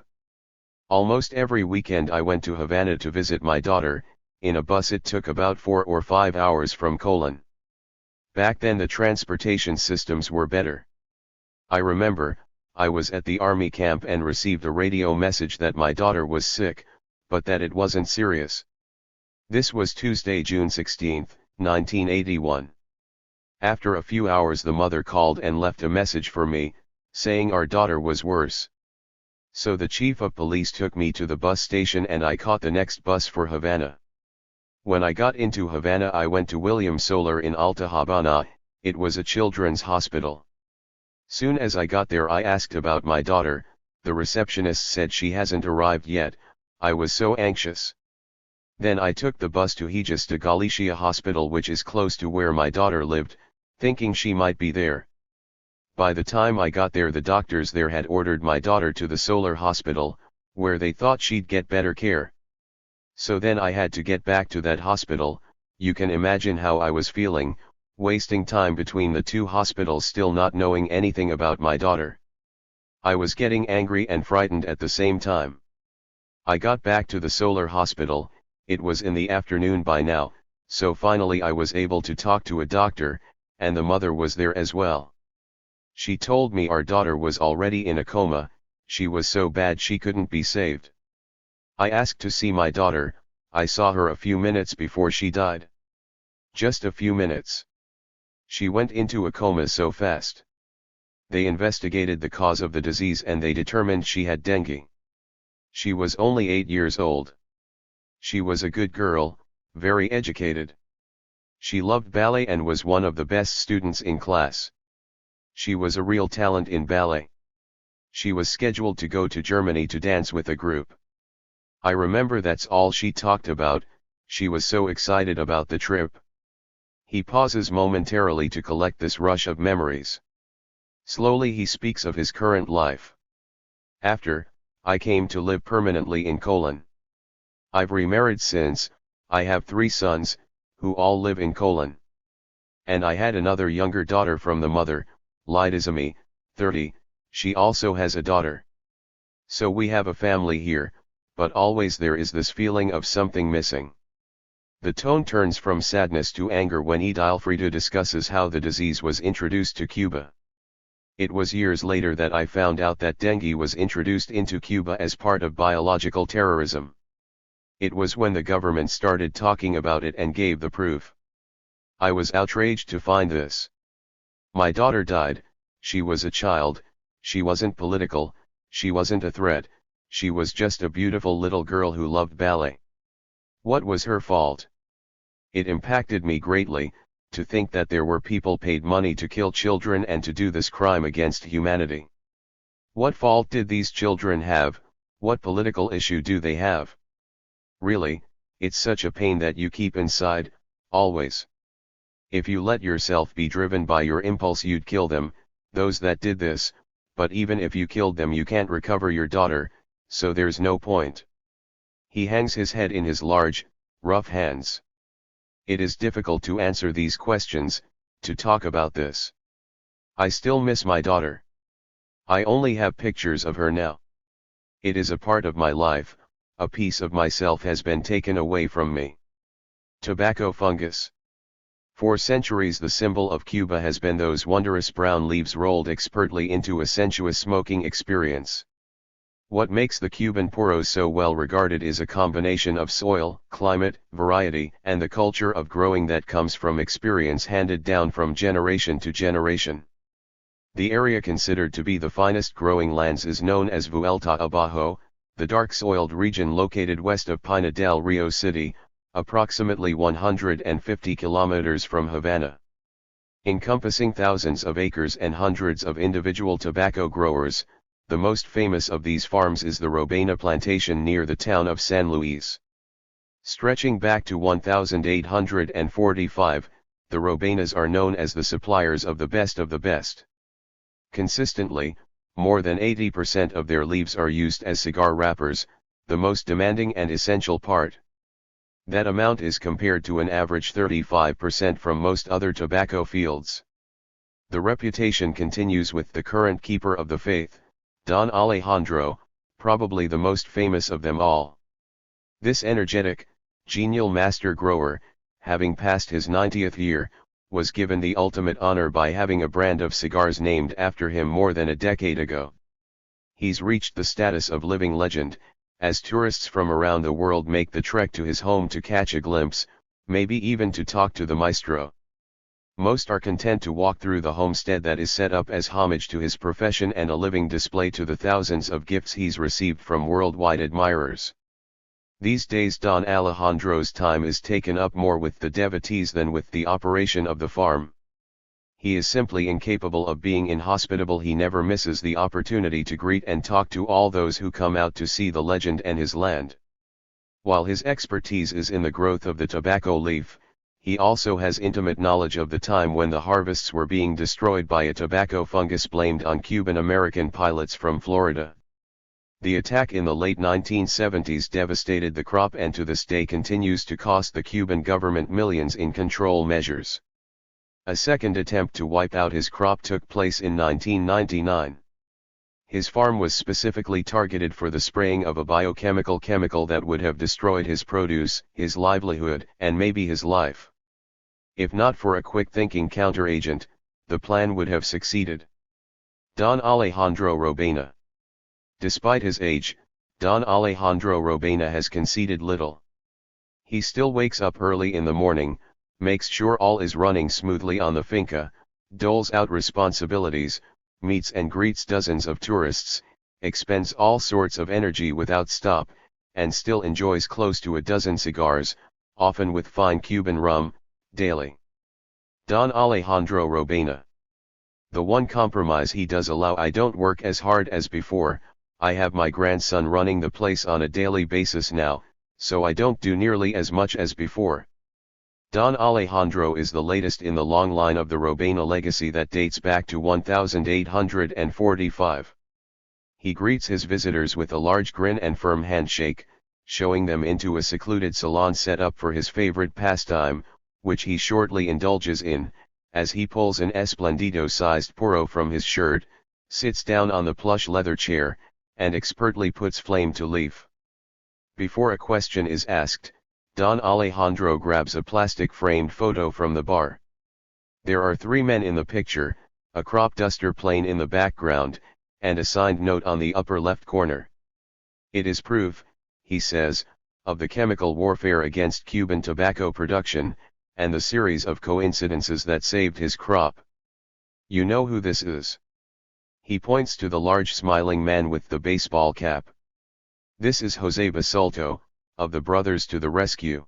Almost every weekend I went to Havana to visit my daughter. In a bus it took about 4 or 5 hours from Colon. Back then the transportation systems were better. I remember, I was at the army camp and received a radio message that my daughter was sick, but that it wasn't serious. This was Tuesday, June 16, 1981. After a few hours the mother called and left a message for me, saying our daughter was worse. So the chief of police took me to the bus station and I caught the next bus for Havana. When I got into Havana I went to William Solar in Alta Habana. It was a children's hospital. Soon as I got there I asked about my daughter. The receptionist said she hasn't arrived yet. I was so anxious. Then I took the bus to Hijas de Galicia Hospital, which is close to where my daughter lived, thinking she might be there. By the time I got there the doctors there had ordered my daughter to the Solar Hospital, where they thought she'd get better care. So then I had to get back to that hospital. You can imagine how I was feeling, wasting time between the two hospitals still not knowing anything about my daughter. I was getting angry and frightened at the same time. I got back to the Solar Hospital. It was in the afternoon by now, so finally I was able to talk to a doctor, and the mother was there as well. She told me our daughter was already in a coma. She was so bad she couldn't be saved. I asked to see my daughter. I saw her a few minutes before she died. Just a few minutes. She went into a coma so fast. They investigated the cause of the disease and they determined she had dengue. She was only 8 years old. She was a good girl, very educated. She loved ballet and was one of the best students in class. She was a real talent in ballet. She was scheduled to go to Germany to dance with a group. I remember that's all she talked about. She was so excited about the trip. He pauses momentarily to collect this rush of memories. Slowly he speaks of his current life. After, I came to live permanently in Colon. I've remarried since. I have 3 sons, who all live in Colon. And I had another younger daughter from the mother, Lidizami, 30, she also has a daughter. So we have a family here, but always there is this feeling of something missing. The tone turns from sadness to anger when Idilfrida discusses how the disease was introduced to Cuba. It was years later that I found out that dengue was introduced into Cuba as part of biological terrorism. It was when the government started talking about it and gave the proof. I was outraged to find this. My daughter died. She was a child, she wasn't political, she wasn't a threat, she was just a beautiful little girl who loved ballet. What was her fault? It impacted me greatly, to think that there were people paid money to kill children and to do this crime against humanity. What fault did these children have? What political issue do they have? Really, it's such a pain that you keep inside, always. If you let yourself be driven by your impulse, you'd kill them, those that did this, but even if you killed them you can't recover your daughter, so there's no point. He hangs his head in his large, rough hands. It is difficult to answer these questions, to talk about this. I still miss my daughter. I only have pictures of her now. It is a part of my life, a piece of myself has been taken away from me. Tobacco fungus. For centuries the symbol of Cuba has been those wondrous brown leaves rolled expertly into a sensuous smoking experience. What makes the Cuban puro so well regarded is a combination of soil, climate, variety, and the culture of growing that comes from experience handed down from generation to generation. The area considered to be the finest growing lands is known as Vuelta Abajo, the dark-soiled region located west of Pina del Rio City, approximately 150 kilometers from Havana. Encompassing thousands of acres and hundreds of individual tobacco growers, the most famous of these farms is the Robena plantation near the town of San Luis. Stretching back to 1845, the Robenas are known as the suppliers of the best. Consistently, more than 80% of their leaves are used as cigar wrappers, the most demanding and essential part. That amount is compared to an average 35% from most other tobacco fields. The reputation continues with the current keeper of the faith, Don Alejandro, probably the most famous of them all. This energetic, genial master grower, having passed his 90th year, was given the ultimate honor by having a brand of cigars named after him more than a decade ago. He's reached the status of living legend, as tourists from around the world make the trek to his home to catch a glimpse, maybe even to talk to the maestro. Most are content to walk through the homestead that is set up as homage to his profession and a living display to the thousands of gifts he's received from worldwide admirers. These days Don Alejandro's time is taken up more with the devotees than with the operation of the farm. He is simply incapable of being inhospitable. He never misses the opportunity to greet and talk to all those who come out to see the legend and his land. While his expertise is in the growth of the tobacco leaf, he also has intimate knowledge of the time when the harvests were being destroyed by a tobacco fungus blamed on Cuban-American pilots from Florida. The attack in the late 1970s devastated the crop and to this day continues to cost the Cuban government millions in control measures. A second attempt to wipe out his crop took place in 1999. His farm was specifically targeted for the spraying of a biochemical chemical that would have destroyed his produce, his livelihood, and maybe his life. If not for a quick-thinking counteragent, the plan would have succeeded. Don Alejandro Robena. Despite his age, Don Alejandro Robena has conceded little. He still wakes up early in the morning, makes sure all is running smoothly on the finca, doles out responsibilities, meets and greets dozens of tourists, expends all sorts of energy without stop, and still enjoys close to a dozen cigars, often with fine Cuban rum, daily. Don Alejandro Robena. The one compromise he does allow: I don't work as hard as before, I have my grandson running the place on a daily basis now, so I don't do nearly as much as before. Don Alejandro is the latest in the long line of the Robena legacy that dates back to 1845. He greets his visitors with a large grin and firm handshake, showing them into a secluded salon set up for his favorite pastime, which he shortly indulges in, as he pulls an Esplendido-sized puro from his shirt, sits down on the plush leather chair, and expertly puts flame to leaf. Before a question is asked, Don Alejandro grabs a plastic-framed photo from the bar. There are 3 men in the picture, a crop duster plane in the background, and a signed note on the upper left corner. It is proof, he says, of the chemical warfare against Cuban tobacco production, and the series of coincidences that saved his crop. You know who this is? He points to the large smiling man with the baseball cap. This is Jose Basulto, of the Brothers to the Rescue.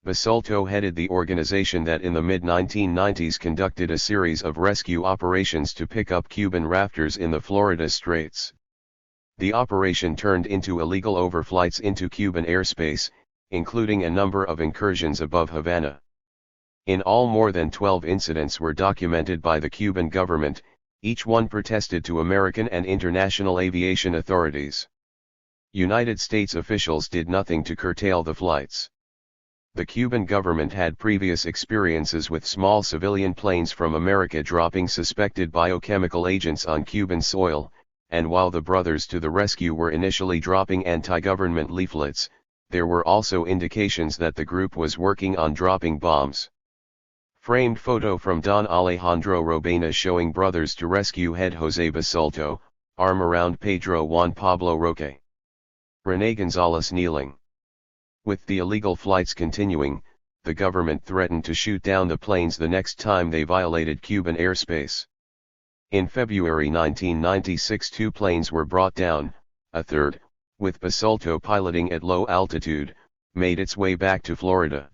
Basulto headed the organization that in the mid-1990s conducted a series of rescue operations to pick up Cuban rafters in the Florida Straits. The operation turned into illegal overflights into Cuban airspace, including a number of incursions above Havana. In all, more than 12 incidents were documented by the Cuban government, each one protested to American and international aviation authorities. United States officials did nothing to curtail the flights. The Cuban government had previous experiences with small civilian planes from America dropping suspected biochemical agents on Cuban soil, and while the Brothers to the Rescue were initially dropping anti-government leaflets, there were also indications that the group was working on dropping bombs. Framed photo from Don Alejandro Robena showing Brothers to Rescue head Jose Basulto, arm around Pedro Juan Pablo Roque. René Gonzalez kneeling. With the illegal flights continuing, the government threatened to shoot down the planes the next time they violated Cuban airspace. In February 1996, 2 planes were brought down, a third, with Basulto piloting at low altitude, made its way back to Florida.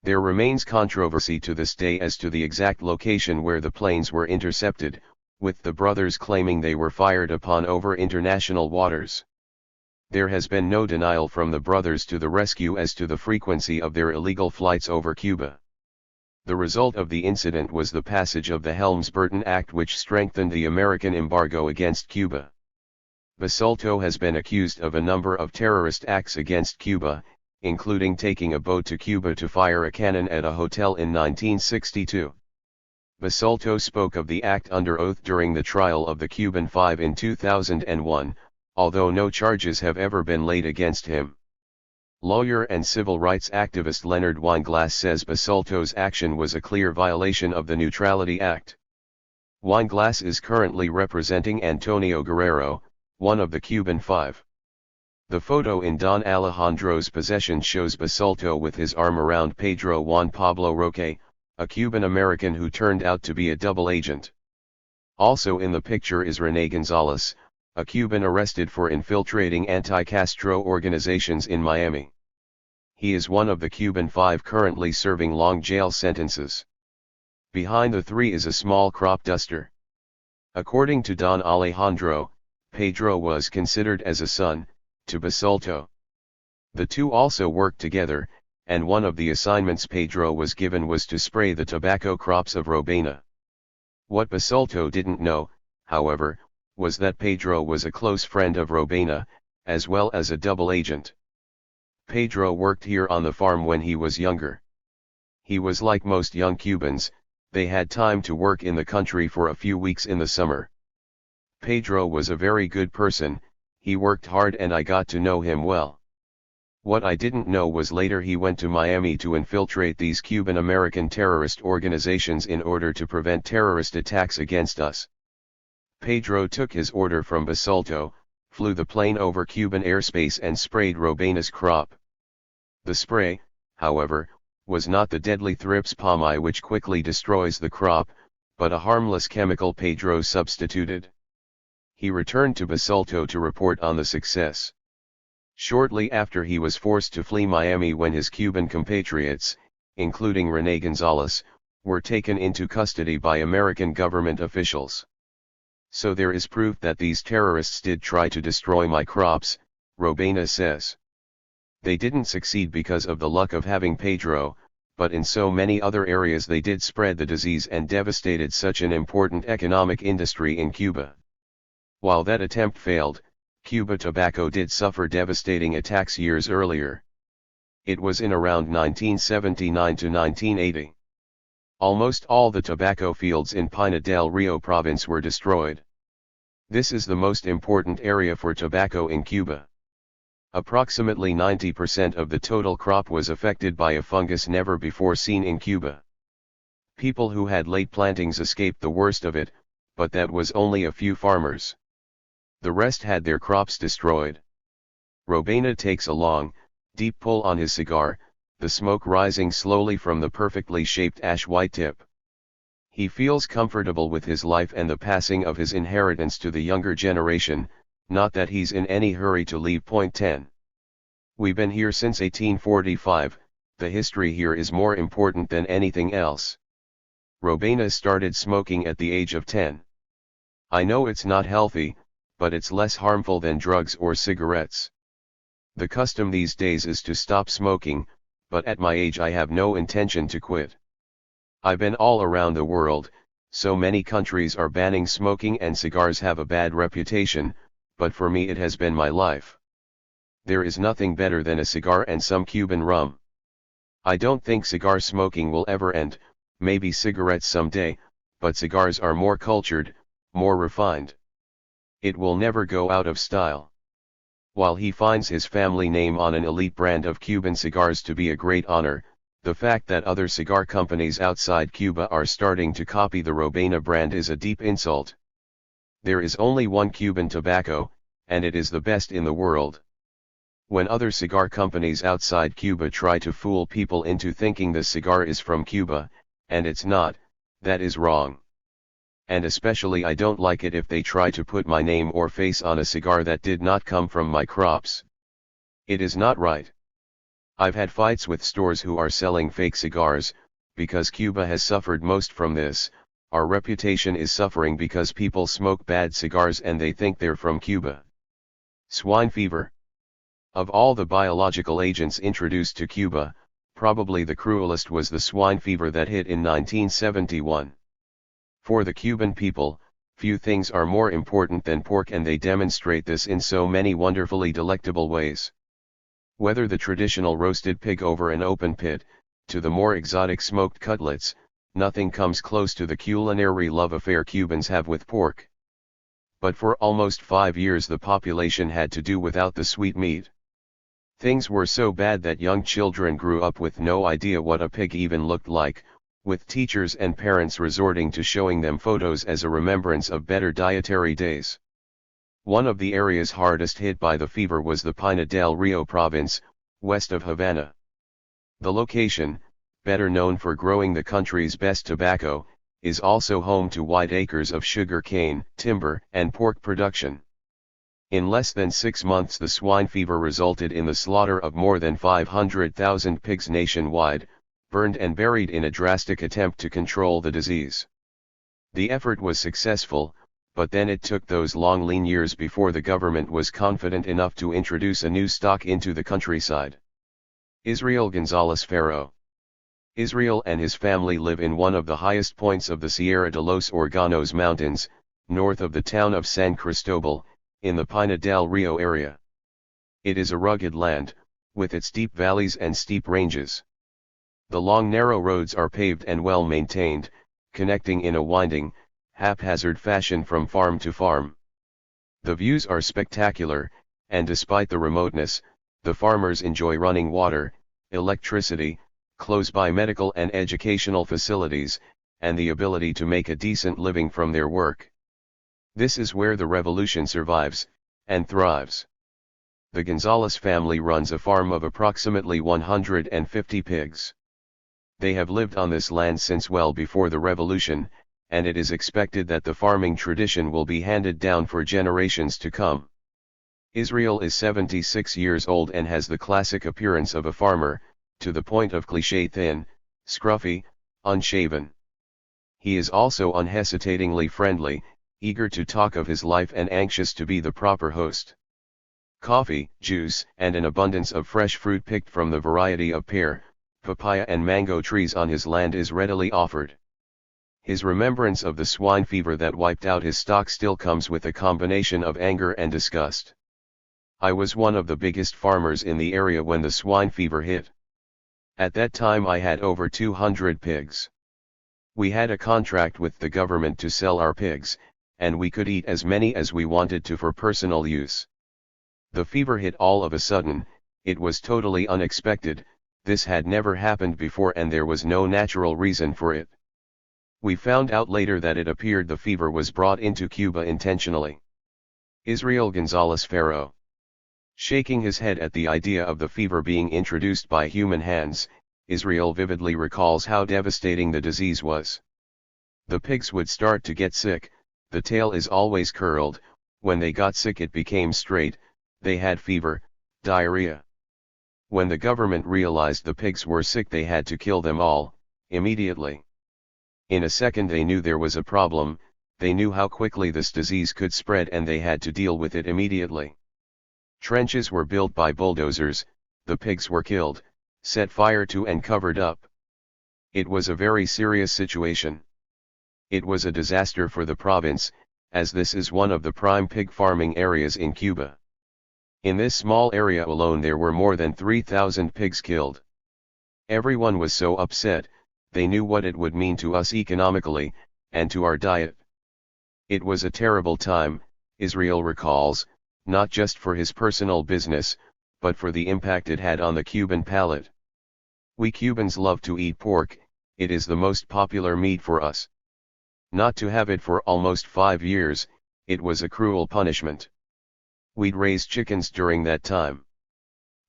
There remains controversy to this day as to the exact location where the planes were intercepted, with the brothers claiming they were fired upon over international waters. There has been no denial from the Brothers to the Rescue as to the frequency of their illegal flights over Cuba. The result of the incident was the passage of the Helms-Burton Act, which strengthened the American embargo against Cuba. Basulto has been accused of a number of terrorist acts against Cuba, including taking a boat to Cuba to fire a cannon at a hotel in 1962. Basulto spoke of the act under oath during the trial of the Cuban Five in 2001, although no charges have ever been laid against him. Lawyer and civil rights activist Leonard Weinglass says Basulto's action was a clear violation of the Neutrality Act. Weinglass is currently representing Antonio Guerrero, one of the Cuban Five. The photo in Don Alejandro's possession shows Basulto with his arm around Pedro Juan Pablo Roque, a Cuban-American who turned out to be a double agent. Also in the picture is René Gonzalez, a Cuban arrested for infiltrating anti-Castro organizations in Miami. He is one of the Cuban Five currently serving long jail sentences. Behind the 3 is a small crop duster. According to Don Alejandro, Pedro was considered as a son to Basulto. The 2 also worked together, and one of the assignments Pedro was given was to spray the tobacco crops of Robena. What Basulto didn't know, however, was that Pedro was a close friend of Robena, as well as a double agent. Pedro worked here on the farm when he was younger. He was like most young Cubans, they had time to work in the country for a few weeks in the summer. Pedro was a very good person, he worked hard and I got to know him well. What I didn't know was later he went to Miami to infiltrate these Cuban-American terrorist organizations in order to prevent terrorist attacks against us. Pedro took his order from Basulto, flew the plane over Cuban airspace and sprayed Robaina's crop. The spray, however, was not the deadly thrips palmi which quickly destroys the crop, but a harmless chemical Pedro substituted. He returned to Basalto to report on the success. Shortly after, he was forced to flee Miami when his Cuban compatriots, including René González, were taken into custody by American government officials. So there is proof that these terrorists did try to destroy my crops, Robaina says. They didn't succeed because of the luck of having Pedro, but in so many other areas they did spread the disease and devastated such an important economic industry in Cuba. While that attempt failed, Cuba tobacco did suffer devastating attacks years earlier. It was in around 1979 to 1980. Almost all the tobacco fields in Pinar del Rio province were destroyed. This is the most important area for tobacco in Cuba. Approximately 90% of the total crop was affected by a fungus never before seen in Cuba. People who had late plantings escaped the worst of it, but that was only a few farmers. The rest had their crops destroyed. Robaina takes a long, deep pull on his cigar, the smoke rising slowly from the perfectly shaped ash-white tip. He feels comfortable with his life and the passing of his inheritance to the younger generation, not that he's in any hurry to leave. Point 10. We've been here since 1845, the history here is more important than anything else. Robaina started smoking at the age of 10. I know it's not healthy, but it's less harmful than drugs or cigarettes. The custom these days is to stop smoking, but at my age I have no intention to quit. I've been all around the world, so many countries are banning smoking and cigars have a bad reputation, but for me it has been my life. There is nothing better than a cigar and some Cuban rum. I don't think cigar smoking will ever end, maybe cigarettes someday, but cigars are more cultured, more refined. It will never go out of style. While he finds his family name on an elite brand of Cuban cigars to be a great honor, the fact that other cigar companies outside Cuba are starting to copy the Robaina brand is a deep insult. There is only one Cuban tobacco, and it is the best in the world. When other cigar companies outside Cuba try to fool people into thinking the cigar is from Cuba, and it's not, that is wrong. And especially I don't like it if they try to put my name or face on a cigar that did not come from my crops. It is not right. I've had fights with stores who are selling fake cigars, because Cuba has suffered most from this. Our reputation is suffering because people smoke bad cigars and they think they're from Cuba. Swine fever. Of all the biological agents introduced to Cuba, probably the cruelest was the swine fever that hit in 1971. For the Cuban people, few things are more important than pork, and they demonstrate this in so many wonderfully delectable ways. Whether the traditional roasted pig over an open pit, to the more exotic smoked cutlets, nothing comes close to the culinary love affair Cubans have with pork. But for almost 5 years the population had to do without the sweet meat. Things were so bad that young children grew up with no idea what a pig even looked like, with teachers and parents resorting to showing them photos as a remembrance of better dietary days. One of the areas hardest hit by the fever was the Pinar del Rio province, west of Havana. The location, better known for growing the country's best tobacco, is also home to wide acres of sugar cane, timber, and pork production. In less than 6 months the swine fever resulted in the slaughter of more than 500,000 pigs nationwide, burned and buried in a drastic attempt to control the disease. The effort was successful, but then it took those long lean years before the government was confident enough to introduce a new stock into the countryside. Israel González Ferro. Israel and his family live in one of the highest points of the Sierra de los Órganos Mountains, north of the town of San Cristobal, in the Pinar del Rio area. It is a rugged land, with its deep valleys and steep ranges. The long narrow roads are paved and well maintained, connecting in a winding, haphazard fashion from farm to farm. The views are spectacular, and despite the remoteness, the farmers enjoy running water, electricity, close-by medical and educational facilities, and the ability to make a decent living from their work. This is where the revolution survives, and thrives. The Gonzalez family runs a farm of approximately 150 pigs. They have lived on this land since well before the revolution, and it is expected that the farming tradition will be handed down for generations to come. Israel is 76 years old and has the classic appearance of a farmer, to the point of cliché thin, scruffy, unshaven. He is also unhesitatingly friendly, eager to talk of his life and anxious to be the proper host. Coffee, juice, and an abundance of fresh fruit picked from the variety of pear, papaya and mango trees on his land is readily offered. His remembrance of the swine fever that wiped out his stock still comes with a combination of anger and disgust. I was one of the biggest farmers in the area when the swine fever hit. At that time I had over 200 pigs. We had a contract with the government to sell our pigs, and we could eat as many as we wanted to for personal use. The fever hit all of a sudden. It was totally unexpected. This had never happened before and there was no natural reason for it. We found out later that it appeared the fever was brought into Cuba intentionally. Israel Gonzalez Ferro. Shaking his head at the idea of the fever being introduced by human hands, Israel vividly recalls how devastating the disease was. The pigs would start to get sick, the tail is always curled, when they got sick it became straight, they had fever, diarrhea. When the government realized the pigs were sick they had to kill them all, immediately. In a second they knew there was a problem, they knew how quickly this disease could spread and they had to deal with it immediately. Trenches were built by bulldozers, the pigs were killed, set fire to and covered up. It was a very serious situation. It was a disaster for the province, as this is one of the prime pig farming areas in Cuba. In this small area alone there were more than 3,000 pigs killed. Everyone was so upset, they knew what it would mean to us economically, and to our diet. It was a terrible time, Israel recalls, not just for his personal business, but for the impact it had on the Cuban palate. We Cubans love to eat pork, it is the most popular meat for us. Not to have it for almost 5 years, it was a cruel punishment. We'd raise chickens during that time.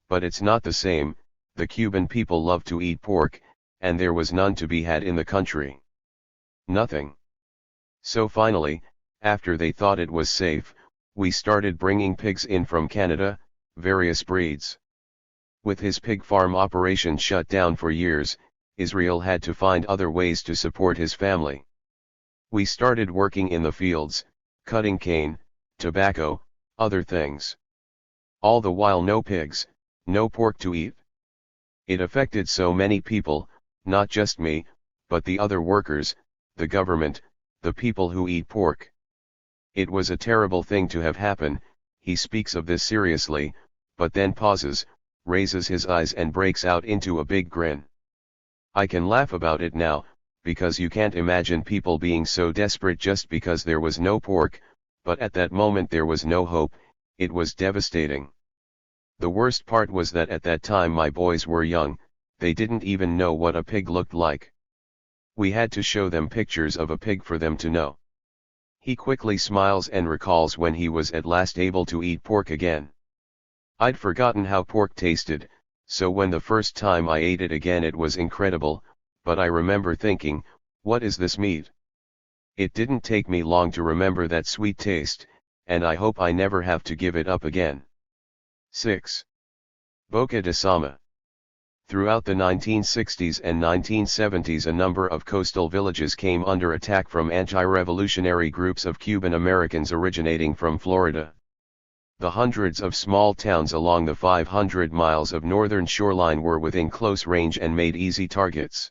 But it's not the same, the Cuban people love to eat pork, and there was none to be had in the country. Nothing. So finally, after they thought it was safe, we started bringing pigs in from Canada, various breeds. With his pig farm operation shut down for years, Israel had to find other ways to support his family. We started working in the fields, cutting cane, tobacco, other things. All the while no pigs, no pork to eat. It affected so many people, not just me, but the other workers, the government, the people who eat pork. It was a terrible thing to have happen. He speaks of this seriously, but then pauses, raises his eyes and breaks out into a big grin. I can laugh about it now, because you can't imagine people being so desperate just because there was no pork, but at that moment there was no hope. It was devastating. The worst part was that at that time my boys were young, they didn't even know what a pig looked like. We had to show them pictures of a pig for them to know. He quickly smiles and recalls when he was at last able to eat pork again. I'd forgotten how pork tasted, so when the first time I ate it again it was incredible, but I remember thinking, what is this meat? It didn't take me long to remember that sweet taste, and I hope I never have to give it up again. 6. Boca de Sama. Throughout the 1960s and 1970s a number of coastal villages came under attack from anti-revolutionary groups of Cuban Americans originating from Florida. The hundreds of small towns along the 500 miles of northern shoreline were within close range and made easy targets.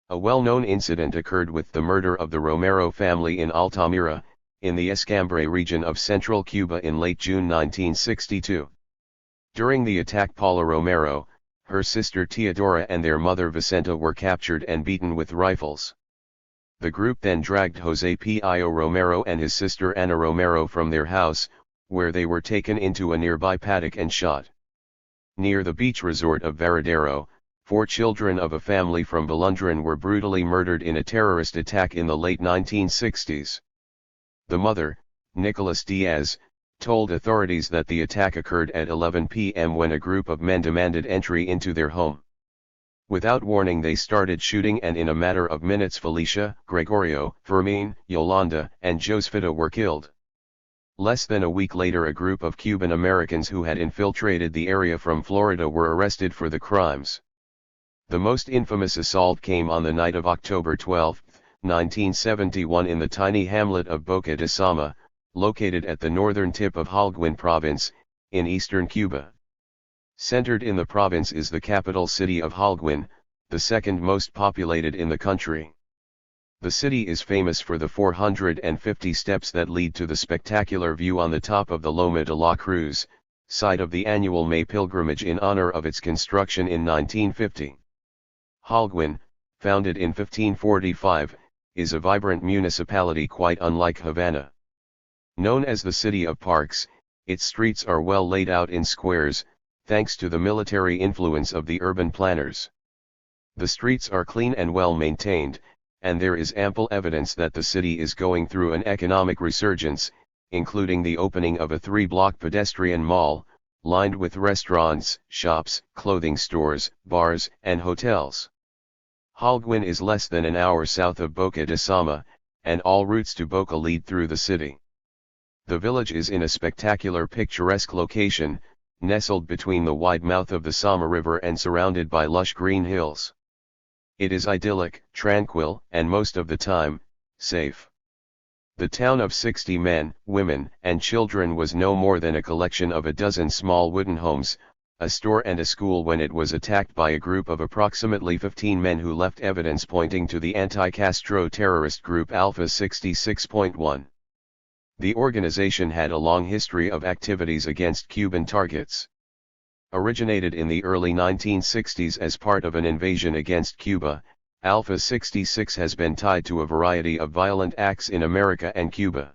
A well-known incident occurred with the murder of the Romero family in Altamira, in the Escambray region of central Cuba in late June 1962. During the attack Paula Romero, her sister Teodora and their mother Vicenta were captured and beaten with rifles. The group then dragged José Pío Romero and his sister Ana Romero from their house, where they were taken into a nearby paddock and shot. Near the beach resort of Varadero, 4 children of a family from Bolender were brutally murdered in a terrorist attack in the late 1960s. The mother, Nicholas Diaz, told authorities that the attack occurred at 11 p.m. when a group of men demanded entry into their home. Without warning they started shooting, and in a matter of minutes Felicia, Gregorio, Fermin, Yolanda, and Josefita were killed. Less than a week later, a group of Cuban Americans who had infiltrated the area from Florida were arrested for the crimes. The most infamous assault came on the night of October 12, 1971 in the tiny hamlet of Boca de Sama, located at the northern tip of Holguin province, in eastern Cuba. Centered in the province is the capital city of Holguin, the second most populated in the country. The city is famous for the 450 steps that lead to the spectacular view on the top of the Loma de la Cruz, site of the annual May pilgrimage in honor of its construction in 1950. Holguin, founded in 1545, is a vibrant municipality quite unlike Havana. Known as the City of Parks, its streets are well laid out in squares, thanks to the military influence of the urban planners. The streets are clean and well maintained, and there is ample evidence that the city is going through an economic resurgence, including the opening of a 3-block pedestrian mall, lined with restaurants, shops, clothing stores, bars, and hotels. Holguin is less than an hour south of Boca de Sama, and all routes to Boca lead through the city. The village is in a spectacular picturesque location, nestled between the wide mouth of the Sama River and surrounded by lush green hills. It is idyllic, tranquil, and most of the time, safe. The town of 60 men, women, and children was no more than a collection of a dozen small wooden homes, a store and a school when it was attacked by a group of approximately 15 men who left evidence pointing to the anti-Castro terrorist group Alpha 66.1. The organization had a long history of activities against Cuban targets. Originated in the early 1960s as part of an invasion against Cuba, Alpha 66 has been tied to a variety of violent acts in America and Cuba.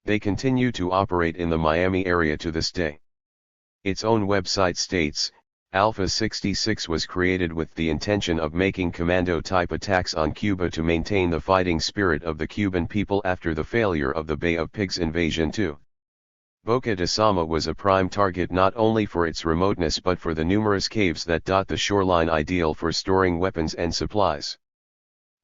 They continue to operate in the Miami area to this day. Its own website states, Alpha 66 was created with the intention of making commando-type attacks on Cuba to maintain the fighting spirit of the Cuban people after the failure of the Bay of Pigs invasion too. Boca de Sama was a prime target not only for its remoteness but for the numerous caves that dot the shoreline, ideal for storing weapons and supplies.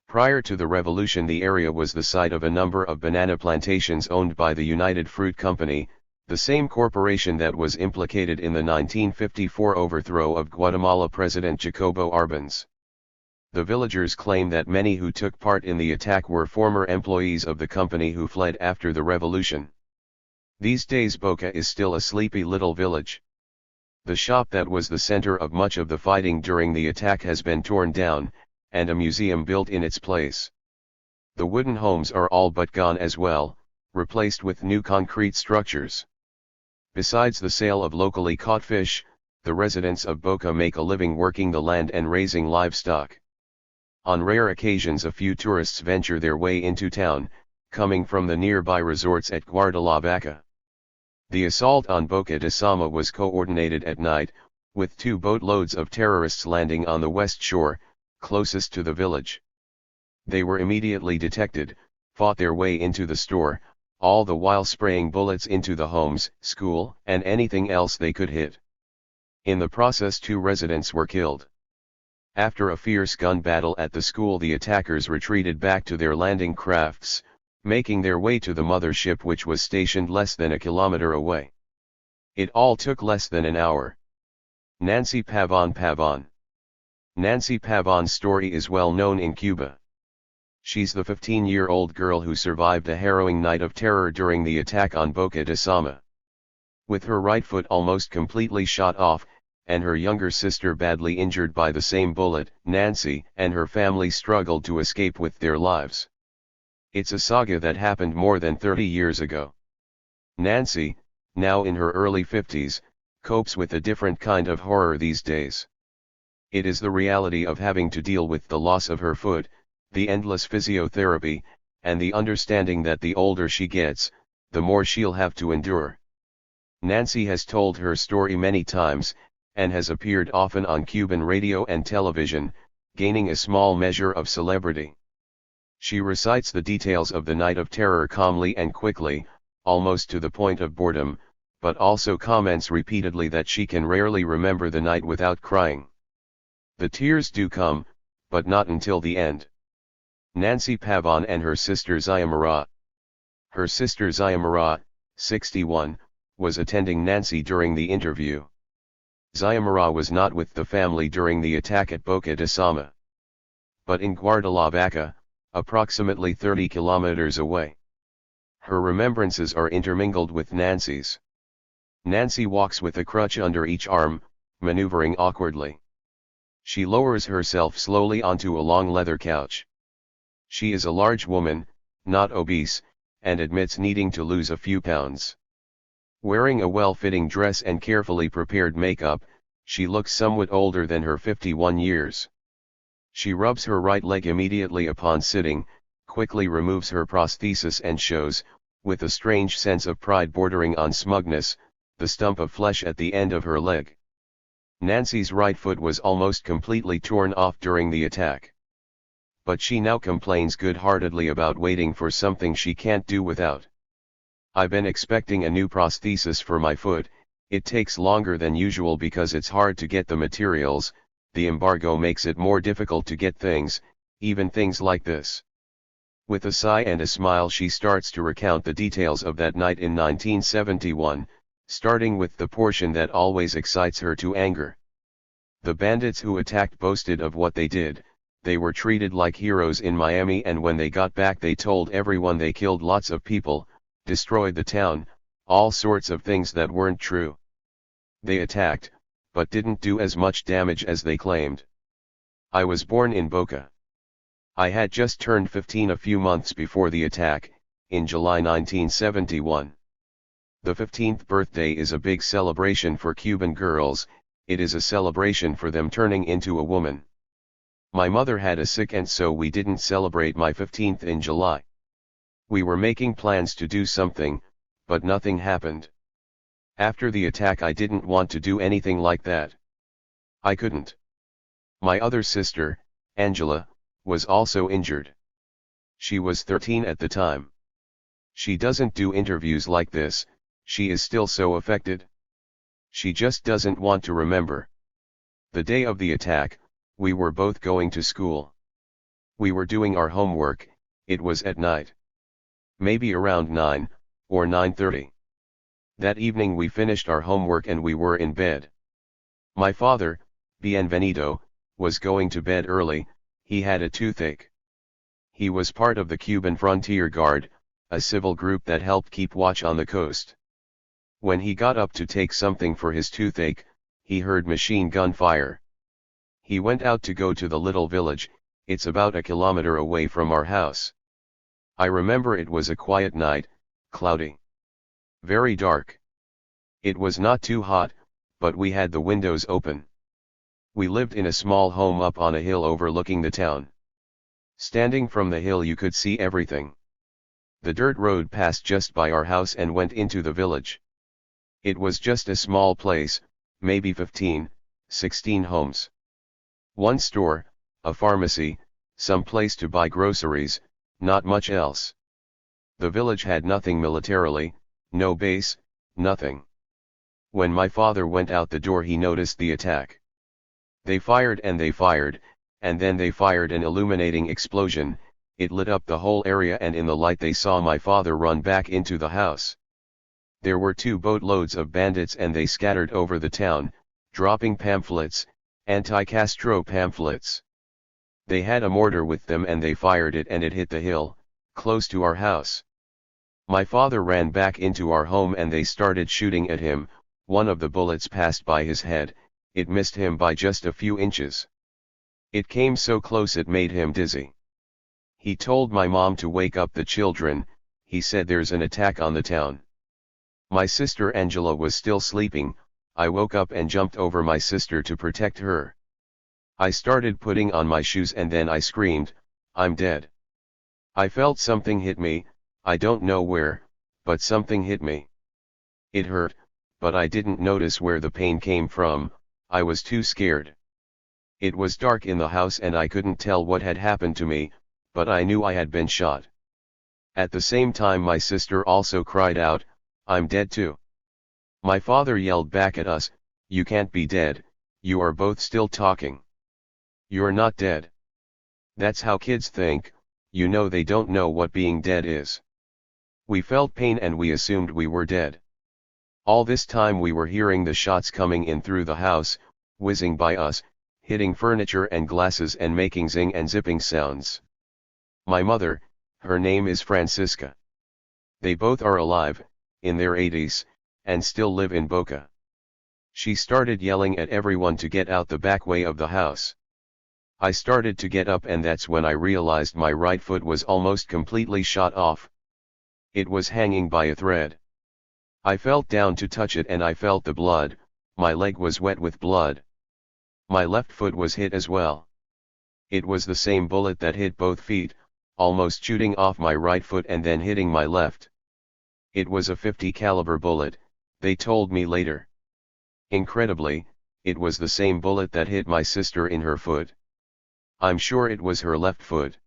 Prior to the revolution, the area was the site of a number of banana plantations owned by the United Fruit Company, the same corporation that was implicated in the 1954 overthrow of Guatemala President Jacobo Arbenz. The villagers claim that many who took part in the attack were former employees of the company who fled after the revolution. These days Boca is still a sleepy little village. The shop that was the center of much of the fighting during the attack has been torn down, and a museum built in its place. The wooden homes are all but gone as well, replaced with new concrete structures. Besides the sale of locally caught fish, the residents of Boca make a living working the land and raising livestock. On rare occasions a few tourists venture their way into town, coming from the nearby resorts at Cuernavaca. The assault on Boca de Sama was coordinated at night, with 2 boatloads of terrorists landing on the west shore, closest to the village. They were immediately detected, fought their way into the store, all the while spraying bullets into the homes, school, and anything else they could hit. In the process 2 residents were killed. After a fierce gun battle at the school, the attackers retreated back to their landing crafts, making their way to the mothership, which was stationed less than a kilometer away. It all took less than an hour. Nancy Pavon. Nancy Pavon's story is well known in Cuba. She's the 15-year-old girl who survived a harrowing night of terror during the attack on Boca de Sama. With her right foot almost completely shot off, and her younger sister badly injured by the same bullet, Nancy and her family struggled to escape with their lives. It's a saga that happened more than 30 years ago. Nancy, now in her early 50s, copes with a different kind of horror these days. It is the reality of having to deal with the loss of her foot, the endless physiotherapy, and the understanding that the older she gets, the more she'll have to endure. Nancy has told her story many times, and has appeared often on Cuban radio and television, gaining a small measure of celebrity. She recites the details of the night of terror calmly and quickly, almost to the point of boredom, but also comments repeatedly that she can rarely remember the night without crying. The tears do come, but not until the end. Nancy Pavon and her sister Xiomara. Her sister Xiomara, 61, was attending Nancy during the interview. Xiomara was not with the family during the attack at Boca de Sama, but in Cuernavaca, approximately 30 kilometers away. Her remembrances are intermingled with Nancy's. Nancy walks with a crutch under each arm, maneuvering awkwardly. She lowers herself slowly onto a long leather couch. She is a large woman, not obese, and admits needing to lose a few pounds. Wearing a well-fitting dress and carefully prepared makeup, she looks somewhat older than her 51 years. She rubs her right leg immediately upon sitting, quickly removes her prosthesis and shows, with a strange sense of pride bordering on smugness, the stump of flesh at the end of her leg. Nancy's right foot was almost completely torn off during the attack. But she now complains good-heartedly about waiting for something she can't do without. I've been expecting a new prosthesis for my foot. It takes longer than usual because it's hard to get the materials. The embargo makes it more difficult to get things, even things like this. With a sigh and a smile she starts to recount the details of that night in 1971, starting with the portion that always excites her to anger. The bandits who attacked boasted of what they did. They were treated like heroes in Miami, and when they got back they told everyone they killed lots of people, destroyed the town, all sorts of things that weren't true. They attacked, but didn't do as much damage as they claimed. I was born in Boca. I had just turned 15 a few months before the attack, in July 1971. The 15th birthday is a big celebration for Cuban girls. It is a celebration for them turning into a woman. My mother had a sick and so we didn't celebrate my 15th in July. We were making plans to do something, but nothing happened. After the attack I didn't want to do anything like that. I couldn't. My other sister, Angela, was also injured. She was 13 at the time. She doesn't do interviews like this, she is still so affected. She just doesn't want to remember. The day of the attack, we were both going to school. We were doing our homework, it was at night. Maybe around 9, or 9:30. That evening we finished our homework and we were in bed. My father, Bienvenido, was going to bed early. He had a toothache. He was part of the Cuban Frontier Guard, a civil group that helped keep watch on the coast. When he got up to take something for his toothache, he heard machine gun fire. He went out to go to the little village. It's about a kilometer away from our house. I remember it was a quiet night, cloudy. Very dark. It was not too hot, but we had the windows open. We lived in a small home up on a hill overlooking the town. Standing from the hill you could see everything. The dirt road passed just by our house and went into the village. It was just a small place, maybe 15, 16 homes. One store, a pharmacy, some place to buy groceries, not much else. The village had nothing militarily, no base, nothing. When my father went out the door he noticed the attack. They fired, and then they fired an illuminating explosion. It lit up the whole area, and in the light they saw my father run back into the house. There were 2 boatloads of bandits and they scattered over the town, dropping pamphlets, anti-Castro pamphlets. They had a mortar with them and they fired it and it hit the hill, close to our house. My father ran back into our home and they started shooting at him. One of the bullets passed by his head, it missed him by just a few inches. It came so close it made him dizzy. He told my mom to wake up the children. He said there's an attack on the town. My sister Angela was still sleeping. I woke up and jumped over my sister to protect her. I started putting on my shoes and then I screamed, "I'm dead." I felt something hit me, I don't know where, but something hit me. It hurt, but I didn't notice where the pain came from. I was too scared. It was dark in the house and I couldn't tell what had happened to me, but I knew I had been shot. At the same time my sister also cried out, "I'm dead too." My father yelled back at us, "You can't be dead, you are both still talking. You're not dead." That's how kids think, you know, they don't know what being dead is. We felt pain and we assumed we were dead. All this time we were hearing the shots coming in through the house, whizzing by us, hitting furniture and glasses and making zing and zipping sounds. My mother, her name is Francisca. They both are alive, in their 80s, and still live in Boca. She started yelling at everyone to get out the back way of the house. I started to get up and that's when I realized my right foot was almost completely shot off. It was hanging by a thread. I felt down to touch it and I felt the blood, my leg was wet with blood. My left foot was hit as well. It was the same bullet that hit both feet, almost shooting off my right foot and then hitting my left. It was a .50 caliber bullet, they told me later. Incredibly, it was the same bullet that hit my sister in her foot. I'm sure it was her left foot.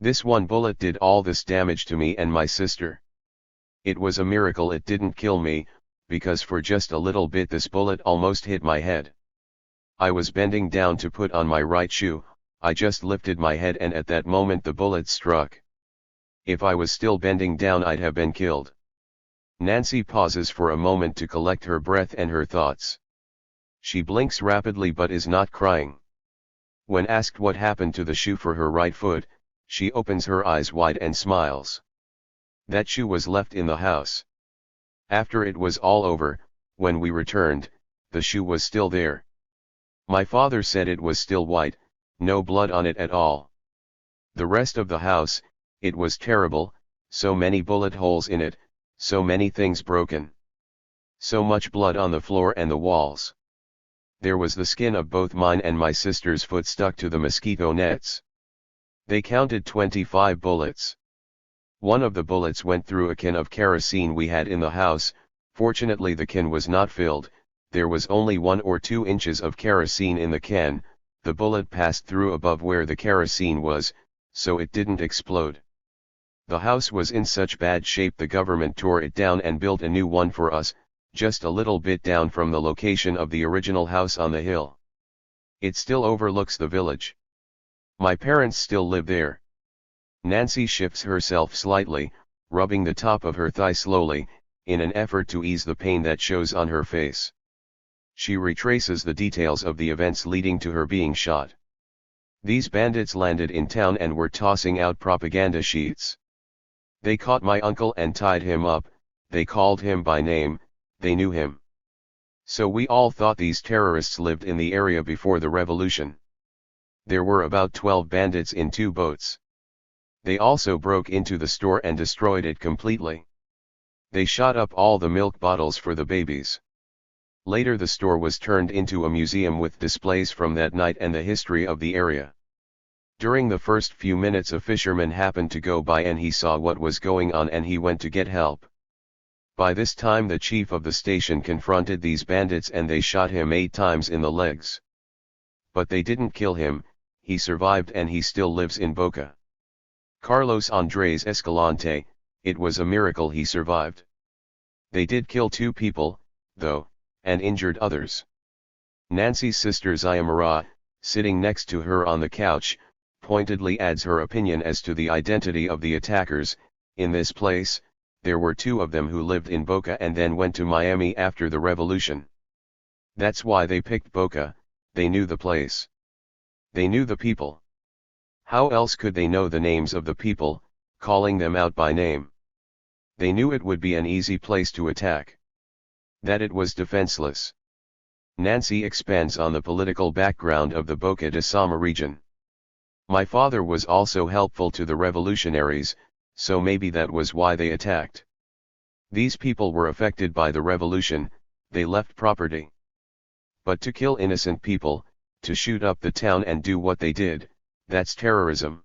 This one bullet did all this damage to me and my sister. It was a miracle it didn't kill me, because for just a little bit this bullet almost hit my head. I was bending down to put on my right shoe, I just lifted my head and at that moment the bullet struck. If I was still bending down I'd have been killed. Nancy pauses for a moment to collect her breath and her thoughts. She blinks rapidly but is not crying. When asked what happened to the shoe for her right foot, she opens her eyes wide and smiles. That shoe was left in the house. After it was all over, when we returned, the shoe was still there. My father said it was still white, no blood on it at all. The rest of the house, it was terrible, so many bullet holes in it, so many things broken. So much blood on the floor and the walls. There was the skin of both mine and my sister's foot stuck to the mosquito nets. They counted 25 bullets. One of the bullets went through a can of kerosene we had in the house. Fortunately the can was not filled, there was only 1 or 2 inches of kerosene in the can. The bullet passed through above where the kerosene was, so it didn't explode. The house was in such bad shape the government tore it down and built a new one for us, just a little bit down from the location of the original house on the hill. It still overlooks the village. My parents still live there. Nancy shifts herself slightly, rubbing the top of her thigh slowly, in an effort to ease the pain that shows on her face. She retraces the details of the events leading to her being shot. These bandits landed in town and were tossing out propaganda sheets. They caught my uncle and tied him up, they called him by name, they knew him. So we all thought these terrorists lived in the area before the revolution. There were about 12 bandits in 2 boats. They also broke into the store and destroyed it completely. They shot up all the milk bottles for the babies. Later the store was turned into a museum with displays from that night and the history of the area. During the first few minutes a fisherman happened to go by and he saw what was going on and he went to get help. By this time the chief of the station confronted these bandits and they shot him 8 times in the legs. But they didn't kill him, he survived and he still lives in Boca. Carlos Andres Escalante, it was a miracle he survived. They did kill 2 people, though, and injured others. Nancy's sister Xiomara, sitting next to her on the couch, pointedly adds her opinion as to the identity of the attackers. In this place, there were 2 of them who lived in Boca and then went to Miami after the revolution. That's why they picked Boca, they knew the place. They knew the people. How else could they know the names of the people, calling them out by name? They knew it would be an easy place to attack. That it was defenseless. Nancy expands on the political background of the Boca de Sama region. My father was also helpful to the revolutionaries, so maybe that was why they attacked. These people were affected by the revolution, they left property. But to kill innocent people, to shoot up the town and do what they did, that's terrorism.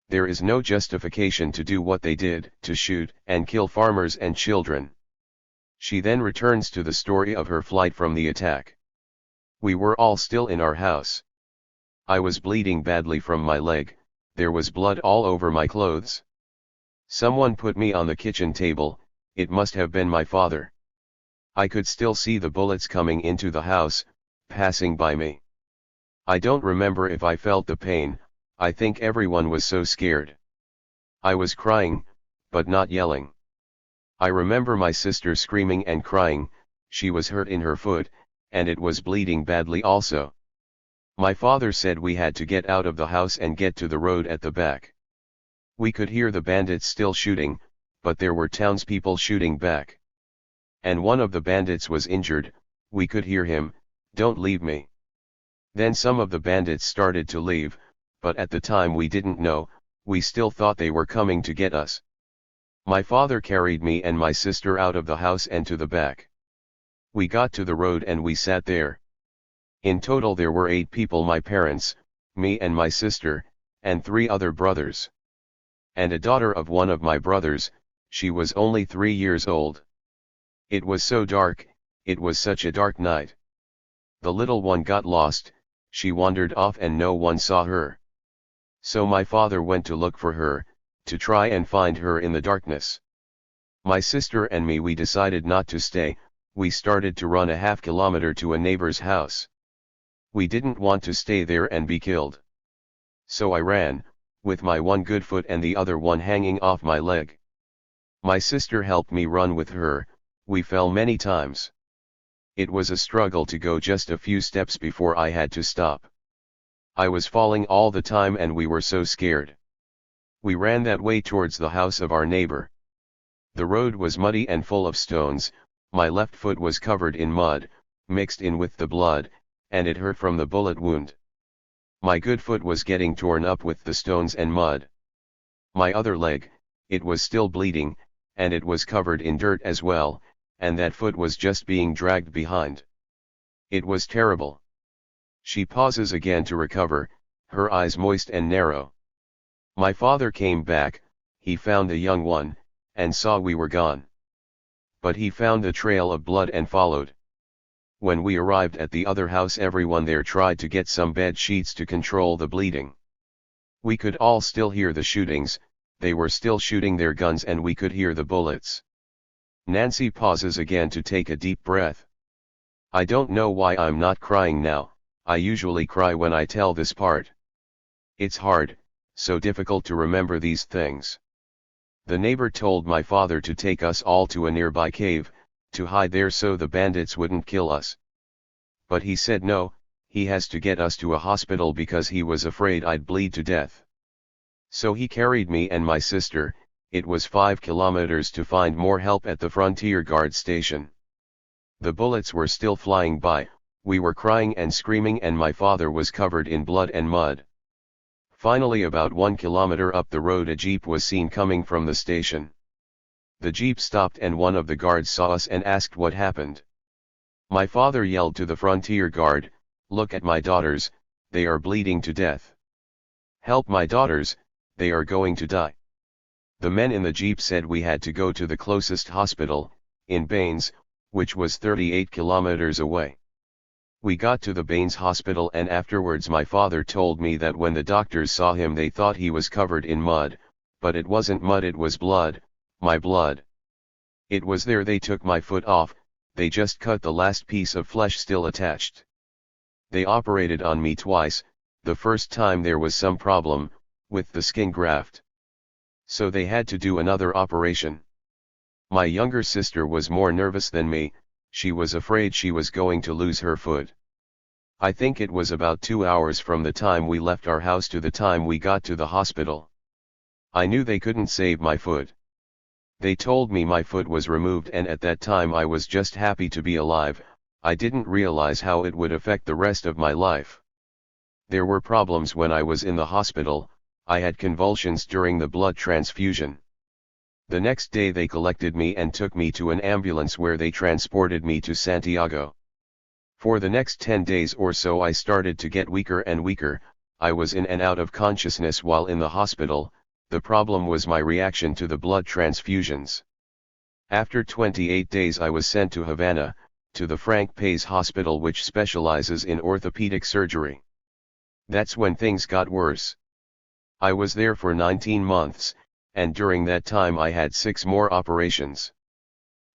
There is no justification to do what they did, to shoot and kill farmers and children. She then returns to the story of her flight from the attack. We were all still in our house. I was bleeding badly from my leg, there was blood all over my clothes. Someone put me on the kitchen table, it must have been my father. I could still see the bullets coming into the house, passing by me. I don't remember if I felt the pain, I think everyone was so scared. I was crying, but not yelling. I remember my sister screaming and crying, she was hurt in her foot, and it was bleeding badly also. My father said we had to get out of the house and get to the road at the back. We could hear the bandits still shooting, but there were townspeople shooting back. And one of the bandits was injured, we could hear him, "Don't leave me." Then some of the bandits started to leave, but at the time we didn't know, we still thought they were coming to get us. My father carried me and my sister out of the house and to the back. We got to the road and we sat there. In total there were 8 people: my parents, me and my sister, and 3 other brothers. And a daughter of one of my brothers, she was only 3 years old. It was so dark, it was such a dark night. The little one got lost, she wandered off and no one saw her. So my father went to look for her, to try and find her in the darkness. My sister and me, we decided not to stay, we started to run a half-kilometer to a neighbor's house. We didn't want to stay there and be killed. So I ran, with my one good foot and the other one hanging off my leg. My sister helped me run with her, we fell many times. It was a struggle to go just a few steps before I had to stop. I was falling all the time and we were so scared. We ran that way towards the house of our neighbor. The road was muddy and full of stones, my left foot was covered in mud, mixed in with the blood, and it hurt from the bullet wound. My good foot was getting torn up with the stones and mud. My other leg, it was still bleeding, and it was covered in dirt as well, and that foot was just being dragged behind. It was terrible. She pauses again to recover, her eyes moist and narrow. My father came back, he found the young one, and saw we were gone. But he found the trail of blood and followed. When we arrived at the other house, everyone there tried to get some bed sheets to control the bleeding. We could all still hear the shootings, they were still shooting their guns and we could hear the bullets. Nancy pauses again to take a deep breath. I don't know why I'm not crying now, I usually cry when I tell this part. It's hard, so difficult to remember these things. The neighbor told my father to take us all to a nearby cave, to hide there so the bandits wouldn't kill us. But he said no, he has to get us to a hospital because he was afraid I'd bleed to death. So he carried me and my sister, it was 5 kilometers to find more help at the frontier guard station. The bullets were still flying by, we were crying and screaming and my father was covered in blood and mud. Finally, about 1 kilometer up the road, a jeep was seen coming from the station. The jeep stopped and one of the guards saw us and asked what happened. My father yelled to the frontier guard, "Look at my daughters, they are bleeding to death. Help my daughters, they are going to die." The men in the jeep said we had to go to the closest hospital, in Baines, which was 38 kilometers away. We got to the Baines hospital and afterwards my father told me that when the doctors saw him they thought he was covered in mud, but it wasn't mud, it was blood, my blood. It was there. They took my foot off, they just cut the last piece of flesh still attached. They operated on me twice, the first time there was some problem, with the skin graft. So they had to do another operation. My younger sister was more nervous than me, she was afraid she was going to lose her foot. I think it was about 2 hours from the time we left our house to the time we got to the hospital. I knew they couldn't save my foot. They told me my foot was removed and at that time I was just happy to be alive, I didn't realize how it would affect the rest of my life. There were problems when I was in the hospital, I had convulsions during the blood transfusion. The next day they collected me and took me to an ambulance where they transported me to Santiago. For the next 10 days or so I started to get weaker and weaker, I was in and out of consciousness while in the hospital. The problem was my reaction to the blood transfusions. After 28 days I was sent to Havana, to the Frank Pays Hospital, which specializes in orthopedic surgery. That's when things got worse. I was there for 19 months, and during that time I had 6 more operations.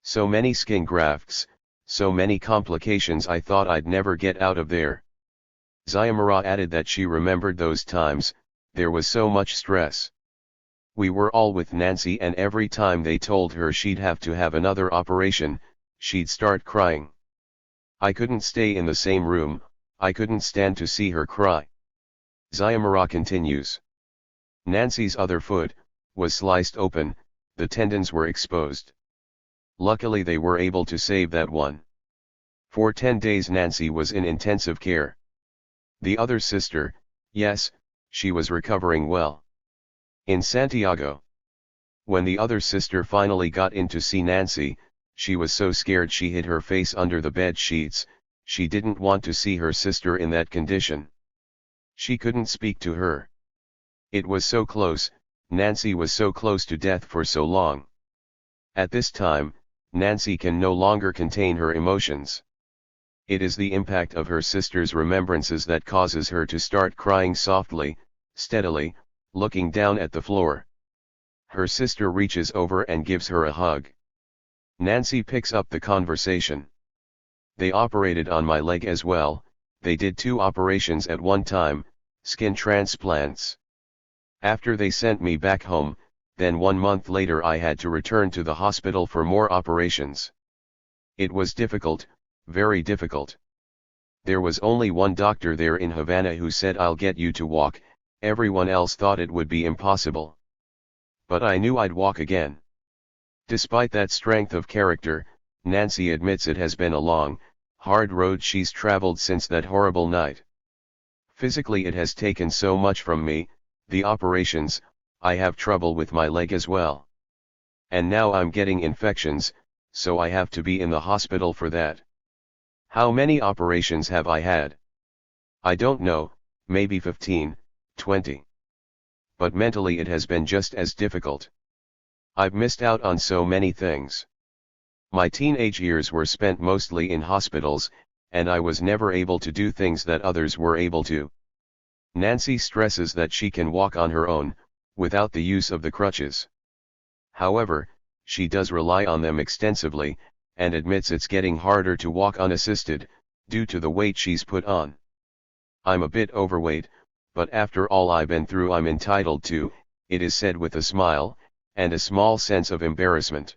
So many skin grafts, so many complications, I thought I'd never get out of there. Xiomara added that she remembered those times, there was so much stress. We were all with Nancy, and every time they told her she'd have to have another operation, she'd start crying. I couldn't stay in the same room, I couldn't stand to see her cry. Xiomara continues. Nancy's other foot was sliced open, the tendons were exposed. Luckily they were able to save that one. For 10 days Nancy was in intensive care. The other sister, yes, she was recovering well. In Santiago. When the other sister finally got in to see Nancy, she was so scared she hid her face under the bed sheets, she didn't want to see her sister in that condition. She couldn't speak to her. It was so close, Nancy was so close to death for so long. At this time, Nancy can no longer contain her emotions. It is the impact of her sister's remembrances that causes her to start crying softly, steadily, looking down at the floor. Her sister reaches over and gives her a hug. Nancy picks up the conversation. They operated on my leg as well, they did 2 operations at one time, skin transplants. After they sent me back home, then 1 month later I had to return to the hospital for more operations. It was difficult, very difficult. There was only one doctor there in Havana who said, "I'll get you to walk," everyone else thought it would be impossible. But I knew I'd walk again. Despite that strength of character, Nancy admits it has been a long, hard road she's traveled since that horrible night. Physically it has taken so much from me, the operations, I have trouble with my leg as well. And now I'm getting infections, so I have to be in the hospital for that. How many operations have I had? I don't know, maybe 15, 20. But mentally it has been just as difficult. I've missed out on so many things. My teenage years were spent mostly in hospitals, and I was never able to do things that others were able to. Nancy stresses that she can walk on her own, without the use of the crutches. However, she does rely on them extensively, and admits it's getting harder to walk unassisted, due to the weight she's put on. I'm a bit overweight, but after all I've been through I'm entitled to, it is said with a smile, and a small sense of embarrassment.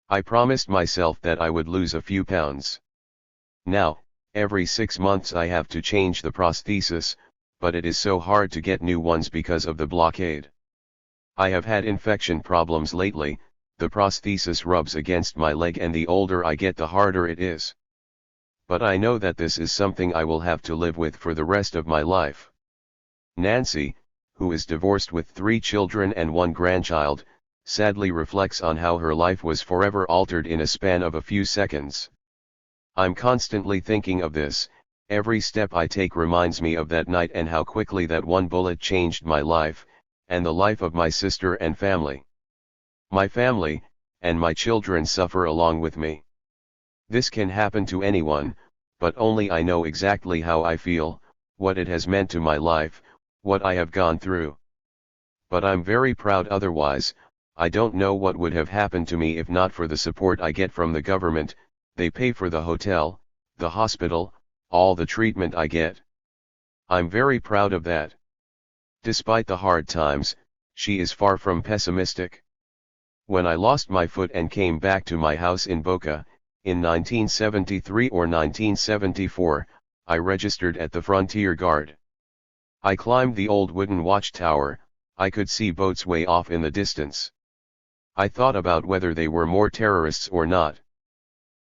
I promised myself that I would lose a few pounds. Now, every 6 months I have to change the prosthesis, but it is so hard to get new ones because of the blockade. I have had infection problems lately, the prosthesis rubs against my leg, and the older I get the harder it is. But I know that this is something I will have to live with for the rest of my life. Nancy, who is divorced with 3 children and 1 grandchild, sadly reflects on how her life was forever altered in a span of a few seconds. I'm constantly thinking of this, every step I take reminds me of that night and how quickly that one bullet changed my life, and the life of my sister and family. My family, and my children suffer along with me. This can happen to anyone, but only I know exactly how I feel, what it has meant to my life, what I have gone through. But I'm very proud otherwise. I don't know what would have happened to me if not for the support I get from the government. They pay for the hotel, the hospital, all the treatment I get. I'm very proud of that. Despite the hard times, she is far from pessimistic. When I lost my foot and came back to my house in Boca, in 1973 or 1974, I registered at the Frontier Guard. I climbed the old wooden watchtower, I could see boats way off in the distance. I thought about whether they were more terrorists or not.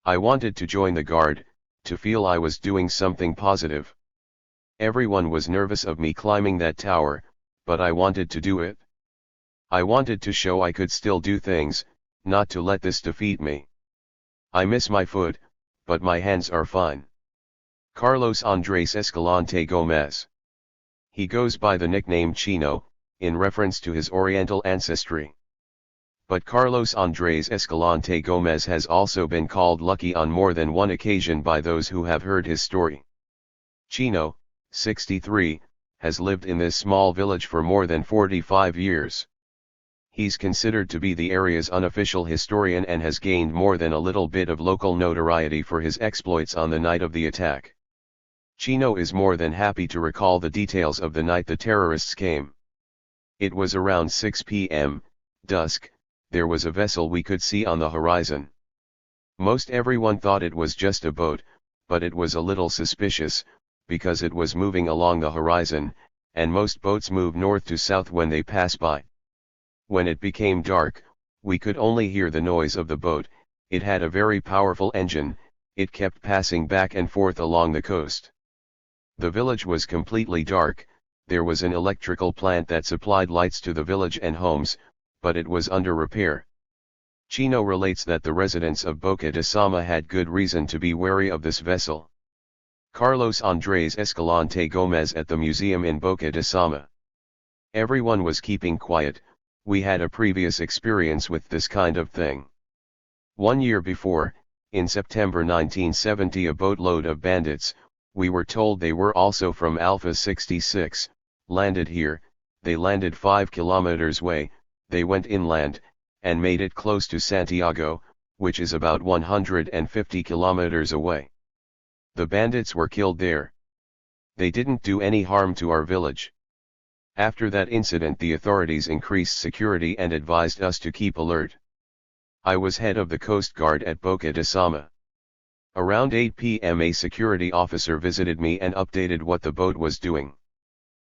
I wanted to join the Guard, to feel I was doing something positive. Everyone was nervous of me climbing that tower, but I wanted to do it. I wanted to show I could still do things, not to let this defeat me. I miss my foot, but my hands are fine. Carlos Andrés Escalante Gómez. He goes by the nickname Chino, in reference to his Oriental ancestry. But Carlos Andrés Escalante Gómez has also been called lucky on more than one occasion by those who have heard his story. Chino, 63, has lived in this small village for more than 45 years. He's considered to be the area's unofficial historian and has gained more than a little bit of local notoriety for his exploits on the night of the attack. Chino is more than happy to recall the details of the night the terrorists came. It was around 6 p.m., dusk. There was a vessel we could see on the horizon. Most everyone thought it was just a boat, but it was a little suspicious, because it was moving along the horizon, and most boats move north to south when they pass by. When it became dark, we could only hear the noise of the boat. It had a very powerful engine. It kept passing back and forth along the coast. The village was completely dark. There was an electrical plant that supplied lights to the village and homes, but it was under repair. Chino relates that the residents of Boca de Sama had good reason to be wary of this vessel. Carlos Andrés Escalante Gomez at the museum in Boca de Sama. Everyone was keeping quiet. We had a previous experience with this kind of thing. 1 year before, in September 1970, a boatload of bandits, we were told they were also from Alpha 66, landed here. They landed 5 kilometers away. They went inland, and made it close to Santiago, which is about 150 kilometers away. The bandits were killed there. They didn't do any harm to our village. After that incident, the authorities increased security and advised us to keep alert. I was head of the Coast Guard at Boca de Sama. Around 8 p.m. a security officer visited me and updated what the boat was doing.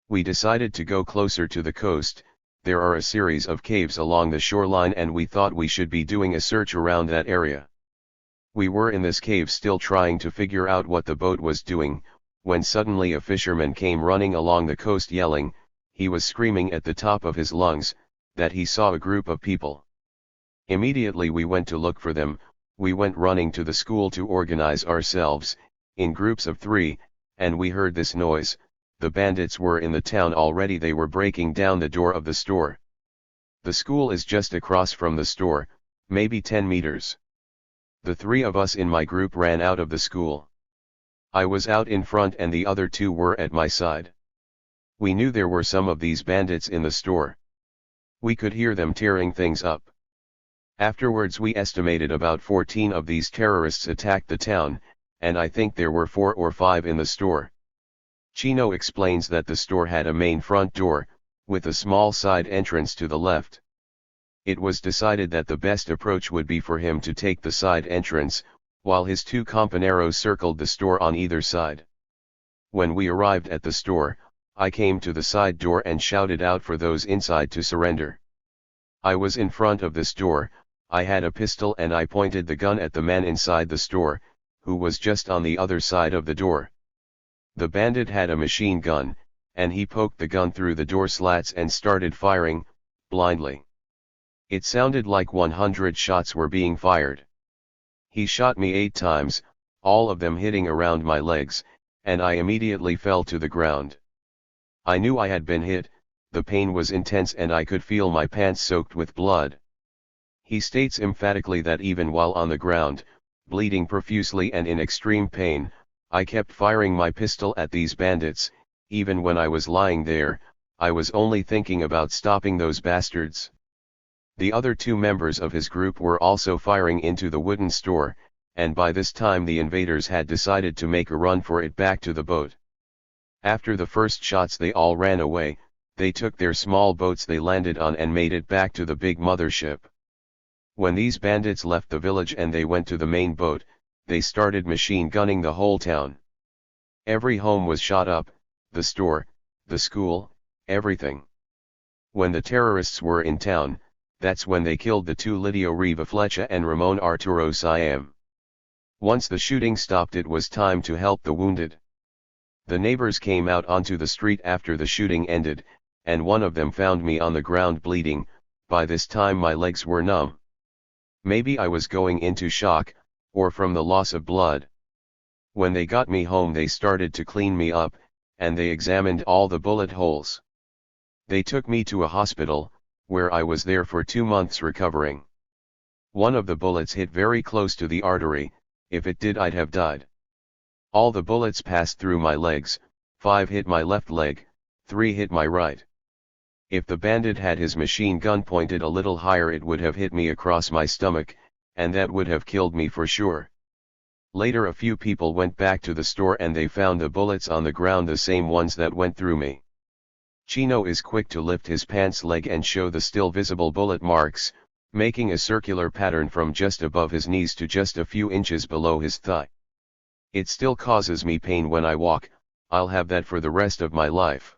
We decided to go closer to the coast. There are a series of caves along the shoreline and we thought we should be doing a search around that area. We were in this cave still trying to figure out what the boat was doing, when suddenly a fisherman came running along the coast yelling. He was screaming at the top of his lungs, that he saw a group of people. Immediately we went to look for them. We went running to the school to organize ourselves, in groups of 3, and we heard this noise. The bandits were in the town already. They were breaking down the door of the store. The school is just across from the store, maybe 10 meters. The 3 of us in my group ran out of the school. I was out in front and the other 2 were at my side. We knew there were some of these bandits in the store. We could hear them tearing things up. Afterwards we estimated about 14 of these terrorists attacked the town, and I think there were 4 or 5 in the store. Chino explains that the store had a main front door, with a small side entrance to the left. It was decided that the best approach would be for him to take the side entrance, while his 2 compañeros circled the store on either side. When we arrived at the store, I came to the side door and shouted out for those inside to surrender. I was in front of this door. I had a pistol and I pointed the gun at the man inside the store, who was just on the other side of the door. The bandit had a machine gun, and he poked the gun through the door slats and started firing, blindly. It sounded like 100 shots were being fired. He shot me 8 times, all of them hitting around my legs, and I immediately fell to the ground. I knew I had been hit. The pain was intense and I could feel my pants soaked with blood. He states emphatically that even while on the ground, bleeding profusely and in extreme pain, I kept firing my pistol at these bandits. Even when I was lying there, I was only thinking about stopping those bastards. The other 2 members of his group were also firing into the wooden store, and by this time the invaders had decided to make a run for it back to the boat. After the first shots they all ran away. They took their small boats they landed on and made it back to the big mothership. When these bandits left the village and they went to the main boat, they started machine gunning the whole town. Every home was shot up, the store, the school, everything. When the terrorists were in town, that's when they killed the 2 Lidio Riva Flecha and Ramon Arturo Siam. Once the shooting stopped, it was time to help the wounded. The neighbors came out onto the street after the shooting ended, and one of them found me on the ground bleeding. By this time my legs were numb. Maybe I was going into shock, or from the loss of blood. When they got me home they started to clean me up, and they examined all the bullet holes. They took me to a hospital, where I was there for 2 months recovering. One of the bullets hit very close to the artery. If it did I'd have died. All the bullets passed through my legs. 5 hit my left leg, 3 hit my right. If the bandit had his machine gun pointed a little higher, it would have hit me across my stomach, and that would have killed me for sure. Later a few people went back to the store and they found the bullets on the ground, the same ones that went through me. Chino is quick to lift his pants leg and show the still visible bullet marks, making a circular pattern from just above his knees to just a few inches below his thigh. It still causes me pain when I walk. I'll have that for the rest of my life.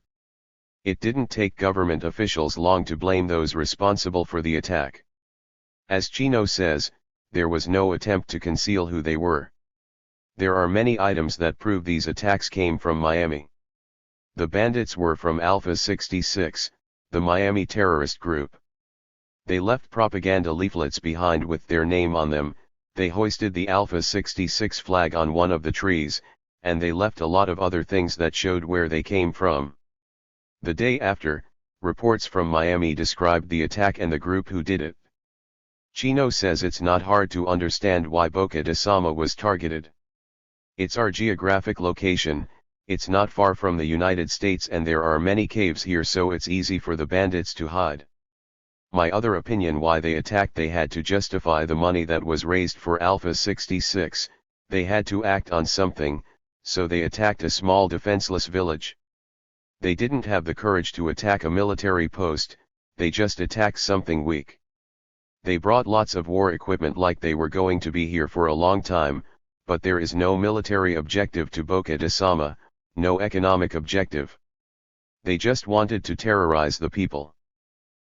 It didn't take government officials long to blame those responsible for the attack. As Chino says, there was no attempt to conceal who they were. There are many items that prove these attacks came from Miami. The bandits were from Alpha 66, the Miami terrorist group. They left propaganda leaflets behind with their name on them, they hoisted the Alpha 66 flag on one of the trees, and they left a lot of other things that showed where they came from. The day after, reports from Miami described the attack and the group who did it. Chino says it's not hard to understand why Boca de Sama was targeted. It's our geographic location, it's not far from the United States and there are many caves here, so it's easy for the bandits to hide. My other opinion why they attacked, they had to justify the money that was raised for Alpha 66, they had to act on something, so they attacked a small defenseless village. They didn't have the courage to attack a military post, they just attacked something weak. They brought lots of war equipment like they were going to be here for a long time, but there is no military objective to Boca de Sama, no economic objective. They just wanted to terrorize the people.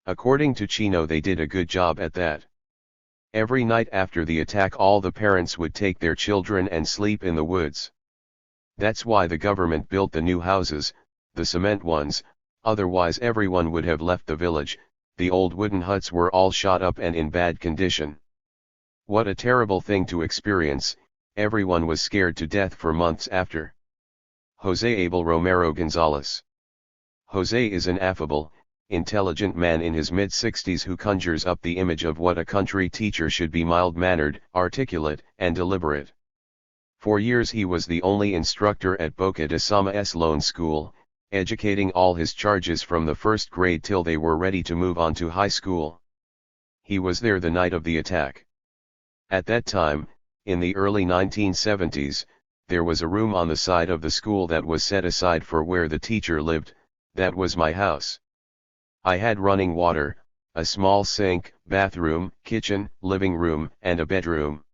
According to Chino, they did a good job at that. Every night after the attack, all the parents would take their children and sleep in the woods. That's why the government built the new houses, the cement ones, otherwise everyone would have left the village. The old wooden huts were all shot up and in bad condition. What a terrible thing to experience, everyone was scared to death for months after. Jose Abel Romero Gonzalez. Jose is an affable, intelligent man in his mid-60s who conjures up the image of what a country teacher should be: mild-mannered, articulate, and deliberate. For years he was the only instructor at Boca de Sama's lone school, educating all his charges from the first grade till they were ready to move on to high school. He was there the night of the attack. At that time, in the early 1970s, there was a room on the side of the school that was set aside for where the teacher lived. That was my house. I had running water, a small sink, bathroom, kitchen, living room, and a bedroom.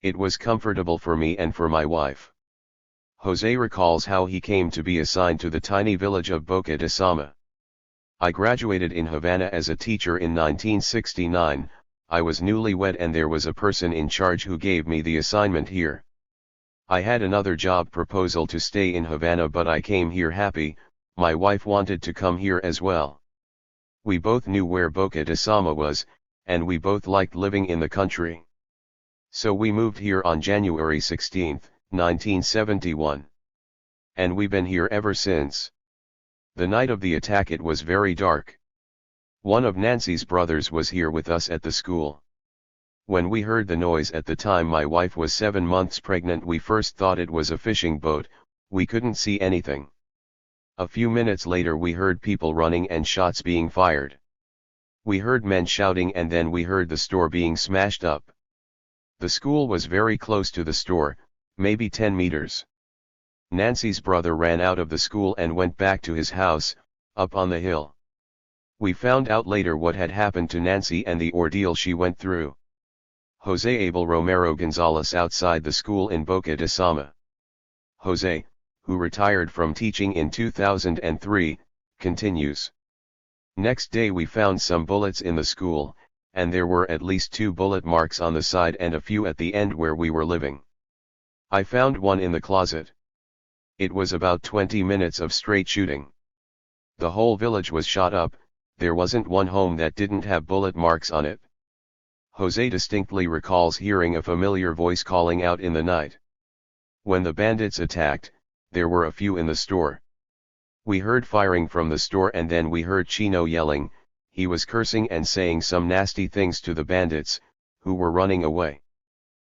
It was comfortable for me and for my wife. Jose recalls how he came to be assigned to the tiny village of Boca de Sama. I graduated in Havana as a teacher in 1969, I was newlywed and there was a person in charge who gave me the assignment here. I had another job proposal to stay in Havana, but I came here happy. My wife wanted to come here as well. We both knew where Boca de Sama was, and we both liked living in the country. So we moved here on January 16, 1971. And we've been here ever since. The night of the attack it was very dark. One of Nancy's brothers was here with us at the school. When we heard the noise, at the time my wife was 7 months pregnant, we first thought it was a fishing boat, we couldn't see anything. A few minutes later we heard people running and shots being fired. We heard men shouting and then we heard the store being smashed up. The school was very close to the store, maybe 10 meters. Nancy's brother ran out of the school and went back to his house, up on the hill. We found out later what had happened to Nancy and the ordeal she went through. Jose Abel Romero Gonzalez outside the school in Boca de Sama. Jose, who retired from teaching in 2003, continues. Next day we found some bullets in the school, and there were at least 2 bullet marks on the side and a few at the end where we were living. I found one in the closet. It was about 20 minutes of straight shooting. The whole village was shot up, there wasn't one home that didn't have bullet marks on it. Jose distinctly recalls hearing a familiar voice calling out in the night. When the bandits attacked, there were a few in the store. We heard firing from the store and then we heard Chino yelling, he was cursing and saying some nasty things to the bandits, who were running away.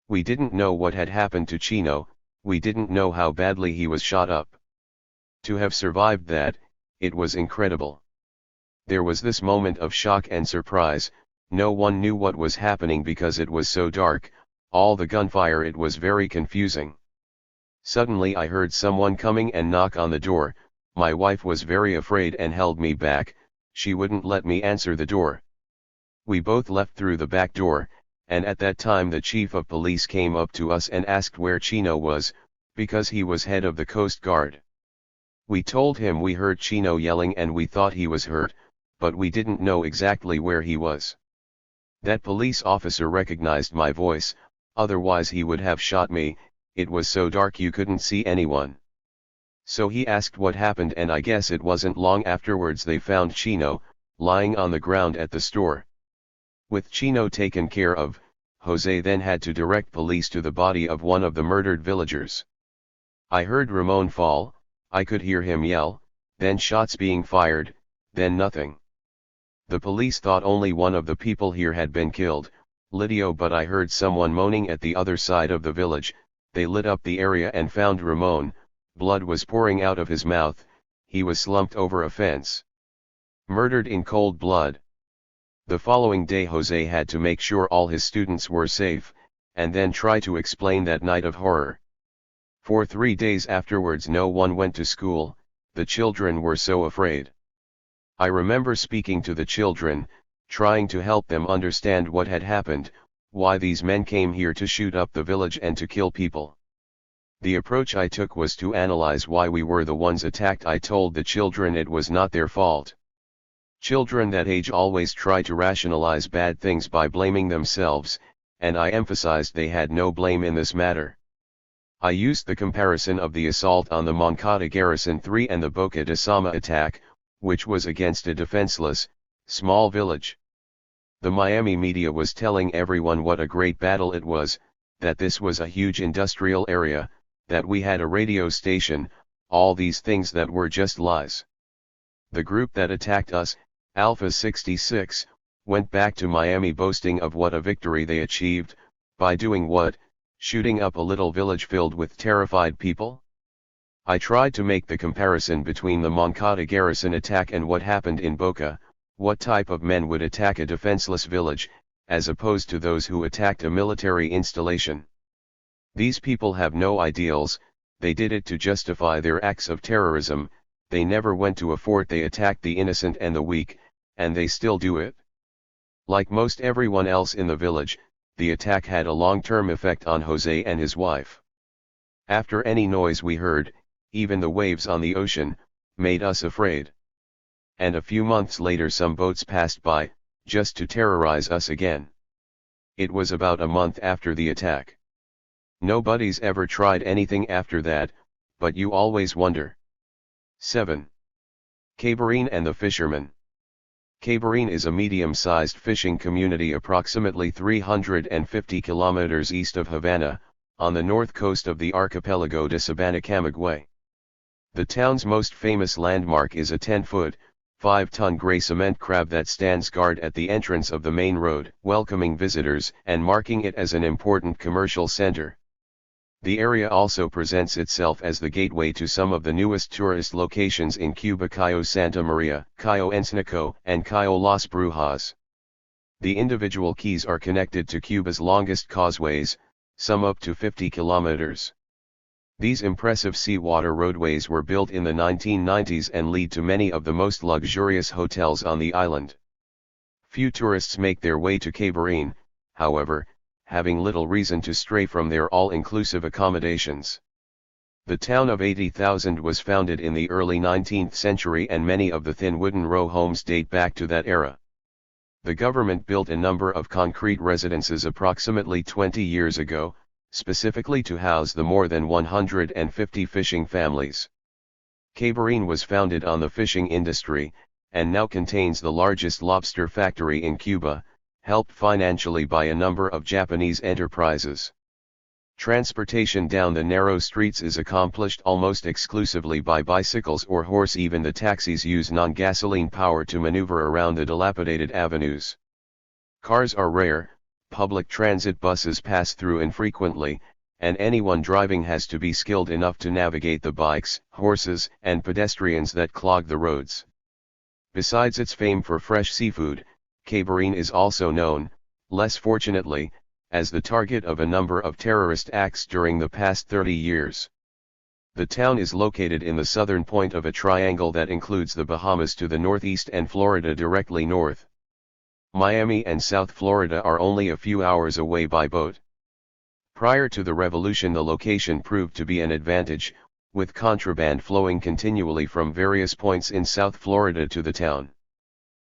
We didn't know what had happened to Chino, we didn't know how badly he was shot up. To have survived that, it was incredible. There was this moment of shock and surprise. No one knew what was happening because it was so dark, all the gunfire, it was very confusing. Suddenly I heard someone coming and knock on the door. My wife was very afraid and held me back. She wouldn't let me answer the door. We both left through the back door, and at that time the chief of police came up to us and asked where Chino was, because he was head of the Coast Guard. We told him we heard Chino yelling and we thought he was hurt, but we didn't know exactly where he was. That police officer recognized my voice, otherwise he would have shot me. It was so dark you couldn't see anyone. So he asked what happened, and I guess it wasn't long afterwards they found Chino, lying on the ground at the store. With Chino taken care of, Jose then had to direct police to the body of one of the murdered villagers. I heard Ramon fall, I could hear him yell, then shots being fired, then nothing. The police thought only one of the people here had been killed, Lidio, but I heard someone moaning at the other side of the village. They lit up the area and found Ramon. Blood was pouring out of his mouth, he was slumped over a fence. Murdered in cold blood. The following day Jose had to make sure all his students were safe, and then try to explain that night of horror. For 3 days afterwards no one went to school, the children were so afraid. I remember speaking to the children, trying to help them understand what had happened, why these men came here to shoot up the village and to kill people. The approach I took was to analyze why we were the ones attacked. I told the children it was not their fault. Children that age always try to rationalize bad things by blaming themselves, and I emphasized they had no blame in this matter. I used the comparison of the assault on the Moncada Garrison 3 and the Boca de Sama attack, which was against a defenseless, small village. The Miami media was telling everyone what a great battle it was, that this was a huge industrial area, that we had a radio station, all these things that were just lies. The group that attacked us, Alpha 66, went back to Miami boasting of what a victory they achieved, by doing what, shooting up a little village filled with terrified people? I tried to make the comparison between the Moncada Garrison attack and what happened in Boca. What type of men would attack a defenseless village, as opposed to those who attacked a military installation? These people have no ideals, they did it to justify their acts of terrorism. They never went to a fort, they attacked the innocent and the weak, and they still do it. Like most everyone else in the village, the attack had a long-term effect on Jose and his wife. After any noise we heard, even the waves on the ocean, made us afraid. And a few months later some boats passed by, just to terrorize us again. It was about a month after the attack. Nobody's ever tried anything after that, but you always wonder. 7. Cabarine and the fishermen. Cabarine is a medium-sized fishing community approximately 350 kilometers east of Havana, on the north coast of the archipelago de Sabana Camagüey. The town's most famous landmark is a 10-foot, 5-ton gray cement crab that stands guard at the entrance of the main road, welcoming visitors and marking it as an important commercial center. The area also presents itself as the gateway to some of the newest tourist locations in Cuba: Cayo Santa Maria, Cayo Encinaco, and Cayo Las Brujas. The individual keys are connected to Cuba's longest causeways, some up to 50 kilometers. These impressive seawater roadways were built in the 1990s and lead to many of the most luxurious hotels on the island. Few tourists make their way to Cabarine, however, having little reason to stray from their all-inclusive accommodations. The town of 80,000 was founded in the early 19th century and many of the thin wooden row homes date back to that era. The government built a number of concrete residences approximately 20 years ago, specifically to house the more than 150 fishing families. Cabarine was founded on the fishing industry, and now contains the largest lobster factory in Cuba, helped financially by a number of Japanese enterprises. Transportation down the narrow streets is accomplished almost exclusively by bicycles or horse. Even the taxis use non-gasoline power to maneuver around the dilapidated avenues. Cars are rare, public transit buses pass through infrequently, and anyone driving has to be skilled enough to navigate the bikes, horses, and pedestrians that clog the roads. Besides its fame for fresh seafood, Cabarine is also known, less fortunately, as the target of a number of terrorist acts during the past 30 years. The town is located in the southern point of a triangle that includes the Bahamas to the northeast and Florida directly north. Miami and South Florida are only a few hours away by boat. Prior to the revolution, the location proved to be an advantage, with contraband flowing continually from various points in South Florida to the town.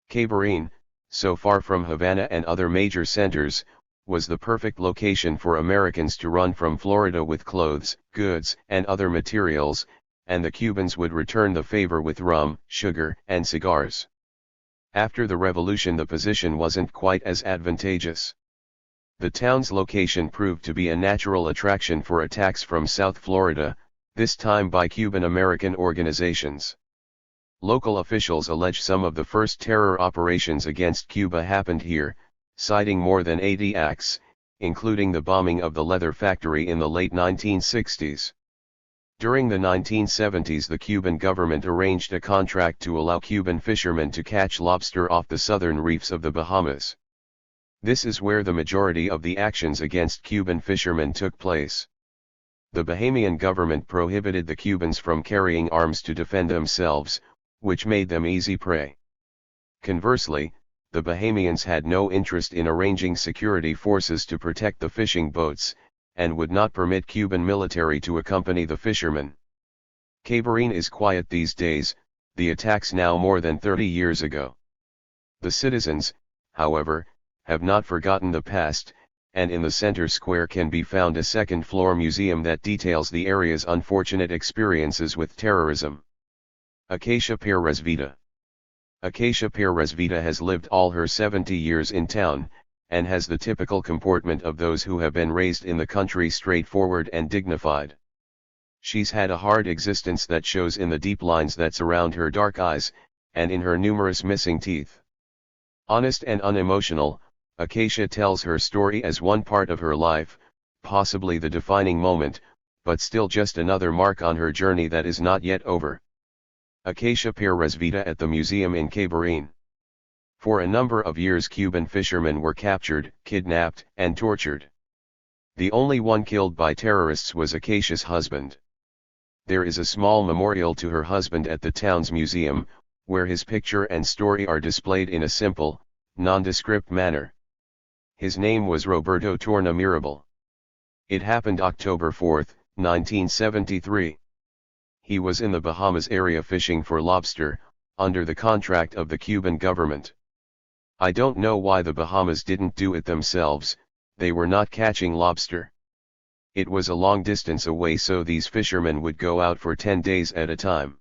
Cabarine, so far from Havana and other major centers, was the perfect location for Americans to run from Florida with clothes, goods, and other materials, and the Cubans would return the favor with rum, sugar, and cigars. After the revolution, the position wasn't quite as advantageous. The town's location proved to be a natural attraction for attacks from South Florida, this time by Cuban-American organizations. Local officials allege some of the first terror operations against Cuba happened here, citing more than 80 acts, including the bombing of the leather factory in the late 1960s. During the 1970s, the Cuban government arranged a contract to allow Cuban fishermen to catch lobster off the southern reefs of the Bahamas. This is where the majority of the actions against Cuban fishermen took place. The Bahamian government prohibited the Cubans from carrying arms to defend themselves, which made them easy prey. Conversely, the Bahamians had no interest in arranging security forces to protect the fishing boats, and would not permit Cuban military to accompany the fishermen. Cabarine is quiet these days, the attacks now more than 30 years ago. The citizens, however, have not forgotten the past, and in the center square can be found a second-floor museum that details the area's unfortunate experiences with terrorism. Acacia Perez-Vita. Acacia Perez-Vita has lived all her 70 years in town, and has the typical comportment of those who have been raised in the country, straightforward and dignified. She's had a hard existence that shows in the deep lines that surround her dark eyes, and in her numerous missing teeth. Honest and unemotional, Acacia tells her story as one part of her life, possibly the defining moment, but still just another mark on her journey that is not yet over. Acacia Perez-Vita at the museum in Cabarine. For a number of years, Cuban fishermen were captured, kidnapped, and tortured. The only one killed by terrorists was Acacia's husband. There is a small memorial to her husband at the town's museum, where his picture and story are displayed in a simple, nondescript manner. His name was Roberto Torna Mirabal. It happened October 4, 1973. He was in the Bahamas area fishing for lobster, under the contract of the Cuban government. I don't know why the Bahamas didn't do it themselves, they were not catching lobster. It was a long distance away, so these fishermen would go out for 10 days at a time.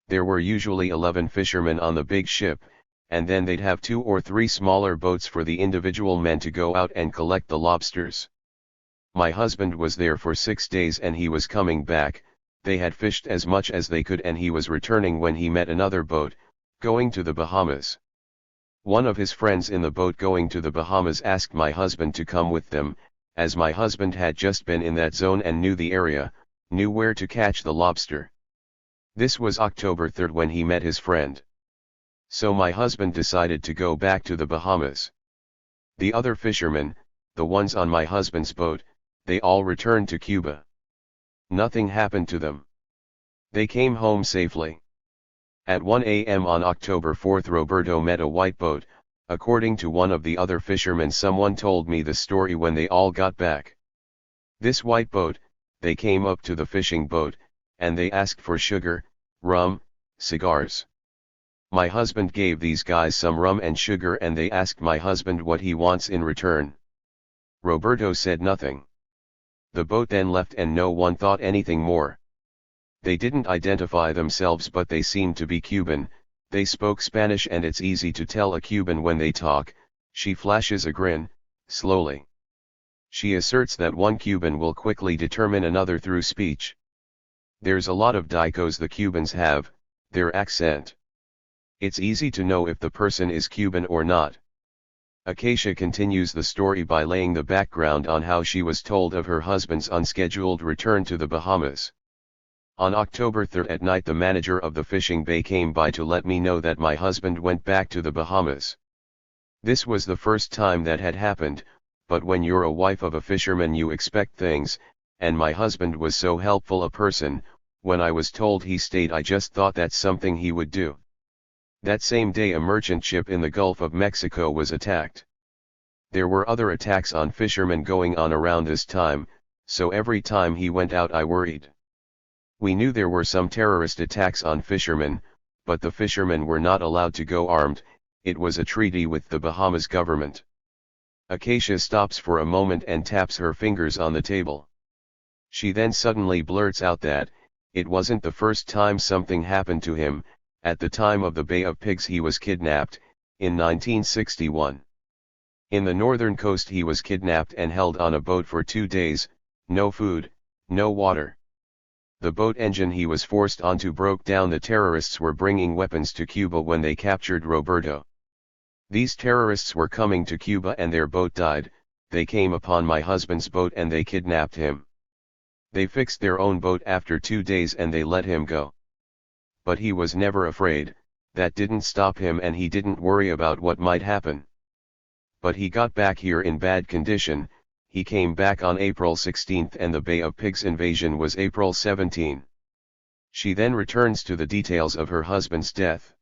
There were usually 11 fishermen on the big ship, and then they'd have 2 or 3 smaller boats for the individual men to go out and collect the lobsters. My husband was there for 6 days and he was coming back. They had fished as much as they could and he was returning when he met another boat, going to the Bahamas. One of his friends in the boat going to the Bahamas asked my husband to come with them, as my husband had just been in that zone and knew the area, knew where to catch the lobster. This was October 3 when he met his friend. So my husband decided to go back to the Bahamas. The other fishermen, the ones on my husband's boat, they all returned to Cuba. Nothing happened to them. They came home safely. At 1 a.m. on October 4, Roberto met a white boat. According to one of the other fishermen, someone told me the story when they all got back. This white boat, they came up to the fishing boat, and they asked for sugar, rum, cigars. My husband gave these guys some rum and sugar and they asked my husband what he wants in return. Roberto said nothing. The boat then left and no one thought anything more. They didn't identify themselves but they seemed to be Cuban. They spoke Spanish and it's easy to tell a Cuban when they talk. She flashes a grin, slowly. She asserts that one Cuban will quickly determine another through speech. There's a lot of dicos the Cubans have, their accent. It's easy to know if the person is Cuban or not. Acacia continues the story by laying the background on how she was told of her husband's unscheduled return to the Bahamas. On October 3rd at night the manager of the fishing bay came by to let me know that my husband went back to the Bahamas. This was the first time that had happened, but when you're a wife of a fisherman you expect things, and my husband was so helpful a person. When I was told he stayed I just thought that's something he would do. That same day a merchant ship in the Gulf of Mexico was attacked. There were other attacks on fishermen going on around this time, so every time he went out I worried. We knew there were some terrorist attacks on fishermen, but the fishermen were not allowed to go armed. It was a treaty with the Bahamas government. Acacia stops for a moment and taps her fingers on the table. She then suddenly blurts out that it wasn't the first time something happened to him. At the time of the Bay of Pigs he was kidnapped, in 1961. In the northern coast he was kidnapped and held on a boat for 2 days, no food, no water. The boat engine he was forced onto broke down. The terrorists were bringing weapons to Cuba when they captured Roberto. These terrorists were coming to Cuba and their boat died. They came upon my husband's boat and they kidnapped him. They fixed their own boat after 2 days and they let him go. But he was never afraid. That didn't stop him and he didn't worry about what might happen. But he got back here in bad condition. He came back on April 16 and the Bay of Pigs invasion was April 17. She then returns to the details of her husband's death.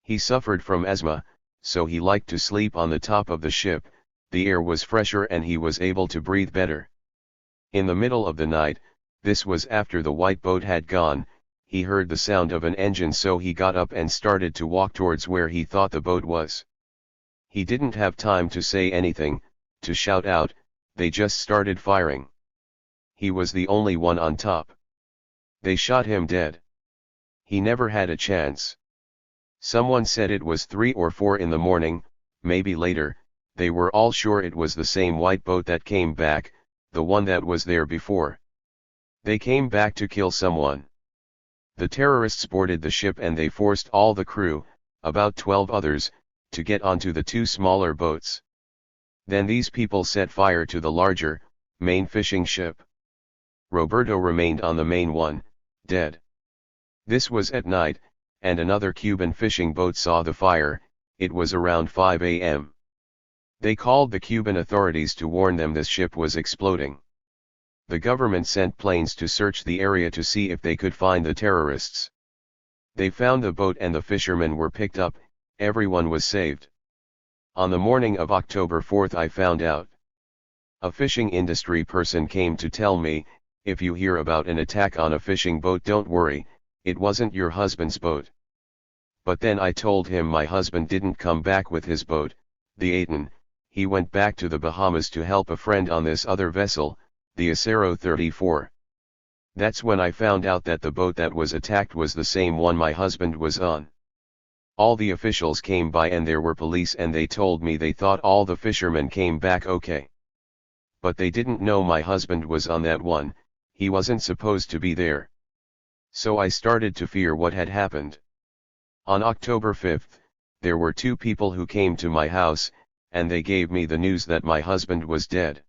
He suffered from asthma, so he liked to sleep on the top of the ship. The air was fresher and he was able to breathe better. In the middle of the night, this was after the white boat had gone, he heard the sound of an engine, so he got up and started to walk towards where he thought the boat was. He didn't have time to say anything, to shout out, they just started firing. He was the only one on top. They shot him dead. He never had a chance. Someone said it was 3 or 4 in the morning, maybe later. They were all sure it was the same white boat that came back, the one that was there before. They came back to kill someone. The terrorists boarded the ship and they forced all the crew, about 12 others, to get onto the 2 smaller boats. Then these people set fire to the larger, main fishing ship. Roberto remained on the main one, dead. This was at night, and another Cuban fishing boat saw the fire. It was around 5 a.m. They called the Cuban authorities to warn them this ship was exploding. The government sent planes to search the area to see if they could find the terrorists. They found the boat and the fishermen were picked up. Everyone was saved. On the morning of October 4th I found out. A fishing industry person came to tell me, if you hear about an attack on a fishing boat don't worry, it wasn't your husband's boat. But then I told him my husband didn't come back with his boat, the Aten. He went back to the Bahamas to help a friend on this other vessel, the Acero 34. That's when I found out that the boat that was attacked was the same one my husband was on. All the officials came by and there were police and they told me they thought all the fishermen came back okay. But they didn't know my husband was on that one. He wasn't supposed to be there. So I started to fear what had happened. On October 5th, there were 2 people who came to my house, and they gave me the news that my husband was dead.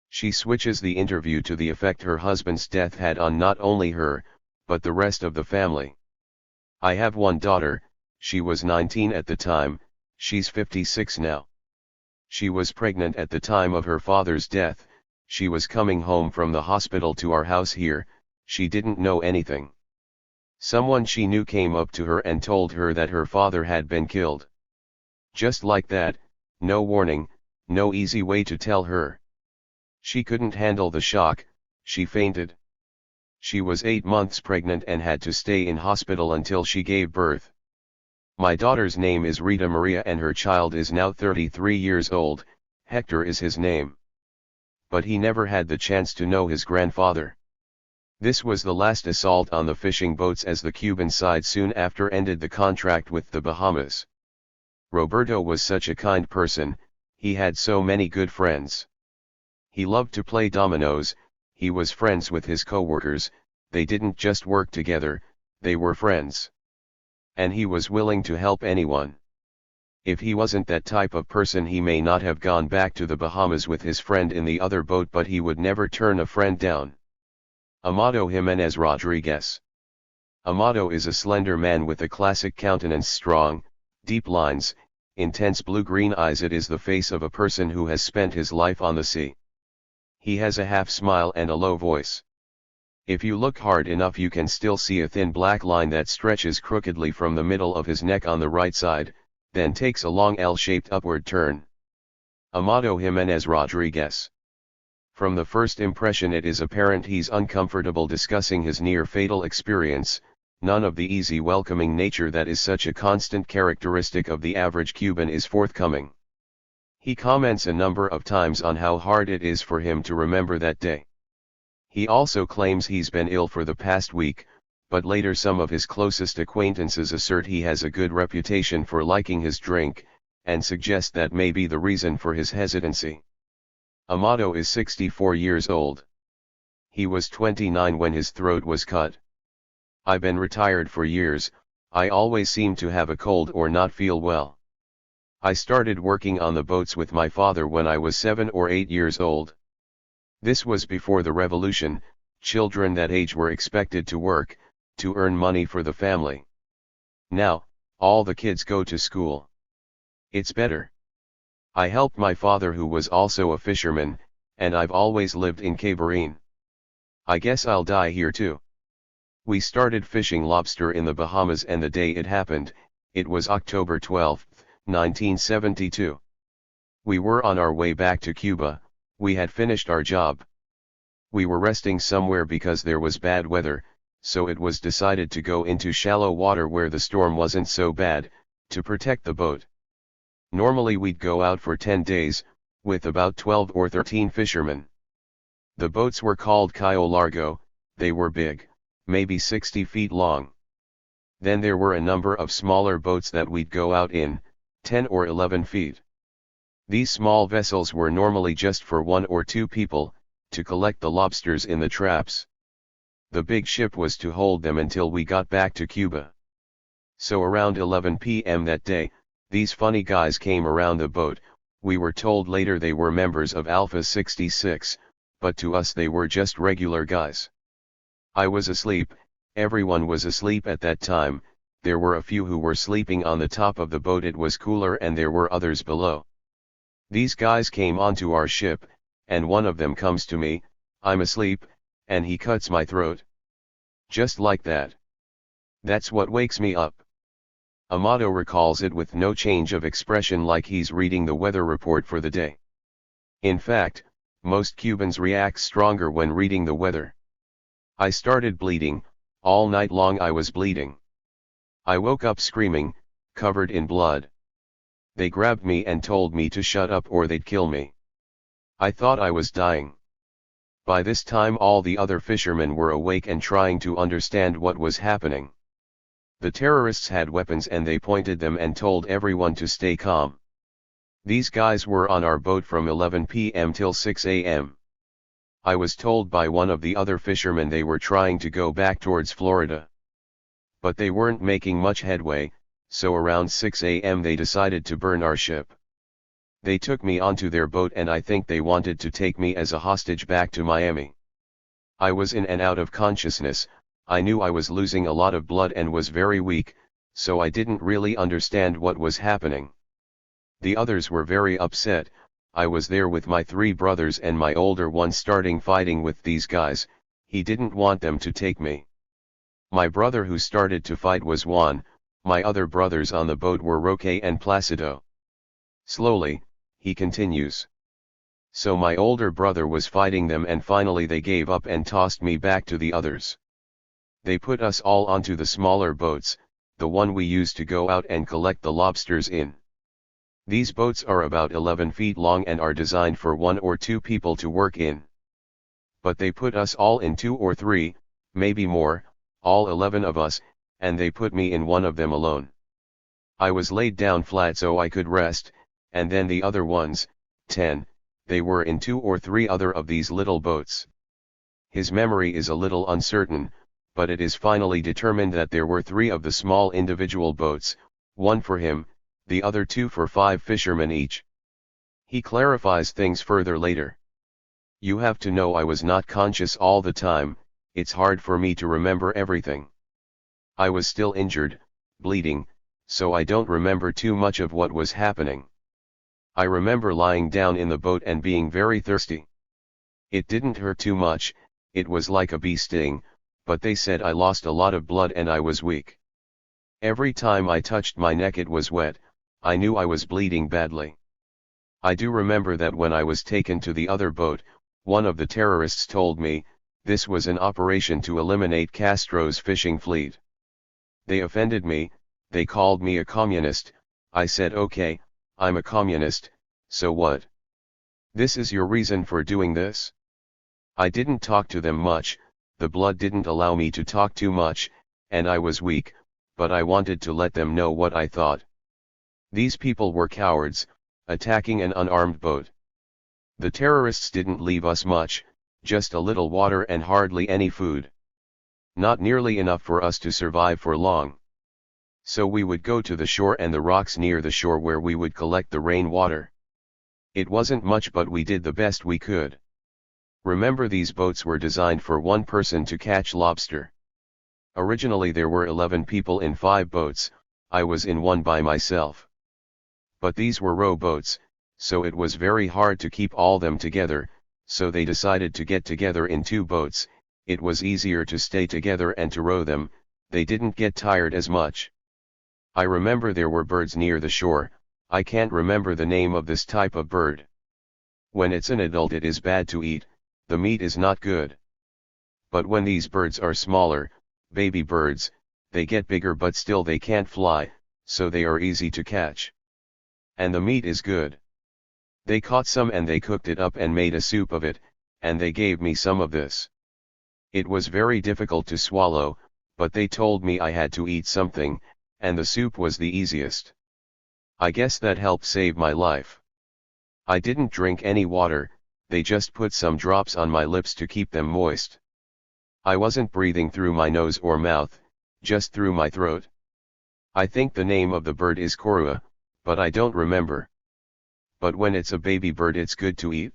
She switches the interview to the effect her husband's death had on not only her, but the rest of the family. I have one daughter. She was 19 at the time, she's 56 now. She was pregnant at the time of her father's death. She was coming home from the hospital to our house here. She didn't know anything. Someone she knew came up to her and told her that her father had been killed. Just like that, no warning, no easy way to tell her. She couldn't handle the shock, she fainted. She was 8 months pregnant and had to stay in hospital until she gave birth. My daughter's name is Rita Maria and her child is now 33 years old, Hector is his name. But he never had the chance to know his grandfather. This was the last assault on the fishing boats as the Cuban side soon after ended the contract with the Bahamas. Roberto was such a kind person, he had so many good friends. He loved to play dominoes, he was friends with his co-workers, they didn't just work together, they were friends. And he was willing to help anyone. If he wasn't that type of person he may not have gone back to the Bahamas with his friend in the other boat, but he would never turn a friend down. Amado Jimenez Rodriguez. Amado is a slender man with a classic countenance, strong, deep lines, intense blue-green eyes. It is the face of a person who has spent his life on the sea. He has a half smile and a low voice. If you look hard enough you can still see a thin black line that stretches crookedly from the middle of his neck on the right side, then takes a long L-shaped upward turn. Amado Jimenez Rodriguez. From the first impression it is apparent he's uncomfortable discussing his near-fatal experience, none of the easy welcoming nature that is such a constant characteristic of the average Cuban is forthcoming. He comments a number of times on how hard it is for him to remember that day. He also claims he's been ill for the past week, but later some of his closest acquaintances assert he has a good reputation for liking his drink, and suggest that may be the reason for his hesitancy. Amado is 64 years old. He was 29 when his throat was cut. I've been retired for years, I always seem to have a cold or not feel well. I started working on the boats with my father when I was 7 or 8 years old. This was before the revolution. Children that age were expected to work, to earn money for the family. Now, all the kids go to school. It's better. I helped my father who was also a fisherman, and I've always lived in Cabarine. I guess I'll die here too. We started fishing lobster in the Bahamas and the day it happened, it was October 12, 1972. We were on our way back to Cuba, we had finished our job. We were resting somewhere because there was bad weather, so it was decided to go into shallow water where the storm wasn't so bad, to protect the boat. Normally we'd go out for 10 days, with about 12 or 13 fishermen. The boats were called Cayo Largo, they were big, maybe 60 feet long. Then there were a number of smaller boats that we'd go out in, 10 or 11 feet. These small vessels were normally just for 1 or 2 people, to collect the lobsters in the traps. The big ship was to hold them until we got back to Cuba. So around 11 p.m. that day, these funny guys came around the boat. We were told later they were members of Alpha 66, but to us they were just regular guys. I was asleep, everyone was asleep at that time, there were a few who were sleeping on the top of the boat, it was cooler, and there were others below. These guys came onto our ship, and one of them comes to me, I'm asleep, and he cuts my throat. Just like that. That's what wakes me up. Amado recalls it with no change of expression, like he's reading the weather report for the day. In fact, most Cubans react stronger when reading the weather. I started bleeding, all night long I was bleeding. I woke up screaming, covered in blood. They grabbed me and told me to shut up or they'd kill me. I thought I was dying. By this time all the other fishermen were awake and trying to understand what was happening. The terrorists had weapons and they pointed them and told everyone to stay calm. These guys were on our boat from 11 p.m. till 6 a.m. I was told by one of the other fishermen they were trying to go back towards Florida. But they weren't making much headway, so around 6 a.m. they decided to burn our ship. They took me onto their boat and I think they wanted to take me as a hostage back to Miami. I was in and out of consciousness, I knew I was losing a lot of blood and was very weak, so I didn't really understand what was happening. The others were very upset. I was there with my 3 brothers and my older one starting fighting with these guys. He didn't want them to take me. My brother who started to fight was Juan, my other brothers on the boat were Roque and Placido. Slowly, he continues. So my older brother was fighting them and finally they gave up and tossed me back to the others. They put us all onto the smaller boats, the one we used to go out and collect the lobsters in. These boats are about 11 feet long and are designed for 1 or 2 people to work in. But they put us all in 2 or 3, maybe more, all 11 of us, and they put me in one of them alone. I was laid down flat so I could rest, and then the other ones, 10, they were in 2 or 3 other of these little boats. His memory is a little uncertain, but it is finally determined that there were 3 of the small individual boats, 1 for him, the other 2 for 5 fishermen each. He clarifies things further later. You have to know I was not conscious all the time, it's hard for me to remember everything. I was still injured, bleeding, so I don't remember too much of what was happening. I remember lying down in the boat and being very thirsty. It didn't hurt too much, it was like a bee sting, but they said I lost a lot of blood and I was weak. Every time I touched my neck it was wet, I knew I was bleeding badly. I do remember that when I was taken to the other boat, one of the terrorists told me, this was an operation to eliminate Castro's fishing fleet. They offended me, they called me a communist. I said okay, I'm a communist, so what? This is your reason for doing this? I didn't talk to them much, the blood didn't allow me to talk too much, and I was weak, but I wanted to let them know what I thought. These people were cowards, attacking an unarmed boat. The terrorists didn't leave us much, just a little water and hardly any food. Not nearly enough for us to survive for long. So we would go to the shore and the rocks near the shore where we would collect the rain water. It wasn't much but we did the best we could. Remember, these boats were designed for one person to catch lobster. Originally there were 11 people in 5 boats, I was in one by myself. But these were rowboats, so it was very hard to keep all them together, so they decided to get together in 2 boats, it was easier to stay together and to row them, they didn't get tired as much. I remember there were birds near the shore, I can't remember the name of this type of bird. When it's an adult it is bad to eat, the meat is not good. But when these birds are smaller, baby birds, they get bigger but still they can't fly, so they are easy to catch. And the meat is good. They caught some and they cooked it up and made a soup of it, and they gave me some of this. It was very difficult to swallow, but they told me I had to eat something, and the soup was the easiest. I guess that helped save my life. I didn't drink any water, they just put some drops on my lips to keep them moist. I wasn't breathing through my nose or mouth, just through my throat. I think the name of the bird is korua, but I don't remember. But when it's a baby bird it's good to eat.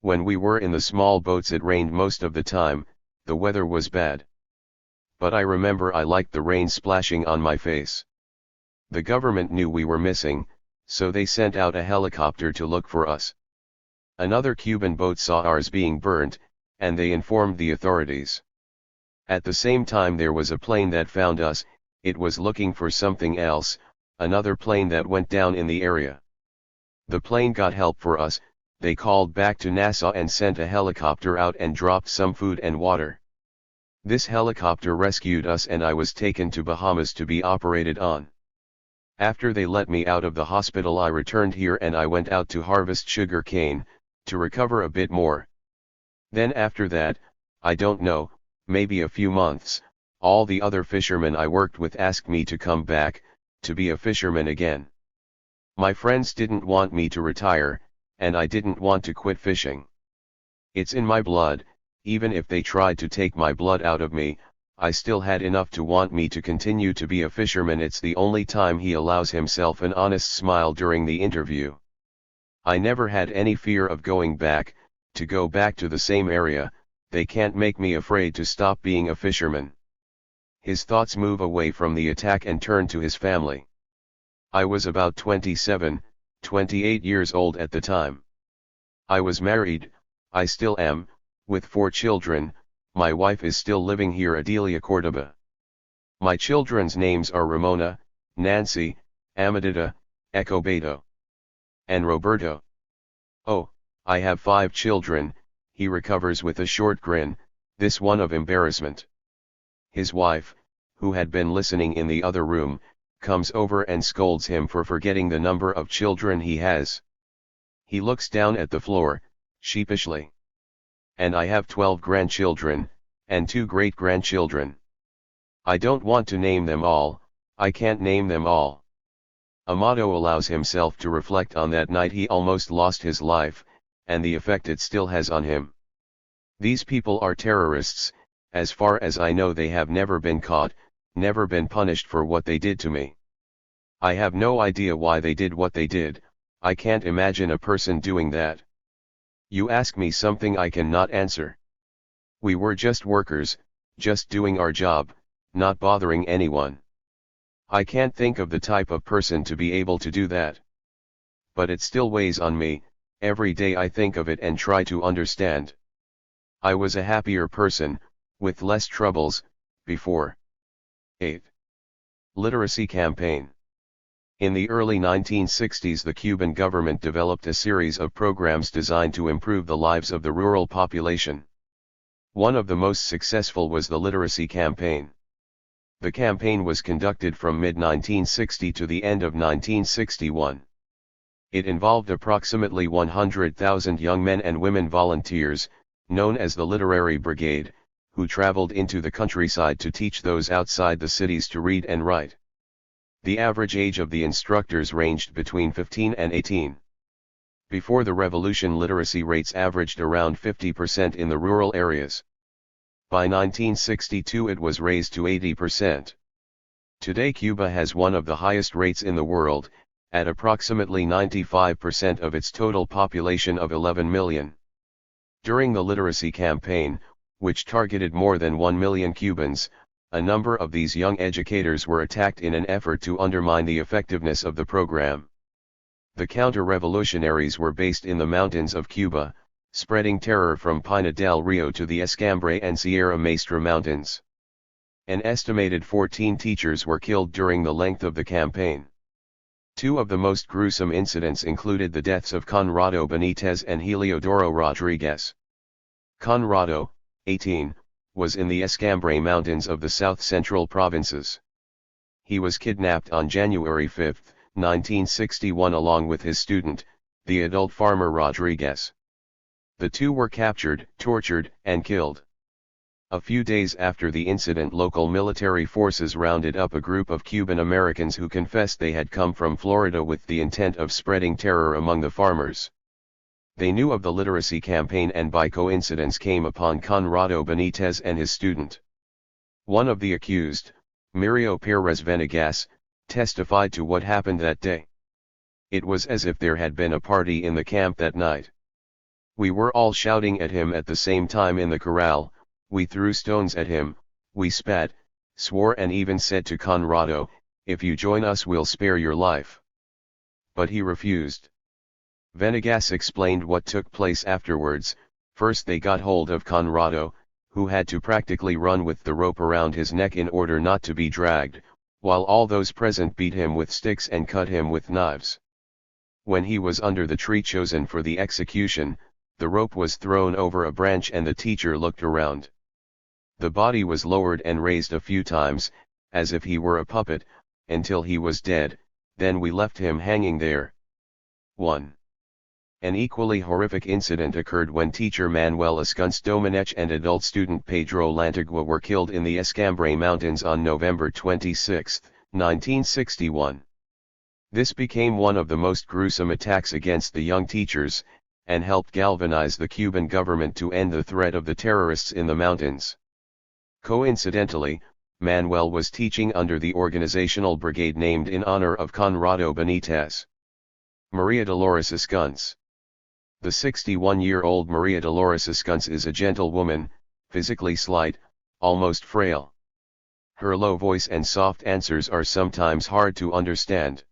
When we were in the small boats it rained most of the time, the weather was bad. But I remember I liked the rain splashing on my face. The government knew we were missing, so they sent out a helicopter to look for us. Another Cuban boat saw ours being burnt, and they informed the authorities. At the same time there was a plane that found us, it was looking for something else, another plane that went down in the area. The plane got help for us, they called back to Nassau and sent a helicopter out and dropped some food and water. This helicopter rescued us and I was taken to Bahamas to be operated on. After they let me out of the hospital I returned here and I went out to harvest sugar cane, to recover a bit more. Then after that, I don't know, maybe a few months, all the other fishermen I worked with asked me to come back, to be a fisherman again. My friends didn't want me to retire, and I didn't want to quit fishing. It's in my blood, even if they tried to take my blood out of me, I still had enough to want me to continue to be a fisherman. It's the only time he allows himself an honest smile during the interview. I never had any fear of going back, to go back to the same area, they can't make me afraid to stop being a fisherman. His thoughts move away from the attack and turn to his family. I was about 27, 28 years old at the time. I was married, I still am, with 4 children, my wife is still living here, Adelia Cordoba. My children's names are Ramona, Nancy, Amadita, Ecobedo, and Roberto. Oh, I have 5 children, he recovers with a short grin, this one of embarrassment. His wife, who had been listening in the other room, comes over and scolds him for forgetting the number of children he has. He looks down at the floor, sheepishly. And I have 12 grandchildren, and 2 great-grandchildren. I don't want to name them all, I can't name them all. Amado allows himself to reflect on that night he almost lost his life, and the effect it still has on him. These people are terrorists, as far as I know they have never been caught, never been punished for what they did to me. I have no idea why they did what they did, I can't imagine a person doing that. You ask me something I cannot answer. We were just workers, just doing our job, not bothering anyone. I can't think of the type of person to be able to do that. But it still weighs on me, every day I think of it and try to understand. I was a happier person, with less troubles, before. 8. Literacy campaign. In the early 1960s, the Cuban government developed a series of programs designed to improve the lives of the rural population. One of the most successful was the literacy campaign. The campaign was conducted from mid-1960 to the end of 1961. It involved approximately 100,000 young men and women volunteers, known as the Literary Brigade, who traveled into the countryside to teach those outside the cities to read and write. The average age of the instructors ranged between 15 and 18. Before the revolution, literacy rates averaged around 50% in the rural areas. By 1962 it was raised to 80%. Today Cuba has one of the highest rates in the world, at approximately 95% of its total population of 11 million. During the literacy campaign, which targeted more than 1 million Cubans, a number of these young educators were attacked in an effort to undermine the effectiveness of the program. The counter-revolutionaries were based in the mountains of Cuba, spreading terror from Pina del Rio to the Escambre and Sierra Maestra mountains. An estimated 14 teachers were killed during the length of the campaign. Two of the most gruesome incidents included the deaths of Conrado Benitez and Heliodoro Rodriguez. Conrado, 18, was in the Escambre Mountains of the south-central provinces. He was kidnapped on January 5, 1961 along with his student, the adult farmer Rodriguez. The two were captured, tortured, and killed. A few days after the incident, local military forces rounded up a group of Cuban Americans who confessed they had come from Florida with the intent of spreading terror among the farmers. They knew of the literacy campaign and by coincidence came upon Conrado Benitez and his student. One of the accused, Mirio Perez Venegas, testified to what happened that day. It was as if there had been a party in the camp that night. We were all shouting at him at the same time in the corral, we threw stones at him, we spat, swore and even said to Conrado, "If you join us we'll spare your life." But he refused. Venegas explained what took place afterwards. First they got hold of Conrado, who had to practically run with the rope around his neck in order not to be dragged, while all those present beat him with sticks and cut him with knives. When he was under the tree chosen for the execution, the rope was thrown over a branch and the teacher looked around. The body was lowered and raised a few times, as if he were a puppet, until he was dead, then we left him hanging there. 1. An equally horrific incident occurred when teacher Manuel Ascunce Domenech and adult student Pedro Lantigua were killed in the Escambre Mountains on November 26, 1961. This became one of the most gruesome attacks against the young teachers, and helped galvanize the Cuban government to end the threat of the terrorists in the mountains. Coincidentally, Manuel was teaching under the organizational brigade named in honor of Conrado Benitez. Maria Dolores Ascunce. The 61-year-old Maria Dolores Ascunce is a gentle woman, physically slight, almost frail. Her low voice and soft answers are sometimes hard to understand.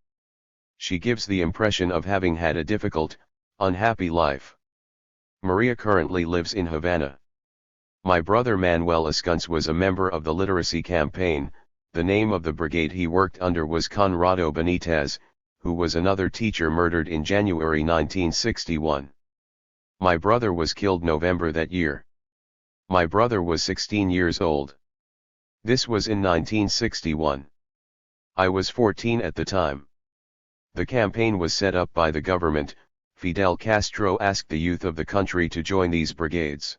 She gives the impression of having had a difficult, unhappy life. Maria currently lives in Havana. My brother Manuel Ascunce was a member of the literacy campaign. The name of the brigade he worked under was Conrado Benitez, who was another teacher murdered in January 1961. My brother was killed November that year. My brother was 16 years old. This was in 1961. I was 14 at the time. The campaign was set up by the government. Fidel Castro asked the youth of the country to join these brigades.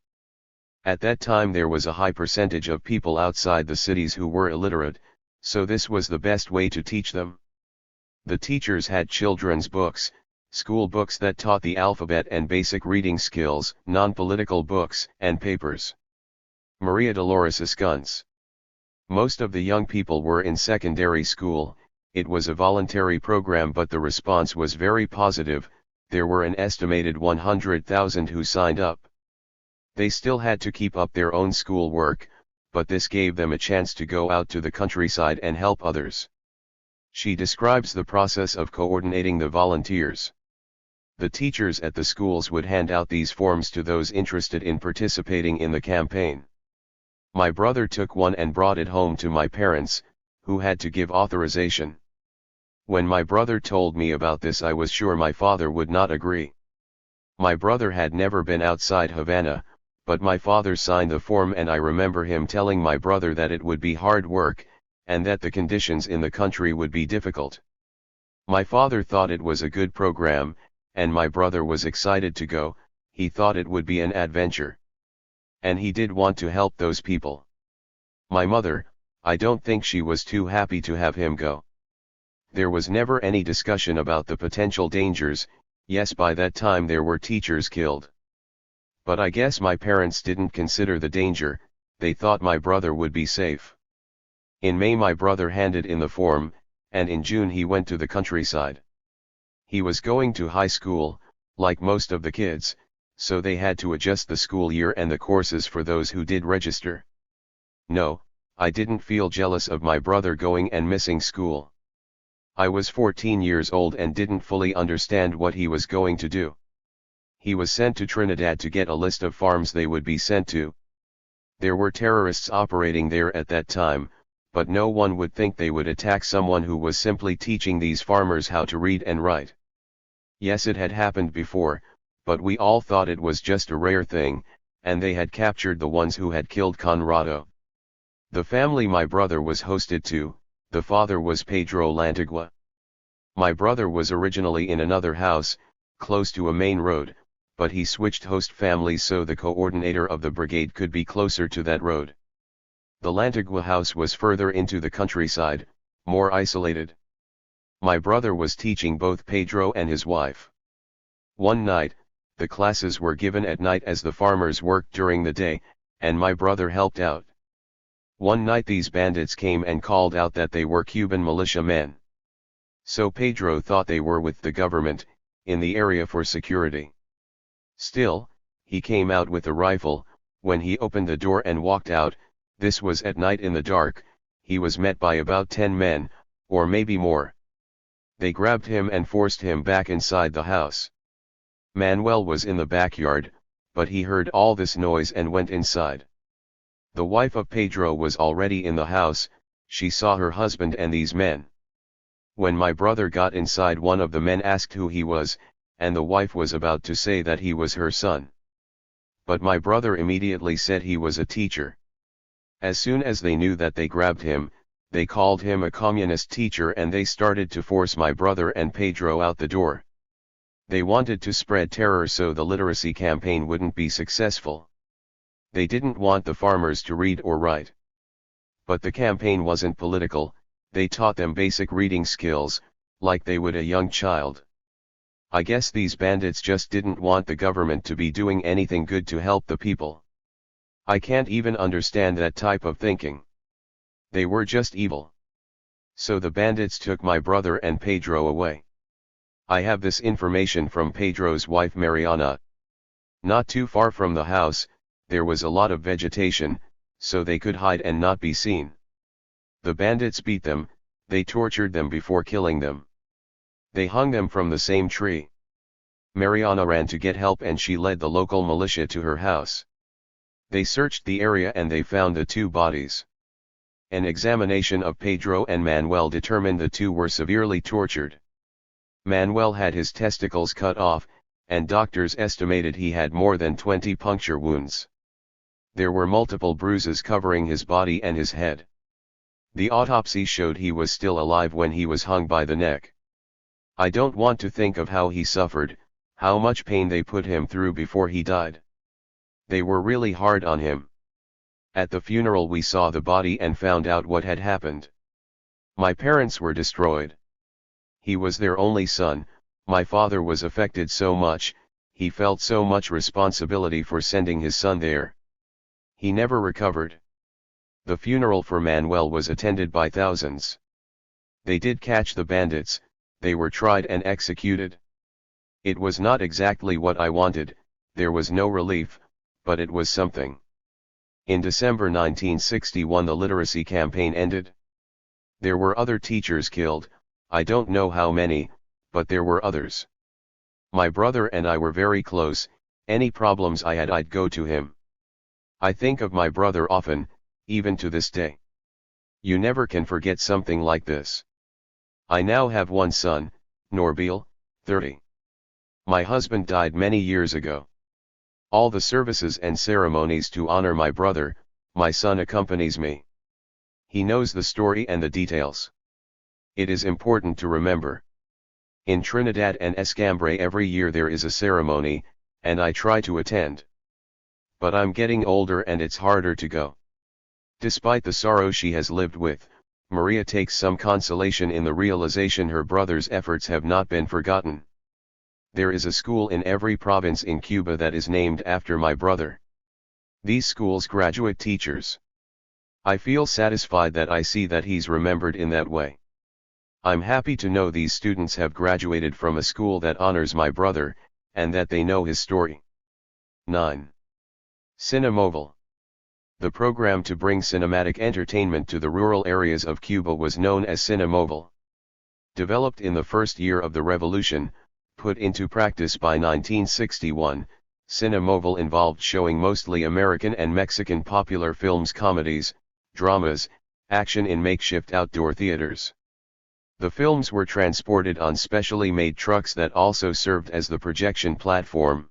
At that time there was a high percentage of people outside the cities who were illiterate, so this was the best way to teach them. The teachers had children's books, school books that taught the alphabet and basic reading skills, non-political books, and papers. Maria Dolores Ascunce. Most of the young people were in secondary school. It was a voluntary program but the response was very positive. There were an estimated 100,000 who signed up. They still had to keep up their own school work, but this gave them a chance to go out to the countryside and help others. She describes the process of coordinating the volunteers. The teachers at the schools would hand out these forms to those interested in participating in the campaign. My brother took one and brought it home to my parents, who had to give authorization. When my brother told me about this, I was sure my father would not agree. My brother had never been outside Havana, but my father signed the form, and I remember him telling my brother that it would be hard work, and that the conditions in the country would be difficult. My father thought it was a good program, and my brother was excited to go. He thought it would be an adventure. And he did want to help those people. My mother, I don't think she was too happy to have him go. There was never any discussion about the potential dangers. Yes, by that time there were teachers killed. But I guess my parents didn't consider the danger. They thought my brother would be safe. In May my brother handed in the form, and in June he went to the countryside. He was going to high school, like most of the kids, so they had to adjust the school year and the courses for those who did register. No, I didn't feel jealous of my brother going and missing school. I was 14 years old and didn't fully understand what he was going to do. He was sent to Trinidad to get a list of farms they would be sent to. There were terrorists operating there at that time, but no one would think they would attack someone who was simply teaching these farmers how to read and write. Yes, it had happened before, but we all thought it was just a rare thing, and they had captured the ones who had killed Conrado. The family my brother was hosted to, the father was Pedro Lantigua. My brother was originally in another house, close to a main road, but he switched host families so the coordinator of the brigade could be closer to that road. The Lantigua house was further into the countryside, more isolated. My brother was teaching both Pedro and his wife. One night, the classes were given at night as the farmers worked during the day, and my brother helped out. One night these bandits came and called out that they were Cuban militia men. So Pedro thought they were with the government, in the area for security. Still, he came out with a rifle. When he opened the door and walked out, this was at night in the dark, he was met by about 10 men, or maybe more. They grabbed him and forced him back inside the house. Manuel was in the backyard, but he heard all this noise and went inside. The wife of Pedro was already in the house. She saw her husband and these men. When my brother got inside, one of the men asked who he was, and the wife was about to say that he was her son. But my brother immediately said he was a teacher. As soon as they knew that they grabbed him, they called him a communist teacher and they started to force my brother and Pedro out the door. They wanted to spread terror so the literacy campaign wouldn't be successful. They didn't want the farmers to read or write. But the campaign wasn't political. They taught them basic reading skills, like they would a young child. I guess these bandits just didn't want the government to be doing anything good to help the people. I can't even understand that type of thinking. They were just evil. So the bandits took my brother and Pedro away. I have this information from Pedro's wife Mariana. Not too far from the house, there was a lot of vegetation, so they could hide and not be seen. The bandits beat them, they tortured them before killing them. They hung them from the same tree. Mariana ran to get help and she led the local militia to her house. They searched the area and they found the 2 bodies. An examination of Pedro and Manuel determined the 2 were severely tortured. Manuel had his testicles cut off, and doctors estimated he had more than 20 puncture wounds. There were multiple bruises covering his body and his head. The autopsy showed he was still alive when he was hung by the neck. I don't want to think of how he suffered, how much pain they put him through before he died. They were really hard on him. At the funeral we saw the body and found out what had happened. My parents were destroyed. He was their only son. My father was affected so much, he felt so much responsibility for sending his son there. He never recovered. The funeral for Manuel was attended by thousands. They did catch the bandits, they were tried and executed. It was not exactly what I wanted, there was no relief, but it was something. In December 1961 the literacy campaign ended. There were other teachers killed, I don't know how many, but there were others. My brother and I were very close, any problems I had I'd go to him. I think of my brother often, even to this day. You never can forget something like this. I now have one son, Norbil, 30. My husband died many years ago. All the services and ceremonies to honor my brother, my son accompanies me. He knows the story and the details. It is important to remember. In Trinidad and Escambray every year there is a ceremony, and I try to attend. But I'm getting older and it's harder to go. Despite the sorrow she has lived with, Maria takes some consolation in the realization her brother's efforts have not been forgotten. There is a school in every province in Cuba that is named after my brother. These schools graduate teachers. I feel satisfied that I see that he's remembered in that way. I'm happy to know these students have graduated from a school that honors my brother, and that they know his story. 9. Cinemovil. The program to bring cinematic entertainment to the rural areas of Cuba was known as Cinemovil. Developed in the first year of the revolution, put into practice by 1961, Cinemovil involved showing mostly American and Mexican popular films, comedies, dramas, action in makeshift outdoor theaters. The films were transported on specially made trucks that also served as the projection platform.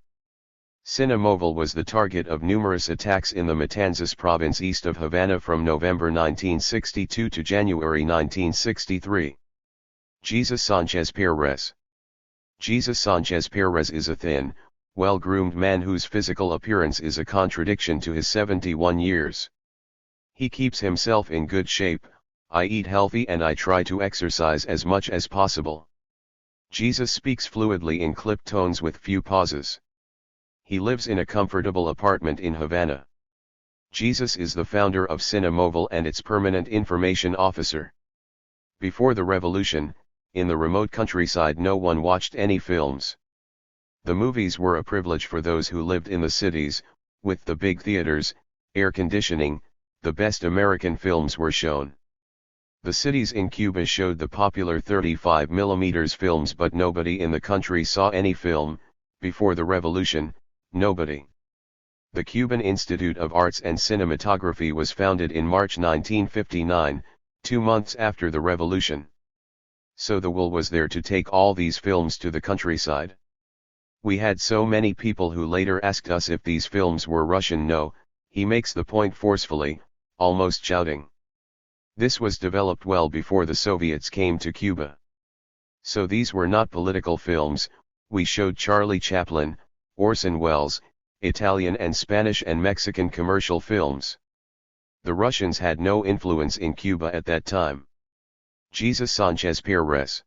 Cinemovil was the target of numerous attacks in the Matanzas province east of Havana from November 1962 to January 1963. Jesus Sanchez Perez. Jesus Sanchez Perez is a thin, well-groomed man whose physical appearance is a contradiction to his 71 years. He keeps himself in good shape. I eat healthy and I try to exercise as much as possible. Jesus speaks fluidly in clipped tones with few pauses. He lives in a comfortable apartment in Havana. Jesus is the founder of Cinemovil and its permanent information officer. Before the revolution, in the remote countryside no one watched any films. The movies were a privilege for those who lived in the cities. With the big theaters, air conditioning, the best American films were shown. The cities in Cuba showed the popular 35mm films, but nobody in the country saw any film. Before the revolution, nobody. The Cuban Institute of Arts and Cinematography was founded in March 1959, 2 months after the revolution. So the will was there to take all these films to the countryside. We had so many people who later asked us if these films were Russian. No, he makes the point forcefully, almost shouting. This was developed well before the Soviets came to Cuba. So these were not political films. We showed Charlie Chaplin, Orson Welles, Italian and Spanish and Mexican commercial films. The Russians had no influence in Cuba at that time. Jesus Sanchez Perez.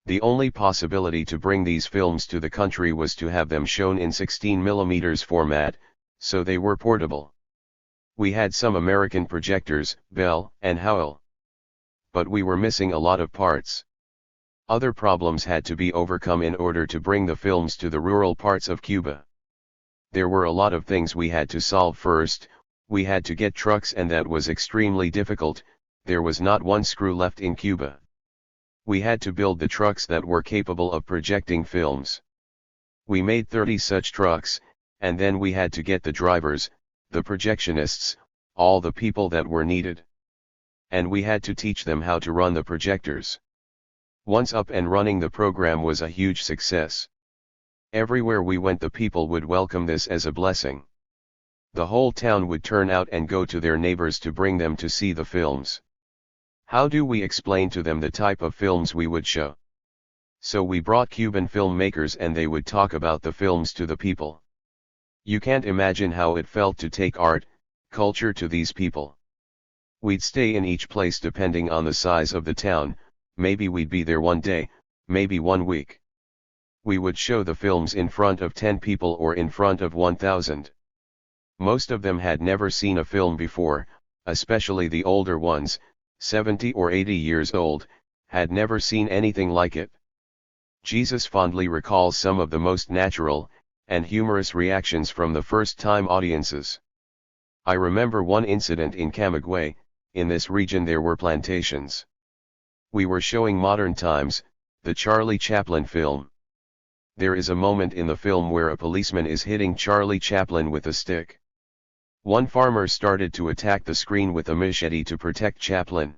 The only possibility to bring these films to the country was to have them shown in 16mm format, so they were portable. We had some American projectors, Bell and Howell. But we were missing a lot of parts. Other problems had to be overcome in order to bring the films to the rural parts of Cuba. There were a lot of things we had to solve. First, we had to get trucks, and that was extremely difficult. There was not one screw left in Cuba. We had to build the trucks that were capable of projecting films. We made 30 such trucks, and then we had to get the drivers, the projectionists, all the people that were needed. And we had to teach them how to run the projectors. Once up and running, the program was a huge success. Everywhere we went, the people would welcome this as a blessing. The whole town would turn out and go to their neighbors to bring them to see the films. How do we explain to them the type of films we would show? So we brought Cuban filmmakers and they would talk about the films to the people. You can't imagine how it felt to take art, culture to these people. We'd stay in each place depending on the size of the town. Maybe we'd be there one day, maybe 1 week. We would show the films in front of 10 people or in front of 1,000. Most of them had never seen a film before, especially the older ones, 70 or 80 years old, had never seen anything like it. Jesus fondly recalls some of the most natural, and humorous reactions from the first-time audiences. I remember one incident in Camagüey. In this region there were plantations. We were showing Modern Times, the Charlie Chaplin film. There is a moment in the film where a policeman is hitting Charlie Chaplin with a stick. One farmer started to attack the screen with a machete to protect Chaplin.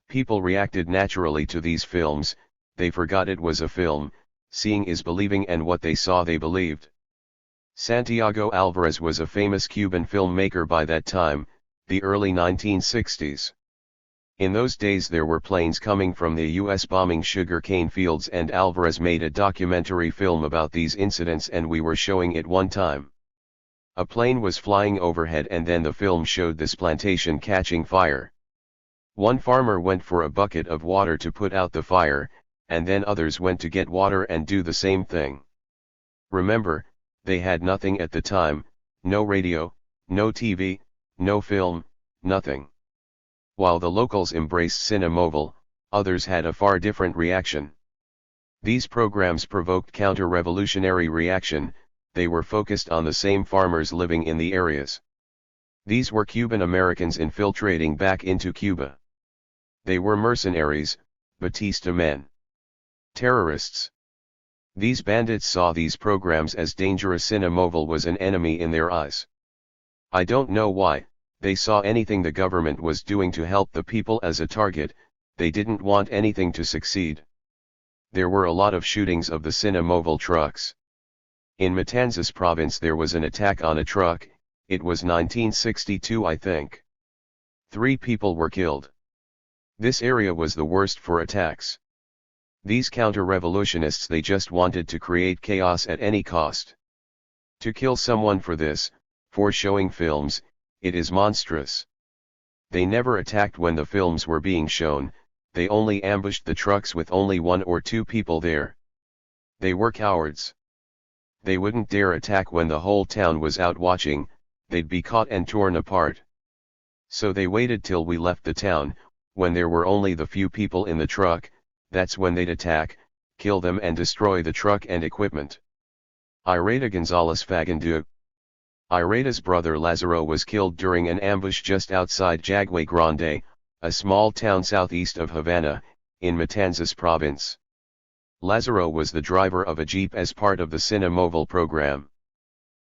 People reacted naturally to these films. They forgot it was a film. Seeing is believing, and what they saw they believed. Santiago Alvarez was a famous Cuban filmmaker by that time, the early 1960s. In those days there were planes coming from the US bombing sugarcane fields, and Alvarez made a documentary film about these incidents, and we were showing it one time. A plane was flying overhead, and then the film showed this plantation catching fire. One farmer went for a bucket of water to put out the fire, and then others went to get water and do the same thing. Remember, they had nothing at the time, no radio, no TV, no film, nothing. While the locals embraced Cinemobile, others had a far different reaction. These programs provoked counter-revolutionary reaction. They were focused on the same farmers living in the areas. These were Cuban Americans infiltrating back into Cuba. They were mercenaries, Batista men. Terrorists. These bandits saw these programs as dangerous. Cinemobile was an enemy in their eyes. I don't know why. They saw anything the government was doing to help the people as a target. They didn't want anything to succeed. There were a lot of shootings of the Cinemobile trucks. In Matanzas province there was an attack on a truck. It was 1962, I think. 3 people were killed. This area was the worst for attacks. These counter-revolutionists, they just wanted to create chaos at any cost. To kill someone for this, for showing films, it is monstrous. They never attacked when the films were being shown. They only ambushed the trucks with only 1 or 2 people there. They were cowards. They wouldn't dare attack when the whole town was out watching. They'd be caught and torn apart. So they waited till we left the town. When there were only the few people in the truck, that's when they'd attack, kill them and destroy the truck and equipment. Ireta Gonzalez Fagandu. Ireta's brother Lazaro was killed during an ambush just outside Jaguay Grande, a small town southeast of Havana, in Matanzas province. Lazaro was the driver of a jeep as part of the Cinemobile program.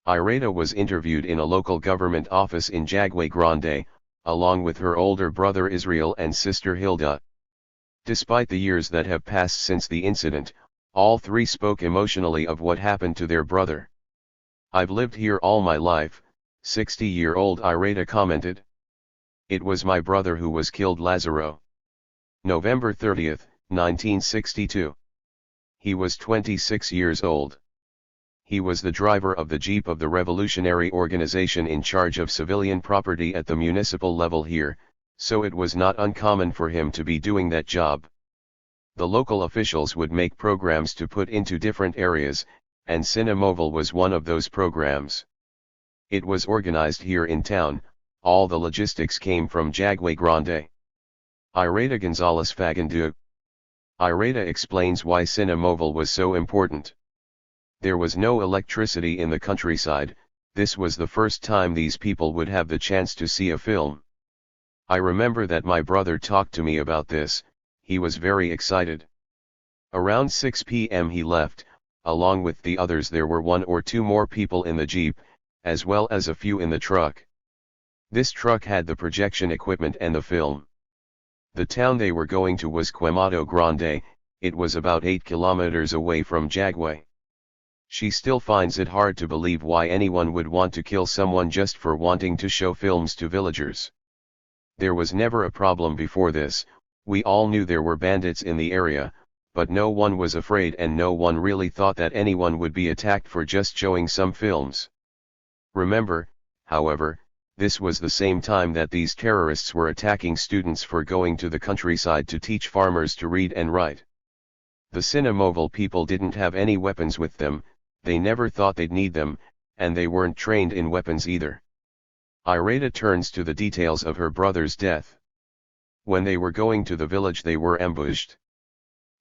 Ireta was interviewed in a local government office in Jaguay Grande, along with her older brother Israel and sister Hilda. Despite the years that have passed since the incident, all 3 spoke emotionally of what happened to their brother. "I've lived here all my life," 60-year-old Ireta commented. "It was my brother who was killed." Lazaro. November 30, 1962. He was 26 years old. He was the driver of the Jeep of the revolutionary organization in charge of civilian property at the municipal level here, so it was not uncommon for him to be doing that job. The local officials would make programs to put into different areas, and Cinemobile was one of those programs. It was organized here in town. All the logistics came from Jaguay Grande. Ireta Gonzalez Fagandu. Ireta explains why Cinemobile was so important. There was no electricity in the countryside. This was the first time these people would have the chance to see a film. I remember that my brother talked to me about this. He was very excited. Around 6 p.m. he left. Along with the others there were 1 or 2 more people in the jeep, as well as a few in the truck. This truck had the projection equipment and the film. The town they were going to was Quemado Grande. It was about 8 kilometers away from Jaguay. She still finds it hard to believe why anyone would want to kill someone just for wanting to show films to villagers. There was never a problem before this. We all knew there were bandits in the area, but no one was afraid and no one really thought that anyone would be attacked for just showing some films. Remember, however, this was the same time that these terrorists were attacking students for going to the countryside to teach farmers to read and write. The Cinemobile people didn't have any weapons with them. They never thought they'd need them, and they weren't trained in weapons either. Ireta turns to the details of her brother's death. When they were going to the village they were ambushed.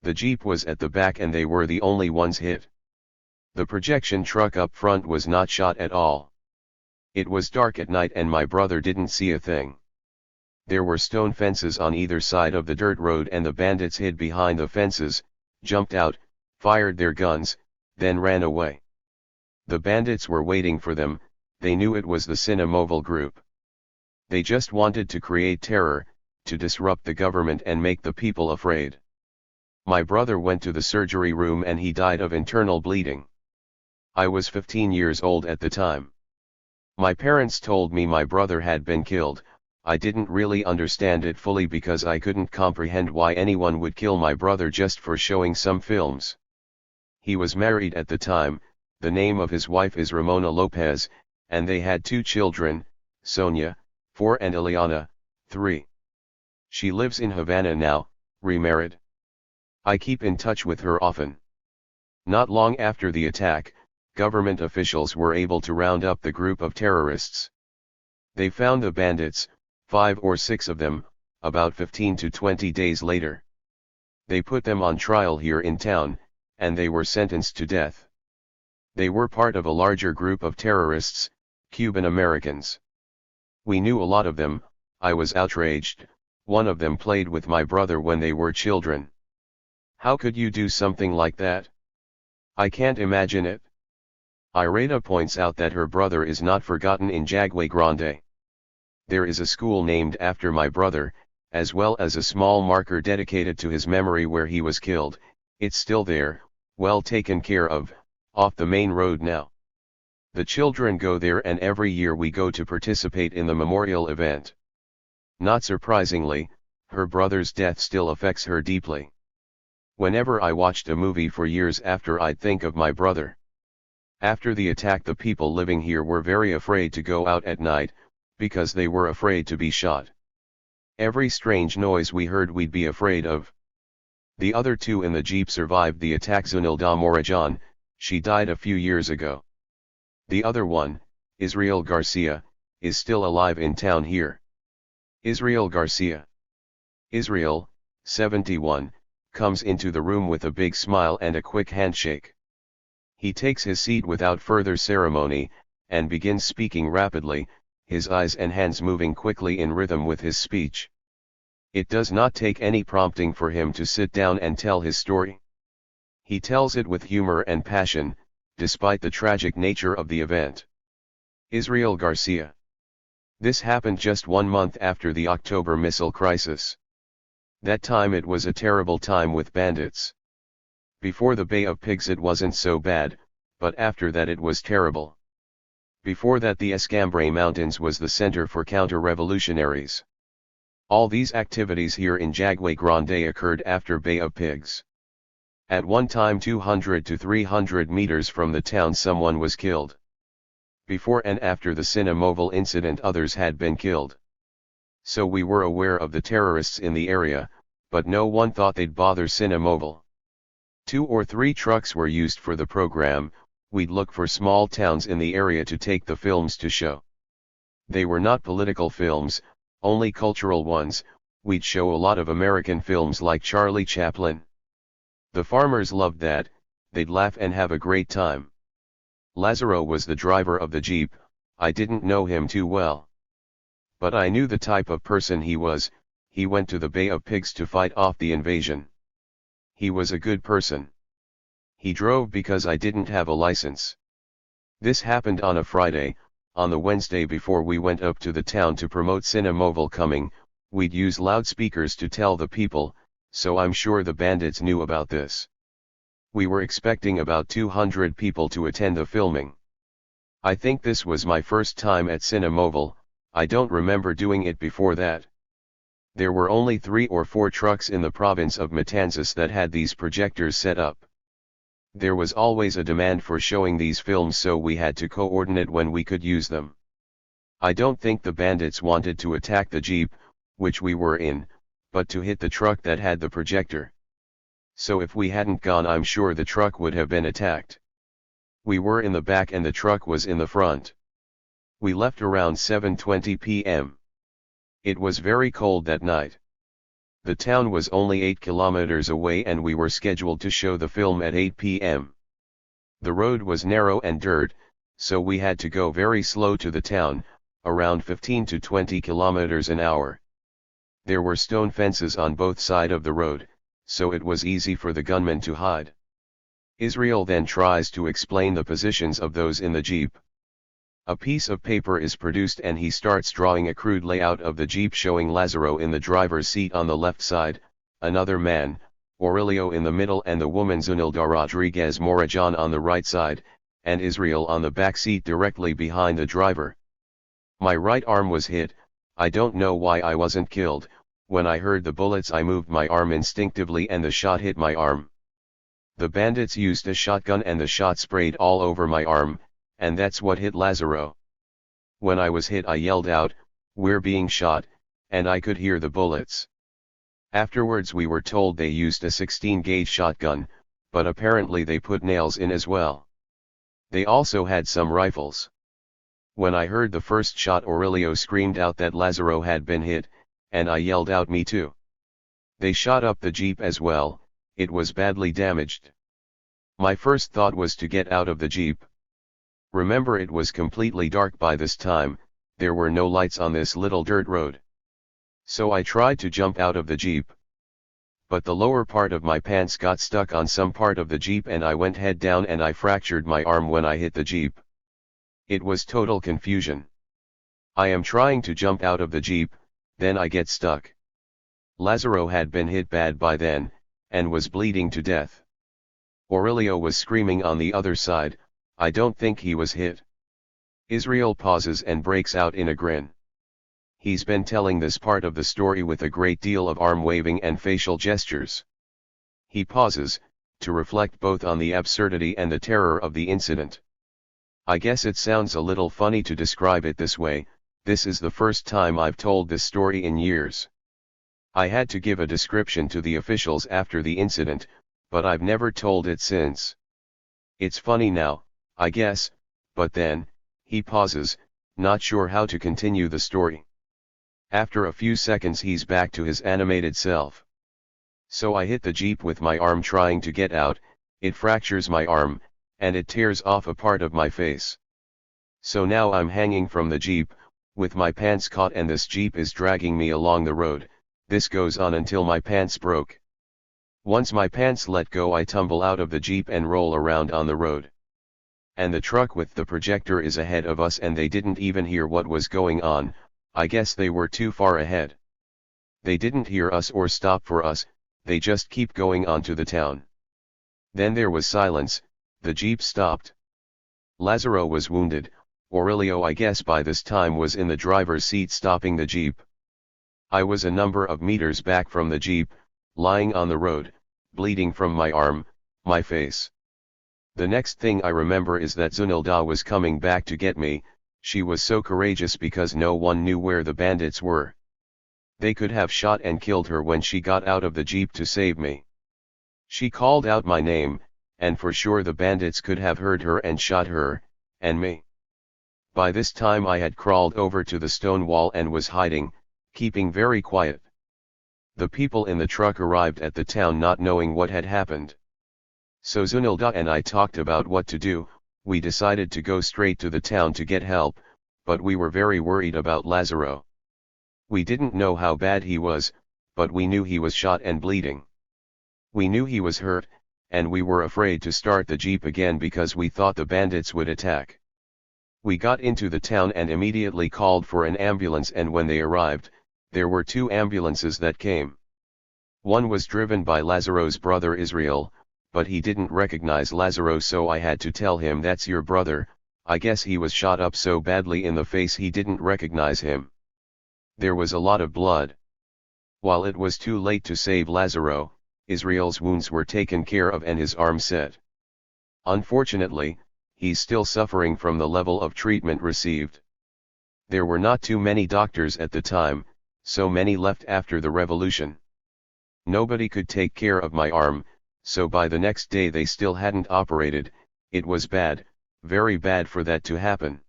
The jeep was at the back and they were the only ones hit. The projection truck up front was not shot at all. It was dark at night and my brother didn't see a thing. There were stone fences on either side of the dirt road and the bandits hid behind the fences, jumped out, fired their guns, then ran away. The bandits were waiting for them, they knew it was the Cinemovil group. They just wanted to create terror, to disrupt the government and make the people afraid. My brother went to the surgery room and he died of internal bleeding. I was 15 years old at the time. My parents told me my brother had been killed. I didn't really understand it fully because I couldn't comprehend why anyone would kill my brother just for showing some films. He was married at the time, the name of his wife is Ramona Lopez, and they had 2 children, Sonia, 4 and Ileana, 3. She lives in Havana now, remarried. I keep in touch with her often. Not long after the attack, government officials were able to round up the group of terrorists. They found the bandits, 5 or 6 of them, about 15 to 20 days later. They put them on trial here in town, and they were sentenced to death. They were part of a larger group of terrorists, Cuban Americans. We knew a lot of them. I was outraged. One of them played with my brother when they were children. How could you do something like that? I can't imagine it. Irada points out that her brother is not forgotten in Jaguay Grande. There is a school named after my brother, as well as a small marker dedicated to his memory where he was killed. It's still there, well taken care of, off the main road now. The children go there and every year we go to participate in the memorial event. Not surprisingly, her brother's death still affects her deeply. Whenever I watched a movie for years after, I'd think of my brother. After the attack, the people living here were very afraid to go out at night, because they were afraid to be shot. Every strange noise we heard we'd be afraid of. The other 2 in the jeep survived the attack. Zunilda Morajan, she died a few years ago. The other one, Israel Garcia, is still alive in town here. Israel Garcia. Israel, 71, comes into the room with a big smile and a quick handshake. He takes his seat without further ceremony, and begins speaking rapidly, his eyes and hands moving quickly in rhythm with his speech. It does not take any prompting for him to sit down and tell his story. He tells it with humor and passion, despite the tragic nature of the event. Israel Garcia. This happened just 1 month after the October missile crisis. That time it was a terrible time with bandits. Before the Bay of Pigs it wasn't so bad, but after that it was terrible. Before that the Escambray Mountains was the center for counter-revolutionaries. All these activities here in Jaguay Grande occurred after Bay of Pigs. At one time 200 to 300 meters from the town someone was killed. Before and after the Cinemovil incident others had been killed. So we were aware of the terrorists in the area, but no one thought they'd bother Cinemovil. 2 or 3 trucks were used for the program. We'd look for small towns in the area to take the films to show. They were not political films, only cultural ones. We'd show a lot of American films like Charlie Chaplin. The farmers loved that, they'd laugh and have a great time. Lazaro was the driver of the Jeep. I didn't know him too well. But I knew the type of person he was. He went to the Bay of Pigs to fight off the invasion. He was a good person. He drove because I didn't have a license. This happened on a Friday. On the Wednesday before we went up to the town to promote Cinemovil coming, we'd use loudspeakers to tell the people, so I'm sure the bandits knew about this. We were expecting about 200 people to attend the filming. I think this was my first time at Cinemovil. I don't remember doing it before that. There were only 3 or 4 trucks in the province of Matanzas that had these projectors set up. There was always a demand for showing these films, so we had to coordinate when we could use them. I don't think the bandits wanted to attack the Jeep, which we were in, but to hit the truck that had the projector. So if we hadn't gone, I'm sure the truck would have been attacked. We were in the back and the truck was in the front. We left around 7:20 p.m. It was very cold that night. The town was only 8 kilometers away and we were scheduled to show the film at 8 p.m. The road was narrow and dirt, so we had to go very slow to the town, around 15 to 20 kilometers an hour. There were stone fences on both sides of the road, so it was easy for the gunmen to hide. Israel then tries to explain the positions of those in the jeep. A piece of paper is produced and he starts drawing a crude layout of the jeep showing Lazaro in the driver's seat on the left side, another man, Aurelio in the middle and the woman Zunilda Rodriguez Morajan on the right side, and Israel on the back seat directly behind the driver. My right arm was hit. I don't know why I wasn't killed. When I heard the bullets I moved my arm instinctively and the shot hit my arm. The bandits used a shotgun and the shot sprayed all over my arm, and that's what hit Lazaro. When I was hit I yelled out, "We're being shot," and I could hear the bullets. Afterwards we were told they used a 16-gauge shotgun, but apparently they put nails in as well. They also had some rifles. When I heard the first shot Aurelio screamed out that Lazaro had been hit, and I yelled out me too. They shot up the jeep as well. It was badly damaged. My first thought was to get out of the jeep. Remember, it was completely dark by this time, there were no lights on this little dirt road. So I tried to jump out of the jeep. But the lower part of my pants got stuck on some part of the jeep and I went head down and I fractured my arm when I hit the jeep. It was total confusion. I am trying to jump out of the jeep, then I get stuck. Lazaro had been hit bad by then, and was bleeding to death. Aurelio was screaming on the other side, "I don't think he was hit." Israel pauses and breaks out in a grin. He's been telling this part of the story with a great deal of arm waving and facial gestures. He pauses, to reflect both on the absurdity and the terror of the incident. I guess it sounds a little funny to describe it this way. This is the first time I've told this story in years. I had to give a description to the officials after the incident, but I've never told it since. It's funny now, I guess, but then, he pauses, not sure how to continue the story. After a few seconds he's back to his animated self. So I hit the jeep with my arm trying to get out, it fractures my arm, and it tears off a part of my face. So now I'm hanging from the jeep, with my pants caught and this jeep is dragging me along the road. This goes on until my pants broke. Once my pants let go I tumble out of the jeep and roll around on the road. And the truck with the projector is ahead of us and they didn't even hear what was going on. I guess they were too far ahead. They didn't hear us or stop for us, they just keep going on to the town. Then there was silence, the jeep stopped. Lazaro was wounded. Aurelio I guess by this time was in the driver's seat stopping the jeep. I was a number of meters back from the jeep, lying on the road, bleeding from my arm, my face. The next thing I remember is that Zunilda was coming back to get me. She was so courageous because no one knew where the bandits were. They could have shot and killed her when she got out of the jeep to save me. She called out my name, and for sure the bandits could have heard her and shot her, and me. By this time I had crawled over to the stone wall and was hiding, keeping very quiet. The people in the truck arrived at the town not knowing what had happened. So Zunilda and I talked about what to do. We decided to go straight to the town to get help, but we were very worried about Lazaro. We didn't know how bad he was, but we knew he was shot and bleeding. We knew he was hurt, and we were afraid to start the jeep again because we thought the bandits would attack. We got into the town and immediately called for an ambulance, and when they arrived, there were two ambulances that came. One was driven by Lazaro's brother Israel, but he didn't recognize Lazaro, so I had to tell him, "That's your brother." I guess he was shot up so badly in the face he didn't recognize him. There was a lot of blood. While it was too late to save Lazaro, Israel's wounds were taken care of and his arm set. Unfortunately, he's still suffering from the level of treatment received. There were not too many doctors at the time, so many left after the revolution. Nobody could take care of my arm, so by the next day they still hadn't operated. It was bad, very bad for that to happen.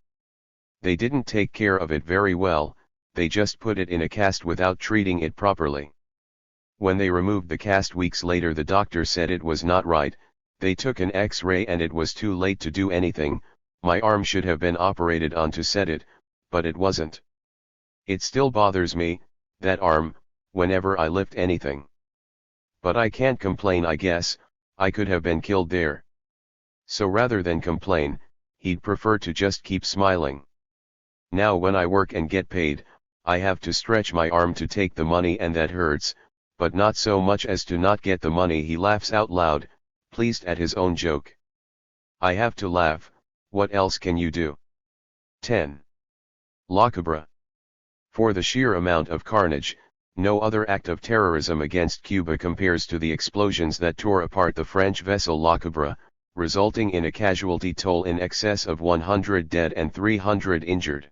They didn't take care of it very well, they just put it in a cast without treating it properly. When they removed the cast weeks later, the doctor said it was not right, They took an X-ray and it was too late to do anything. My arm should have been operated on to set it, but it wasn't. It still bothers me, that arm, whenever I lift anything. But I can't complain, I guess. I could have been killed there. So rather than complain, he'd prefer to just keep smiling. Now when I work and get paid, I have to stretch my arm to take the money and that hurts, but not so much as to not get the money. He laughs out loud, pleased at his own joke. I have to laugh, what else can you do? 10. La Cubra. For the sheer amount of carnage, no other act of terrorism against Cuba compares to the explosions that tore apart the French vessel La Cubra, resulting in a casualty toll in excess of 100 dead and 300 injured.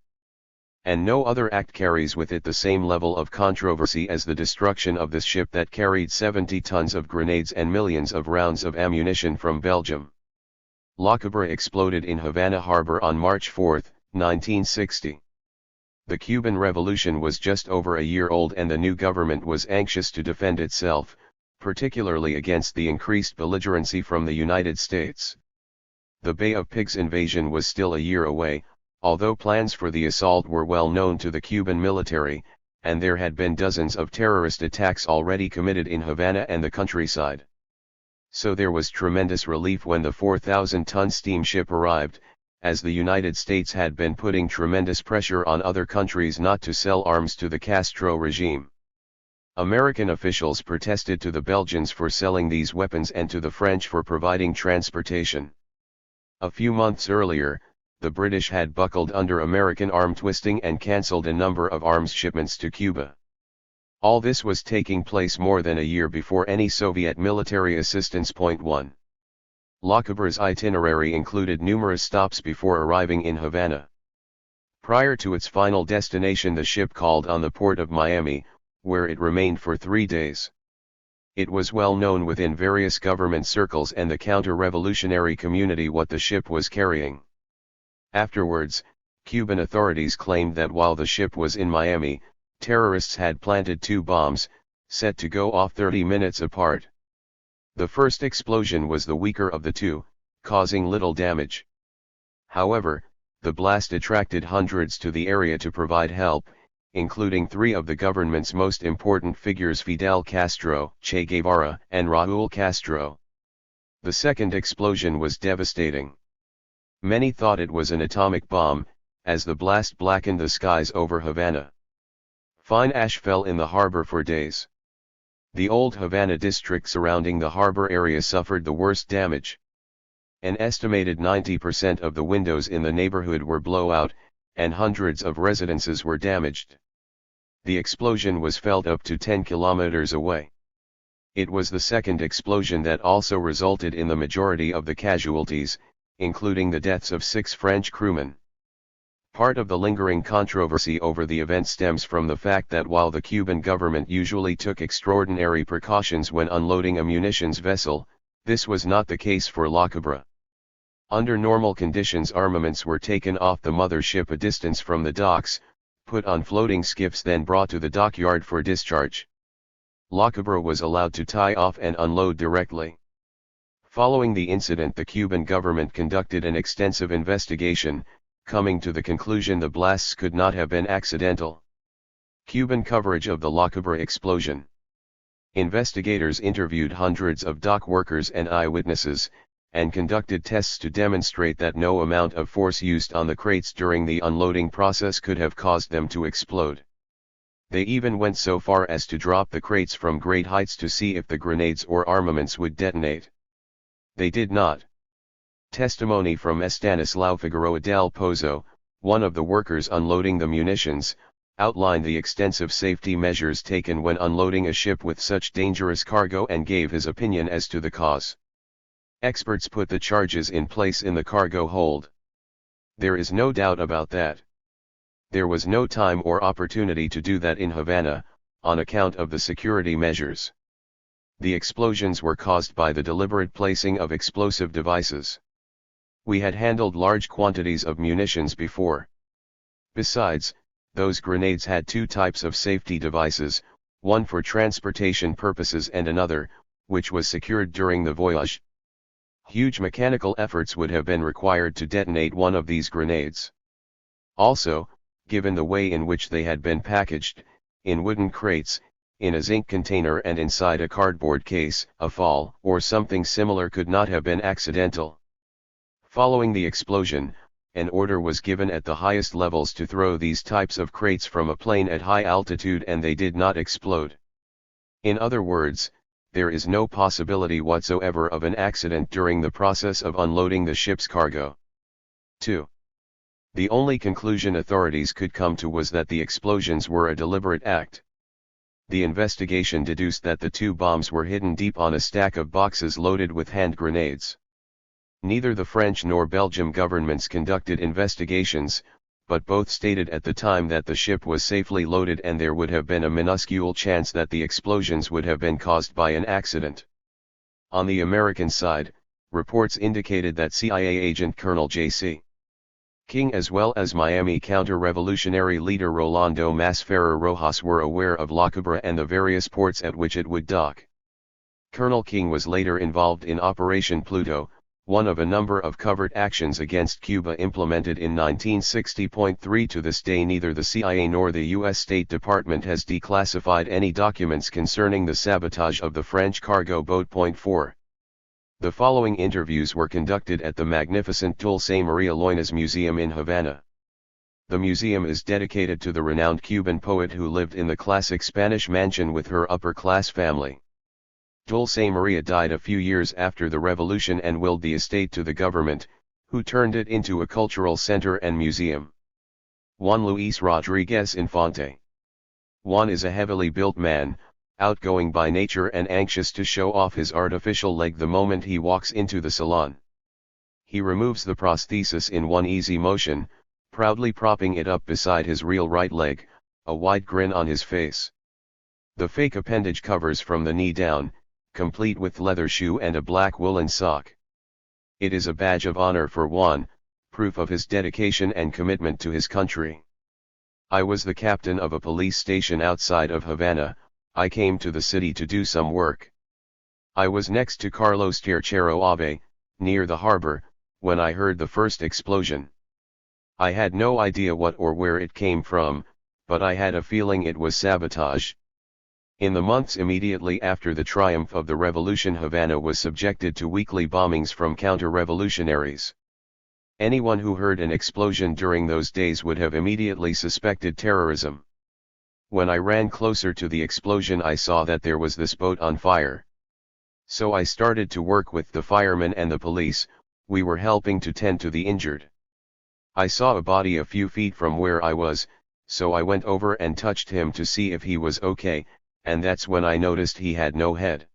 And no other act carries with it the same level of controversy as the destruction of this ship that carried 70 tons of grenades and millions of rounds of ammunition from Belgium. La Cubra exploded in Havana harbor on March 4, 1960. The Cuban Revolution was just over a year old and the new government was anxious to defend itself, particularly against the increased belligerency from the United States. The Bay of Pigs invasion was still a year away, although plans for the assault were well known to the Cuban military, and there had been dozens of terrorist attacks already committed in Havana and the countryside. So there was tremendous relief when the 4,000-ton steamship arrived, as the United States had been putting tremendous pressure on other countries not to sell arms to the Castro regime. American officials protested to the Belgians for selling these weapons and to the French for providing transportation. A few months earlier, the British had buckled under American arm twisting and cancelled a number of arms shipments to Cuba. All this was taking place more than a year before any Soviet military assistance. 1. La Cubra's itinerary included numerous stops before arriving in Havana. Prior to its final destination, the ship called on the port of Miami, where it remained for 3 days. It was well known within various government circles and the counter-revolutionary community what the ship was carrying. Afterwards, Cuban authorities claimed that while the ship was in Miami, terrorists had planted 2 bombs, set to go off 30 minutes apart. The first explosion was the weaker of the 2, causing little damage. However, the blast attracted hundreds to the area to provide help, including 3 of the government's most important figures: Fidel Castro, Che Guevara, and Raúl Castro. The second explosion was devastating. Many thought it was an atomic bomb, as the blast blackened the skies over Havana. Fine ash fell in the harbor for days. The old Havana district surrounding the harbor area suffered the worst damage. An estimated 90% of the windows in the neighborhood were blown out, and hundreds of residences were damaged. The explosion was felt up to 10 kilometers away. It was the second explosion that also resulted in the majority of the casualties, including the deaths of 6 French crewmen. Part of the lingering controversy over the event stems from the fact that while the Cuban government usually took extraordinary precautions when unloading a munitions vessel, this was not the case for La Cubra. Under normal conditions, armaments were taken off the mothership a distance from the docks, put on floating skiffs, then brought to the dockyard for discharge. La Cubra was allowed to tie off and unload directly. Following the incident, the Cuban government conducted an extensive investigation, coming to the conclusion the blasts could not have been accidental. Cuban coverage of the La Cubra explosion. Investigators interviewed hundreds of dock workers and eyewitnesses, and conducted tests to demonstrate that no amount of force used on the crates during the unloading process could have caused them to explode. They even went so far as to drop the crates from great heights to see if the grenades or armaments would detonate. They did not. Testimony from Estanislao Figueroa del Pozo, one of the workers unloading the munitions, outlined the extensive safety measures taken when unloading a ship with such dangerous cargo and gave his opinion as to the cause. Experts put the charges in place in the cargo hold. There is no doubt about that. There was no time or opportunity to do that in Havana, on account of the security measures. The explosions were caused by the deliberate placing of explosive devices. We had handled large quantities of munitions before. Besides, those grenades had 2 types of safety devices, one for transportation purposes and another, which was secured during the voyage. Huge mechanical efforts would have been required to detonate one of these grenades. Also, given the way in which they had been packaged, in wooden crates, in a zinc container and inside a cardboard case, a fall or something similar could not have been accidental. Following the explosion, an order was given at the highest levels to throw these types of crates from a plane at high altitude and they did not explode. In other words, there is no possibility whatsoever of an accident during the process of unloading the ship's cargo. 2. The only conclusion authorities could come to was that the explosions were a deliberate act. The investigation deduced that the two bombs were hidden deep on a stack of boxes loaded with hand grenades. Neither the French nor Belgium governments conducted investigations, but both stated at the time that the ship was safely loaded and there would have been a minuscule chance that the explosions would have been caused by an accident. On the American side, reports indicated that CIA agent Colonel J.C. King as well as Miami counter-revolutionary leader Rolando Masferrer Rojas were aware of La Cubra and the various ports at which it would dock. Colonel King was later involved in Operation Pluto, one of a number of covert actions against Cuba implemented in 1960.3. To this day neither the CIA nor the U.S. State Department has declassified any documents concerning the sabotage of the French cargo boat. 4. The following interviews were conducted at the magnificent Dulce Maria Loinas Museum in Havana. The museum is dedicated to the renowned Cuban poet who lived in the classic Spanish mansion with her upper-class family. Dulce Maria died a few years after the revolution and willed the estate to the government, who turned it into a cultural center and museum. Juan Luis Rodriguez Infante. Juan is a heavily built man, outgoing by nature and anxious to show off his artificial leg the moment he walks into the salon. He removes the prosthesis in one easy motion, proudly propping it up beside his real right leg, a wide grin on his face. The fake appendage covers from the knee down, complete with leather shoe and a black woolen sock. It is a badge of honor for Juan, proof of his dedication and commitment to his country. I was the captain of a police station outside of Havana. I came to the city to do some work. I was next to Carlos Tercero Ave, near the harbor, when I heard the first explosion. I had no idea what or where it came from, but I had a feeling it was sabotage. In the months immediately after the triumph of the revolution, Havana was subjected to weekly bombings from counter-revolutionaries. Anyone who heard an explosion during those days would have immediately suspected terrorism. When I ran closer to the explosion, I saw that there was this boat on fire. So I started to work with the firemen and the police. We were helping to tend to the injured. I saw a body a few feet from where I was, so I went over and touched him to see if he was okay, and that's when I noticed he had no head.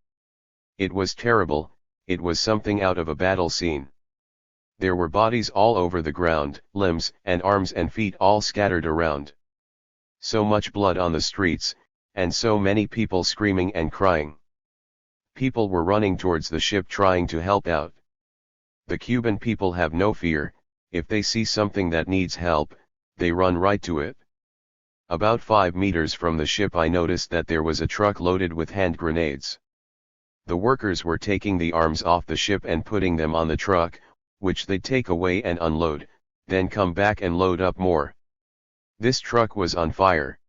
It was terrible, it was something out of a battle scene. There were bodies all over the ground, limbs and arms and feet all scattered around. So much blood on the streets, and so many people screaming and crying. People were running towards the ship trying to help out. The Cuban people have no fear. If they see something that needs help, they run right to it. About 5 meters from the ship I noticed that there was a truck loaded with hand grenades. The workers were taking the arms off the ship and putting them on the truck, which they'd take away and unload, then come back and load up more. This truck was on fire.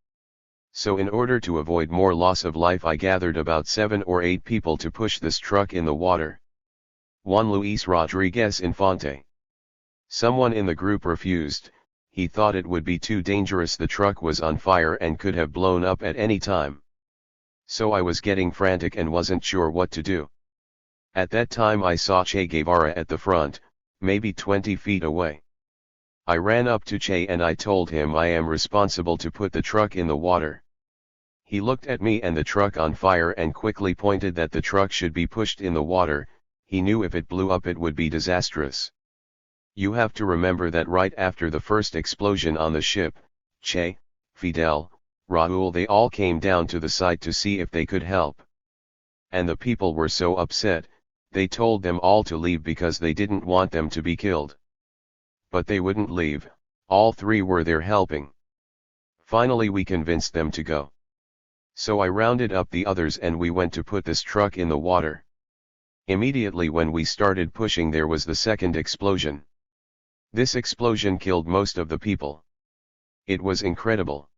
So in order to avoid more loss of life, I gathered about 7 or 8 people to push this truck in the water. Juan Luis Rodriguez Infante. Someone in the group refused. He thought it would be too dangerous. The truck was on fire and could have blown up at any time. So I was getting frantic and wasn't sure what to do. At that time I saw Che Guevara at the front, maybe 20 feet away. I ran up to Che and I told him I am responsible to put the truck in the water. He looked at me and the truck on fire and quickly pointed that the truck should be pushed in the water. He knew if it blew up it would be disastrous. You have to remember that right after the first explosion on the ship, Che, Fidel, Raul, they all came down to the site to see if they could help. And the people were so upset, they told them all to leave because they didn't want them to be killed. But they wouldn't leave, all 3 were there helping. Finally we convinced them to go. So I rounded up the others and we went to put this truck in the water. Immediately when we started pushing there was the second explosion. This explosion killed most of the people. It was incredible.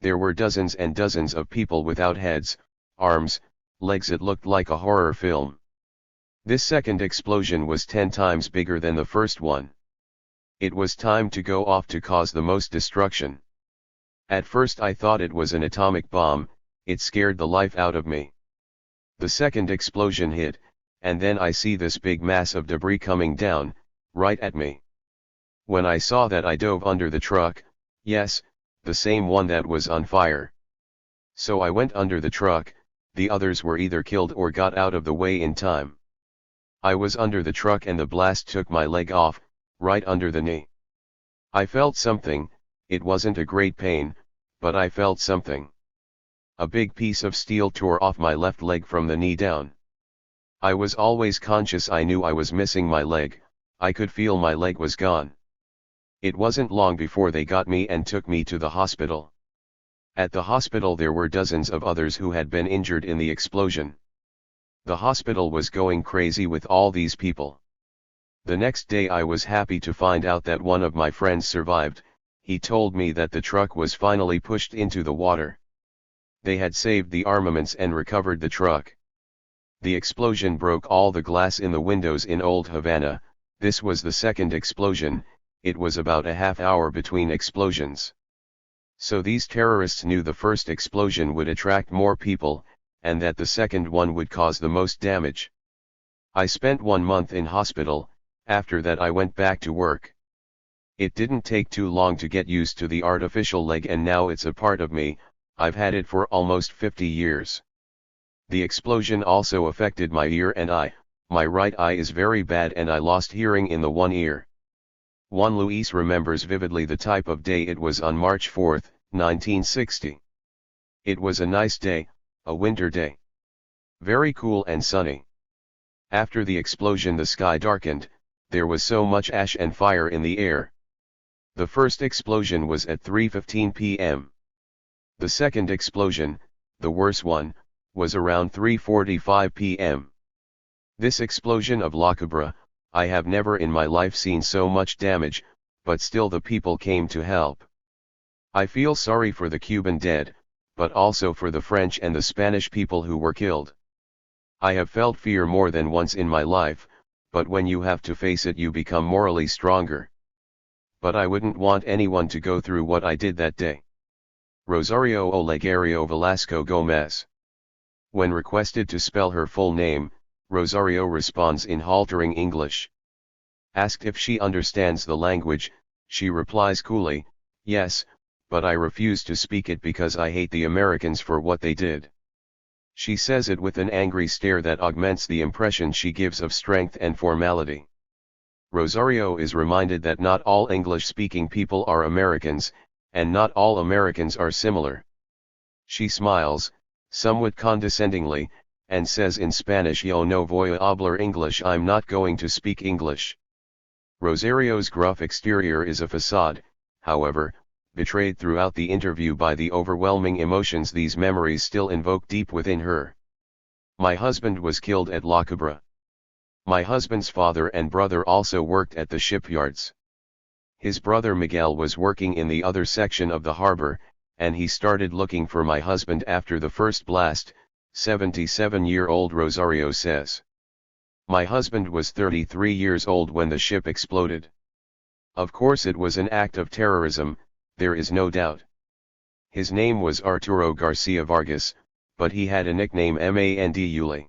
There were dozens and dozens of people without heads, arms, legs. It looked like a horror film. This second explosion was 10 times bigger than the first one. It was time to go off to cause the most destruction. At first I thought it was an atomic bomb. It scared the life out of me. The second explosion hit, and then I see this big mass of debris coming down, right at me. When I saw that I dove under the truck, yes, the same one that was on fire. So I went under the truck. The others were either killed or got out of the way in time. I was under the truck and the blast took my leg off, right under the knee. I felt something. It wasn't a great pain, but I felt something. A big piece of steel tore off my left leg from the knee down. I was always conscious. I knew I was missing my leg. I could feel my leg was gone. It wasn't long before they got me and took me to the hospital. At the hospital there were dozens of others who had been injured in the explosion. The hospital was going crazy with all these people. The next day I was happy to find out that one of my friends survived. He told me that the truck was finally pushed into the water. They had saved the armaments and recovered the truck. The explosion broke all the glass in the windows in Old Havana. This was the second explosion. It was about a half hour between explosions. So these terrorists knew the first explosion would attract more people, and that the second one would cause the most damage. I spent 1 month in hospital. After that I went back to work. It didn't take too long to get used to the artificial leg, and now it's a part of me. I've had it for almost 50 years. The explosion also affected my ear and eye. My right eye is very bad and I lost hearing in the one ear. Juan Luis remembers vividly the type of day. It was on March 4, 1960. It was a nice day, a winter day. Very cool and sunny. After the explosion the sky darkened. There was so much ash and fire in the air. The first explosion was at 3:15 p.m. The second explosion, the worst one, was around 3:45 p.m. This explosion of La Cabra, I have never in my life seen so much damage, but still the people came to help. I feel sorry for the Cuban dead, but also for the French and the Spanish people who were killed. I have felt fear more than once in my life, but when you have to face it you become morally stronger. But I wouldn't want anyone to go through what I did that day. Rosario Olegario Velasco Gomez. When requested to spell her full name, Rosario responds in halting English. Asked if she understands the language, she replies coolly, "Yes, but I refuse to speak it because I hate the Americans for what they did." She says it with an angry stare that augments the impression she gives of strength and formality. Rosario is reminded that not all English-speaking people are Americans, and not all Americans are similar. She smiles, somewhat condescendingly, and says in Spanish, "Yo no voy a hablar English, I'm not going to speak English." Rosario's gruff exterior is a facade, however, betrayed throughout the interview by the overwhelming emotions these memories still invoke deep within her. My husband was killed at La Cabra. My husband's father and brother also worked at the shipyards. His brother Miguel was working in the other section of the harbor, and he started looking for my husband after the first blast, 77-year-old Rosario says. My husband was 33 years old when the ship exploded. Of course it was an act of terrorism, there is no doubt. His name was Arturo Garcia Vargas, but he had a nickname Mandule.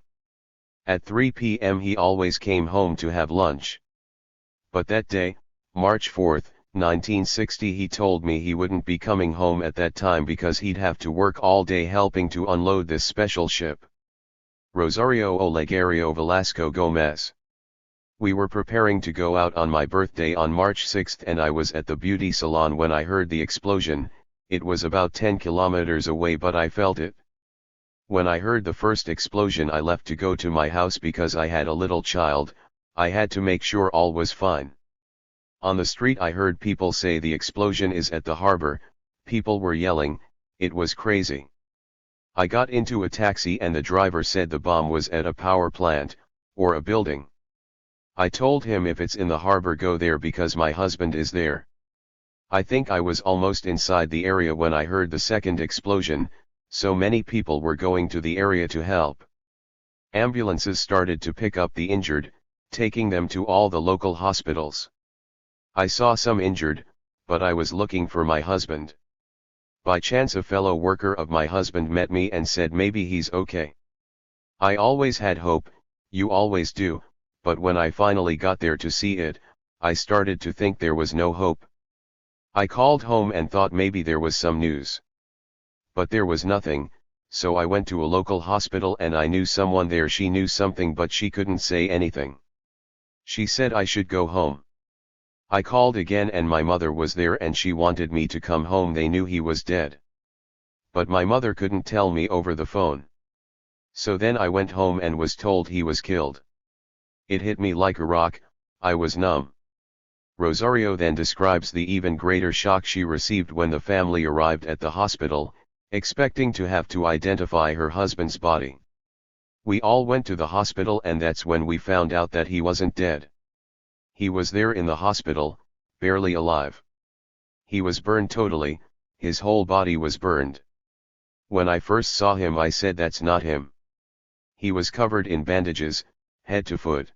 At 3 p.m. he always came home to have lunch. But that day, March 4, 1960, he told me he wouldn't be coming home at that time because he'd have to work all day helping to unload this special ship. Rosario Olegario Velasco Gomez. We were preparing to go out on my birthday on March 6 and I was at the beauty salon when I heard the explosion. It was about 10 kilometers away but I felt it. When I heard the first explosion I left to go to my house because I had a little child. I had to make sure all was fine. On the street I heard people say the explosion is at the harbor. People were yelling, it was crazy. I got into a taxi and the driver said the bomb was at a power plant, or a building. I told him if it's in the harbor go there because my husband is there. I think I was almost inside the area when I heard the second explosion, so many people were going to the area to help. Ambulances started to pick up the injured, taking them to all the local hospitals. I saw some injured, but I was looking for my husband. By chance a fellow worker of my husband met me and said maybe he's okay. I always had hope, you always do, but when I finally got there to see it, I started to think there was no hope. I called home and thought maybe there was some news. But there was nothing, so I went to a local hospital and I knew someone there. She knew something but she couldn't say anything. She said I should go home. I called again and my mother was there and she wanted me to come home. They knew he was dead. But my mother couldn't tell me over the phone. So then I went home and was told he was killed. It hit me like a rock, I was numb. Rosario then describes the even greater shock she received when the family arrived at the hospital, expecting to have to identify her husband's body. We all went to the hospital and that's when we found out that he wasn't dead. He was there in the hospital, barely alive. He was burned totally, his whole body was burned. When I first saw him I said that's not him. He was covered in bandages, head to foot.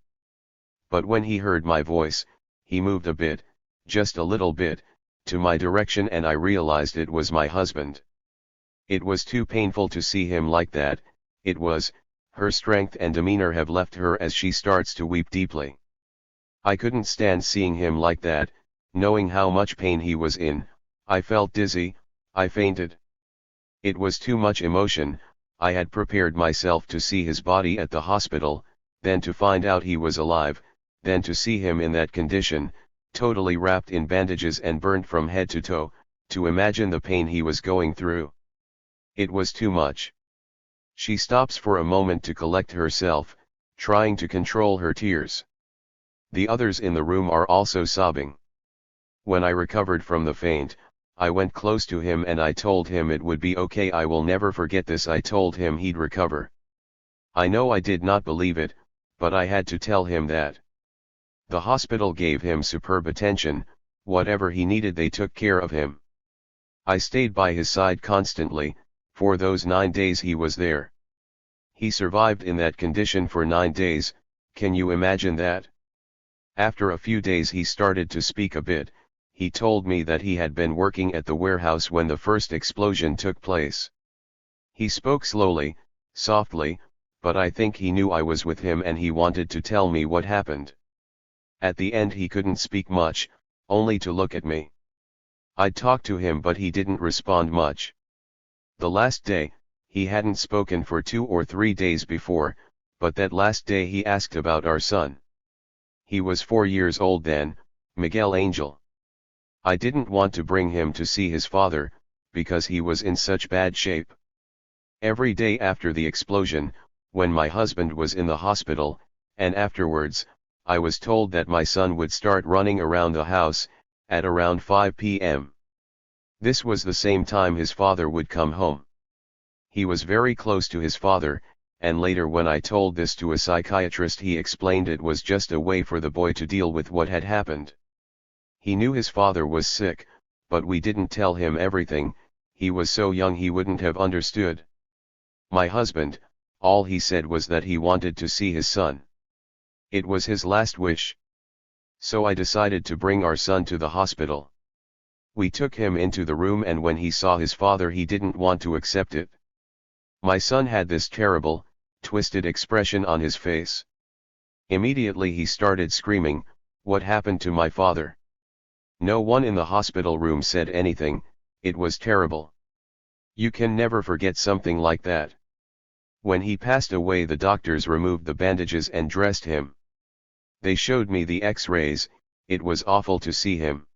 But when he heard my voice, he moved a bit, just a little bit, to my direction and I realized it was my husband. It was too painful to see him like that, it was. Her strength and demeanor have left her as she starts to weep deeply. I couldn't stand seeing him like that, knowing how much pain he was in. I felt dizzy, I fainted. It was too much emotion. I had prepared myself to see his body at the hospital, then to find out he was alive, then to see him in that condition, totally wrapped in bandages and burned from head to toe, to imagine the pain he was going through. It was too much. She stops for a moment to collect herself, trying to control her tears. The others in the room are also sobbing. When I recovered from the faint, I went close to him and I told him it would be okay. I will never forget this. I told him he'd recover. I know I did not believe it, but I had to tell him that. The hospital gave him superb attention, whatever he needed they took care of him. I stayed by his side constantly, for those 9 days he was there. He survived in that condition for 9 days, can you imagine that? After a few days he started to speak a bit. He told me that he had been working at the warehouse when the first explosion took place. He spoke slowly, softly, but I think he knew I was with him and he wanted to tell me what happened. At the end he couldn't speak much, only to look at me. I'd talk to him but he didn't respond much. The last day, he hadn't spoken for 2 or 3 days before, but that last day he asked about our son. He was 4 years old then, Miguel Angel. I didn't want to bring him to see his father, because he was in such bad shape. Every day after the explosion, when my husband was in the hospital, and afterwards, I was told that my son would start running around the house, at around 5 p.m. This was the same time his father would come home. He was very close to his father, and later when I told this to a psychiatrist he explained it was just a way for the boy to deal with what had happened. He knew his father was sick, but we didn't tell him everything, he was so young he wouldn't have understood. My husband, all he said was that he wanted to see his son. It was his last wish. So I decided to bring our son to the hospital. We took him into the room and when he saw his father he didn't want to accept it. My son had this terrible, twisted expression on his face. Immediately he started screaming, "What happened to my father?" No one in the hospital room said anything, it was terrible. You can never forget something like that. When he passed away the doctors removed the bandages and dressed him. They showed me the X-rays, it was awful to see him.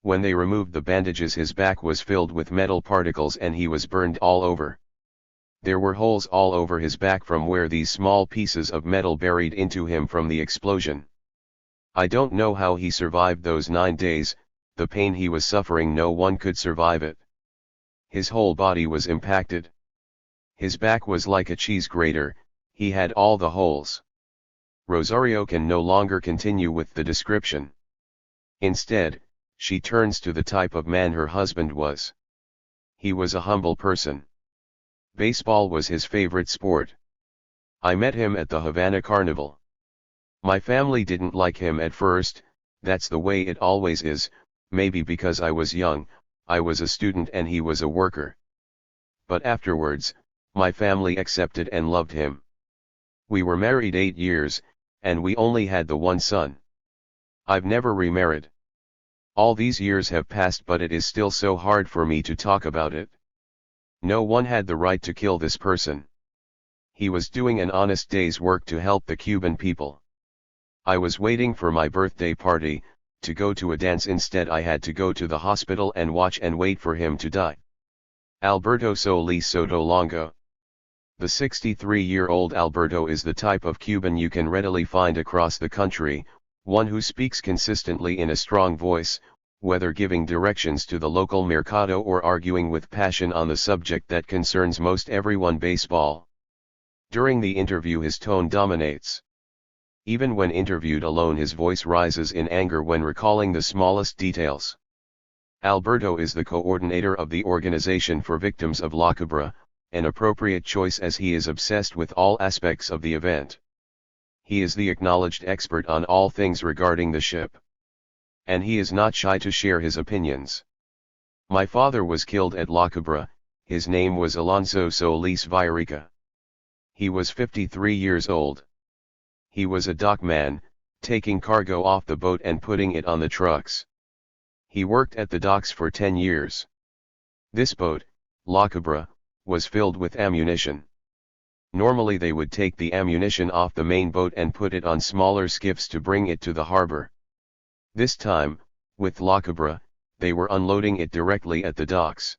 When they removed the bandages his back was filled with metal particles and he was burned all over. There were holes all over his back from where these small pieces of metal buried into him from the explosion. I don't know how he survived those 9 days, the pain he was suffering no one could survive it. His whole body was impacted. His back was like a cheese grater, he had all the holes. Rosario can no longer continue with the description. Instead, she turns to the type of man her husband was. He was a humble person. Baseball was his favorite sport. I met him at the Havana Carnival. My family didn't like him at first, that's the way it always is, maybe because I was young, I was a student and he was a worker. But afterwards, my family accepted and loved him. We were married 8 years, and we only had the one son. I've never remarried. All these years have passed, but it is still so hard for me to talk about it. No one had the right to kill this person. He was doing an honest day's work to help the Cuban people. I was waiting for my birthday party, to go to a dance. Instead I had to go to the hospital and watch and wait for him to die. Alberto Solis Sotolongo. The 63-year-old Alberto is the type of Cuban you can readily find across the country, one who speaks consistently in a strong voice, whether giving directions to the local mercado or arguing with passion on the subject that concerns most everyone: baseball. During the interview his tone dominates. Even when interviewed alone his voice rises in anger when recalling the smallest details. Alberto is the coordinator of the Organization for Victims of La Cubra, an appropriate choice as he is obsessed with all aspects of the event. He is the acknowledged expert on all things regarding the ship. And he is not shy to share his opinions. My father was killed at La Cubra, his name was Alonso Solis Villarica. He was 53 years old. He was a dockman, taking cargo off the boat and putting it on the trucks. He worked at the docks for 10 years. This boat, La Cubra, was filled with ammunition. Normally they would take the ammunition off the main boat and put it on smaller skiffs to bring it to the harbor. This time, with La Cubra, they were unloading it directly at the docks.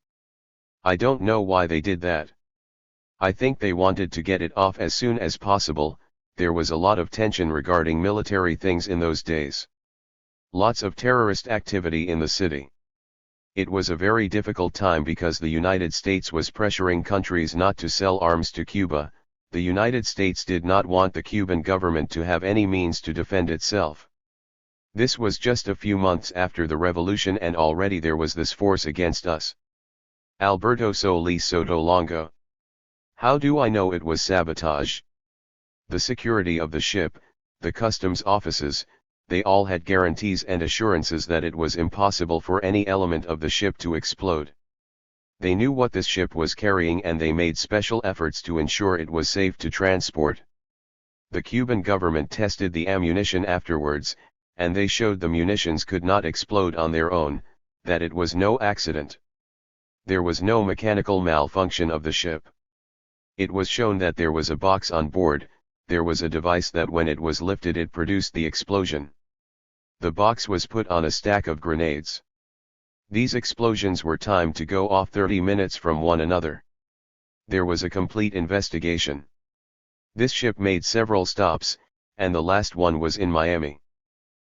I don't know why they did that. I think they wanted to get it off as soon as possible. There was a lot of tension regarding military things in those days. Lots of terrorist activity in the city. It was a very difficult time because the United States was pressuring countries not to sell arms to Cuba. The United States did not want the Cuban government to have any means to defend itself. This was just a few months after the revolution and already there was this force against us. Alberto Solis Sotolongo. How do I know it was sabotage? The security of the ship, the customs offices, they all had guarantees and assurances that it was impossible for any element of the ship to explode. They knew what this ship was carrying and they made special efforts to ensure it was safe to transport. The Cuban government tested the ammunition afterwards, and they showed the munitions could not explode on their own, that it was no accident. There was no mechanical malfunction of the ship. It was shown that there was a box on board, there was a device that when it was lifted it produced the explosion. The box was put on a stack of grenades. These explosions were timed to go off 30 minutes from one another. There was a complete investigation. This ship made several stops, and the last one was in Miami.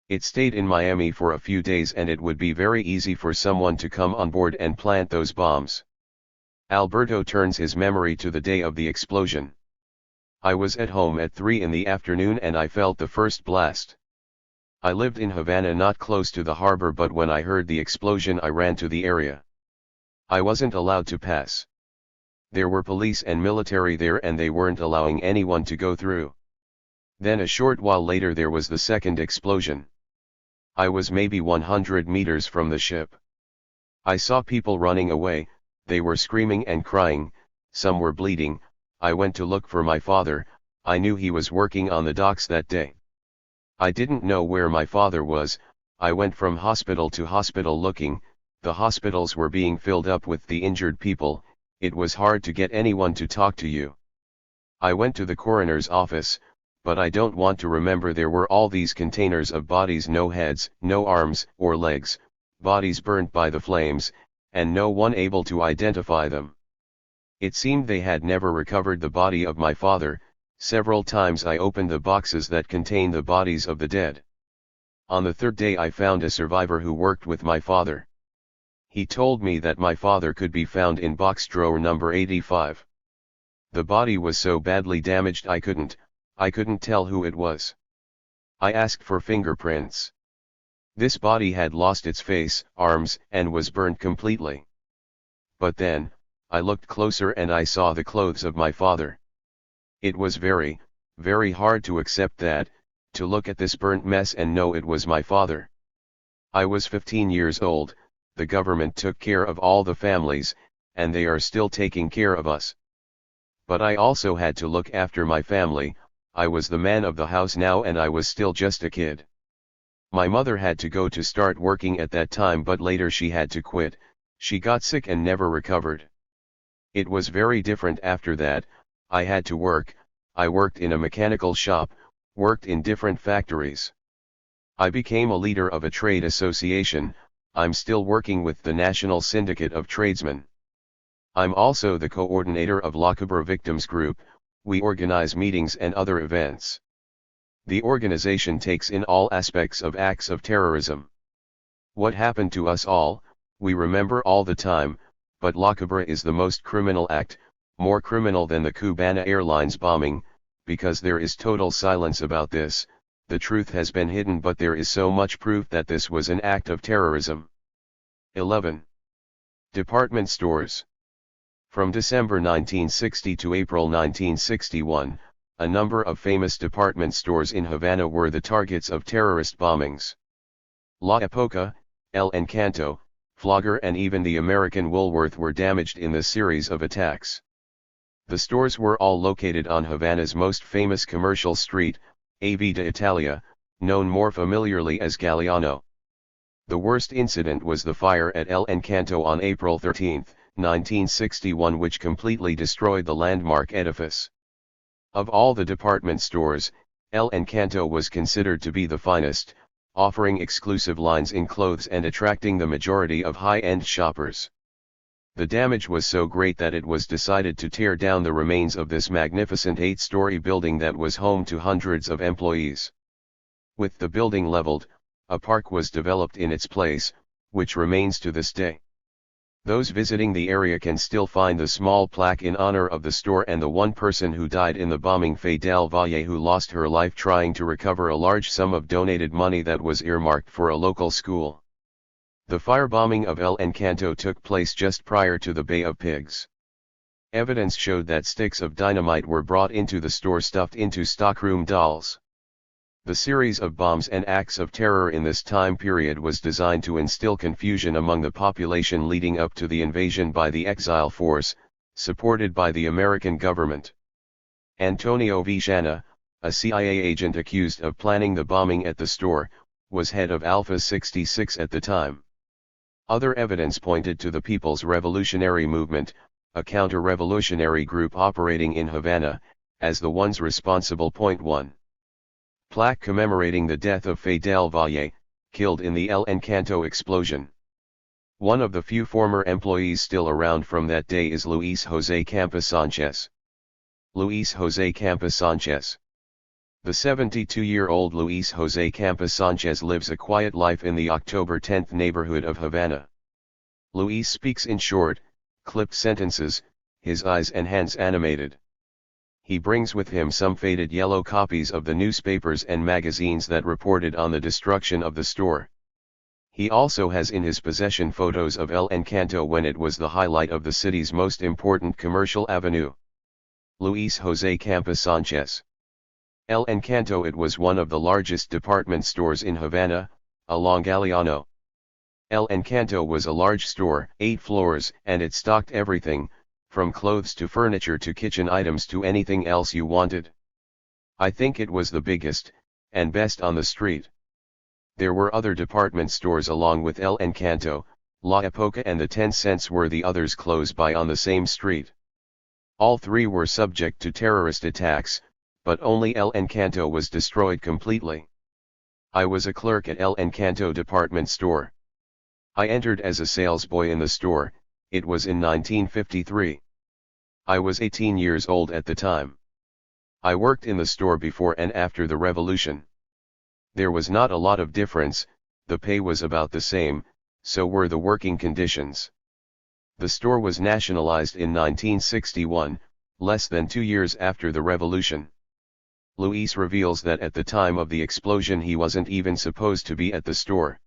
It stayed in Miami for a few days and it would be very easy for someone to come on board and plant those bombs. Alberto turns his memory to the day of the explosion. I was at home at 3 in the afternoon and I felt the first blast. I lived in Havana not close to the harbor, but when I heard the explosion I ran to the area. I wasn't allowed to pass. There were police and military there and they weren't allowing anyone to go through. Then a short while later there was the second explosion. I was maybe 100 meters from the ship. I saw people running away, they were screaming and crying, some were bleeding. I went to look for my father. I knew he was working on the docks that day. I didn't know where my father was. I went from hospital to hospital looking. The hospitals were being filled up with the injured people. It was hard to get anyone to talk to you. I went to the coroner's office, but I don't want to remember. There were all these containers of bodies, no heads, no arms or legs, bodies burnt by the flames, and no one able to identify them. It seemed they had never recovered the body of my father. Several times I opened the boxes that contained the bodies of the dead. On the third day I found a survivor who worked with my father. He told me that my father could be found in box drawer number 85. The body was so badly damaged I couldn't tell who it was. I asked for fingerprints. This body had lost its face, arms, and was burnt completely. But then, I looked closer and I saw the clothes of my father. It was very, very hard to accept that, to look at this burnt mess and know it was my father. I was 15 years old, the government took care of all the families, and they are still taking care of us. But I also had to look after my family. I was the man of the house now and I was still just a kid. My mother had to go to start working at that time, but later she had to quit. She got sick and never recovered. It was very different after that. I had to work. I worked in a mechanical shop, worked in different factories. I became a leader of a trade association. I'm still working with the National Syndicate of Tradesmen. I'm also the coordinator of Cuba Victims Group. We organize meetings and other events. The organization takes in all aspects of acts of terrorism. What happened to us all, we remember all the time, but Cuba is the most criminal act, more criminal than the Cubana Airlines bombing, because there is total silence about this. The truth has been hidden, but there is so much proof that this was an act of terrorism. 11. Department stores. From December 1960 to April 1961, a number of famous department stores in Havana were the targets of terrorist bombings. La Época, El Encanto, Flogger and even the American Woolworth were damaged in the series of attacks. The stores were all located on Havana's most famous commercial street, Ave d'Italia, known more familiarly as Galeano. The worst incident was the fire at El Encanto on April 13, 1961, which completely destroyed the landmark edifice. Of all the department stores, El Encanto was considered to be the finest, offering exclusive lines in clothes and attracting the majority of high-end shoppers. The damage was so great that it was decided to tear down the remains of this magnificent 8-story building that was home to hundreds of employees. With the building leveled, a park was developed in its place, which remains to this day. Those visiting the area can still find the small plaque in honor of the store and the one person who died in the bombing, Faye Del Valle, who lost her life trying to recover a large sum of donated money that was earmarked for a local school. The firebombing of El Encanto took place just prior to the Bay of Pigs. Evidence showed that sticks of dynamite were brought into the store stuffed into stockroom dolls. The series of bombs and acts of terror in this time period was designed to instill confusion among the population leading up to the invasion by the Exile Force, supported by the American government. Antonio Villanueva, a CIA agent accused of planning the bombing at the store, was head of Alpha 66 at the time. Other evidence pointed to the People's Revolutionary Movement, a counter-revolutionary group operating in Havana, as the ones responsible. 1. Plaque commemorating the death of Faye Del Valle, killed in the El Encanto explosion. One of the few former employees still around from that day is Luis José Campa Sanchez. Luis José Campa Sanchez. The 72-year-old Luis José Campa Sanchez lives a quiet life in the October 10 neighborhood of Havana. Luis speaks in short, clipped sentences, his eyes and hands animated. He brings with him some faded yellow copies of the newspapers and magazines that reported on the destruction of the store. He also has in his possession photos of El Encanto when it was the highlight of the city's most important commercial avenue. Luis José Campa Sanchez. El Encanto. It was one of the largest department stores in Havana, along Galeano. El Encanto was a large store, 8 floors, and it stocked everything, from clothes to furniture to kitchen items to anything else you wanted. I think it was the biggest, and best on the street. There were other department stores along with El Encanto, La Época and the 10 cents were the others close by on the same street. All three were subject to terrorist attacks, but only El Encanto was destroyed completely. I was a clerk at El Encanto department store. I entered as a salesboy in the store. It was in 1953. I was 18 years old at the time. I worked in the store before and after the revolution. There was not a lot of difference, the pay was about the same, so were the working conditions. The store was nationalized in 1961, less than 2 years after the revolution. Luis reveals that at the time of the explosion he wasn't even supposed to be at the store.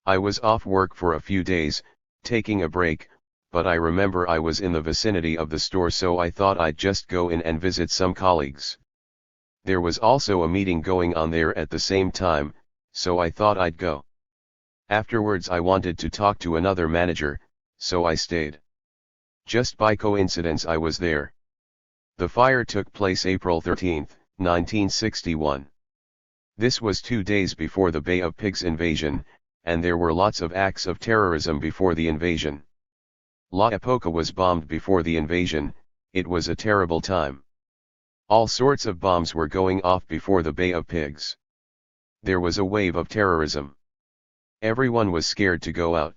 I was off work for a few days, taking a break, but I remember I was in the vicinity of the store, so I thought I'd just go in and visit some colleagues. There was also a meeting going on there at the same time, so I thought I'd go. Afterwards I wanted to talk to another manager, so I stayed. Just by coincidence I was there. The fire took place April 13, 1961. This was 2 days before the Bay of Pigs invasion, and there were lots of acts of terrorism before the invasion. La Época was bombed before the invasion. It was a terrible time. All sorts of bombs were going off before the Bay of Pigs. There was a wave of terrorism. Everyone was scared to go out.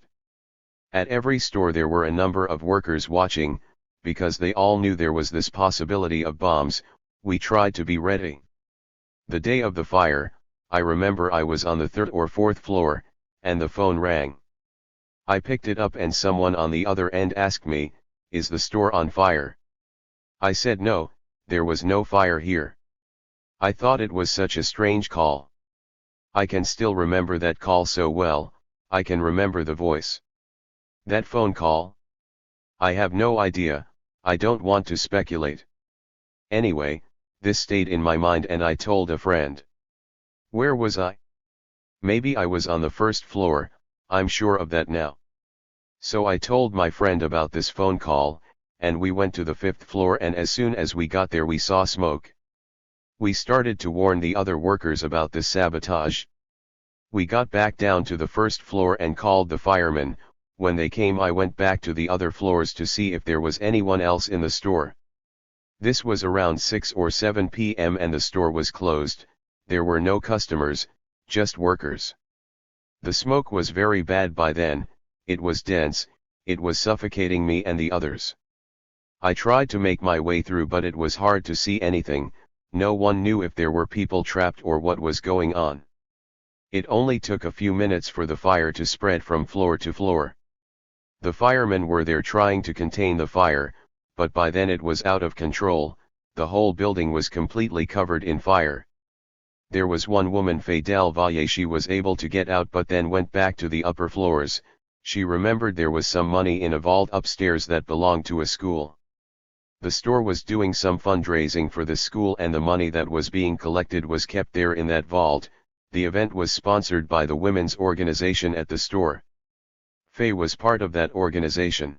At every store there were a number of workers watching, because they all knew there was this possibility of bombs. We tried to be ready. The day of the fire, I remember I was on the 3rd or 4th floor, and the phone rang. I picked it up and someone on the other end asked me, "Is the store on fire?" I said no, there was no fire here. I thought it was such a strange call. I can still remember that call so well. I can remember the voice. That phone call? I have no idea. I don't want to speculate. Anyway, this stayed in my mind and I told a friend. Where was I? Maybe I was on the 1st floor, I'm sure of that now. So I told my friend about this phone call, and we went to the 5th floor, and as soon as we got there we saw smoke. We started to warn the other workers about this sabotage. We got back down to the 1st floor and called the firemen. When they came I went back to the other floors to see if there was anyone else in the store. This was around 6 or 7 p.m. and the store was closed. There were no customers, just workers. The smoke was very bad by then. It was dense, it was suffocating me and the others. I tried to make my way through, but it was hard to see anything. No one knew if there were people trapped or what was going on. It only took a few minutes for the fire to spread from floor to floor. The firemen were there trying to contain the fire, but by then it was out of control. The whole building was completely covered in fire. There was one woman, Faye Del Valle. She was able to get out but then went back to the upper floors. She remembered there was some money in a vault upstairs that belonged to a school. The store was doing some fundraising for the school and the money that was being collected was kept there in that vault. The event was sponsored by the women's organization at the store. Faye was part of that organization.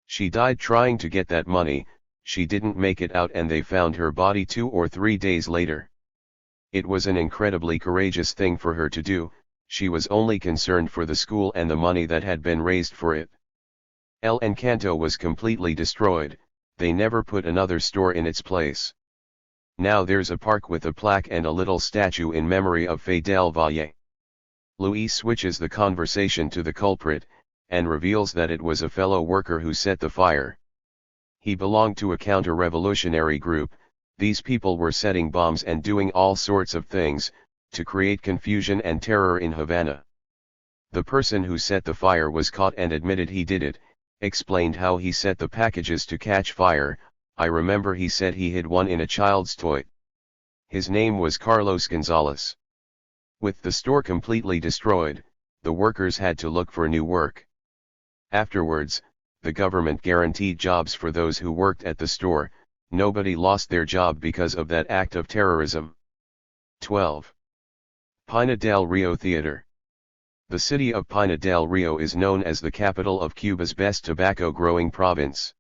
She died trying to get that money. She didn't make it out and they found her body 2 or 3 days later. It was an incredibly courageous thing for her to do. She was only concerned for the school and the money that had been raised for it. El Encanto was completely destroyed. They never put another store in its place. Now there's a park with a plaque and a little statue in memory of Faye Del Valle. Luis switches the conversation to the culprit, and reveals that it was a fellow worker who set the fire. He belonged to a counter-revolutionary group. These people were setting bombs and doing all sorts of things, to create confusion and terror in Havana. The person who set the fire was caught and admitted he did it, explained how he set the packages to catch fire. I remember he said he hid one in a child's toy. His name was Carlos Gonzalez. With the store completely destroyed, the workers had to look for new work. Afterwards, the government guaranteed jobs for those who worked at the store. Nobody lost their job because of that act of terrorism. 12. Pina del Rio Theater. The city of Pina del Rio is known as the capital of Cuba's best tobacco-growing province.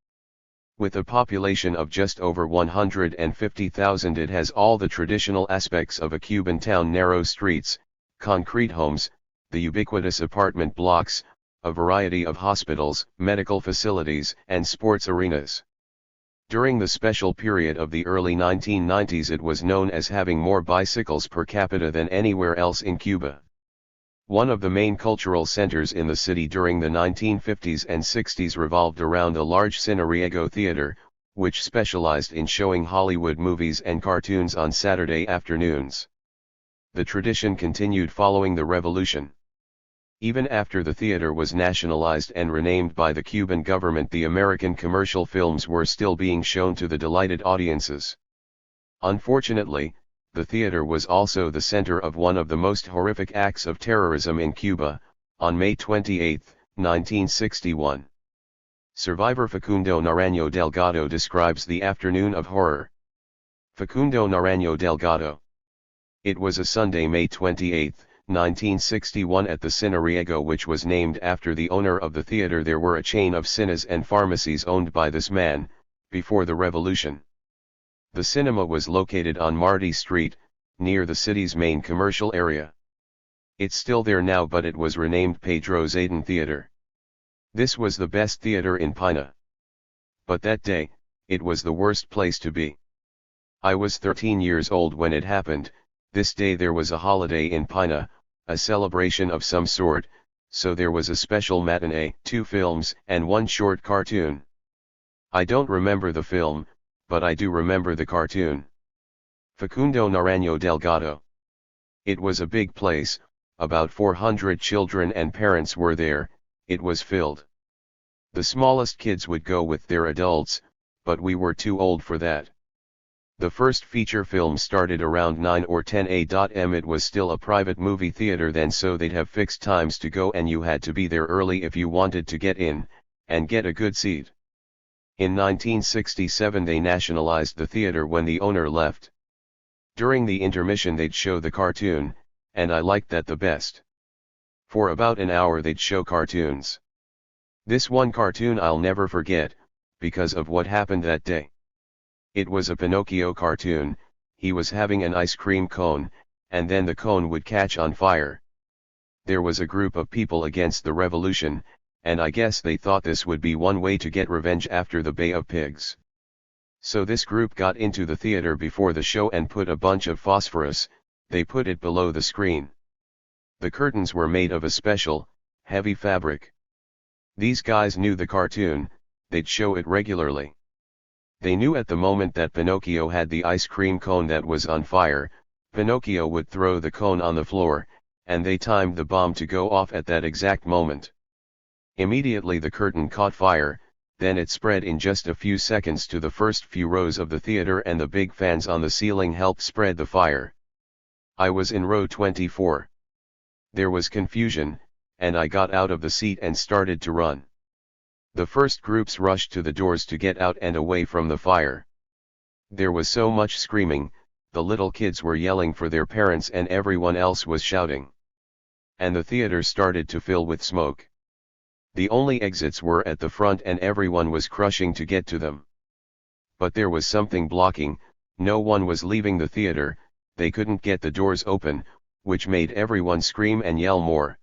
With a population of just over 150,000, it has all the traditional aspects of a Cuban town: narrow streets, concrete homes, the ubiquitous apartment blocks, a variety of hospitals, medical facilities, and sports arenas. During the special period of the early 1990s, it was known as having more bicycles per capita than anywhere else in Cuba. One of the main cultural centers in the city during the 1950s and 60s revolved around a large Cineriego theater, which specialized in showing Hollywood movies and cartoons on Saturday afternoons. The tradition continued following the revolution. Even after the theater was nationalized and renamed by the Cuban government, the American commercial films were still being shown to the delighted audiences. Unfortunately, the theater was also the center of one of the most horrific acts of terrorism in Cuba, on May 28, 1961. Survivor Facundo Naranjo Delgado describes the afternoon of horror. Facundo Naranjo Delgado. It was a Sunday, May 28, 1961, at the Cineriego, which was named after the owner of the theater. There were a chain of cinemas and pharmacies owned by this man, before the revolution. The cinema was located on Marty Street, near the city's main commercial area. It's still there now, but it was renamed Pedro Zayden Theater. This was the best theater in Pina. But that day, it was the worst place to be. I was 13 years old when it happened. This day there was a holiday in Pina, a celebration of some sort, so there was a special matinee, 2 films, and 1 short cartoon. I don't remember the film, but I do remember the cartoon. Facundo Naranjo Delgado. It was a big place, about 400 children and parents were there. It was filled. The smallest kids would go with their adults, but we were too old for that. The first feature film started around 9 or 10 a.m. It was still a private movie theater then, so they'd have fixed times to go and you had to be there early if you wanted to get in, and get a good seat. In 1967 they nationalized the theater when the owner left. During the intermission they'd show the cartoon, and I liked that the best. For about an hour they'd show cartoons. This one cartoon I'll never forget, because of what happened that day. It was a Pinocchio cartoon. He was having an ice cream cone, and then the cone would catch on fire. There was a group of people against the revolution, and I guess they thought this would be one way to get revenge after the Bay of Pigs. So this group got into the theater before the show and put a bunch of phosphorus. They put it below the screen. The curtains were made of a special, heavy fabric. These guys knew the cartoon, they'd show it regularly. They knew at the moment that Pinocchio had the ice cream cone that was on fire, Pinocchio would throw the cone on the floor, and they timed the bomb to go off at that exact moment. Immediately the curtain caught fire, then it spread in just a few seconds to the first few rows of the theater, and the big fans on the ceiling helped spread the fire. I was in row 24. There was confusion, and I got out of the seat and started to run. The first groups rushed to the doors to get out and away from the fire. There was so much screaming, the little kids were yelling for their parents and everyone else was shouting. And the theater started to fill with smoke. The only exits were at the front and everyone was crushing to get to them. But there was something blocking, no one was leaving the theater, they couldn't get the doors open, which made everyone scream and yell more.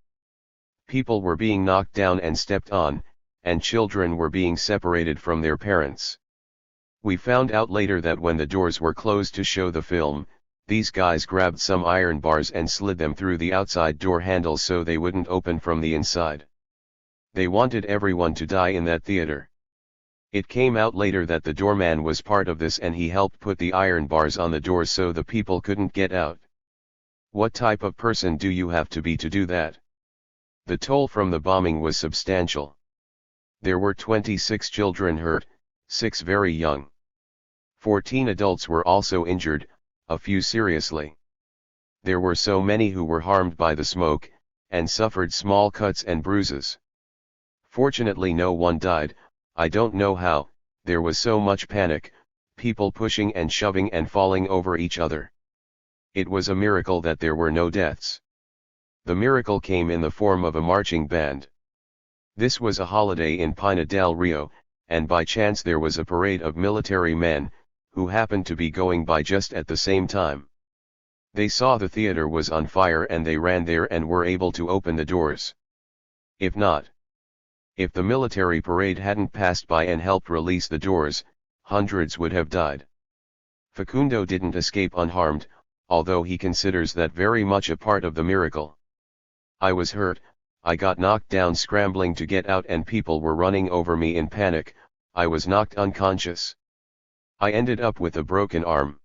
People were being knocked down and stepped on, and children were being separated from their parents. We found out later that when the doors were closed to show the film, these guys grabbed some iron bars and slid them through the outside door handles so they wouldn't open from the inside. They wanted everyone to die in that theater. It came out later that the doorman was part of this and he helped put the iron bars on the doors so the people couldn't get out. What type of person do you have to be to do that? The toll from the bombing was substantial. There were 26 children hurt, 6 very young. 14 adults were also injured, a few seriously. There were so many who were harmed by the smoke, and suffered small cuts and bruises. Fortunately no one died, I don't know how, there was so much panic, people pushing and shoving and falling over each other. It was a miracle that there were no deaths. The miracle came in the form of a marching band. This was a holiday in Pina del Rio, and by chance there was a parade of military men, who happened to be going by just at the same time. They saw the theater was on fire and they ran there and were able to open the doors. If the military parade hadn't passed by and helped release the doors, hundreds would have died. Facundo didn't escape unharmed, although he considers that very much a part of the miracle. I was hurt, I got knocked down scrambling to get out and people were running over me in panic, I was knocked unconscious. I ended up with a broken arm.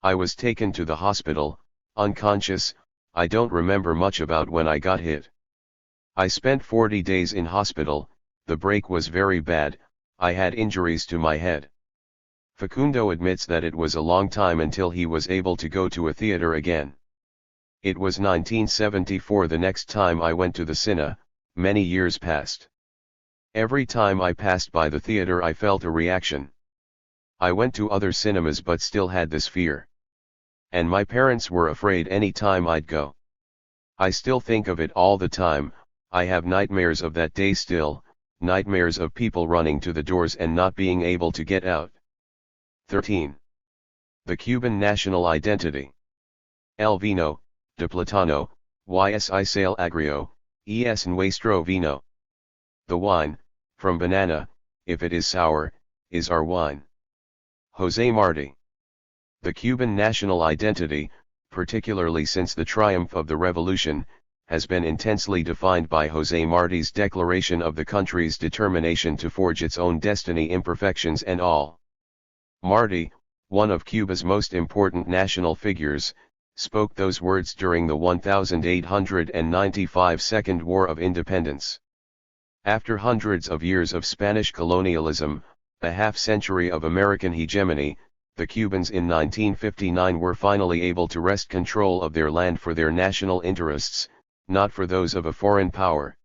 I was taken to the hospital, unconscious, I don't remember much about when I got hit. I spent 40 days in hospital, the break was very bad, I had injuries to my head. Facundo admits that it was a long time until he was able to go to a theater again. It was 1974 the next time I went to the cine. Many years passed. Every time I passed by the theater I felt a reaction. I went to other cinemas but still had this fear. And my parents were afraid any time I'd go. I still think of it all the time. I have nightmares of that day still, nightmares of people running to the doors and not being able to get out. 13. The Cuban national identity. El vino, de platano, y sal agrio, es nuestro vino. The wine, from banana, if it is sour, is our wine. José Martí. The Cuban national identity, particularly since the triumph of the revolution, has been intensely defined by José Martí's declaration of the country's determination to forge its own destiny, imperfections and all. Martí, one of Cuba's most important national figures, spoke those words during the 1895 Second War of Independence. After hundreds of years of Spanish colonialism, a half-century of American hegemony, the Cubans in 1959 were finally able to wrest control of their land for their national interests, not for those of a foreign power.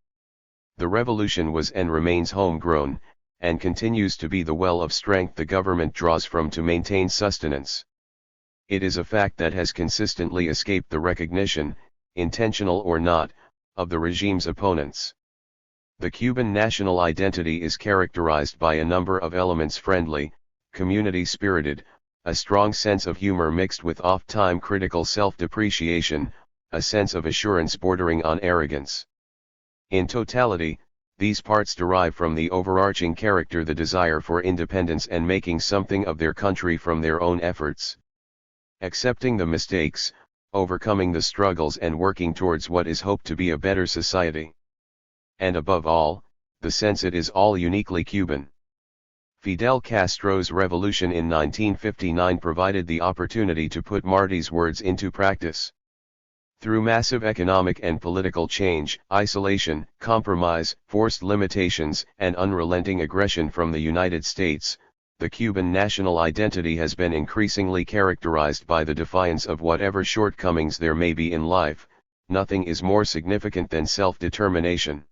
The revolution was and remains homegrown, and continues to be the well of strength the government draws from to maintain sustenance. It is a fact that has consistently escaped the recognition, intentional or not, of the regime's opponents. The Cuban national identity is characterized by a number of elements: friendly, community-spirited, a strong sense of humor mixed with oft-time critical self-depreciation, a sense of assurance bordering on arrogance. In totality, these parts derive from the overarching character, the desire for independence and making something of their country from their own efforts. Accepting the mistakes, overcoming the struggles and working towards what is hoped to be a better society. And above all, the sense it is all uniquely Cuban. Fidel Castro's revolution in 1959 provided the opportunity to put Martí's words into practice. Through massive economic and political change, isolation, compromise, forced limitations, and unrelenting aggression from the United States, the Cuban national identity has been increasingly characterized by the defiance of whatever shortcomings there may be in life. Nothing is more significant than self-determination.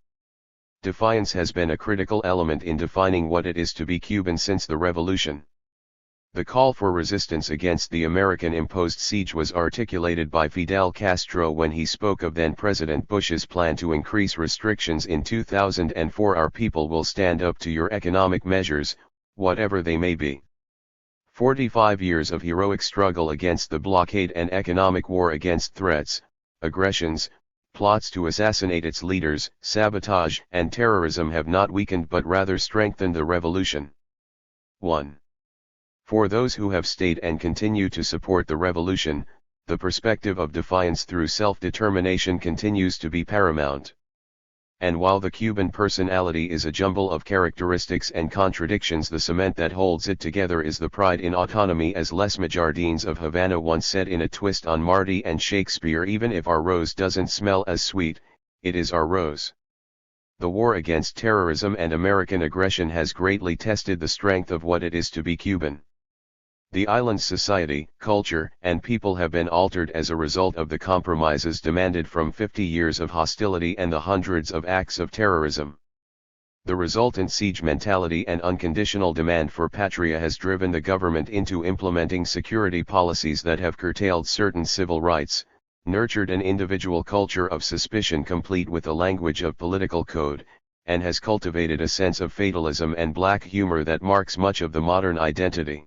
Defiance has been a critical element in defining what it is to be Cuban since the revolution. The call for resistance against the American-imposed siege was articulated by Fidel Castro when he spoke of then-President Bush's plan to increase restrictions in 2004. Our people will stand up to your economic measures, whatever they may be. 45 years of heroic struggle against the blockade and economic war against threats, aggressions, plots to assassinate its leaders, sabotage and terrorism have not weakened but rather strengthened the revolution. 1. For those who have stayed and continue to support the revolution, the perspective of defiance through self-determination continues to be paramount. And while the Cuban personality is a jumble of characteristics and contradictions, the cement that holds it together is the pride in autonomy, as Les Majardines of Havana once said in a twist on Martí and Shakespeare: even if our rose doesn't smell as sweet, it is our rose. The war against terrorism and American aggression has greatly tested the strength of what it is to be Cuban. The island's society, culture, and people have been altered as a result of the compromises demanded from 50 years of hostility and the hundreds of acts of terrorism. The resultant siege mentality and unconditional demand for patria has driven the government into implementing security policies that have curtailed certain civil rights, nurtured an individual culture of suspicion complete with a language of political code, and has cultivated a sense of fatalism and black humor that marks much of the modern identity.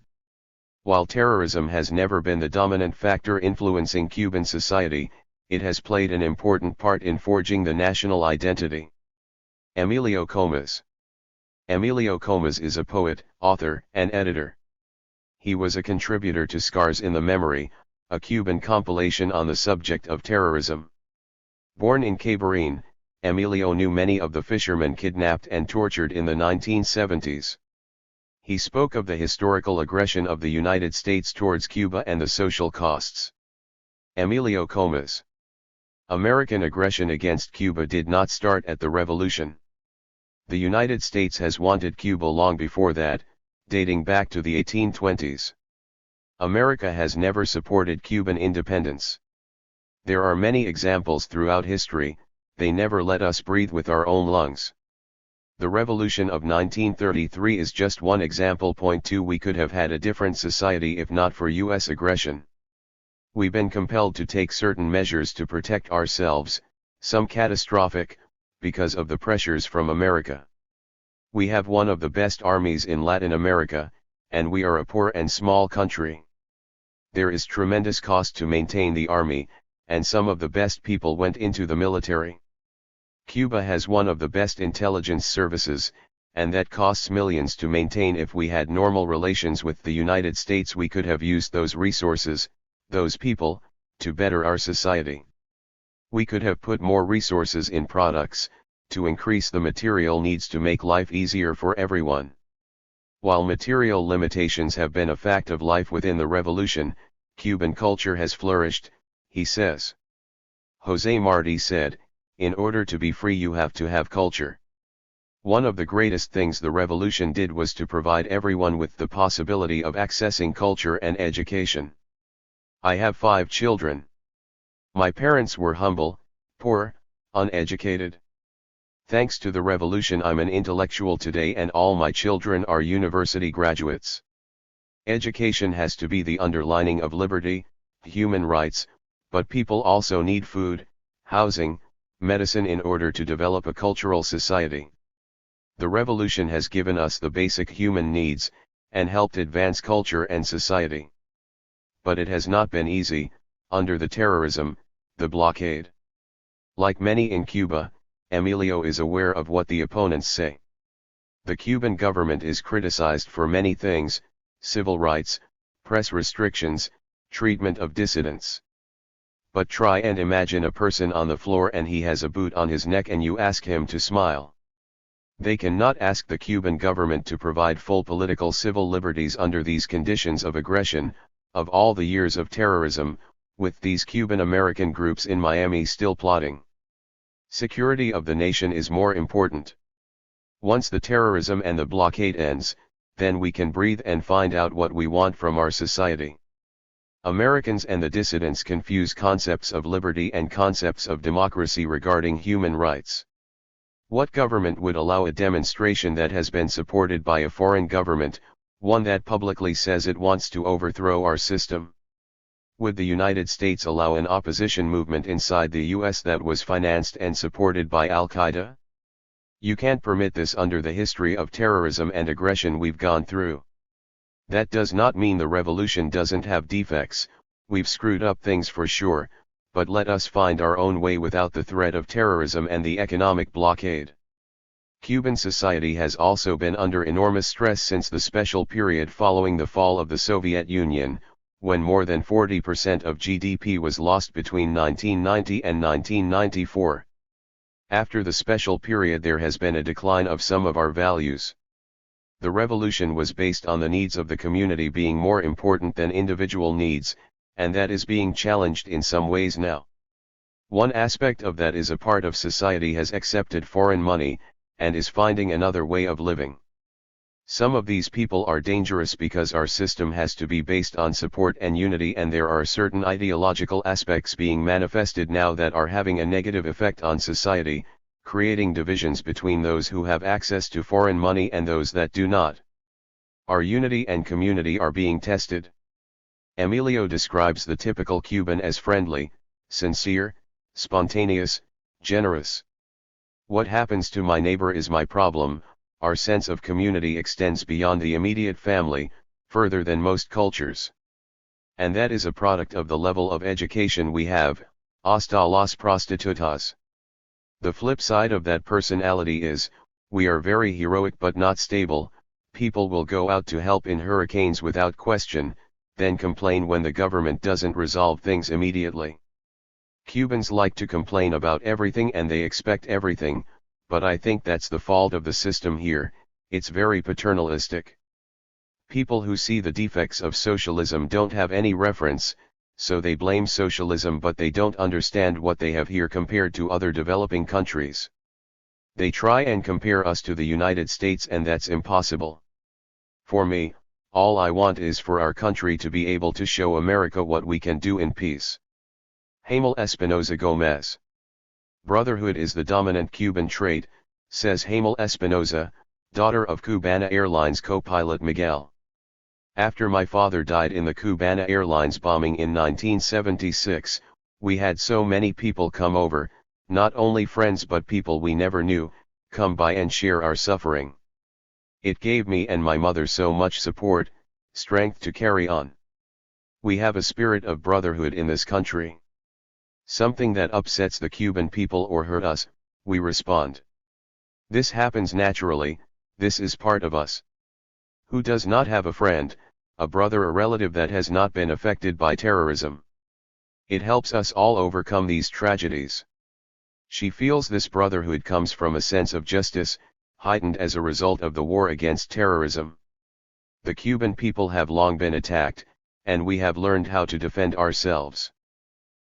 While terrorism has never been the dominant factor influencing Cuban society, it has played an important part in forging the national identity. Emilio Comas. Emilio Comas is a poet, author, and editor. He was a contributor to Scars in the Memory, a Cuban compilation on the subject of terrorism. Born in Cabarine, Emilio knew many of the fishermen kidnapped and tortured in the 1970s. He spoke of the historical aggression of the United States towards Cuba and the social costs. Emilio Comas. American aggression against Cuba did not start at the revolution. The United States has wanted Cuba long before that, dating back to the 1820s. America has never supported Cuban independence. There are many examples throughout history, they never let us breathe with our own lungs. The Revolution of 1933 is just one example. Point 2 We could have had a different society if not for US aggression. We've been compelled to take certain measures to protect ourselves, some catastrophic, because of the pressures from America. We have one of the best armies in Latin America, and we are a poor and small country. There is tremendous cost to maintain the army, and some of the best people went into the military. Cuba has one of the best intelligence services, and that costs millions to maintain. If we had normal relations with the United States, we could have used those resources, those people, to better our society. We could have put more resources in products, to increase the material needs to make life easier for everyone. While material limitations have been a fact of life within the revolution, Cuban culture has flourished, he says. José Martí said, in order to be free you have to have culture. One of the greatest things the revolution did was to provide everyone with the possibility of accessing culture and education. I have 5 children. My parents were humble, poor, uneducated. Thanks to the revolution I'm an intellectual today and all my children are university graduates. Education has to be the underlining of liberty, human rights, but people also need food, housing, medicine in order to develop a cultural society. The revolution has given us the basic human needs, and helped advance culture and society. But it has not been easy, under the terrorism, the blockade. Like many in Cuba, Emilio is aware of what the opponents say. The Cuban government is criticized for many things, civil rights, press restrictions, treatment of dissidents. But try and imagine a person on the floor and he has a boot on his neck and you ask him to smile. They cannot ask the Cuban government to provide full political civil liberties under these conditions of aggression, of all the years of terrorism, with these Cuban American groups in Miami still plotting. Security of the nation is more important. Once the terrorism and the blockade ends, then we can breathe and find out what we want from our society. Americans and the dissidents confuse concepts of liberty and concepts of democracy regarding human rights. What government would allow a demonstration that has been supported by a foreign government, one that publicly says it wants to overthrow our system? Would the United States allow an opposition movement inside the US that was financed and supported by Al-Qaeda? You can't permit this under the history of terrorism and aggression we've gone through. That does not mean the revolution doesn't have defects, we've screwed up things for sure, but let us find our own way without the threat of terrorism and the economic blockade. Cuban society has also been under enormous stress since the special period following the fall of the Soviet Union, when more than 40% of GDP was lost between 1990 and 1994. After the special period there has been a decline of some of our values. The revolution was based on the needs of the community being more important than individual needs, and that is being challenged in some ways now. One aspect of that is a part of society has accepted foreign money, and is finding another way of living. Some of these people are dangerous because our system has to be based on support and unity, and there are certain ideological aspects being manifested now that are having a negative effect on society, creating divisions between those who have access to foreign money and those that do not. Our unity and community are being tested. Emilio describes the typical Cuban as friendly, sincere, spontaneous, generous. What happens to my neighbor is my problem. Our sense of community extends beyond the immediate family, further than most cultures. And that is a product of the level of education we have, hasta las prostitutas. The flip side of that personality is, we are very heroic but not stable. People will go out to help in hurricanes without question, then complain when the government doesn't resolve things immediately. Cubans like to complain about everything and they expect everything, but I think that's the fault of the system here, it's very paternalistic. People who see the defects of socialism don't have any reference, so they blame socialism but they don't understand what they have here compared to other developing countries. They try and compare us to the United States and that's impossible. For me, all I want is for our country to be able to show America what we can do in peace. Hamel Espinoza Gomez. Brotherhood is the dominant Cuban trait, says Hamel Espinoza, daughter of Cubana Airlines co-pilot Miguel. After my father died in the Cubana Airlines bombing in 1976, we had so many people come over, not only friends but people we never knew, come by and share our suffering. It gave me and my mother so much support, strength to carry on. We have a spirit of brotherhood in this country. Something that upsets the Cuban people or hurt us, we respond. This happens naturally, this is part of us. Who does not have a friend, a brother or relative that has not been affected by terrorism? It helps us all overcome these tragedies. She feels this brotherhood comes from a sense of justice, heightened as a result of the war against terrorism. The Cuban people have long been attacked, and we have learned how to defend ourselves.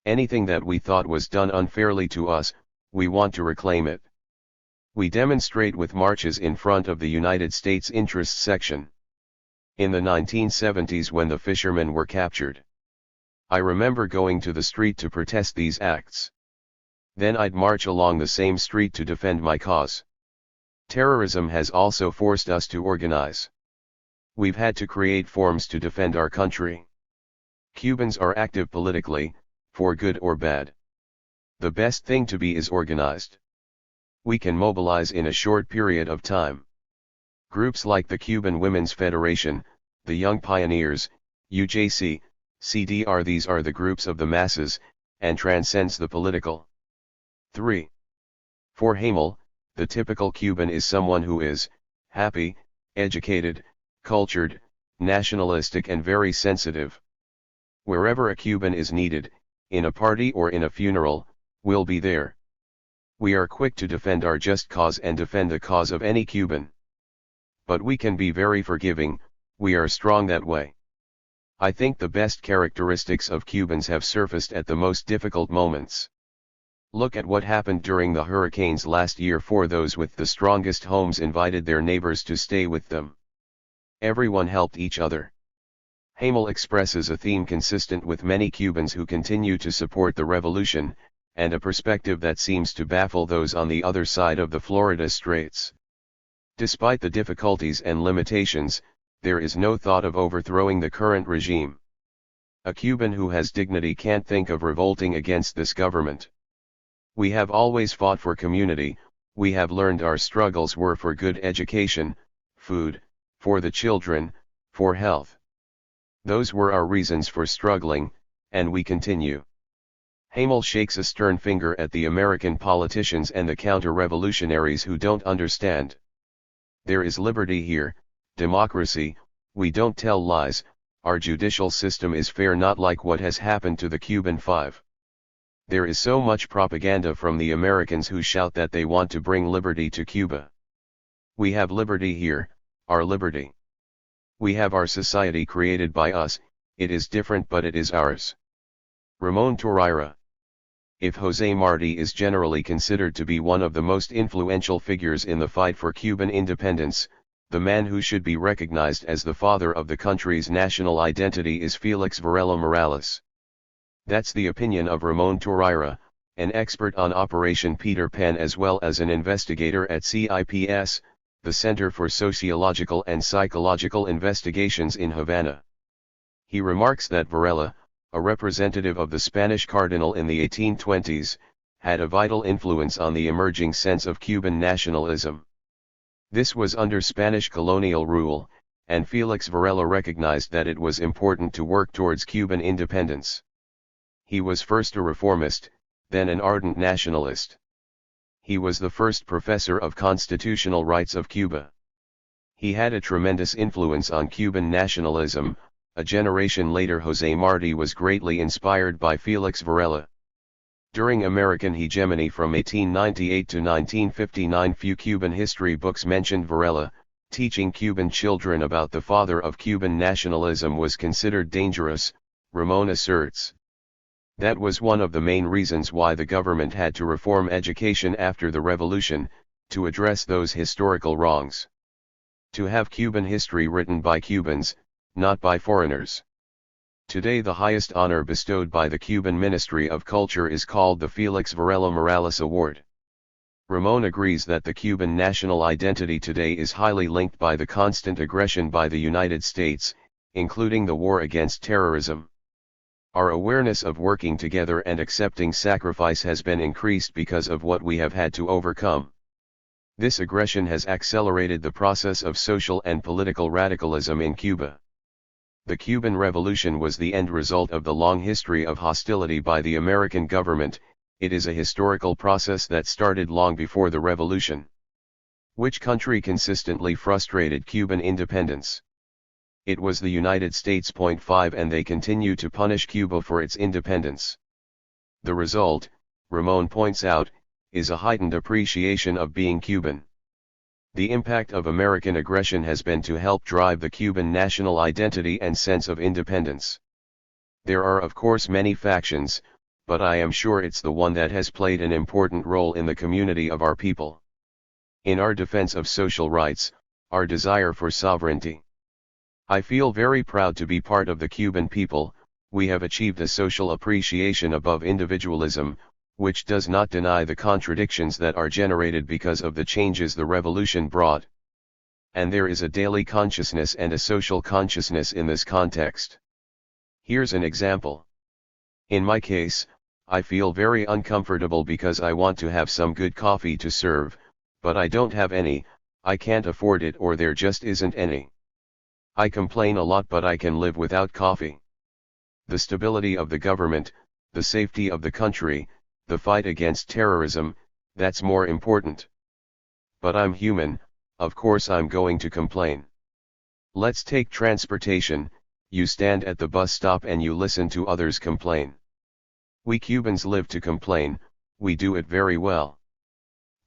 Anything that we thought was done unfairly to us, we want to reclaim it. We demonstrate with marches in front of the United States Interests section. In the 1970s when the fishermen were captured, I remember going to the street to protest these acts. Then I'd march along the same street to defend my cause. Terrorism has also forced us to organize. We've had to create forms to defend our country. Cubans are active politically, for good or bad. The best thing to be is organized. We can mobilize in a short period of time. Groups like the Cuban Women's Federation, the Young Pioneers, UJC, CDR, these are the groups of the masses, and transcends the political. 3. For Hamel, the typical Cuban is someone who is happy, educated, cultured, nationalistic and very sensitive. Wherever a Cuban is needed, in a party or in a funeral, we'll be there. We are quick to defend our just cause and defend the cause of any Cuban. But we can be very forgiving, we are strong that way. I think the best characteristics of Cubans have surfaced at the most difficult moments. Look at what happened during the hurricanes last year. For those with the strongest homes invited their neighbors to stay with them. Everyone helped each other. Hamel expresses a theme consistent with many Cubans who continue to support the revolution, and a perspective that seems to baffle those on the other side of the Florida Straits. Despite the difficulties and limitations, there is no thought of overthrowing the current regime. A Cuban who has dignity can't think of revolting against this government. We have always fought for community, we have learned our struggles were for good education, food, for the children, for health. Those were our reasons for struggling, and we continue. Hamel shakes a stern finger at the American politicians and the counter-revolutionaries who don't understand. There is liberty here, democracy, we don't tell lies, our judicial system is fair, not like what has happened to the Cuban Five. There is so much propaganda from the Americans who shout that they want to bring liberty to Cuba. We have liberty here, our liberty. We have our society created by us, it is different but it is ours. Ramon Torreira. If José Martí is generally considered to be one of the most influential figures in the fight for Cuban independence, the man who should be recognized as the father of the country's national identity is Félix Varela Morales. That's the opinion of Ramon Torreira, an expert on Operation Peter Pan as well as an investigator at CIPS, the Center for Sociological and Psychological Investigations in Havana. He remarks that Varela, a representative of the Spanish cardinal in the 1820s, had a vital influence on the emerging sense of Cuban nationalism. This was under Spanish colonial rule, and Félix Varela recognized that it was important to work towards Cuban independence. He was first a reformist, then an ardent nationalist. He was the first professor of constitutional rights of Cuba. He had a tremendous influence on Cuban nationalism. A generation later José Martí was greatly inspired by Félix Varela. During American hegemony from 1898 to 1959 few Cuban history books mentioned Varela. Teaching Cuban children about the father of Cuban nationalism was considered dangerous, Ramon asserts. That was one of the main reasons why the government had to reform education after the revolution, to address those historical wrongs. To have Cuban history written by Cubans, not by foreigners. Today the highest honor bestowed by the Cuban Ministry of Culture is called the Felix Varela Morales Award. Ramon agrees that the Cuban national identity today is highly linked by the constant aggression by the United States, including the war against terrorism. Our awareness of working together and accepting sacrifice has been increased because of what we have had to overcome. This aggression has accelerated the process of social and political radicalism in Cuba. The Cuban Revolution was the end result of the long history of hostility by the American government. It is a historical process that started long before the revolution. Which country consistently frustrated Cuban independence? It was the United States. 5 And they continue to punish Cuba for its independence. The result, Ramon points out, is a heightened appreciation of being Cuban. The impact of American aggression has been to help drive the Cuban national identity and sense of independence. There are of course many factions, but I am sure it's the one that has played an important role in the community of our people. In our defense of social rights, our desire for sovereignty. I feel very proud to be part of the Cuban people. We have achieved a social appreciation above individualism, which does not deny the contradictions that are generated because of the changes the revolution brought. And there is a daily consciousness and a social consciousness in this context. Here's an example. In my case, I feel very uncomfortable because I want to have some good coffee to serve, but I don't have any, I can't afford it or there just isn't any. I complain a lot but I can live without coffee. The stability of the government, the safety of the country, the fight against terrorism, that's more important. But I'm human, of course I'm going to complain. Let's take transportation. You stand at the bus stop and you listen to others complain. We Cubans live to complain, we do it very well.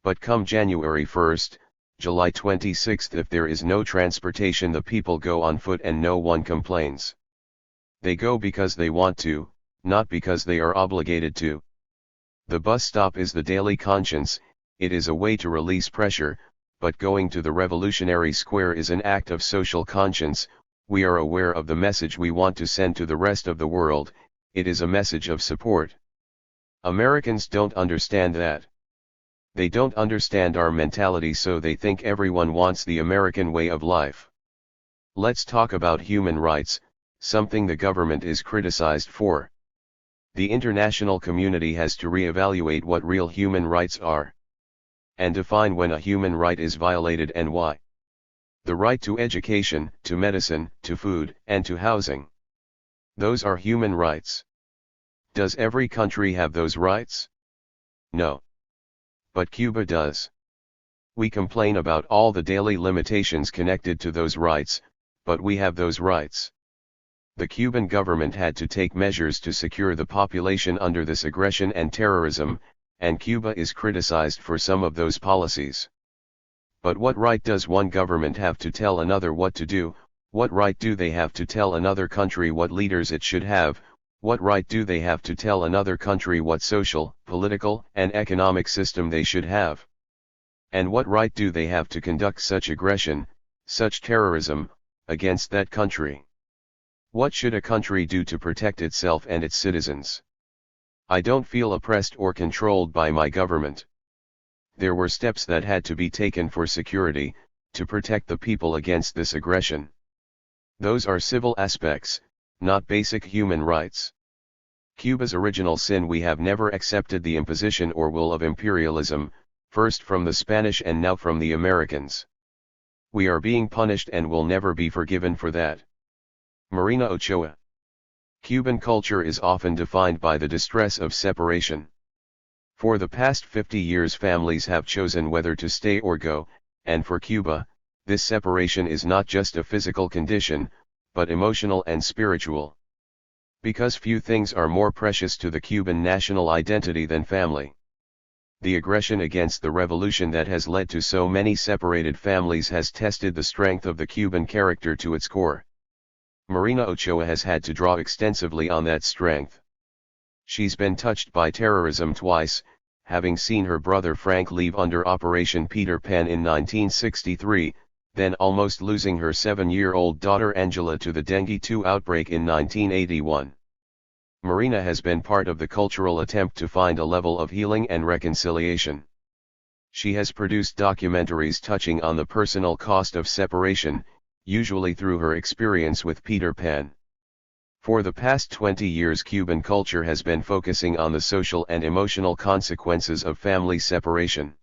But come January 1st, July 26th, if there is no transportation, the people go on foot and no one complains. They go because they want to, not because they are obligated to. The bus stop is the daily conscience, it is a way to release pressure, but going to the Revolutionary Square is an act of social conscience. We are aware of the message we want to send to the rest of the world, it is a message of support. Americans don't understand that. They don't understand our mentality, so they think everyone wants the American way of life. Let's talk about human rights, something the government is criticized for. The international community has to re-evaluate what real human rights are. And define when a human right is violated and why. The right to education, to medicine, to food, and to housing. Those are human rights. Does every country have those rights? No. But Cuba does. We complain about all the daily limitations connected to those rights, but we have those rights. The Cuban government had to take measures to secure the population under this aggression and terrorism, and Cuba is criticized for some of those policies. But what right does one government have to tell another what to do? What right do they have to tell another country what leaders it should have? What right do they have to tell another country what social, political, and economic system they should have? And what right do they have to conduct such aggression, such terrorism, against that country? What should a country do to protect itself and its citizens? I don't feel oppressed or controlled by my government. There were steps that had to be taken for security, to protect the people against this aggression. Those are civil aspects, not basic human rights. Cuba's original sin: we have never accepted the imposition or will of imperialism, first from the Spanish and now from the Americans. We are being punished and will never be forgiven for that. Marina Ochoa. Cuban culture is often defined by the distress of separation. For the past 50 years families have chosen whether to stay or go, and for Cuba, this separation is not just a physical condition, but emotional and spiritual. Because few things are more precious to the Cuban national identity than family. The aggression against the revolution that has led to so many separated families has tested the strength of the Cuban character to its core. Marina Ochoa has had to draw extensively on that strength. She's been touched by terrorism twice, having seen her brother Frank leave under Operation Peter Pan in 1963, then almost losing her 7-year-old daughter Angela to the dengue-2 outbreak in 1981. Marina has been part of the cultural attempt to find a level of healing and reconciliation. She has produced documentaries touching on the personal cost of separation, usually through her experience with Peter Pan. For the past 20 years, Cuban culture has been focusing on the social and emotional consequences of family separation.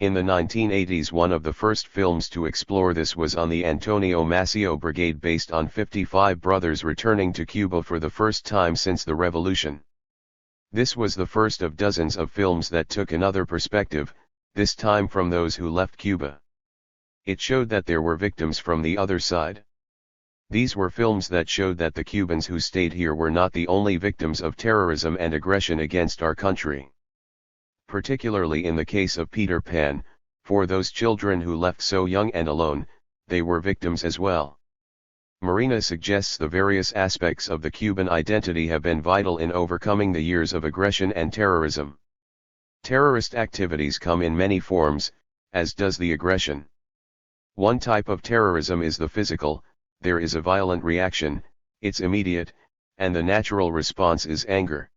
In the 1980s, one of the first films to explore this was on the Antonio Maceo Brigade, based on 55 brothers returning to Cuba for the first time since the revolution. This was the first of dozens of films that took another perspective, this time from those who left Cuba. It showed that there were victims from the other side. These were films that showed that the Cubans who stayed here were not the only victims of terrorism and aggression against our country. Particularly in the case of Peter Pan, for those children who left so young and alone, they were victims as well. Marina suggests the various aspects of the Cuban identity have been vital in overcoming the years of aggression and terrorism. Terrorist activities come in many forms, as does the aggression. One type of terrorism is the physical. There is a violent reaction, it's immediate, and the natural response is anger.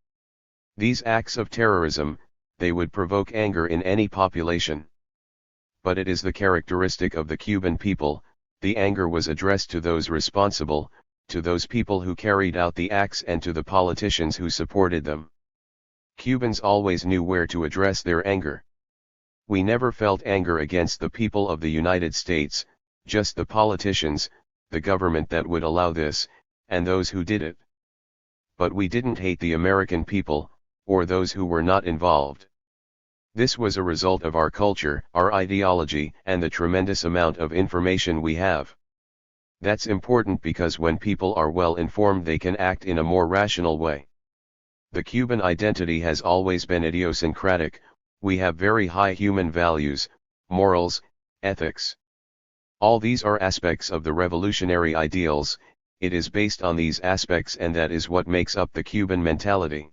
These acts of terrorism, they would provoke anger in any population. But it is the characteristic of the Cuban people, the anger was addressed to those responsible, to those people who carried out the acts, and to the politicians who supported them. Cubans always knew where to address their anger. We never felt anger against the people of the United States, just the politicians, the government that would allow this, and those who did it. But we didn't hate the American people, or those who were not involved. This was a result of our culture, our ideology, and the tremendous amount of information we have. That's important because when people are well informed, they can act in a more rational way. The Cuban identity has always been idiosyncratic. We have very high human values, morals, ethics. All these are aspects of the revolutionary ideals. It is based on these aspects, and that is what makes up the Cuban mentality.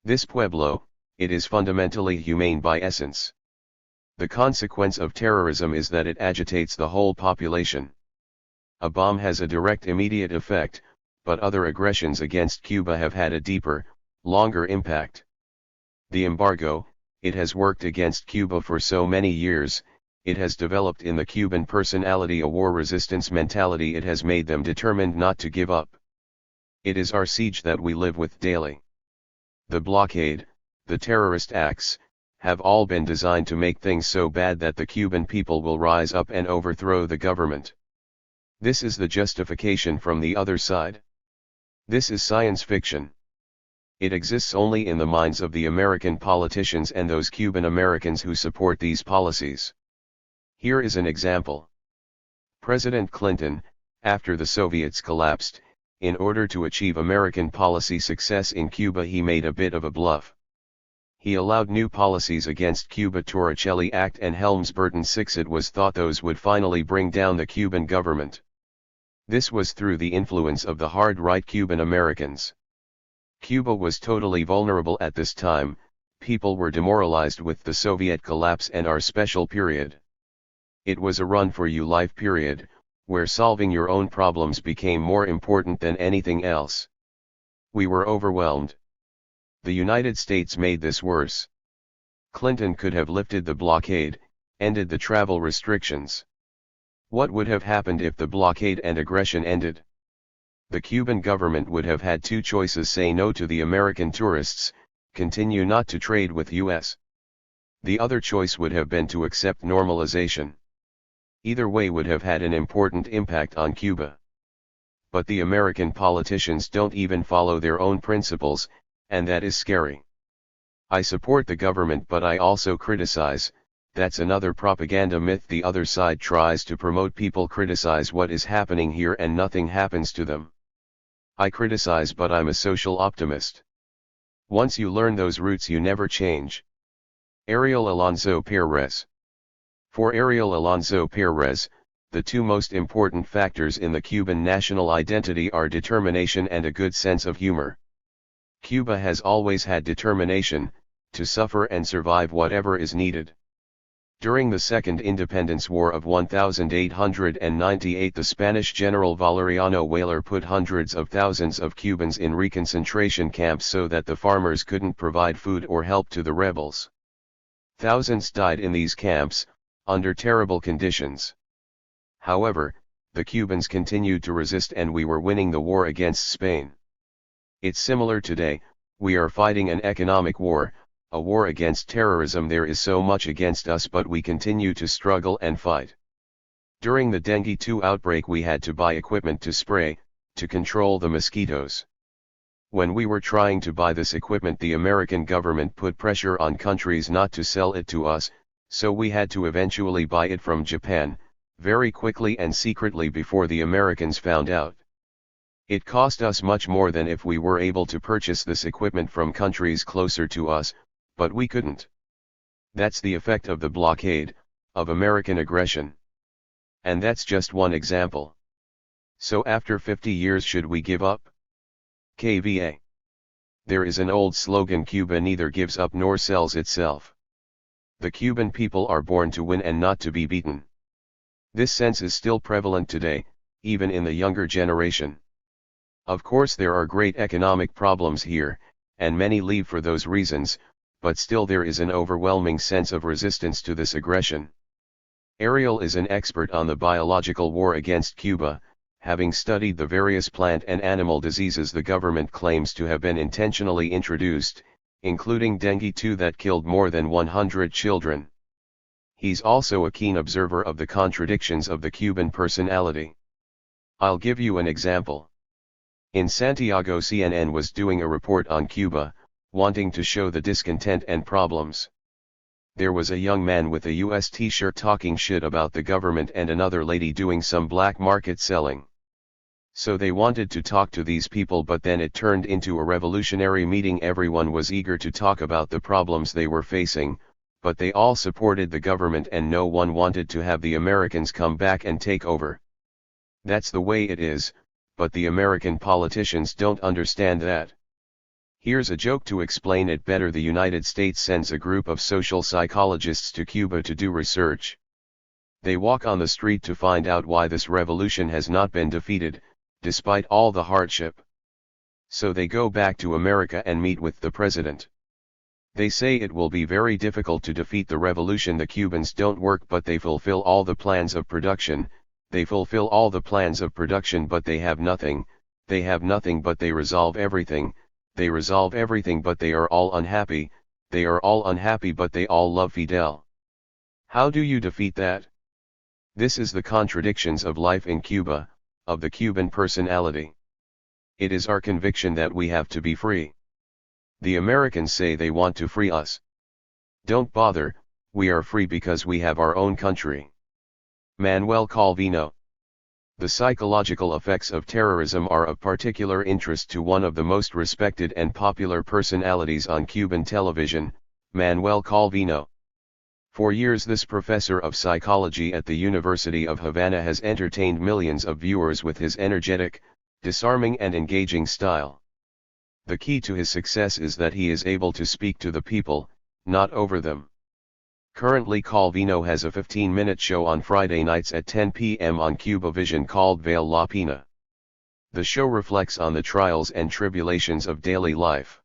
This pueblo, it is fundamentally humane by essence. The consequence of terrorism is that it agitates the whole population. A bomb has a direct immediate effect, but other aggressions against Cuba have had a deeper, longer impact. The embargo, it has worked against Cuba for so many years. It has developed in the Cuban personality a war resistance mentality. It has made them determined not to give up. It is our siege that we live with daily. The blockade, the terrorist acts, have all been designed to make things so bad that the Cuban people will rise up and overthrow the government. This is the justification from the other side. This is science fiction. It exists only in the minds of the American politicians and those Cuban Americans who support these policies. Here is an example. President Clinton, after the Soviets collapsed, in order to achieve American policy success in Cuba, he made a bit of a bluff. He allowed new policies against Cuba, Torricelli Act and Helms-Burton 6. It was thought those would finally bring down the Cuban government. This was through the influence of the hard-right Cuban Americans. Cuba was totally vulnerable at this time. People were demoralized with the Soviet collapse and our special period. It was a run-for-your-life period, where solving your own problems became more important than anything else. We were overwhelmed. The United States made this worse. Clinton could have lifted the blockade, ended the travel restrictions. What would have happened if the blockade and aggression ended? The Cuban government would have had two choices: say no to the American tourists, continue not to trade with US. The other choice would have been to accept normalization. Either way would have had an important impact on Cuba. But the American politicians don't even follow their own principles, and that is scary. I support the government, but I also criticize. That's another propaganda myth the other side tries to promote. People criticize what is happening here and nothing happens to them. I criticize, but I'm a social optimist. Once you learn those roots, you never change. Ariel Alonso Perez. For Ariel Alonso Perez, the two most important factors in the Cuban national identity are determination and a good sense of humor. Cuba has always had determination, to suffer and survive whatever is needed. During the Second Independence War of 1898, the Spanish General Valeriano Weyler put hundreds of thousands of Cubans in reconcentration camps so that the farmers couldn't provide food or help to the rebels. Thousands died in these camps, under terrible conditions. However, the Cubans continued to resist and we were winning the war against Spain. It's similar today, we are fighting an economic war, a war against terrorism. There is so much against us but we continue to struggle and fight. During the Dengue 2 outbreak we had to buy equipment to spray, to control the mosquitoes. When we were trying to buy this equipment, the American government put pressure on countries not to sell it to us, so we had to eventually buy it from Japan, very quickly and secretly before the Americans found out. It cost us much more than if we were able to purchase this equipment from countries closer to us, but we couldn't. That's the effect of the blockade, of American aggression. And that's just one example. So after 50 years, should we give up? KVA. There is an old slogan: Cuba neither gives up nor sells itself. The Cuban people are born to win and not to be beaten. This sense is still prevalent today, even in the younger generation. Of course there are great economic problems here, and many leave for those reasons, but still there is an overwhelming sense of resistance to this aggression. Ariel is an expert on the biological war against Cuba, having studied the various plant and animal diseases the government claims to have been intentionally introduced, including dengue 2 that killed more than 100 children. He's also a keen observer of the contradictions of the Cuban personality. I'll give you an example. In Santiago, CNN was doing a report on Cuba, wanting to show the discontent and problems. There was a young man with a US t-shirt talking shit about the government and another lady doing some black market selling. So they wanted to talk to these people, but then it turned into a revolutionary meeting. Everyone was eager to talk about the problems they were facing, but they all supported the government and no one wanted to have the Americans come back and take over. That's the way it is, but the American politicians don't understand that. Here's a joke to explain it better. The United States sends a group of social psychologists to Cuba to do research. They walk on the street to find out why this revolution has not been defeated, despite all the hardship. So they go back to America and meet with the president. They say it will be very difficult to defeat the revolution. The Cubans don't work, but they fulfill all the plans of production. They fulfill all the plans of production, but they have nothing. They have nothing, but they resolve everything. They resolve everything, but they are all unhappy. They are all unhappy, but they all love Fidel. How do you defeat that? This is the contradictions of life in Cuba, of the Cuban personality. It is our conviction that we have to be free. The Americans say they want to free us. Don't bother, we are free because we have our own country. Manuel Calvino. The psychological effects of terrorism are of particular interest to one of the most respected and popular personalities on Cuban television, Manuel Calvino. For years this professor of psychology at the University of Havana has entertained millions of viewers with his energetic, disarming and engaging style. The key to his success is that he is able to speak to the people, not over them. Currently Calvino has a 15-minute show on Friday nights at 10 p.m. on Cuba Vision called Vale La Pena. The show reflects on the trials and tribulations of daily life.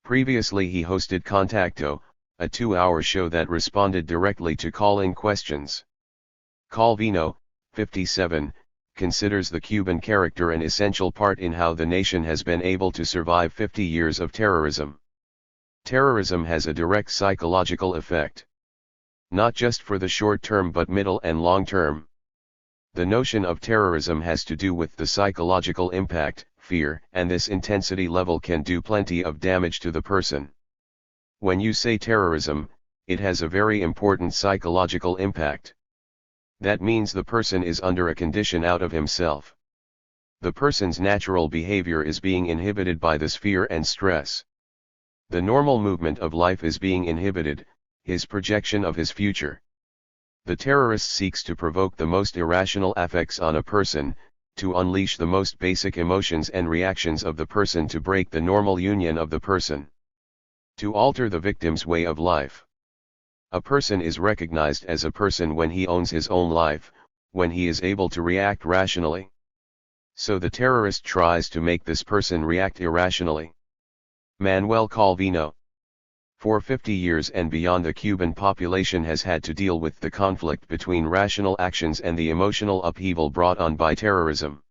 Previously he hosted Contacto, a 2-hour show that responded directly to call-in questions. Calvino, 57, considers the Cuban character an essential part in how the nation has been able to survive 50 years of terrorism. Terrorism has a direct psychological effect. Not just for the short term but middle and long term. The notion of terrorism has to do with the psychological impact, fear, and this intensity level can do plenty of damage to the person. When you say terrorism, it has a very important psychological impact. That means the person is under a condition out of himself. The person's natural behavior is being inhibited by this fear and stress. The normal movement of life is being inhibited, his projection of his future. The terrorist seeks to provoke the most irrational affects on a person, to unleash the most basic emotions and reactions of the person, to break the normal union of the person. To alter the victim's way of life. A person is recognized as a person when he owns his own life, when he is able to react rationally. So the terrorist tries to make this person react irrationally. Manuel Calvino. For 50 years and beyond, the Cuban population has had to deal with the conflict between rational actions and the emotional upheaval brought on by terrorism.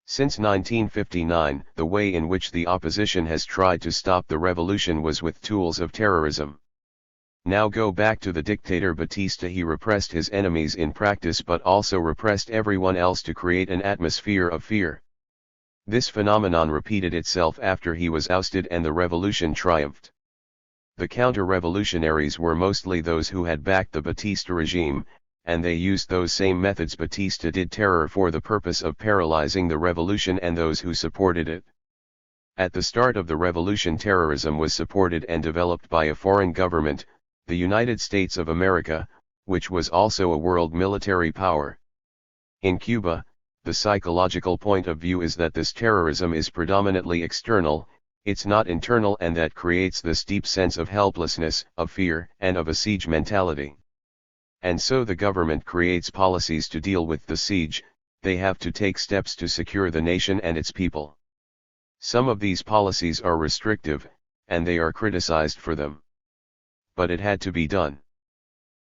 Since 1959, the way in which the opposition has tried to stop the revolution was with tools of terrorism. Now go back to the dictator Batista. He repressed his enemies in practice but also repressed everyone else to create an atmosphere of fear. This phenomenon repeated itself after he was ousted and the revolution triumphed. The counter-revolutionaries were mostly those who had backed the Batista regime, and they used those same methods Batista did, terror, for the purpose of paralyzing the revolution and those who supported it. At the start of the revolution, terrorism was supported and developed by a foreign government, the United States of America, which was also a world military power. In Cuba, the psychological point of view is that this terrorism is predominantly external, it's not internal, and that creates this deep sense of helplessness, of fear, and of a siege mentality. And so the government creates policies to deal with the siege. They have to take steps to secure the nation and its people. Some of these policies are restrictive, and they are criticized for them. But it had to be done.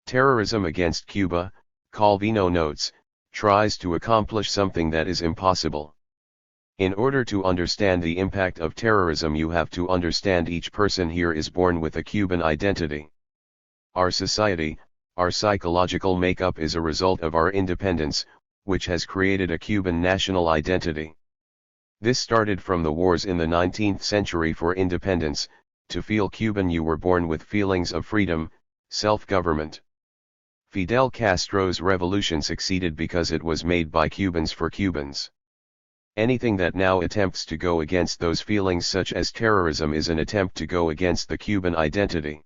Terrorism against Cuba, Calvino notes, tries to accomplish something that is impossible. In order to understand the impact of terrorism, you have to understand each person here is born with a Cuban identity. Our society, our psychological makeup is a result of our independence, which has created a Cuban national identity. This started from the wars in the 19th century for independence. To feel Cuban, you were born with feelings of freedom, self-government. Fidel Castro's revolution succeeded because it was made by Cubans for Cubans. Anything that now attempts to go against those feelings, such as terrorism, is an attempt to go against the Cuban identity.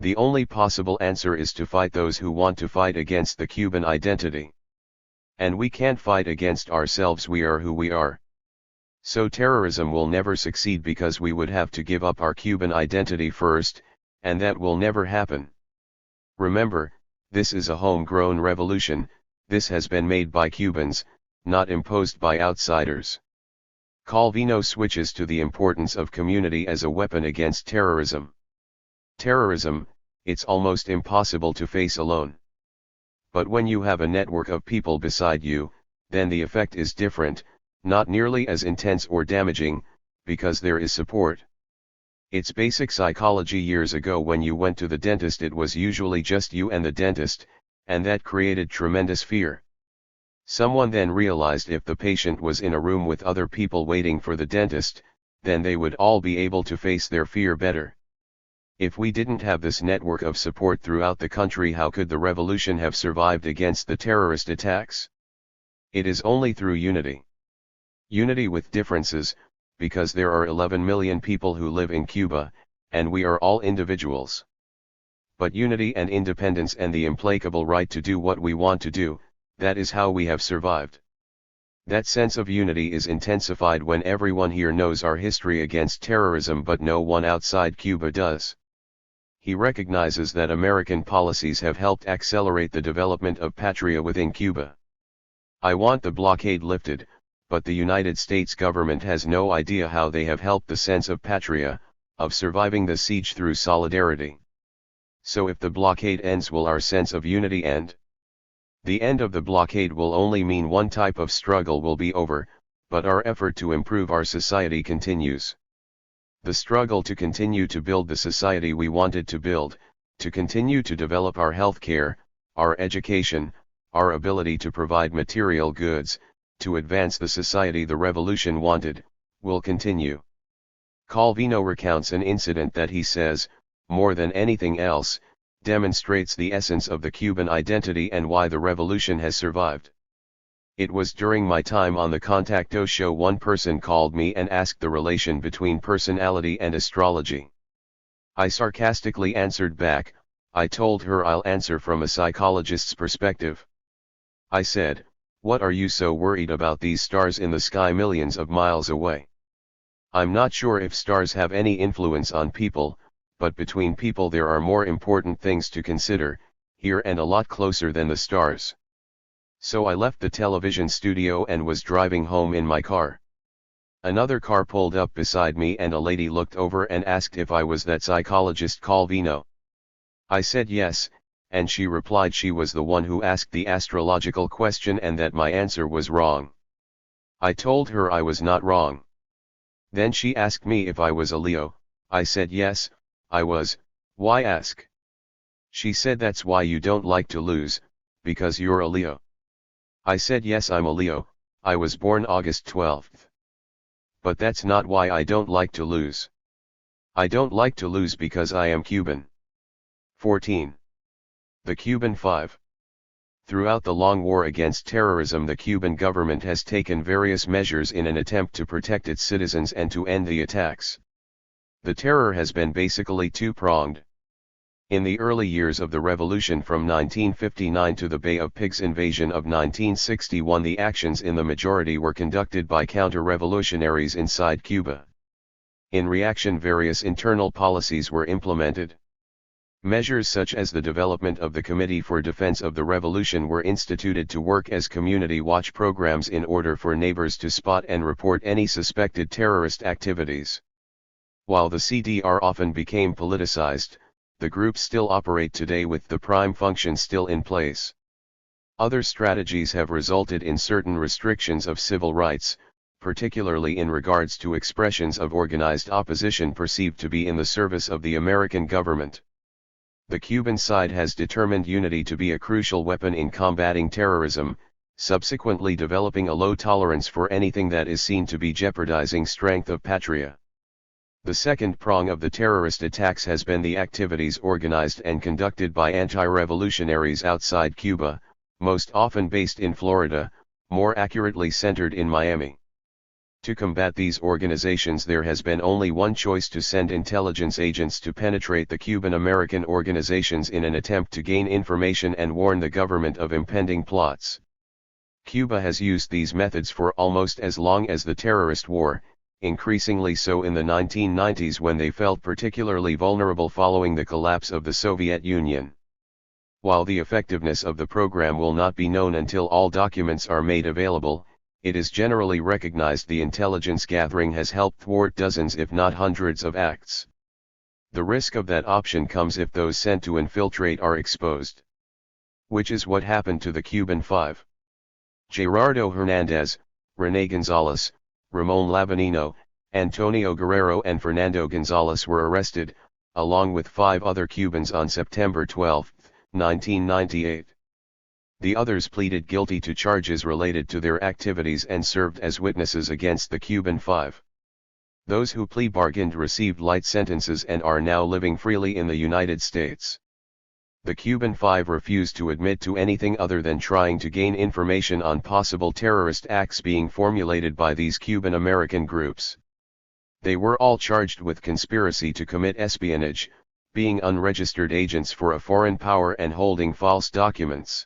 The only possible answer is to fight those who want to fight against the Cuban identity. And we can't fight against ourselves, we are who we are. So terrorism will never succeed because we would have to give up our Cuban identity first, and that will never happen. Remember, this is a homegrown revolution. This has been made by Cubans, not imposed by outsiders. Calvino switches to the importance of community as a weapon against terrorism. Terrorism, it's almost impossible to face alone. But when you have a network of people beside you, then the effect is different, not nearly as intense or damaging, because there is support. It's basic psychology. Years ago, when you went to the dentist, it was usually just you and the dentist, and that created tremendous fear. Someone then realized if the patient was in a room with other people waiting for the dentist, then they would all be able to face their fear better. If we didn't have this network of support throughout the country, how could the revolution have survived against the terrorist attacks? It is only through unity. Unity with differences, because there are 11 million people who live in Cuba, and we are all individuals. But unity and independence and the implacable right to do what we want to do, that is how we have survived. That sense of unity is intensified when everyone here knows our history against terrorism, but no one outside Cuba does. He recognizes that American policies have helped accelerate the development of patria within Cuba. I want the blockade lifted, but the United States government has no idea how they have helped the sense of patria, of surviving the siege through solidarity. So if the blockade ends, will our sense of unity end? The end of the blockade will only mean one type of struggle will be over, but our effort to improve our society continues. The struggle to continue to build the society we wanted to build, to continue to develop our healthcare, our education, our ability to provide material goods, to advance the society the revolution wanted, will continue. Calvino recounts an incident that he says, more than anything else, demonstrates the essence of the Cuban identity and why the revolution has survived. It was during my time on the Contacto show one person called me and asked the relation between personality and astrology. I sarcastically answered back. I told her I'll answer from a psychologist's perspective. I said, "What are you so worried about these stars in the sky millions of miles away? I'm not sure if stars have any influence on people, but between people there are more important things to consider, here and a lot closer than the stars. So I left the television studio and was driving home in my car. Another car pulled up beside me and a lady looked over and asked if I was that psychologist Calvino. I said yes, and she replied she was the one who asked the astrological question and that my answer was wrong. I told her I was not wrong. Then she asked me if I was a Leo. I said yes, I was. Why ask? She said that's why you don't like to lose, because you're a Leo. I said yes, I'm a Leo, I was born August 12th. But that's not why I don't like to lose. I don't like to lose because I am Cuban. 14. The Cuban Five. Throughout the long war against terrorism, the Cuban government has taken various measures in an attempt to protect its citizens and to end the attacks. The terror has been basically two-pronged. In the early years of the revolution from 1959 to the Bay of Pigs invasion of 1961, the actions in the majority were conducted by counter-revolutionaries inside Cuba. In reaction, various internal policies were implemented. Measures such as the development of the Committee for Defense of the Revolution were instituted to work as community watch programs in order for neighbors to spot and report any suspected terrorist activities. While the CDR often became politicized, the groups still operate today with the prime function still in place. Other strategies have resulted in certain restrictions of civil rights, particularly in regards to expressions of organized opposition perceived to be in the service of the American government. The Cuban side has determined unity to be a crucial weapon in combating terrorism, subsequently developing a low tolerance for anything that is seen to be jeopardizing strength of patria. The second prong of the terrorist attacks has been the activities organized and conducted by anti-revolutionaries outside Cuba, most often based in Florida, more accurately centered in Miami. To combat these organizations, there has been only one choice: to send intelligence agents to penetrate the Cuban-American organizations in an attempt to gain information and warn the government of impending plots. Cuba has used these methods for almost as long as the terrorist war, increasingly so in the 1990s when they felt particularly vulnerable following the collapse of the Soviet Union. While the effectiveness of the program will not be known until all documents are made available, it is generally recognized the intelligence gathering has helped thwart dozens if not hundreds of acts. The risk of that option comes if those sent to infiltrate are exposed. Which is what happened to the Cuban Five. Gerardo Hernandez, René Gonzalez, Ramon Lavanino, Antonio Guerrero and Fernando Gonzalez were arrested, along with 5 other Cubans on September 12, 1998. The others pleaded guilty to charges related to their activities and served as witnesses against the Cuban Five. Those who plea bargained received light sentences and are now living freely in the United States. The Cuban Five refused to admit to anything other than trying to gain information on possible terrorist acts being formulated by these Cuban-American groups. They were all charged with conspiracy to commit espionage, being unregistered agents for a foreign power and holding false documents.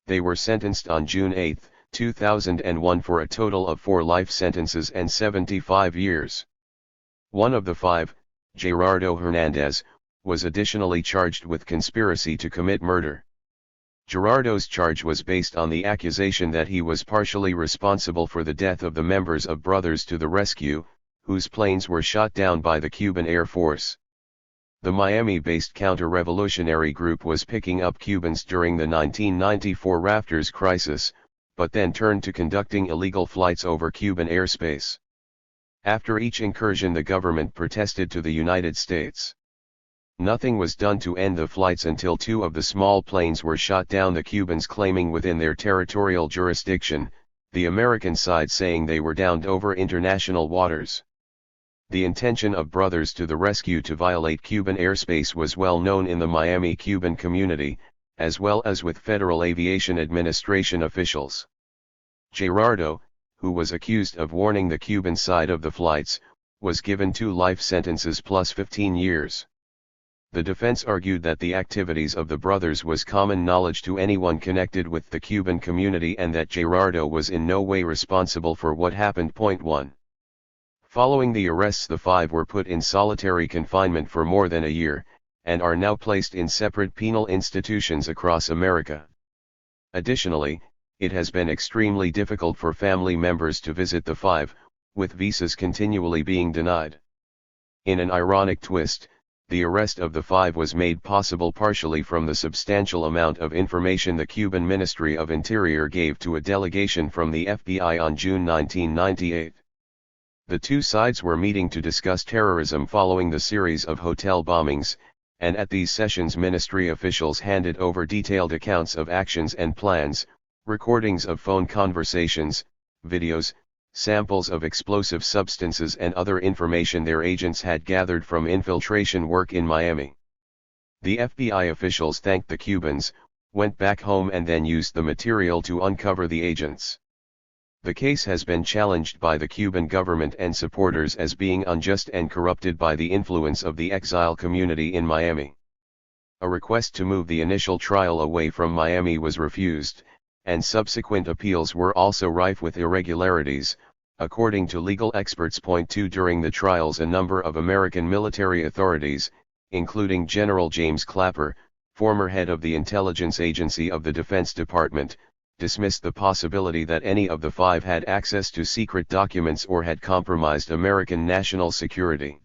They were sentenced on June 8, 2001 for a total of 4 life sentences and 75 years. One of the 5, Gerardo Hernandez, was additionally charged with conspiracy to commit murder. Gerardo's charge was based on the accusation that he was partially responsible for the death of the members of Brothers to the Rescue, whose planes were shot down by the Cuban Air Force. The Miami-based counter-revolutionary group was picking up Cubans during the 1994 Rafters crisis, but then turned to conducting illegal flights over Cuban airspace. After each incursion, the government protested to the United States. Nothing was done to end the flights until 2 of the small planes were shot down, the Cubans claiming within their territorial jurisdiction, the American side saying they were downed over international waters. The intention of Brothers to the Rescue to violate Cuban airspace was well known in the Miami Cuban community, as well as with Federal Aviation Administration officials. Gerardo, who was accused of warning the Cuban side of the flights, was given 2 life sentences plus 15 years. The defense argued that the activities of the brothers was common knowledge to anyone connected with the Cuban community and that Gerardo was in no way responsible for what happened. 1. Following the arrests, the five were put in solitary confinement for more than a year, and are now placed in separate penal institutions across America. Additionally, it has been extremely difficult for family members to visit the five, with visas continually being denied. In an ironic twist, the arrest of the five was made possible partially from the substantial amount of information the Cuban Ministry of Interior gave to a delegation from the FBI on June 1998. The two sides were meeting to discuss terrorism following the series of hotel bombings, and at these sessions ministry officials handed over detailed accounts of actions and plans, recordings of phone conversations, videos, samples of explosive substances and other information their agents had gathered from infiltration work in Miami. The FBI officials thanked the Cubans, went back home and then used the material to uncover the agents. The case has been challenged by the Cuban government and supporters as being unjust and corrupted by the influence of the exile community in Miami. A request to move the initial trial away from Miami was refused, and subsequent appeals were also rife with irregularities, according to legal experts. During the trials, a number of American military authorities, including General James Clapper, former head of the intelligence agency of the Defense Department, dismissed the possibility that any of the five had access to secret documents or had compromised American national security.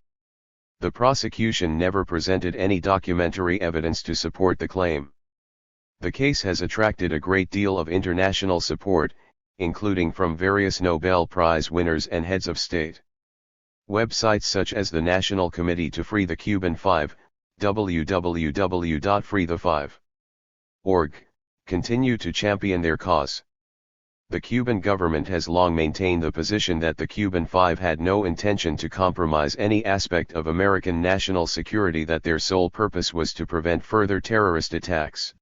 The prosecution never presented any documentary evidence to support the claim. The case has attracted a great deal of international support, including from various Nobel Prize winners and heads of state. Websites such as the National Committee to Free the Cuban Five, www.freethefive.org, continue to champion their cause. The Cuban government has long maintained the position that the Cuban Five had no intention to compromise any aspect of American national security, that their sole purpose was to prevent further terrorist attacks.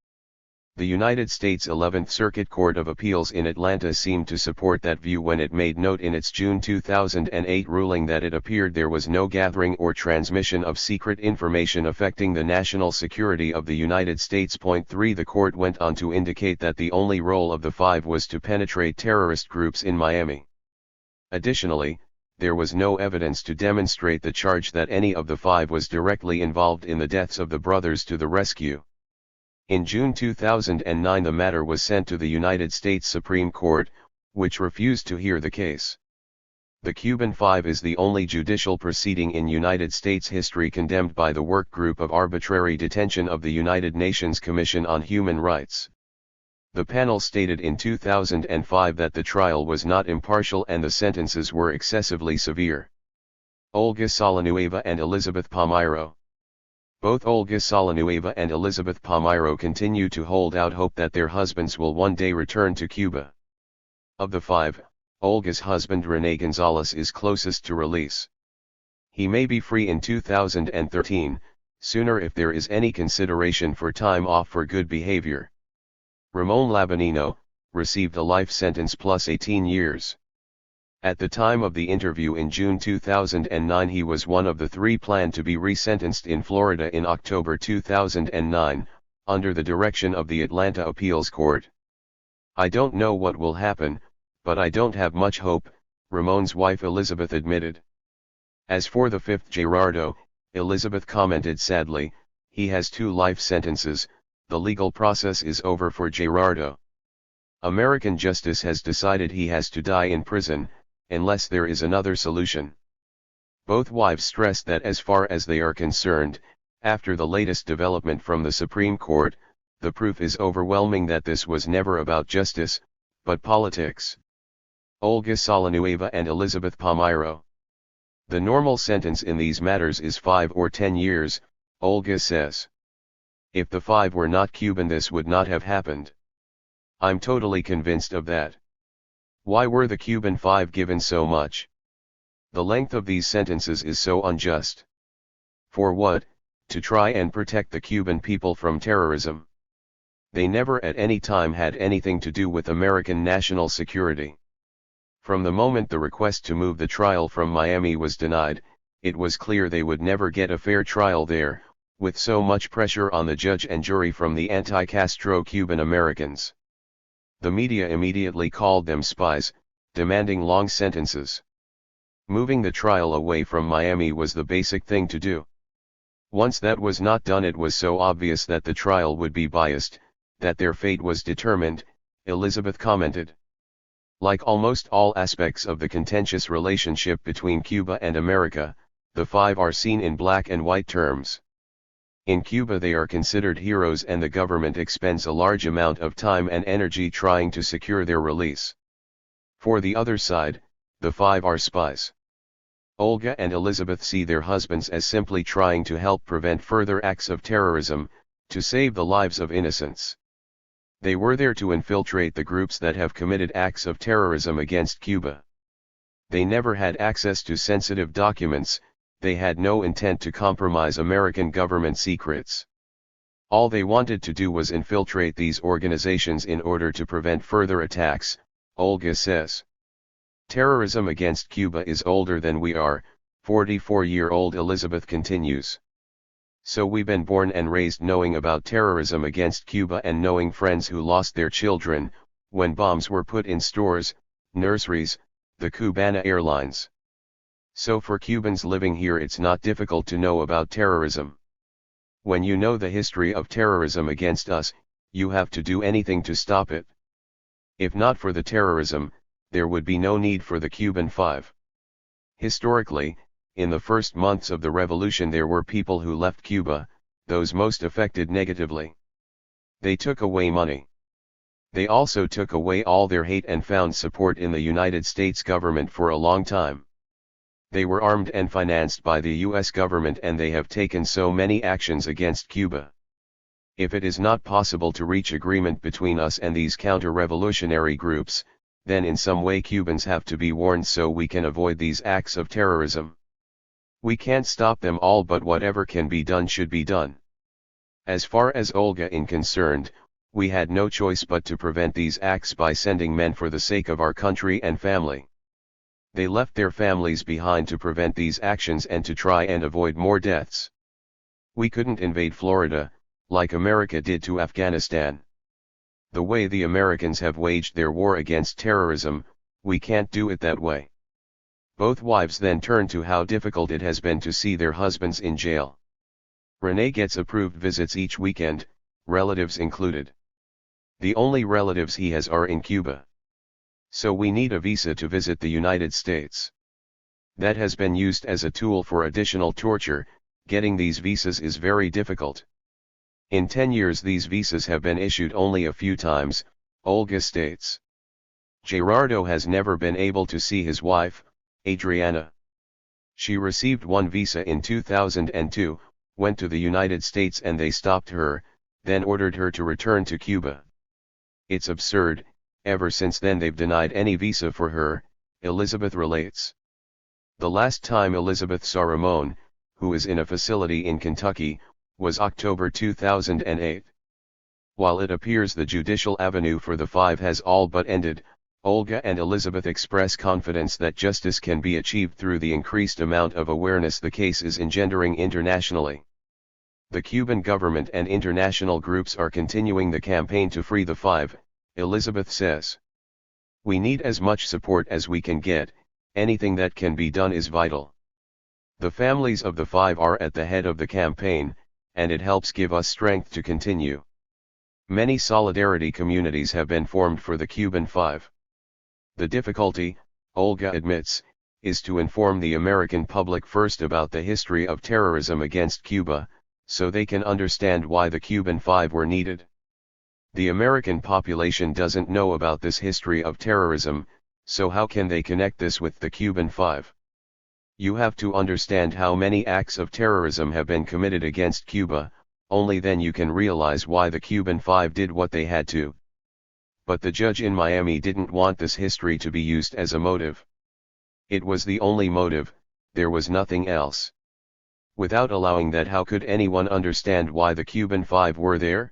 The United States 11th Circuit Court of Appeals in Atlanta seemed to support that view when it made note in its June 2008 ruling that it appeared there was no gathering or transmission of secret information affecting the national security of the United States. 3. The court went on to indicate that the only role of the five was to penetrate terrorist groups in Miami. Additionally, there was no evidence to demonstrate the charge that any of the five was directly involved in the deaths of the brothers to the rescue. In June 2009 the matter was sent to the United States Supreme Court, which refused to hear the case. The Cuban Five is the only judicial proceeding in United States history condemned by the Work Group of Arbitrary Detention of the United Nations Commission on Human Rights. The panel stated in 2005 that the trial was not impartial and the sentences were excessively severe. Olga Solonueva and Elizabeth Palmiro. Both Olga Solonueva and Elizabeth Palmiro continue to hold out hope that their husbands will one day return to Cuba. Of the five, Olga's husband René Gonzalez is closest to release. He may be free in 2013, sooner if there is any consideration for time off for good behavior. Ramon Labanino received a life sentence plus 18 years. At the time of the interview in June 2009 he was one of the three planned to be resentenced in Florida in October 2009, under the direction of the Atlanta Appeals Court. "I don't know what will happen, but I don't have much hope," Ramon's wife Elizabeth admitted. As for the fifth, Gerardo, Elizabeth commented sadly, "He has 2 life sentences, the legal process is over for Gerardo. American justice has decided he has to die in prison, unless there is another solution." Both wives stressed that as far as they are concerned, after the latest development from the Supreme Court, the proof is overwhelming that this was never about justice, but politics. Olga Solonueva and Elizabeth Palmiro. "The normal sentence in these matters is 5 or 10 years, Olga says. If the 5 were not Cuban this would not have happened. I'm totally convinced of that. Why were the Cuban 5 given so much? The length of these sentences is so unjust. For what? To try and protect the Cuban people from terrorism. They never at any time had anything to do with American national security. From the moment the request to move the trial from Miami was denied, it was clear they would never get a fair trial there, with so much pressure on the judge and jury from the anti-Castro Cuban Americans. The media immediately called them spies, demanding long sentences. Moving the trial away from Miami was the basic thing to do. Once that was not done, it was so obvious that the trial would be biased, that their fate was determined, Elizabeth commented. Like almost all aspects of the contentious relationship between Cuba and America, the five are seen in black and white terms. In Cuba they are considered heroes, and the government expends a large amount of time and energy trying to secure their release. For the other side, the five are spies. Olga and Elizabeth see their husbands as simply trying to help prevent further acts of terrorism, to save the lives of innocents. They were there to infiltrate the groups that have committed acts of terrorism against Cuba. They never had access to sensitive documents, they had no intent to compromise American government secrets. All they wanted to do was infiltrate these organizations in order to prevent further attacks, Olga says. Terrorism against Cuba is older than we are, 44-year-old Elizabeth continues. So we've been born and raised knowing about terrorism against Cuba and knowing friends who lost their children, when bombs were put in stores, nurseries, the Cubana Airlines. So for Cubans living here it's not difficult to know about terrorism. When you know the history of terrorism against us, you have to do anything to stop it. If not for the terrorism, there would be no need for the Cuban Five. Historically, in the first months of the revolution there were people who left Cuba, those most affected negatively. They took away money. They also took away all their hate and found support in the United States government for a long time. They were armed and financed by the US government, and they have taken so many actions against Cuba. If it is not possible to reach agreement between us and these counter-revolutionary groups, then in some way Cubans have to be warned so we can avoid these acts of terrorism. We can't stop them all, but whatever can be done should be done. As far as Olga is concerned, we had no choice but to prevent these acts by sending men for the sake of our country and family. They left their families behind to prevent these actions and to try and avoid more deaths. We couldn't invade Florida, like America did to Afghanistan. The way the Americans have waged their war against terrorism, we can't do it that way. Both wives then turn to how difficult it has been to see their husbands in jail. Rene gets approved visits each weekend, relatives included. The only relatives he has are in Cuba. So we need a visa to visit the United States. That has been used as a tool for additional torture. Getting these visas is very difficult. In 10 years these visas have been issued only a few times, Olga states. Gerardo has never been able to see his wife, Adriana. She received one visa in 2002, went to the United States and they stopped her, then ordered her to return to Cuba. It's absurd. Ever since then they've denied any visa for her, Elizabeth relates. The last time Elizabeth saw Ramon, who is in a facility in Kentucky, was October 2008. While it appears the judicial avenue for the five has all but ended, Olga and Elizabeth express confidence that justice can be achieved through the increased amount of awareness the case is engendering internationally. The Cuban government and international groups are continuing the campaign to free the five, Elizabeth says. We need as much support as we can get, anything that can be done is vital. The families of the five are at the head of the campaign, and it helps give us strength to continue. Many solidarity communities have been formed for the Cuban Five. The difficulty, Olga admits, is to inform the American public first about the history of terrorism against Cuba, so they can understand why the Cuban Five were needed. The American population doesn't know about this history of terrorism, so how can they connect this with the Cuban Five? You have to understand how many acts of terrorism have been committed against Cuba, only then you can realize why the Cuban Five did what they had to. But the judge in Miami didn't want this history to be used as a motive. It was the only motive, there was nothing else. Without allowing that, how could anyone understand why the Cuban Five were there?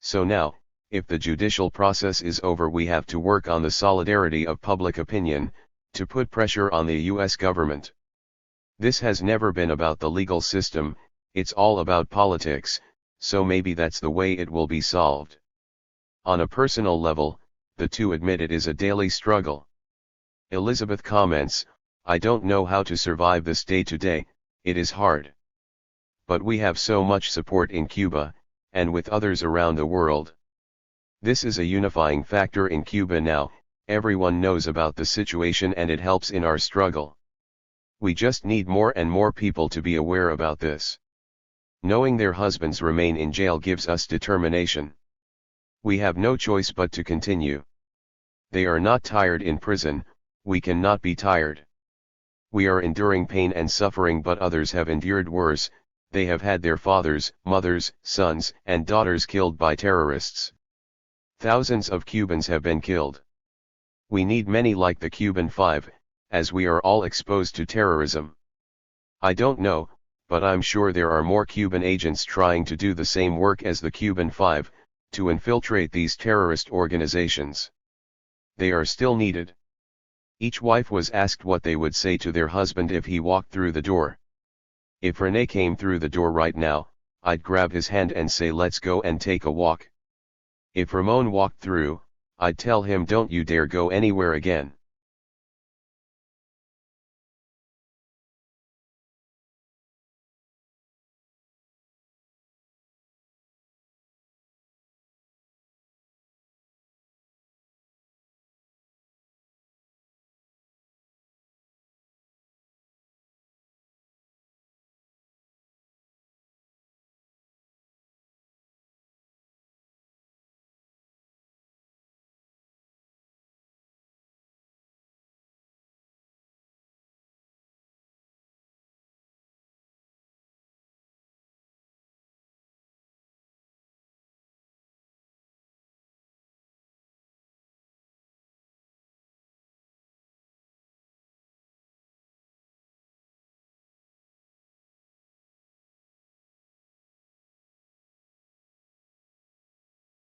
So now, if the judicial process is over, we have to work on the solidarity of public opinion, to put pressure on the US government. This has never been about the legal system, it's all about politics, so maybe that's the way it will be solved. On a personal level, the two admit it is a daily struggle. Elizabeth comments, I don't know how to survive this day to day, it is hard. But we have so much support in Cuba, and with others around the world. This is a unifying factor in Cuba now, everyone knows about the situation and it helps in our struggle. We just need more and more people to be aware about this. Knowing their husbands remain in jail gives us determination. We have no choice but to continue. They are not tired in prison, we cannot be tired. We are enduring pain and suffering, but others have endured worse, they have had their fathers, mothers, sons, and daughters killed by terrorists. Thousands of Cubans have been killed. We need many like the Cuban Five, as we are all exposed to terrorism. I don't know, but I'm sure there are more Cuban agents trying to do the same work as the Cuban Five, to infiltrate these terrorist organizations. They are still needed. Each wife was asked what they would say to their husband if he walked through the door. If Rene came through the door right now, I'd grab his hand and say let's go and take a walk. If Ramon walked through, I'd tell him don't you dare go anywhere again.